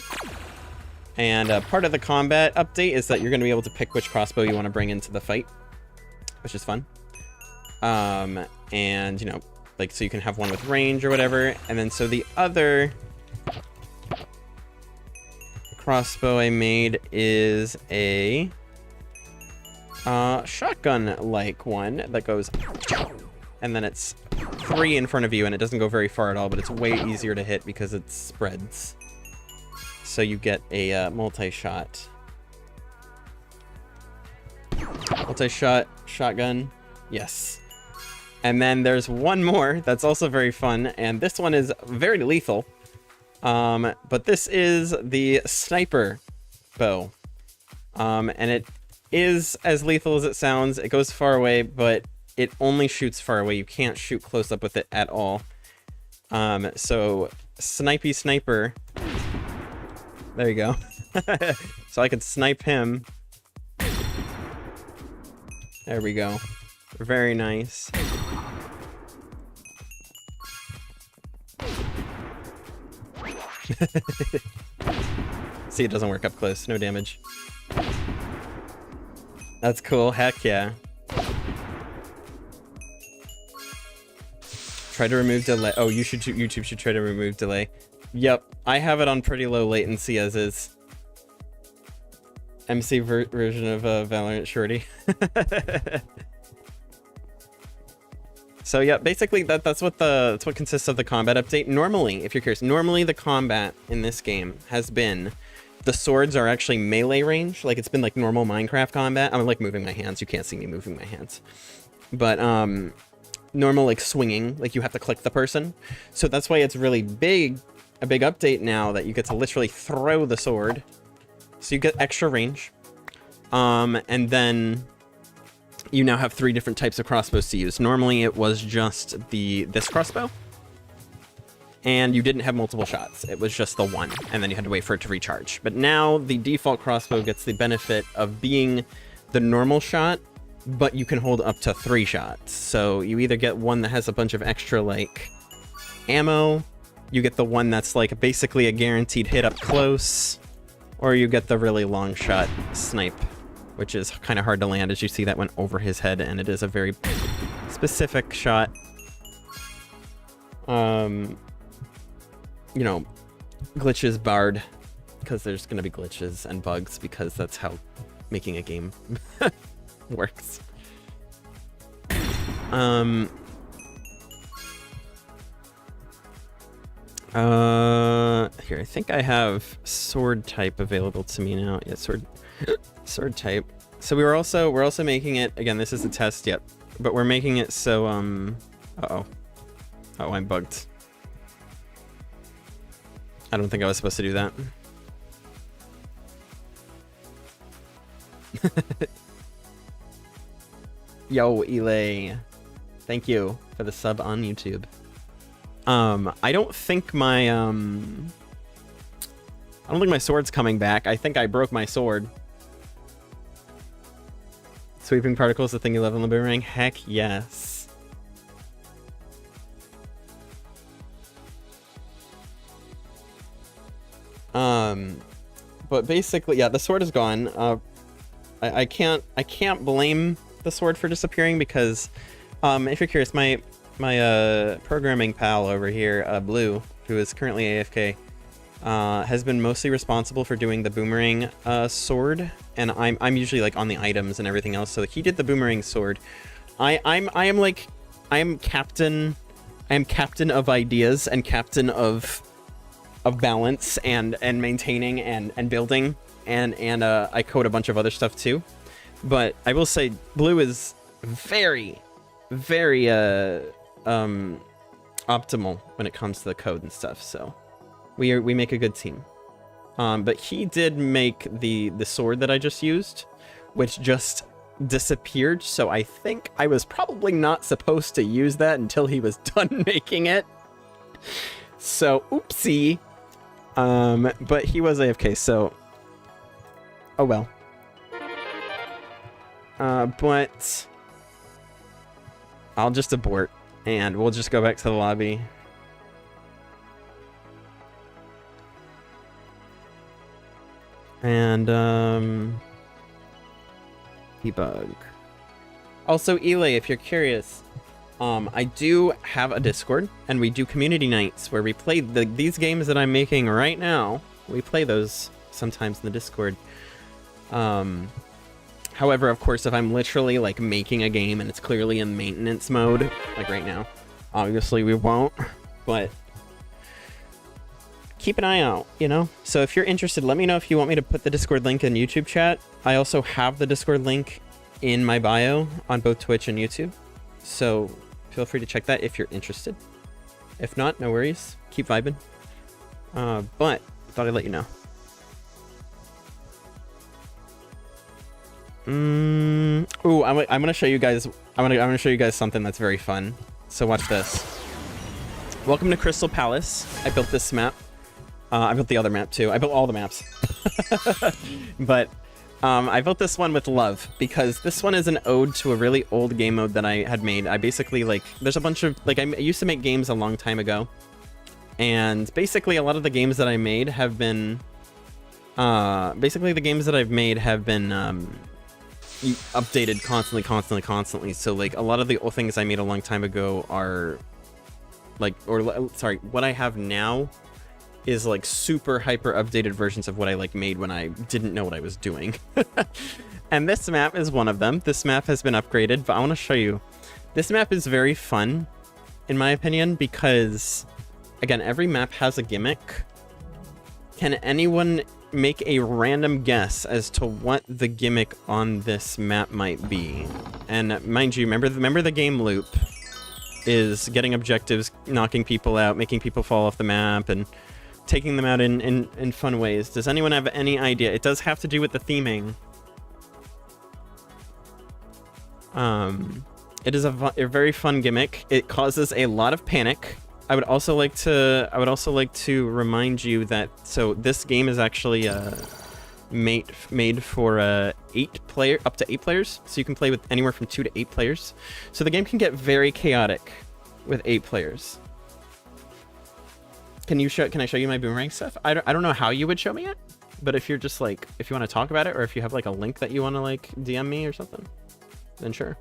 And part of the combat update is that you're going to be able to pick which crossbow you want to bring into the fight, which is fun. And you know, like, so you can have one with range or whatever. And then so the other crossbow I made is a shotgun-like one that goes, and then it's 3 in front of you, and it doesn't go very far at all, but it's way easier to hit because it spreads. So you get a multi-shot shotgun. Yes. And then there's one more that's also very fun, and this one is very lethal. But this is the sniper bow. And it is as lethal as it sounds. It goes far away, but it only shoots far away. You can't shoot close up with it at all. So snipey sniper. There you go. So I could snipe him. There we go. Very nice. See, it doesn't work up close. No damage. That's cool. Heck yeah. Try to remove delay. Oh, YouTube should try to remove delay. Yep, I have it on pretty low latency as is. MC version of Valorant Shorty. So yeah, basically that's what consists of the combat update. Normally, if you're curious, normally the combat in this game has been the swords are actually melee range. Like, it's been like normal Minecraft combat. I'm like moving my hands. You can't see me moving my hands. But normal like swinging, like you have to click the person. So that's why it's really big, a big update now that you get to literally throw the sword. So you get extra range. And then you now have 3 different types of crossbows to use. Normally it was just this crossbow. And you didn't have multiple shots. It was just the one, and then you had to wait for it to recharge. But now the default crossbow gets the benefit of being the normal shot, but you can hold up to 3 shots. So you either get one that has a bunch of extra, like, ammo, you get the one that's, like, basically a guaranteed hit up close, or you get the really long shot snipe, which is kind of hard to land. As you see, that went over his head, and it is a very specific shot. You know, glitches barred, because there's going to be glitches and bugs, because that's how making a game works. Here, I think I have sword type available to me now. Yeah, sword type. So we're also making it, again, this is a test yet, but we're making it so, uh-oh. Oh, I'm bugged. I don't think I was supposed to do that. Yo, Elay. Thank you for the sub on YouTube. I don't think my sword's coming back. I think I broke my sword. Sweeping particles, the thing you love in the boomerang? Heck yes. But basically, yeah, the sword is gone. I can't blame the sword for disappearing because, if you're curious, my programming pal over here, Blue, who is currently AFK, has been mostly responsible for doing the boomerang sword, and I'm usually like on the items and everything else. So he did the boomerang sword. I am captain of ideas and captain of balance and maintaining and building and I code a bunch of other stuff too. But I will say Blue is very optimal when it comes to the code and stuff, so we make a good team. But he did make the sword that I just used, which just disappeared, so I think I was probably not supposed to use that until he was done making it. So oopsie. But he was AFK, so oh well. But I'll just abort and we'll just go back to the lobby. And debug. Also, Elay, if you're curious, I do have a Discord, and we do community nights where we play these games that I'm making right now. We play those sometimes in the Discord. However, of course, if I'm literally like making a game and it's clearly in maintenance mode, like right now, obviously we won't, but keep an eye out, you know? So if you're interested, let me know if you want me to put the Discord link in YouTube chat. I also have the Discord link in my bio on both Twitch and YouTube. So feel free to check that if you're interested. If not, no worries. Keep vibing. But thought I'd let you know. Ooh, I'm gonna show you guys. I'm gonna show you guys something that's very fun. So watch this. Welcome to Crystal Palace. I built this map. I built the other map too. I built all the maps. But I built this one with love because this one is an ode to a really old game mode that I had made. I basically, like, there's a bunch of, like, I used to make games a long time ago. And basically a lot of the games that I made have been, updated constantly. So, like, a lot of the old things I made a long time ago are, like, sorry, what I have now is like super hyper updated versions of what I like made when I didn't know what I was doing. And this map is one of them. This map has been upgraded, but I want to show you. This map is very fun, in my opinion, because, again, every map has a gimmick. Can anyone make a random guess as to what the gimmick on this map might be. And mind you, remember the game loop is getting objectives, knocking people out, making people fall off the map, and taking them out in fun ways. Does anyone have any idea? It does have to do with the theming. It is a very fun gimmick. It causes a lot of panic. I would also like to remind you that this game is actually made for up to 8 players, so you can play with anywhere from 2 to 8 players. So the game can get very chaotic with 8 players. Can I show you my boomerang stuff? I don't know how you would show me it, but if you're just like, if you want to talk about it, or if you have like a link that you want to like DM me or something, then sure.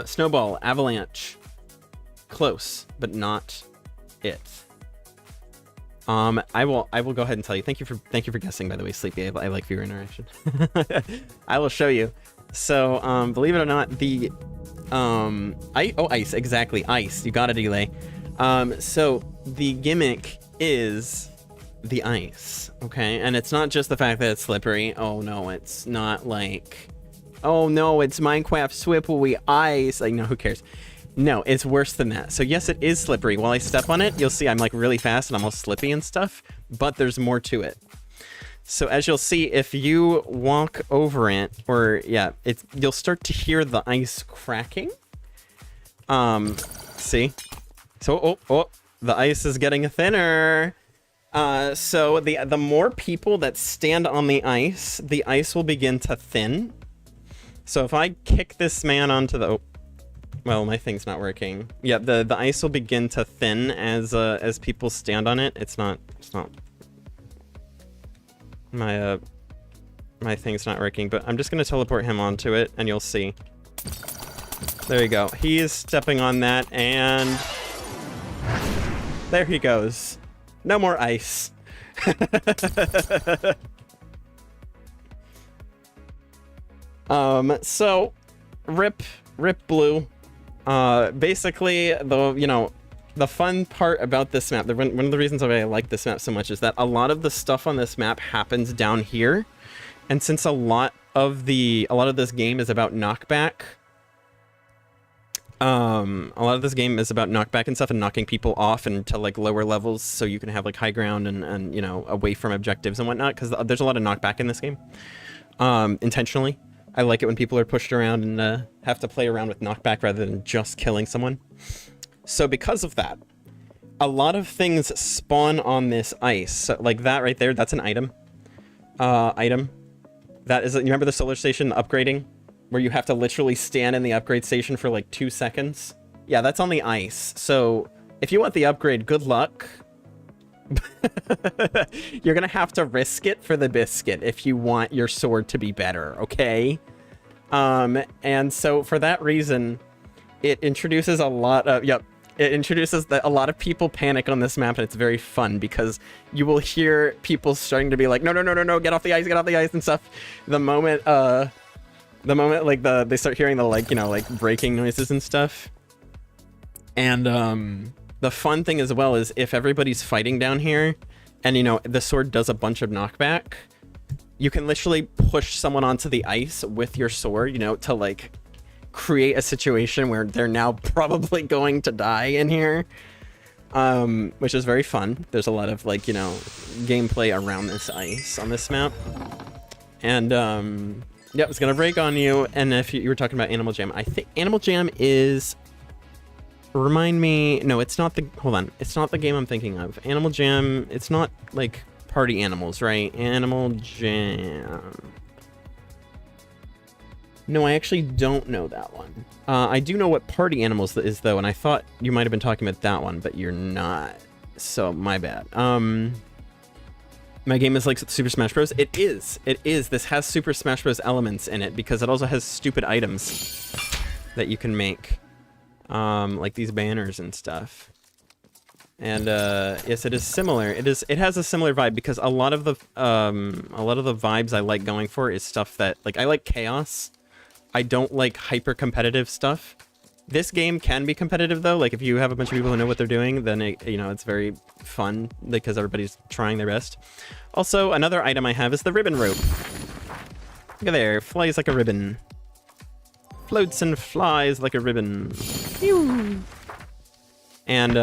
Snowball, avalanche, close, but not it. I will go ahead and tell you. Thank you for guessing, by the way, Sleepy. I like viewer interaction. I will show you. So, believe it or not, the ice, exactly, ice. You got it, Delay. So the gimmick is the ice, okay? And it's not just the fact that it's slippery. Oh no, it's not like, oh no, it's Minecraft Swipply ice. Like, no, who cares? No, it's worse than that. So yes, it is slippery. While I step on it, you'll see I'm like really fast and almost slippy and stuff, but there's more to it. So as you'll see, if you walk over it, or yeah, you'll start to hear the ice cracking. See? So, oh, the ice is getting thinner. So the more people that stand on the ice will begin to thin. So if I kick this man onto the, well, my thing's not working. Yeah, the ice will begin to thin as people stand on it. It's not my thing's not working, but I'm just gonna teleport him onto it and you'll see. There you go. He is stepping on that and there he goes. No more ice. So rip blue. Basically, the fun part about this map, one of the reasons why I like this map so much is that a lot of the stuff on this map happens down here. And since a lot of this game is about knockback, and stuff and knocking people off and to like lower levels so you can have like high ground and away from objectives and whatnot, because there's a lot of knockback in this game. Intentionally. I like it when people are pushed around and have to play around with knockback rather than just killing someone. So because of that, a lot of things spawn on this ice. So, like that right there, that's an item. That is, you remember the solar station upgrading? Where you have to literally stand in the upgrade station for like 2 seconds? Yeah, that's on the ice. So if you want the upgrade, good luck. You're gonna have to risk it for the biscuit if you want your sword to be better, okay? And so for that reason, it introduces a lot of, a lot of people panic on this map, and it's very fun because you will hear people starting to be like, no, get off the ice and stuff. The moment like they start hearing the like breaking noises and stuff. And the fun thing as well is if everybody's fighting down here and the sword does a bunch of knockback, you can literally push someone onto the ice with your sword, to like create a situation where they're now probably going to die in here, which is very fun. There's a lot of like gameplay around this ice on this map. And yeah, it's gonna break on you. And if you were talking about Animal Jam, I think Animal Jam is, remind me, no, it's not the, hold on, it's not the game I'm thinking of. Animal Jam, it's not like Party Animals, right? Animal Jam. No, I actually don't know that one. I do know what Party Animals is though, and I thought you might have been talking about that one, but you're not. So my bad. My game is like Super Smash Bros. It is. This has Super Smash Bros. Elements in it because it also has stupid items that you can make, like these banners and stuff. And yes, it is similar. It has a similar vibe because a lot of the vibes I like going for is stuff that, like, I like chaos. I don't like hyper competitive stuff. This game can be competitive though. Like if you have a bunch of people who know what they're doing, then it's very fun because everybody's trying their best. Also, another item I have is the ribbon rope. Look at there, flies like a ribbon. Floats and flies like a ribbon. Phew. And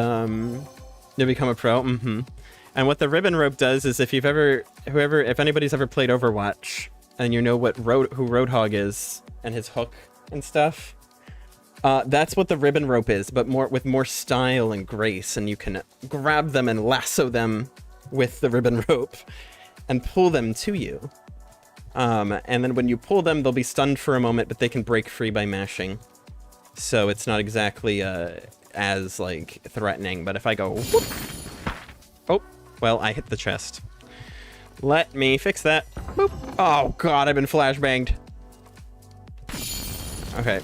you become a pro. And what the ribbon rope does is if anybody's ever played Overwatch and you know what who Roadhog is and his hook and stuff, that's what the ribbon rope is, but with more style and grace, and you can grab them and lasso them with the ribbon rope and pull them to you. And then when you pull them, they'll be stunned for a moment, but they can break free by mashing. So it's not exactly as like threatening, but if I go whoop, oh, well, I hit the chest. Let me fix that. Boop. Oh god, I've been flashbanged. Okay.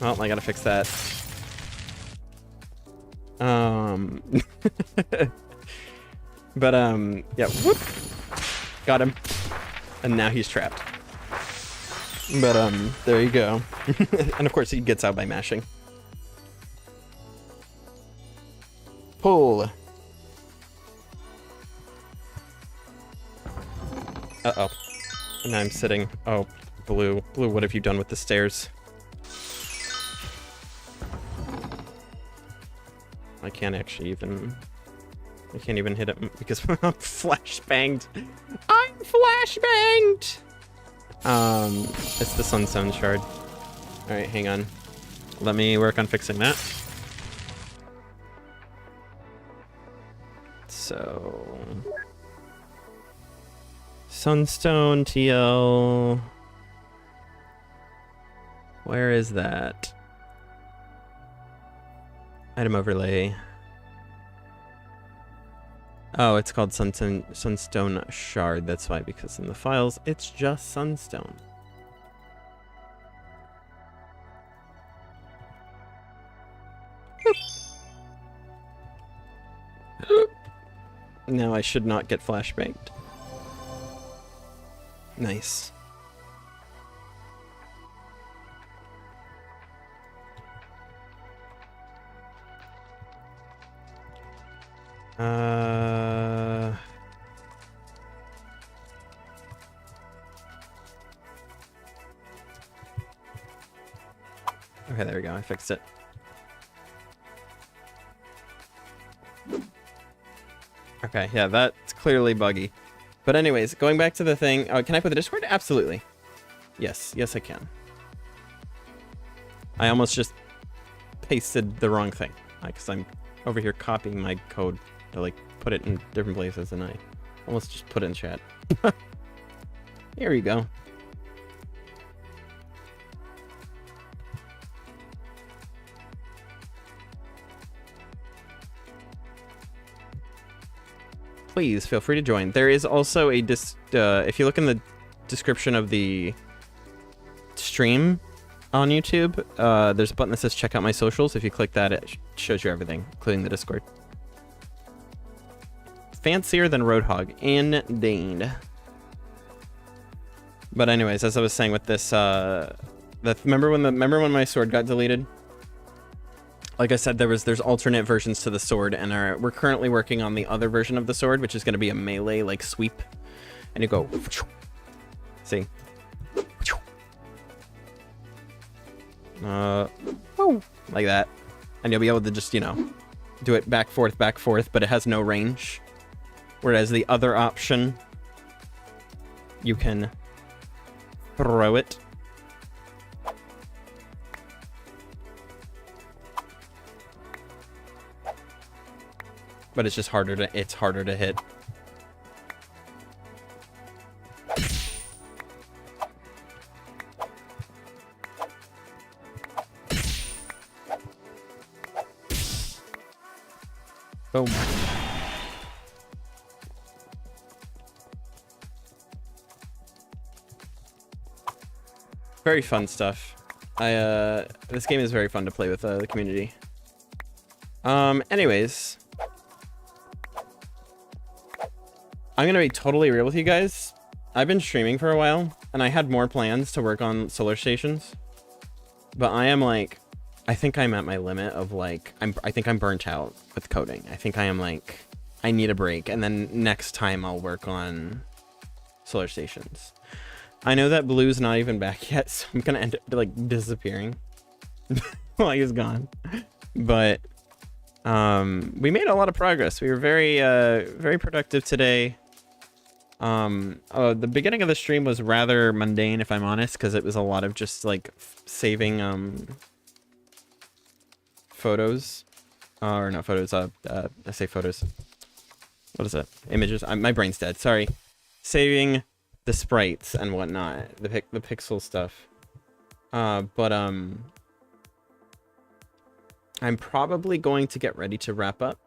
Well, I gotta fix that. But yeah, whoop. Got him. And now he's trapped. But there you go. And of course he gets out by mashing. Pull. Uh-oh. And now I'm sitting. Oh, Blue. Blue, what have you done with the stairs? I can't even hit it because I'm flashbanged. I'm flashbanged! It's the Sunstone shard. Alright, hang on. Let me work on fixing that. So... Sunstone, TL... Where is that? Item overlay. Oh, it's called Sunstone Shard. That's why, because in the files, it's just Sunstone. Now I should not get flashbanged. Nice. Okay, there we go. I fixed it. Okay, yeah, that's clearly buggy. But anyways, going back to the thing. Can I put the Discord? Absolutely. Yes, yes I can. I almost just pasted the wrong thing. Because I'm over here copying my code to like put it in different places, and I almost just put it in chat. Here we go. Please feel free to join. There is also a if you look in the description of the stream on YouTube, there's a button that says check out my socials. If you click that, it shows you everything, including the Discord. Fancier than Roadhog, indeed. But anyways, as I was saying with this, remember when my sword got deleted? Like I said, there's alternate versions to the sword, and we're currently working on the other version of the sword, which is going to be a melee like sweep, and you go, see, like that, and you'll be able to just do it back forth, but it has no range. Whereas the other option, you can throw it. But it's just harder to hit. Boom. Very fun stuff. This game is very fun to play with the community. Anyways, I'm gonna be totally real with you guys. I've been streaming for a while, and I had more plans to work on solar stations. But I am like, I think I'm at my limit of like, I think I'm burnt out with coding. I think I am like, I need a break, and then next time I'll work on solar stations. I know that Blue's not even back yet, so I'm gonna end up like disappearing while he's gone. But we made a lot of progress. We were very productive today. The beginning of the stream was rather mundane, if I'm honest, because it was a lot of just like saving photos, or not photos. I say photos. What is it? Images. My brain's dead. Sorry. Saving the sprites and whatnot, the pixel stuff. But I'm probably going to get ready to wrap up.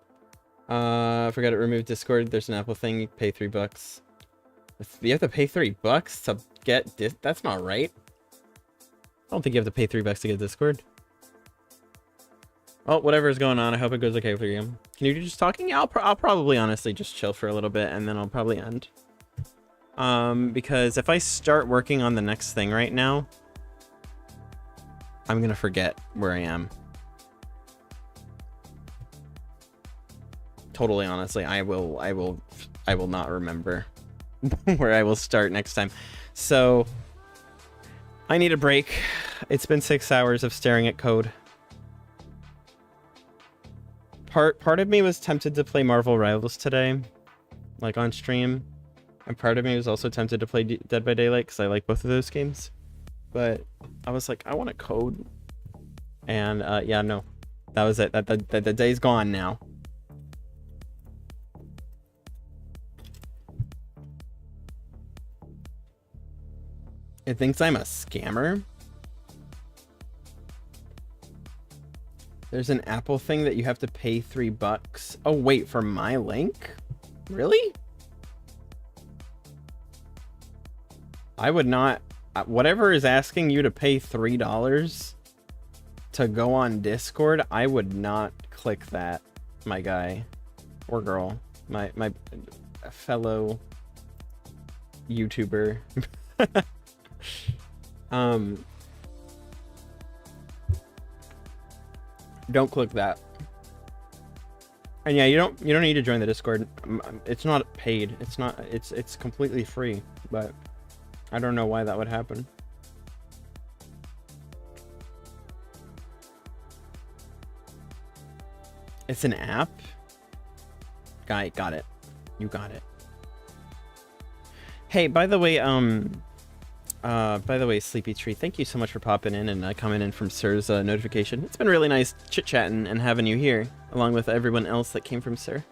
I forgot to remove Discord. There's an Apple thing. You pay $3. You have to pay $3 to get that's not right. I don't think you have to pay $3 to get Discord. Oh, whatever's going on, I hope it goes okay for you. Can you do just talking? Yeah, I'll probably honestly just chill for a little bit, and then I'll probably end. Because if I start working on the next thing right now, I'm gonna forget where I am. Totally honestly, I will not remember where I will start next time. So I need a break. It's been 6 hours of staring at code. Part of me was tempted to play Marvel Rivals today, like on stream, and part of me was also tempted to play Dead by Daylight because I like both of those games. But I was like, I want to code, and yeah, no, that was it. The day's gone now. It thinks I'm a scammer. There's an Apple thing that you have to pay $3. Oh wait, for my link? Really? I would not. Whatever is asking you to pay $3 to go on Discord, I would not click that, my guy or girl, my fellow YouTuber. Don't click that. And yeah, you don't need to join the Discord. It's not paid. It's completely free, but I don't know why that would happen. It's an app? Guy, got it. You got it. Hey, by the way, Sleepy Tree, thank you so much for popping in and coming in from Sir's notification. It's been really nice chit-chatting and having you here, along with everyone else that came from Sir.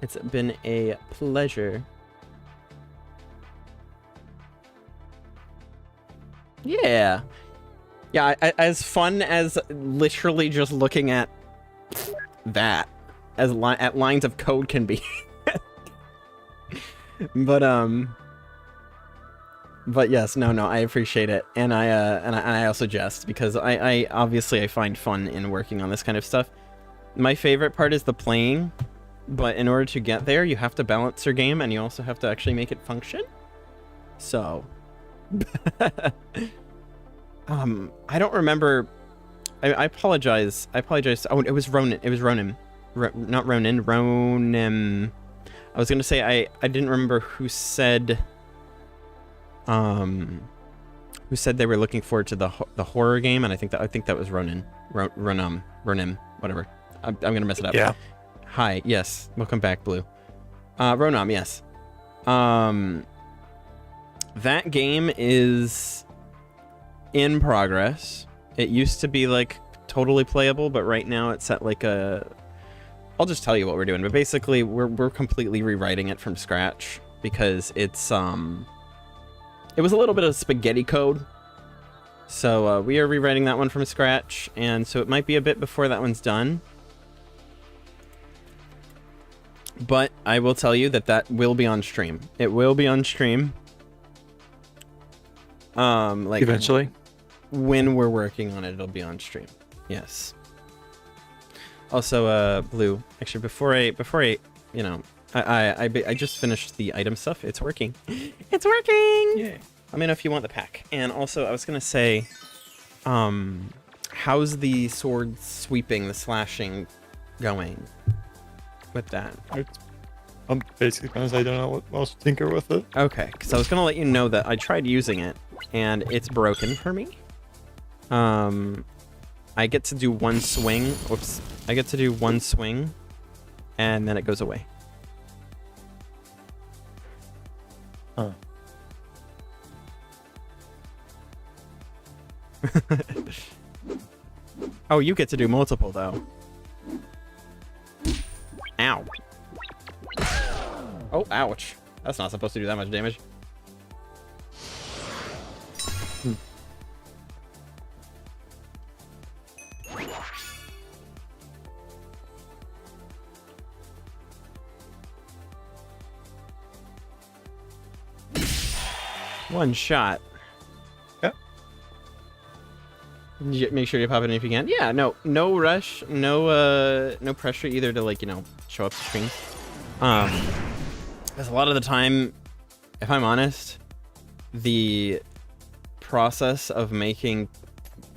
It's been a pleasure. Yeah. Yeah, as fun as literally just looking at that, as at lines of code can be. But yes, no, I appreciate it, and I also jest because I obviously find fun in working on this kind of stuff. My favorite part is the playing, but in order to get there, you have to balance your game, and you also have to actually make it function. So, I don't remember. I apologize. Oh, it was Ronan. It was Ronan. Not Ronan. Ronan. I was gonna say I didn't remember who said they were looking forward to the horror game, and I think that was Ronan. Ronan, whatever. I'm gonna mess it up. Yeah. Hi. Yes. Welcome back, Blue. Ronan. Yes. That game is in progress. It used to be like totally playable, but right now it's at like a. I'll just tell you what we're doing, but basically we're completely rewriting it from scratch because it's it was a little bit of spaghetti code. So we are rewriting that one from scratch, and so it might be a bit before that one's done. But I will tell you that will be on stream. It will be on stream. Like Eventually. When we're working on it, it'll be on stream. Yes. Also, Blue, actually, before I, I just finished the item stuff. It's working. It's working! Yeah. Let me know if you want the pack. And also, I was gonna say, how's the sword sweeping, the slashing, going with that? I'm basically gonna say I don't know what else to tinker with it. Okay, because I was gonna let you know that I tried using it, and it's broken for me. I get to do one swing. Whoops. I get to do one swing, and then it goes away. Huh. Oh, you get to do multiple, though. Ow. Oh, ouch. That's not supposed to do that much damage. One shot. Yep. Make sure you pop it in if you can. Yeah, no rush, no pressure either to, like, you know, show up to streams. Because a lot of the time, if I'm honest, the process of making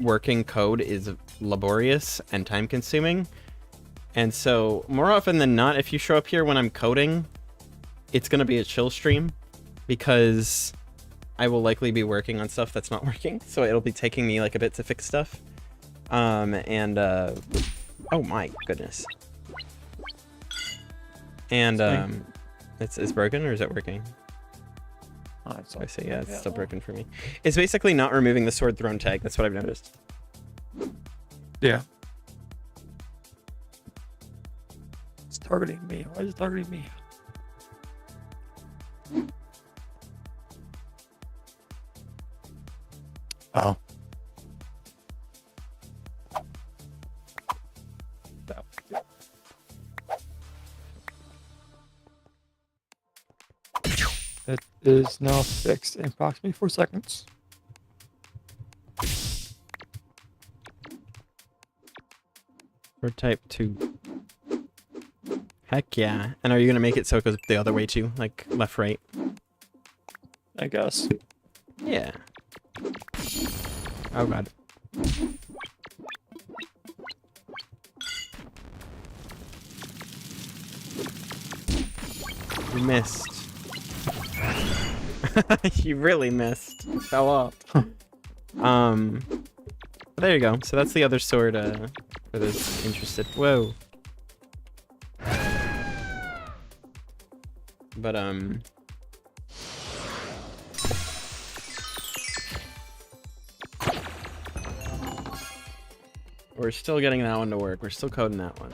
working code is laborious and time consuming. And so more often than not, if you show up here when I'm coding, it's going to be a chill stream because I will likely be working on stuff that's not working. So it'll be taking me like a bit to fix stuff. Oh my goodness. And it's broken, or is it working? Oh, So I say yeah, it's still broken for me. It's basically not removing the sword thrown tag. That's what I've noticed. Yeah. It's targeting me. Why is it targeting me? Oh. It is now fixed in approximately 4 seconds. For type 2. Heck yeah. And are you going to make it so it goes the other way too? Like left, right? I guess. Yeah. Oh god. You missed. You really missed. You fell off. But there you go. So that's the other sword for those interested. Whoa. But we're still getting that one to work. We're still coding that one.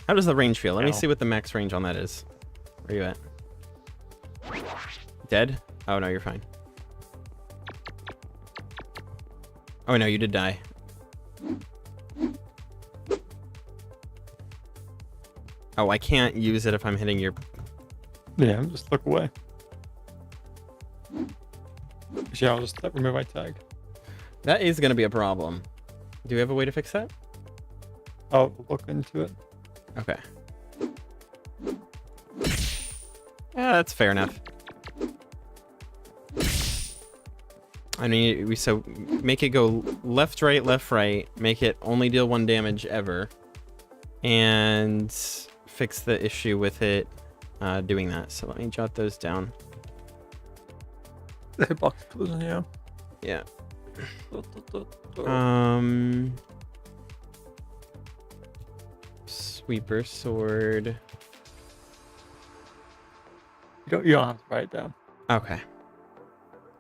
How does the range feel? Let me see what the max range on that is. Where are you at? Dead? Oh no, you're fine. Oh no, you did die. Oh, I can't use it if I'm hitting your... Yeah, just look away. Yeah, I'll just remove my tag. That is going to be a problem. Do we have a way to fix that? I'll look into it. Okay. Yeah, that's fair enough. I mean, so make it go left, right, make it only deal 1 damage ever, and fix the issue with it doing that. So let me jot those down. The hitbox collision, yeah. Yeah. Sweeper sword. You don't have to write it down. Okay.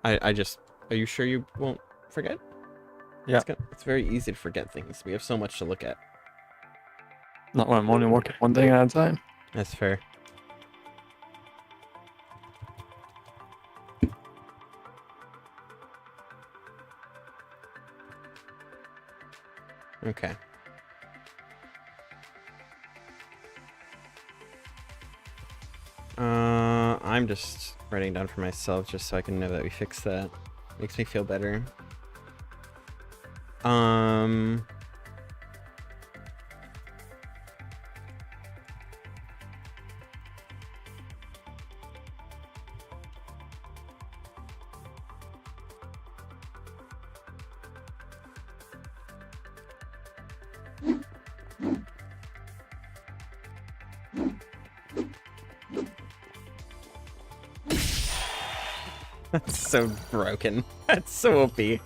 I just... Are you sure you won't forget? Yeah. It's very easy to forget things. We have so much to look at. Not when I'm only working one thing at a time. That's fair. Okay. I'm just writing down for myself just so I can know that we fixed that. Makes me feel better. That's so broken. That's so OP. Is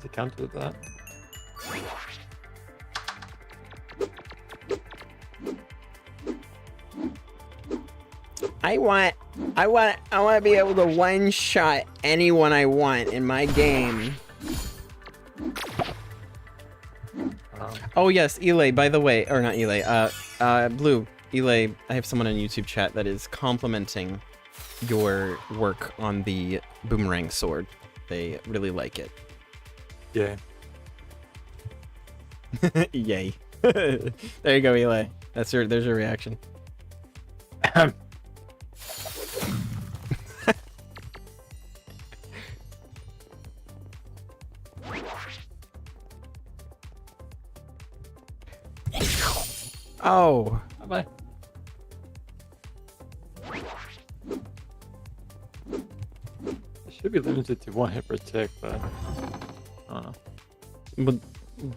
it counter to that? I want to be able to one-shot anyone I want in my game. Oh yes, Elay, by the way, or not Elay, Blue, Elay, I have someone in YouTube chat that is complimenting your work on the boomerang sword. They really like it. Yeah. Yay. There you go, Elay. There's your reaction. Oh. Bye. It should be limited to 1 hit per tick, but I don't know. But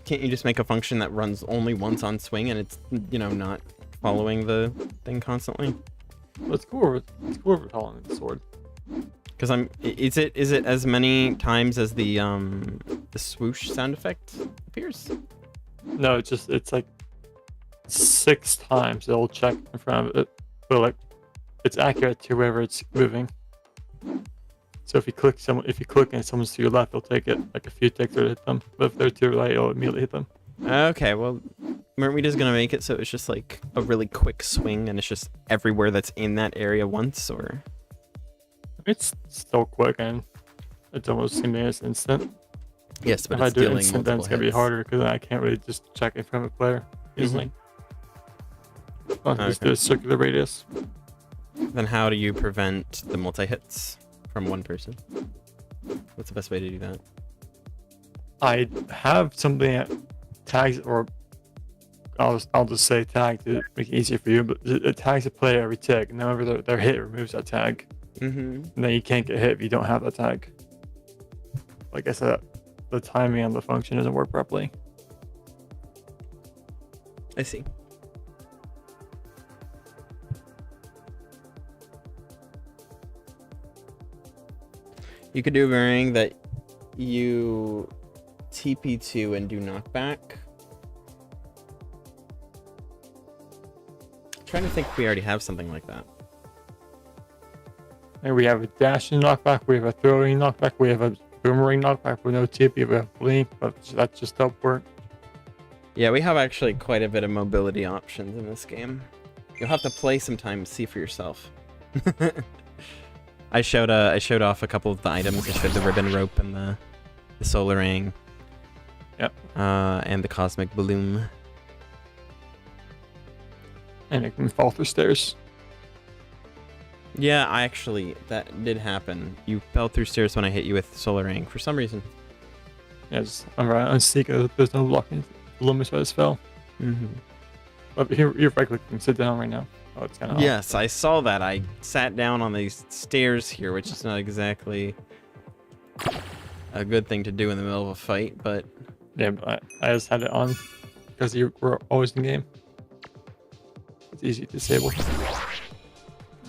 can't you just make a function that runs only once on swing and it's, you know, not following the thing constantly? Well, it's cool. It's cool for calling the sword. Because is it as many times as the swoosh sound effect appears? No, it's like 6 times it'll check in front of it, but like it's accurate to wherever it's moving. So if you click and someone's to your left, it'll take it like a few ticks to hit them. But if they're to your right, it'll immediately hit them. Okay, well, weren't we just gonna make it so it's just like a really quick swing and it's just everywhere that's in that area once, or? It's still quick and it's almost as instant. Yes, but if I it's do dealing instant, then multiple it's gonna be hits. harder because I can't really just check it from a player easily. I'll just Okay. do a circular radius. Then how do you prevent the multi-hits from one person? What's the best way to do that? I have something that tags, or I'll just say tag to make it easier for you, but it tags a player every tick, and whenever they're hit, it removes that tag. Mm-hmm. And then you can't get hit if you don't have that tag. Like I said, the timing on the function doesn't work properly. I see. You could do a varying that you TP2 and do knockback. I'm trying to think if we already have something like that. And we have a dashing knockback, we have a throwing knockback, we have a boomerang knockback with no TP, we have blink, but that just don't work. Yeah, we have actually quite a bit of mobility options in this game. You'll have to play sometime to see for yourself. I showed off a couple of the items. I showed the ribbon rope and the solar ring. Yep. And the cosmic balloon. And it can fall through stairs. Yeah, that did happen. You fell through stairs when I hit you with solar ring for some reason. Yes, I'm right on Seeker, there's no blocking the limits by this spell. Mm-hmm. But you're right clicking, sit down right now. Oh, it's kind of Yes, I saw that. I sat down on these stairs here, which is not exactly a good thing to do in the middle of a fight, but... Yeah, but I just had it on because you were always in game. It's easy to disable.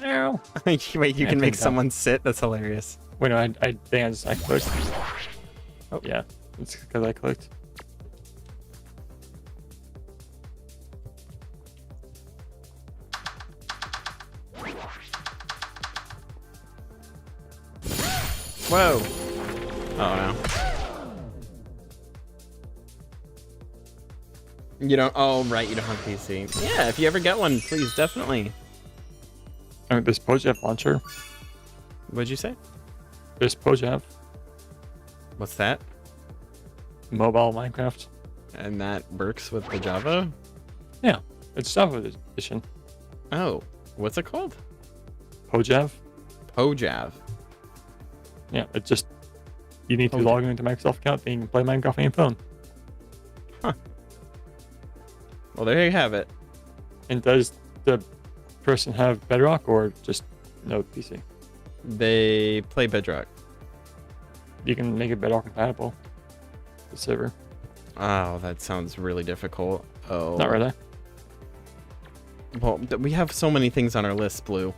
No. Wait, you I can think make that- someone sit? That's hilarious. Wait, no, I think I clicked. Oh, yeah. It's because I clicked. Whoa! Oh, no. You don't... Oh, right, you don't have PC. Yeah, if you ever get one, please, definitely. I mean, there's Pojav launcher. What'd you say? There's Pojav, What's that? mobile Minecraft. And that works with the Java? Yeah, it's Java edition. Oh, what's it called? Pojav. Pojav. Yeah, it's just you need to Pojav. log into Microsoft account and you can play Minecraft on your phone. Well, there you have it. And does the person have Bedrock or just no PC? They play Bedrock. You can make it Bedrock compatible. The server. Oh, that sounds really difficult. Oh. Not really. Well, we have so many things on our list, Blue.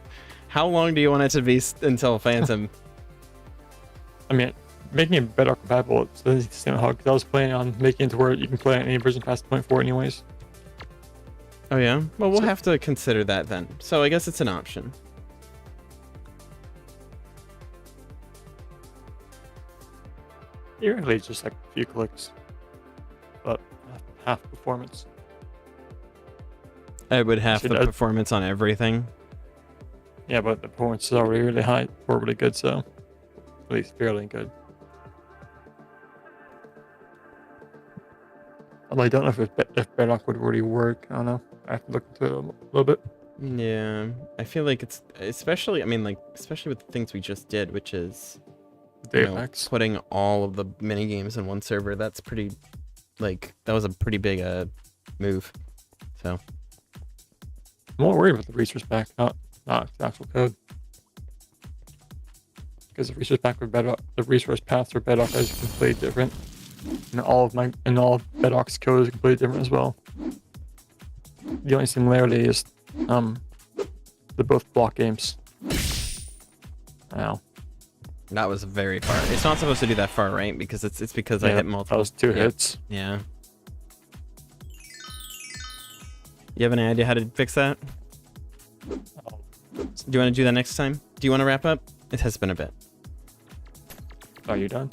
How long do you want it to be until Phantom? I mean, making it Bedrock compatible, it's the same how, because I was planning on making it to where you can play any version past 0.4 anyways. Oh yeah? Well, we'll have to consider that then. So I guess it's an option. Theoretically, just like a few clicks, but half performance. I would have So the that- performance on everything. Yeah, but the performance is already really high or really good, so at least fairly good. Although I don't know if Bedrock would really work. I don't know. I have to look into it a little bit. Yeah, I feel like it's especially. I mean, like especially with the things we just did, which is Datapacks. putting all of the mini games in one server. That's pretty. Like that was a pretty big move. So I'm more worried about the resource pack, not the actual code. Because the resource pack with Bedrock, the resource path for Bedrock is completely different, and all of Bedrock's code is completely different as well. The only similarity is, they're both block games. Wow. that was very far. It's not supposed to do that far, right? Because it's because I hit multiple. That was 2 Yeah. hits. Yeah. You have any idea how to fix that? Do you want to do that next time? Do you want to wrap up? It has been a bit. Are you done?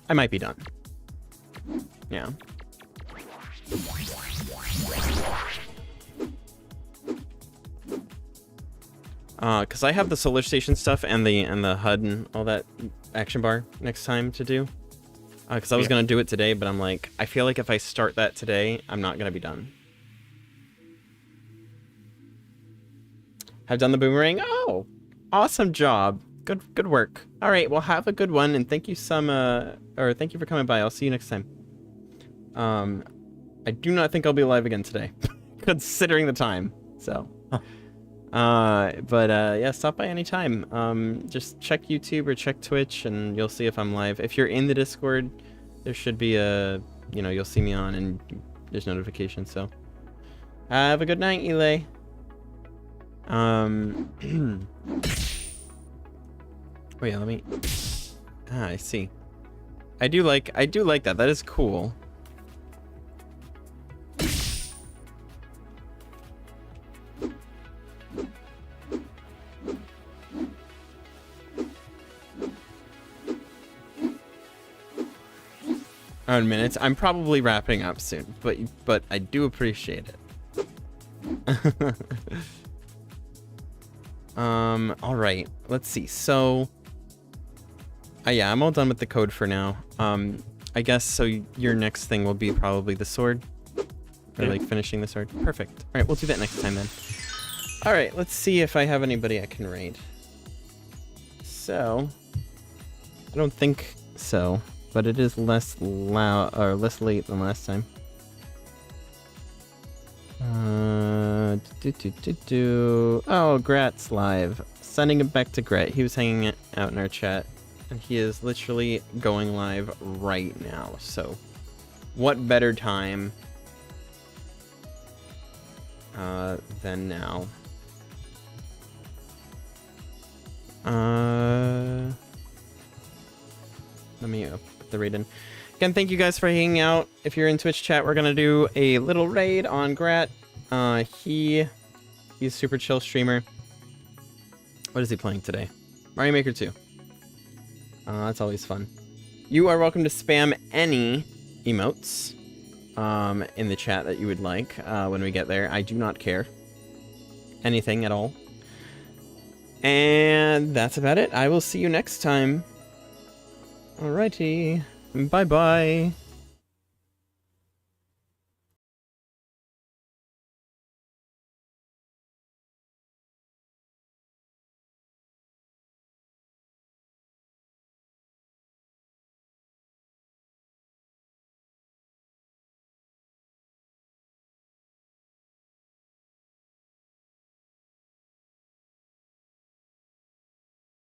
I might be done. Yeah. Cause I have the solar station stuff and the HUD and all that action bar next time to do. Cause I was gonna do it today, but I'm like, I feel like if I start that today, I'm not gonna be done. Have done the boomerang. Oh, awesome job. Good work. All right, well, have a good one, and thank you thank you for coming by. I'll see you next time. I do not think I'll be live again today, considering the time. So, yeah, stop by anytime. Just check YouTube or check Twitch, and you'll see if I'm live. If you're in the Discord, there should be you'll see me on, and there's notifications. So, have a good night, Eli. Oh yeah, let me. I see. I do like that. That is cool. Oh, minutes. I'm probably wrapping up soon, but I do appreciate it. All right. Let's see. So, yeah, I'm all done with the code for now. I guess so. Your next thing will be probably the sword, or like finishing the sword. Perfect. All right, we'll do that next time then. All right, let's see if I have anybody I can raid. So, I don't think so, but it is less loud or less late than last time. Oh, Grat's live. Sending it back to Grat. He was hanging out in our chat, and he is literally going live right now. So, what better time than now? Let me put the raid in. Again, thank you guys for hanging out. If you're in Twitch chat, we're gonna do a little raid on Grat. He's a super chill streamer. What is he playing today? Mario Maker 2. That's always fun. You are welcome to spam any emotes in the chat that you would like when we get there. I do not care. Anything at all. And that's about it. I will see you next time. Alrighty. Bye-bye.